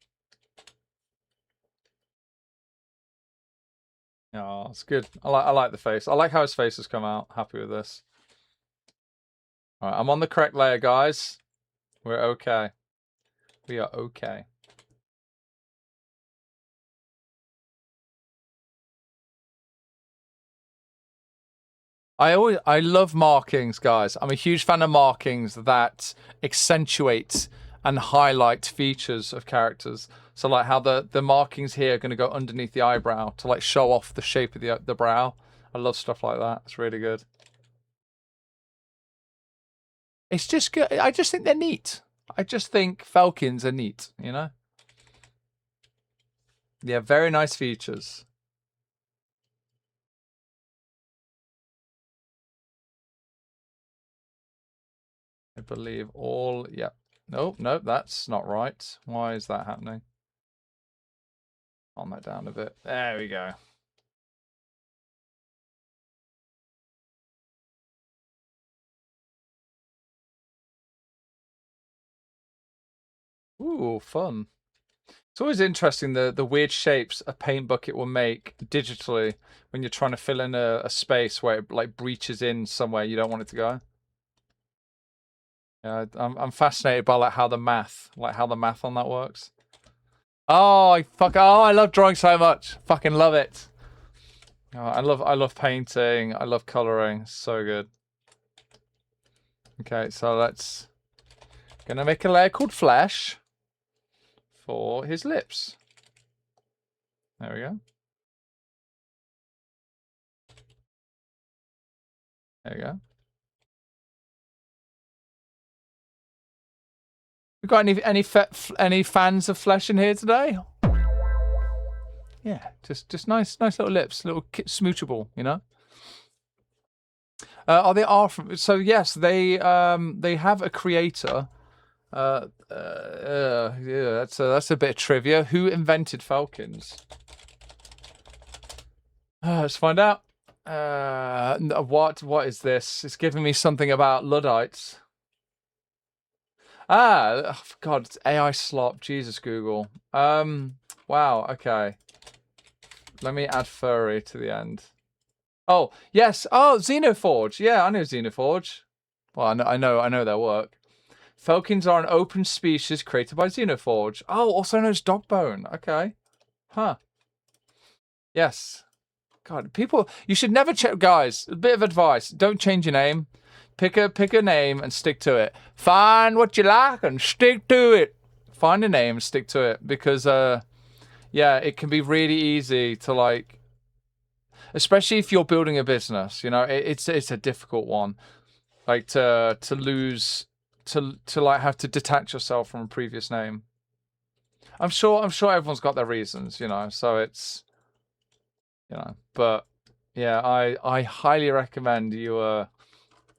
Oh, it's good. I like the face. I like how his face has come out. Happy with this. All right, I'm on the correct layer, guys. We're okay. We are okay. I love markings, guys. I'm a huge fan of markings that accentuate and highlight features of characters. So like how the markings here are going to go underneath the eyebrow to like show off the shape of the brow. I love stuff like that. It's really good. It's just good. I just think they're neat. I just think Felkins are neat, you know? Yeah, very nice features. I believe all, yeah. Nope, that's not right. Why is that happening? Calm that down a bit. There we go. Ooh, fun. It's always interesting the weird shapes a paint bucket will make digitally when you're trying to fill in a space where it like breaches in somewhere you don't want it to go. Yeah, I'm fascinated by like how the math on that works. Oh, I love drawing so much. Fucking love it. Oh, I love painting. I love coloring. So good. Okay, so let's gonna make a layer called flesh for his lips. There we go. There we go. We got any fans of flesh in here today? Yeah, just nice little lips, little smoochable, you know. Are they are from? So yes, they have a creator. Yeah, that's a bit of trivia. Who invented Felkins? Let's find out. What is this? It's giving me something about Luddites. Oh, God, it's AI slop. Jesus, Google. Wow. Okay. Let me add furry to the end. Oh yes. Oh, Xenoforge. Yeah, I know Xenoforge. Well, I know their work. Felkins are an open species created by Xenoforge. Oh, also known as Dogbone. Okay. Huh. Yes. God, people, you should never check. Guys, a bit of advice: don't change your name. Pick a name and stick to it. Find what you like and stick to it. Find a name and stick to it because yeah, it can be really easy to like, especially if you're building a business. You know, it's a difficult one, like to lose to like have to detach yourself from a previous name. I'm sure everyone's got their reasons, you know. So it's, you know, but yeah, I highly recommend you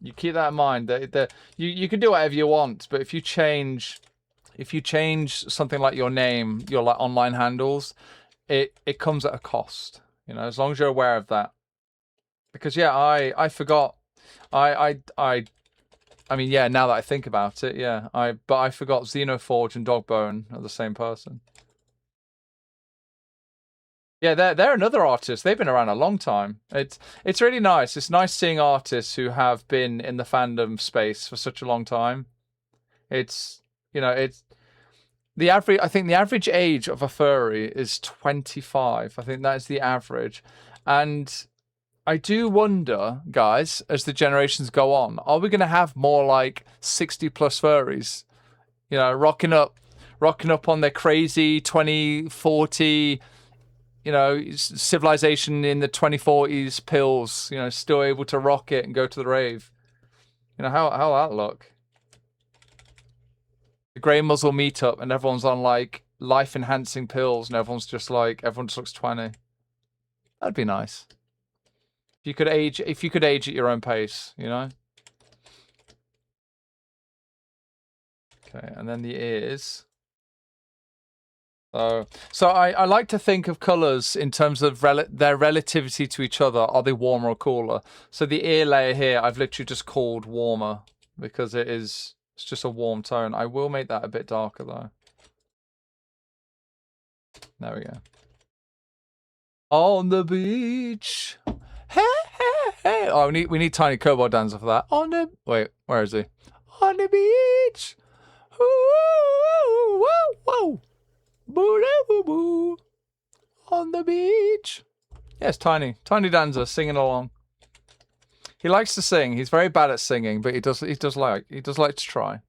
you keep that in mind that you can do whatever you want, but if you change something like your name, your like online handles, it comes at a cost, you know, as long as you're aware of that. Because yeah, I forgot. I mean, yeah, now that I think about it, yeah, but I forgot Xenoforge and Dogbone are the same person. Yeah, they're another artist. They've been around a long time. It's really nice. It's nice seeing artists who have been in the fandom space for such a long time. It's, you know, it's the average. I think the average age of a furry is 25. I think that is the average, and I do wonder, guys, as the generations go on, are we going to have more like 60 plus furries? You know, rocking up on their crazy 2040. You know, civilization in the 2040s pills, you know, still able to rock it and go to the rave. You know, how'll that look? The grey muzzle meetup and everyone's on like life enhancing pills and everyone just looks 20. That'd be nice. If you could age at your own pace, you know? Okay, and then the ears. So I like to think of colours in terms of their relativity to each other. Are they warmer or cooler? So the ear layer here, I've literally just called warmer because it's just a warm tone. I will make that a bit darker though. There we go. On the beach. Hey, hey, hey. Oh, we need Tiny Kobo dancer for that. Wait, where is he? On the beach. Woo, woo, woo. Boo, boo, boo. On the beach. Yes, Tiny Dancer singing along. He likes to sing. He's very bad at singing, but he does like to try.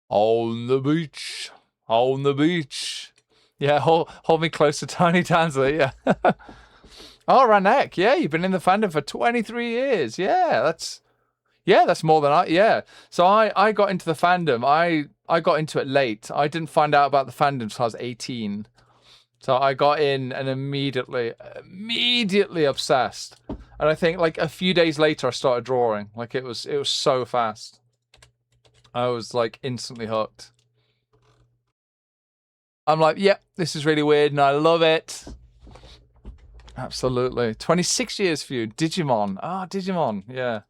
On the beach. On the beach. Yeah, hold me close to Tiny Dancer, yeah. Oh, Ranek, yeah, you've been in the fandom for 23 years. Yeah, that's more than yeah. So I got into the fandom. I got into it late. I didn't find out about the fandom until I was 18. So I got in and immediately obsessed. And I think like a few days later I started drawing. Like it was so fast. I was like instantly hooked. I'm like, yep, this is really weird and I love it. Absolutely. 26 years for you. Digimon. Ah, Digimon. Yeah.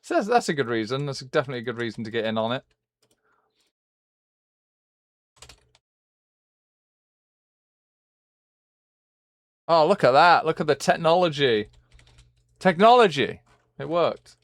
So that's a good reason. That's definitely a good reason to get in on it. Oh, look at that. Look at the technology. Technology. It worked.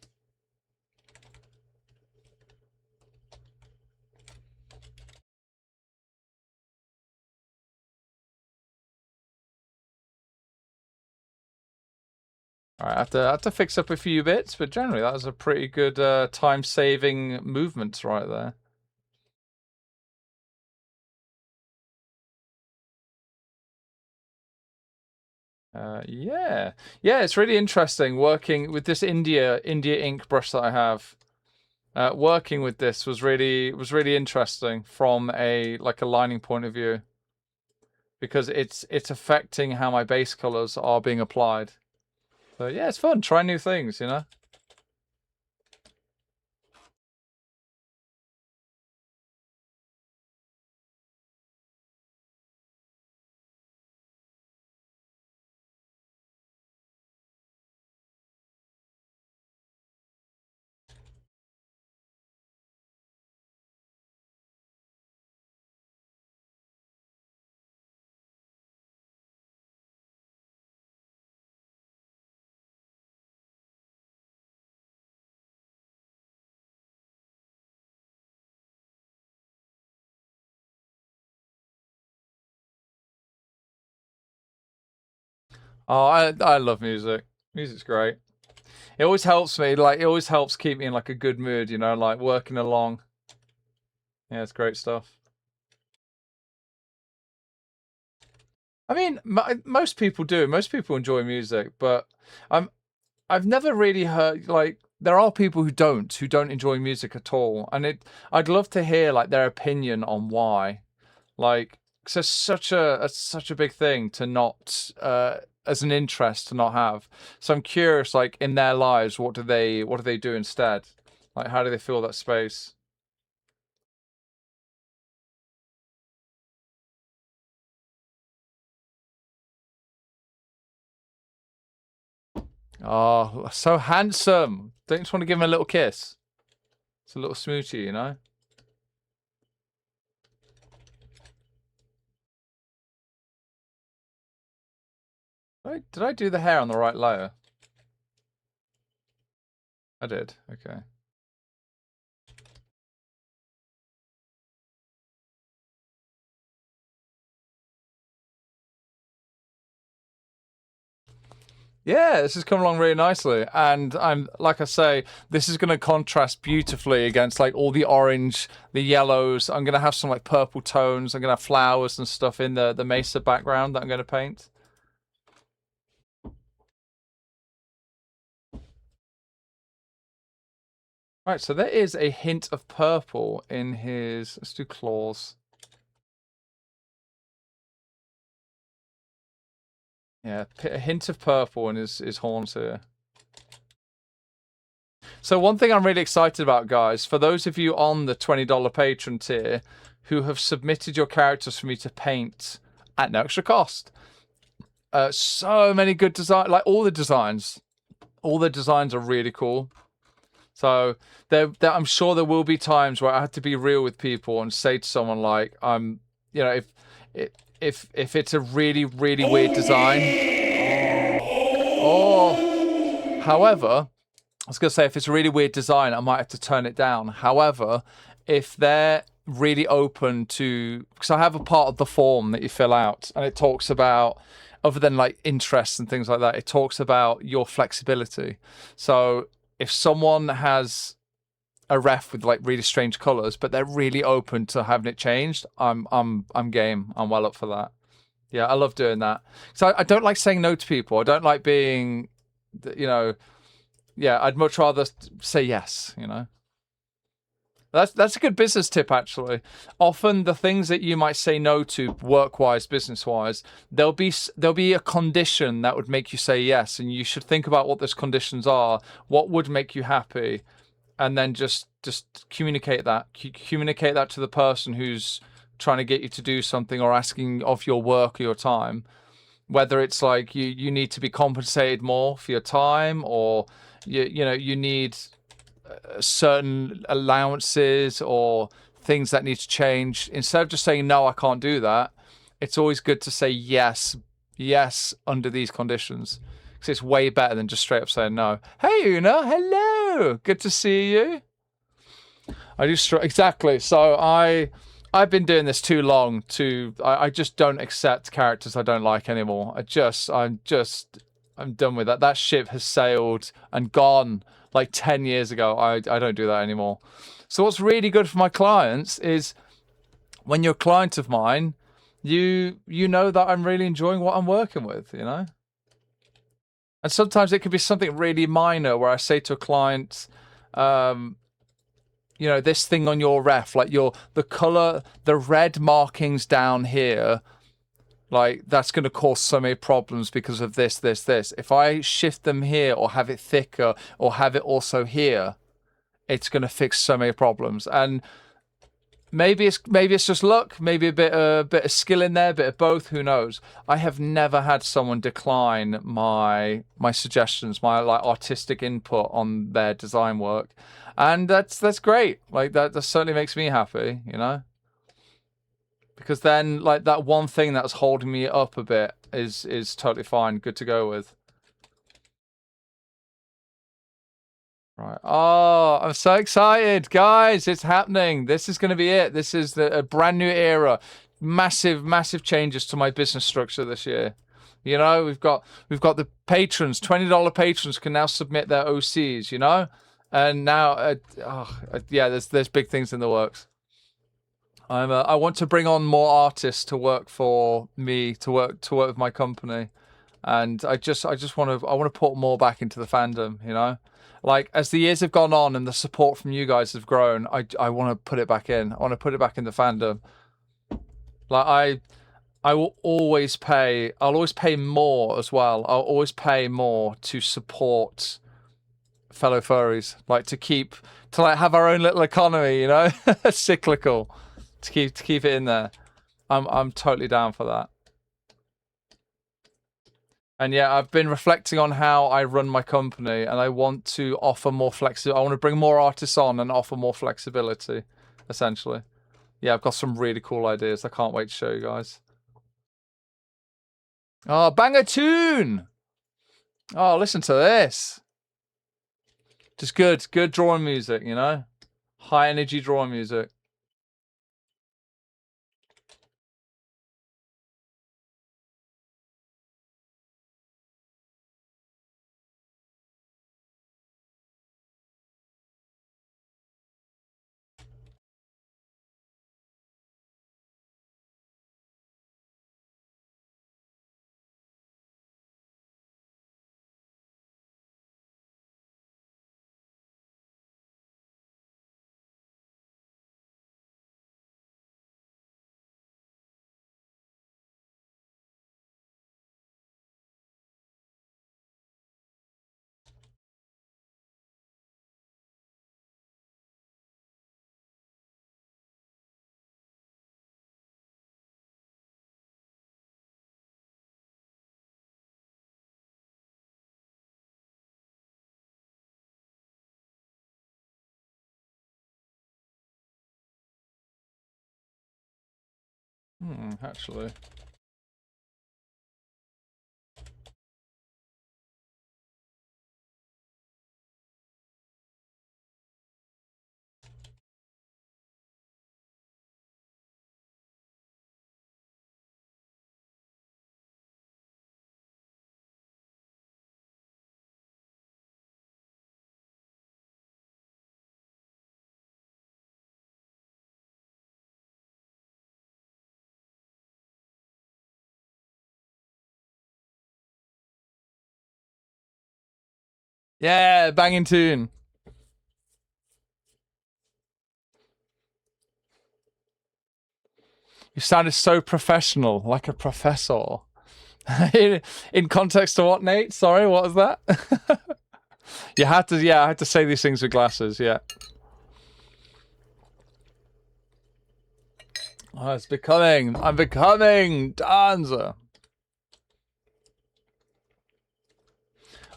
All right, I have to fix up a few bits, but generally that was a pretty good time-saving movements right there. Yeah, it's really interesting working with this India ink brush that I have. Working with this was really interesting from a lining point of view, because it's affecting how my base colors are being applied. So yeah, it's fun. Try new things, you know. Oh, I love music. Music's great. It always helps me. Like it always helps keep me in like a good mood, you know, like working along. Yeah, it's great stuff. I mean, most people do. Most people enjoy music, but I've never really heard like there are people who don't enjoy music at all, and I'd love to hear like their opinion on why. Like, 'cause it's such a big thing to not as an interest to not have. So I'm curious, like in their lives, what do they do instead? Like, how do they fill that space? Oh, so handsome! Don't you just want to give him a little kiss? It's a little smoochie, you know. Did I do the hair on the right layer? I did. Okay. Yeah, this has come along really nicely, and I'm like I say, this is going to contrast beautifully against like all the orange, the yellows. I'm going to have some like purple tones. I'm going to have flowers and stuff in the mesa background that I'm going to paint. Right, so there is a hint of purple in his. Let's do claws. Yeah, a hint of purple in his horns here. So one thing I'm really excited about, guys, for those of you on the $20 patron tier who have submitted your characters for me to paint at no extra cost, so many good design, like all the designs are really cool. So I'm sure there will be times where I have to be real with people and say to someone like, you know, if it's a really weird design, Or, however, I was going to say, if it's a really weird design, I might have to turn it down. However, if they're really open to, because I have a part of the form that you fill out, and it talks about, other than like interests and things like that, it talks about your flexibility. So if someone has a ref with like really strange colors, but they're really open to having it changed, I'm game. I'm well up for that. Yeah, I love doing that. So I don't like saying no to people. I don't like being, you know, yeah, I'd much rather say yes, you know. That's a good business tip, actually. Often the things that you might say no to, work-wise, business-wise, there'll be a condition that would make you say yes, and you should think about what those conditions are. What would make you happy, and then just communicate that. Communicate that to the person who's trying to get you to do something or asking of your work or your time. Whether it's like you need to be compensated more for your time, or you need certain allowances or things that need to change. Instead of just saying no, I can't do that, it's always good to say yes under these conditions, because it's way better than just straight up saying no. Hey Una, hello, good to see you. I do exactly. So I've been doing this too long I just don't accept characters I don't like anymore. I'm done with that. That ship has sailed and gone like 10 years ago. I don't do that anymore. So what's really good for my clients is, when you're a client of mine, you know that I'm really enjoying what I'm working with, you know? And sometimes it could be something really minor where I say to a client, this thing on your ref, like the color, the red markings down here, like that's going to cause so many problems because of this. If I shift them here or have it thicker or have it also here, it's going to fix so many problems. And maybe it's just luck, maybe a bit of skill in there, a bit of both. Who knows? I have never had someone decline my suggestions, my like artistic input on their design work, and that's great. Like that certainly makes me happy, you know. Because then, like, that one thing that was holding me up a bit is totally fine, good to go with. Right. Oh, I'm so excited, guys! It's happening. This is going to be it. This is a brand new era. Massive changes to my business structure this year. You know, we've got the patrons. $20 patrons can now submit their OCs. You know, and now, yeah, there's big things in the works. I want to bring on more artists to work for me, to work with my company, and I just want to put more back into the fandom. You know, like as the years have gone on and the support from you guys have grown, I want to put it back in. I want to put it back in the fandom. Like I will always pay. I'll always pay more as well. I'll always pay more to support fellow furries, like to like have our own little economy. You know, cyclical. To keep it in there. I'm totally down for that. And yeah, I've been reflecting on how I run my company, and I want to offer more flexibility. I want to bring more artists on and offer more flexibility, essentially. Yeah, I've got some really cool ideas. I can't wait to show you guys. Oh, banger tune! Oh, listen to this. Just good drawing music, you know? High energy drawing music. Actually. Yeah, banging tune. You sounded so professional, like a professor. in context to what, Nate? Sorry, what was that? You had to, yeah, I had to say these things with glasses, yeah. Oh, I'm becoming Danza.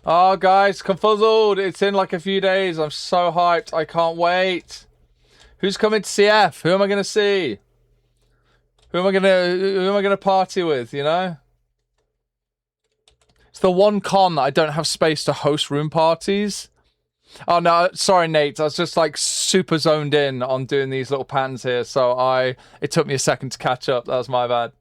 Oh, guys, Confuzzled. It's in like a few days. I'm so hyped. I can't wait. Who's coming to CF? Who am I going to see? Who am I gonna party with, you know? It's the one con that I don't have space to host room parties. Oh no, sorry Nate, I was just like super zoned in on doing these little patterns here, so it took me a second to catch up. That was my bad.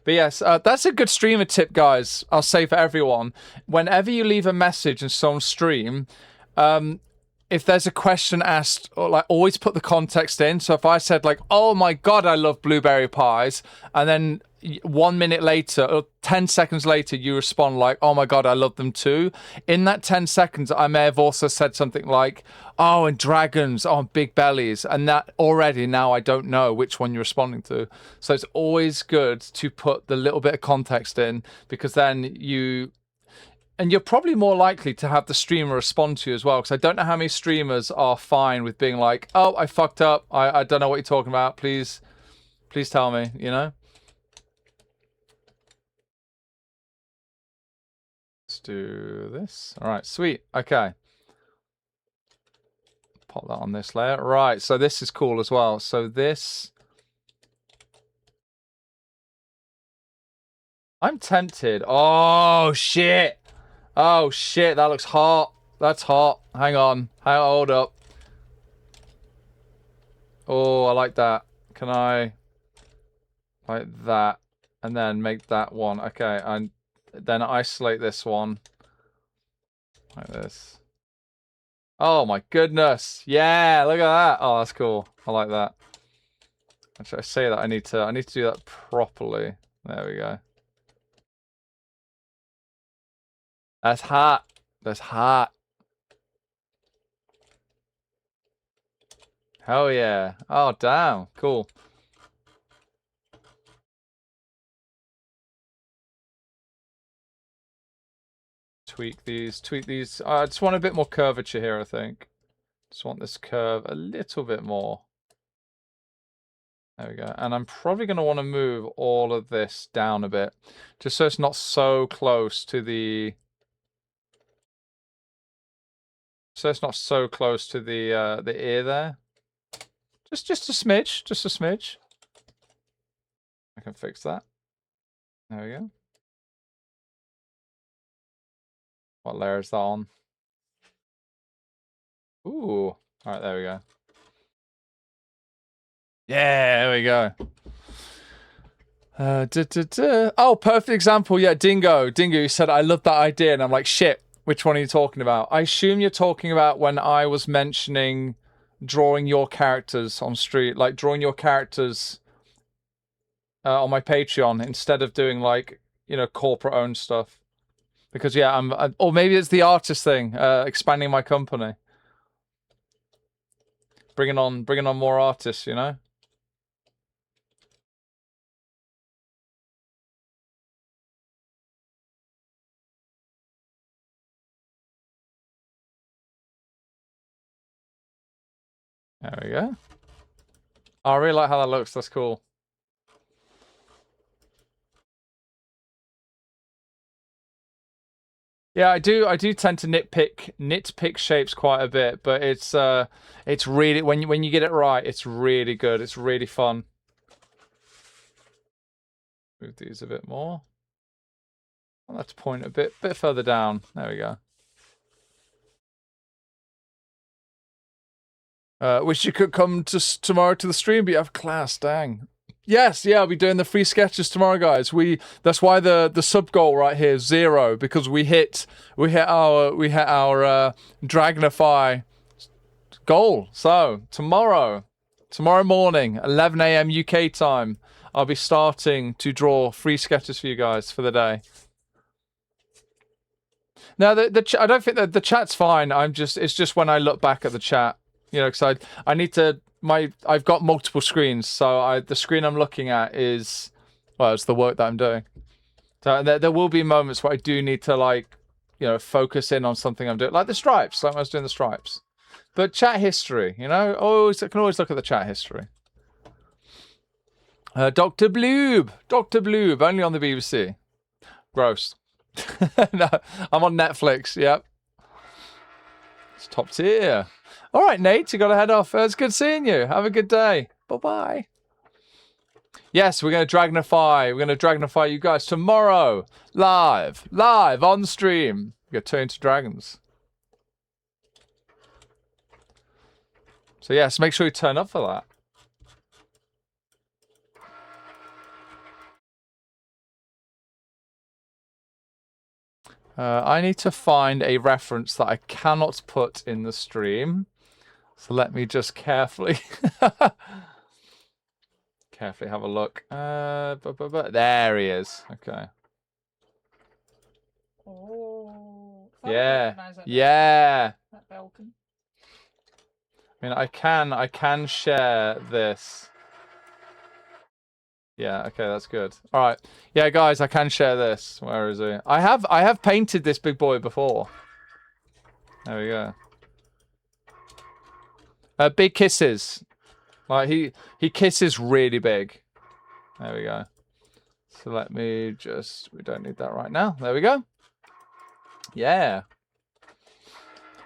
But yes, that's a good streamer tip, guys. I'll say for everyone. Whenever you leave a message in some stream, if there's a question asked, or like always put the context in. So if I said like, "Oh my god, I love blueberry pies," and then 1 minute later or 10 seconds later you respond like, "Oh my god, I love them too." In that 10 seconds, I may have also said something like, "Oh, and dragons, oh, big bellies," and that already now I don't know which one you're responding to. So it's always good to put the little bit of context in, because then you're probably more likely to have the streamer respond to you as well, because I don't know how many streamers are fine with being like, "Oh, I fucked up. I don't know what you're talking about. Please tell me," you know? Let's do this. All right, sweet. Okay. Pop that on this layer. Right, so this is cool as well. So this... I'm tempted. Oh, shit. Oh, shit, that looks hot. That's hot. Hang on. Hold up. Oh, I like that. Can I... like that. And then make that one. Okay, and then isolate this one. Like this. Oh, my goodness. Yeah, look at that. Oh, that's cool. I like that. Actually, I say that I need to do that properly. There we go. That's hot. That's hot. Hell yeah. Oh, damn. Cool. Tweak these. I just want a bit more curvature here, I think. Just want this curve a little bit more. There we go. And I'm probably going to want to move all of this down a bit, just so it's not so close to the... so it's not so close to the ear there. Just a smidge. Just a smidge. I can fix that. There we go. What layer is that on? Ooh. Alright, there we go. Yeah, there we go. Oh, perfect example. Yeah, Dingo, you said, "I love that idea." And I'm like, shit, which one are you talking about? I assume you're talking about when I was mentioning drawing your characters on street, like drawing your characters on my Patreon instead of doing like, you know, corporate owned stuff. Because yeah, or maybe it's the artist thing, expanding my company, bringing on more artists, you know. There we go. Oh, I really like how that looks. That's cool. Yeah, I do tend to nitpick shapes quite a bit, but it's really, when you get it right, it's really good. It's really fun. Move these a bit more. I'll have to point a bit further down. There we go. Wish you could come tomorrow to the stream, but you have class. Dang. Yes, yeah, I'll be doing the free sketches tomorrow, guys. That's why the sub goal right here is 0, because we hit our Dragonify goal. So tomorrow morning, 11 a.m. UK time, I'll be starting to draw free sketches for you guys for the day. No, I don't think that the chat's fine. It's just when I look back at the chat, you know, because I need to, I've got multiple screens. So the screen I'm looking at is, well, it's the work that I'm doing. So there will be moments where I do need to, like, you know, focus in on something I'm doing, like the stripes, like when I was doing the stripes. But chat history, you know, I can always look at the chat history. Dr. Bloob, only on the BBC. Gross. No, I'm on Netflix. Yep, it's top tier. All right, Nate, you got to head off. It's good seeing you. Have a good day. Bye. Yes, we're going to Dragonify. We're going to Dragonify you guys tomorrow, live on stream. We're going to turn into dragons. So yes, make sure you turn up for that. I need to find a reference that I cannot put in the stream. So let me just carefully have a look. There he is. Okay.
Oh.
Yeah. Yeah.
That Felkin.
I mean, I can share this. Yeah, okay, that's good. All right. Yeah, guys, I can share this. Where is he? I have painted this big boy before. There we go. Big kisses. Like he kisses really big. There we go. So let me just, we don't need that right now. There we go. Yeah.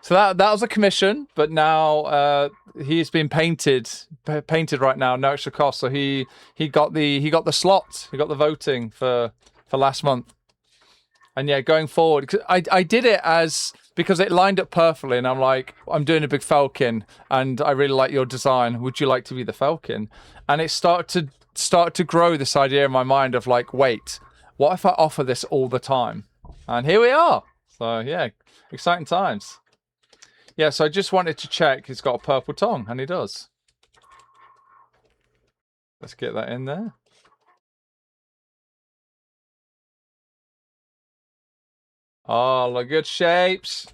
So that was a commission, but now he's been painted right now, no extra cost. So he got the slot, he got the voting for last month. And yeah, going forward, cause I did it because it lined up perfectly, and I'm like, I'm doing a big Felkin, and I really like your design. Would you like to be the Felkin? And it started to grow this idea in my mind of like, wait, what if I offer this all the time? And here we are. So yeah, exciting times. Yeah, so I just wanted to check he's got a purple tongue, and he does. Let's get that in there. Oh, look, good shapes.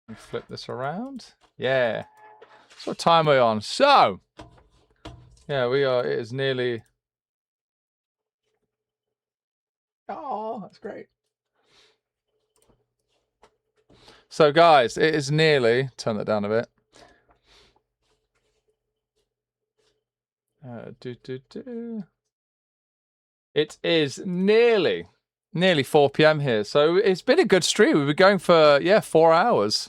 Let me flip this around. Yeah. So what time are we on? So, yeah, it is nearly... Oh, that's great. So, guys, it is nearly... Turn that down a bit. It is nearly 4 p.m. here. So it's been a good stream. We've been going for, 4 hours.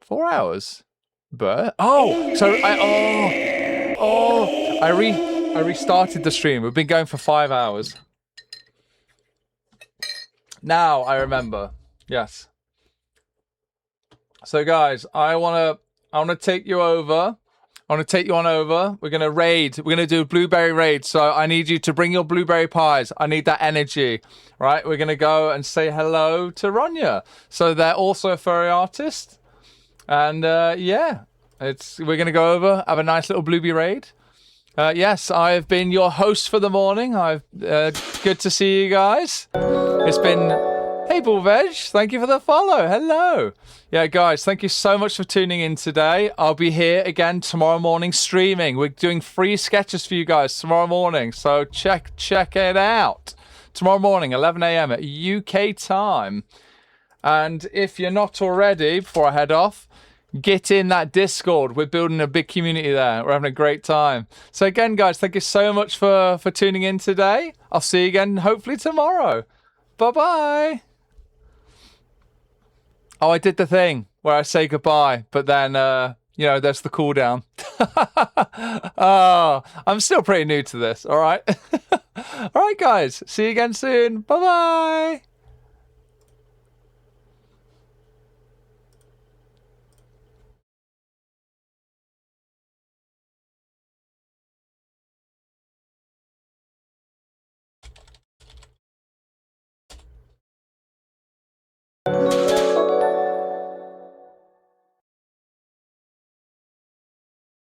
4 hours. But, I restarted the stream. We've been going for 5 hours. Now I remember. Yes. So guys, I wanna take you over. I want to take you on over. We're gonna raid. We're gonna do a blueberry raid. So I need you to bring your blueberry pies. I need that energy, right? We're gonna go and say hello to Ronya. So they're also a furry artist, and we're gonna go over, have a nice little blueberry raid. Yes, I've been your host for the morning. Good to see you guys. It's been, hey Bull Veg, thank you for the follow. Hello. Yeah, guys, thank you so much for tuning in today. I'll be here again tomorrow morning streaming. We're doing free sketches for you guys tomorrow morning, so check it out. Tomorrow morning, 11 a.m. at UK time. And if you're not already, before I head off, get in that Discord. We're building a big community there. We're having a great time. So again, guys, thank you so much for tuning in today. I'll see you again hopefully tomorrow. Bye-bye. Oh, I did the thing where I say goodbye, but then, there's the cooldown. Oh, I'm still pretty new to this, all right? All right, guys. See you again soon. Bye-bye.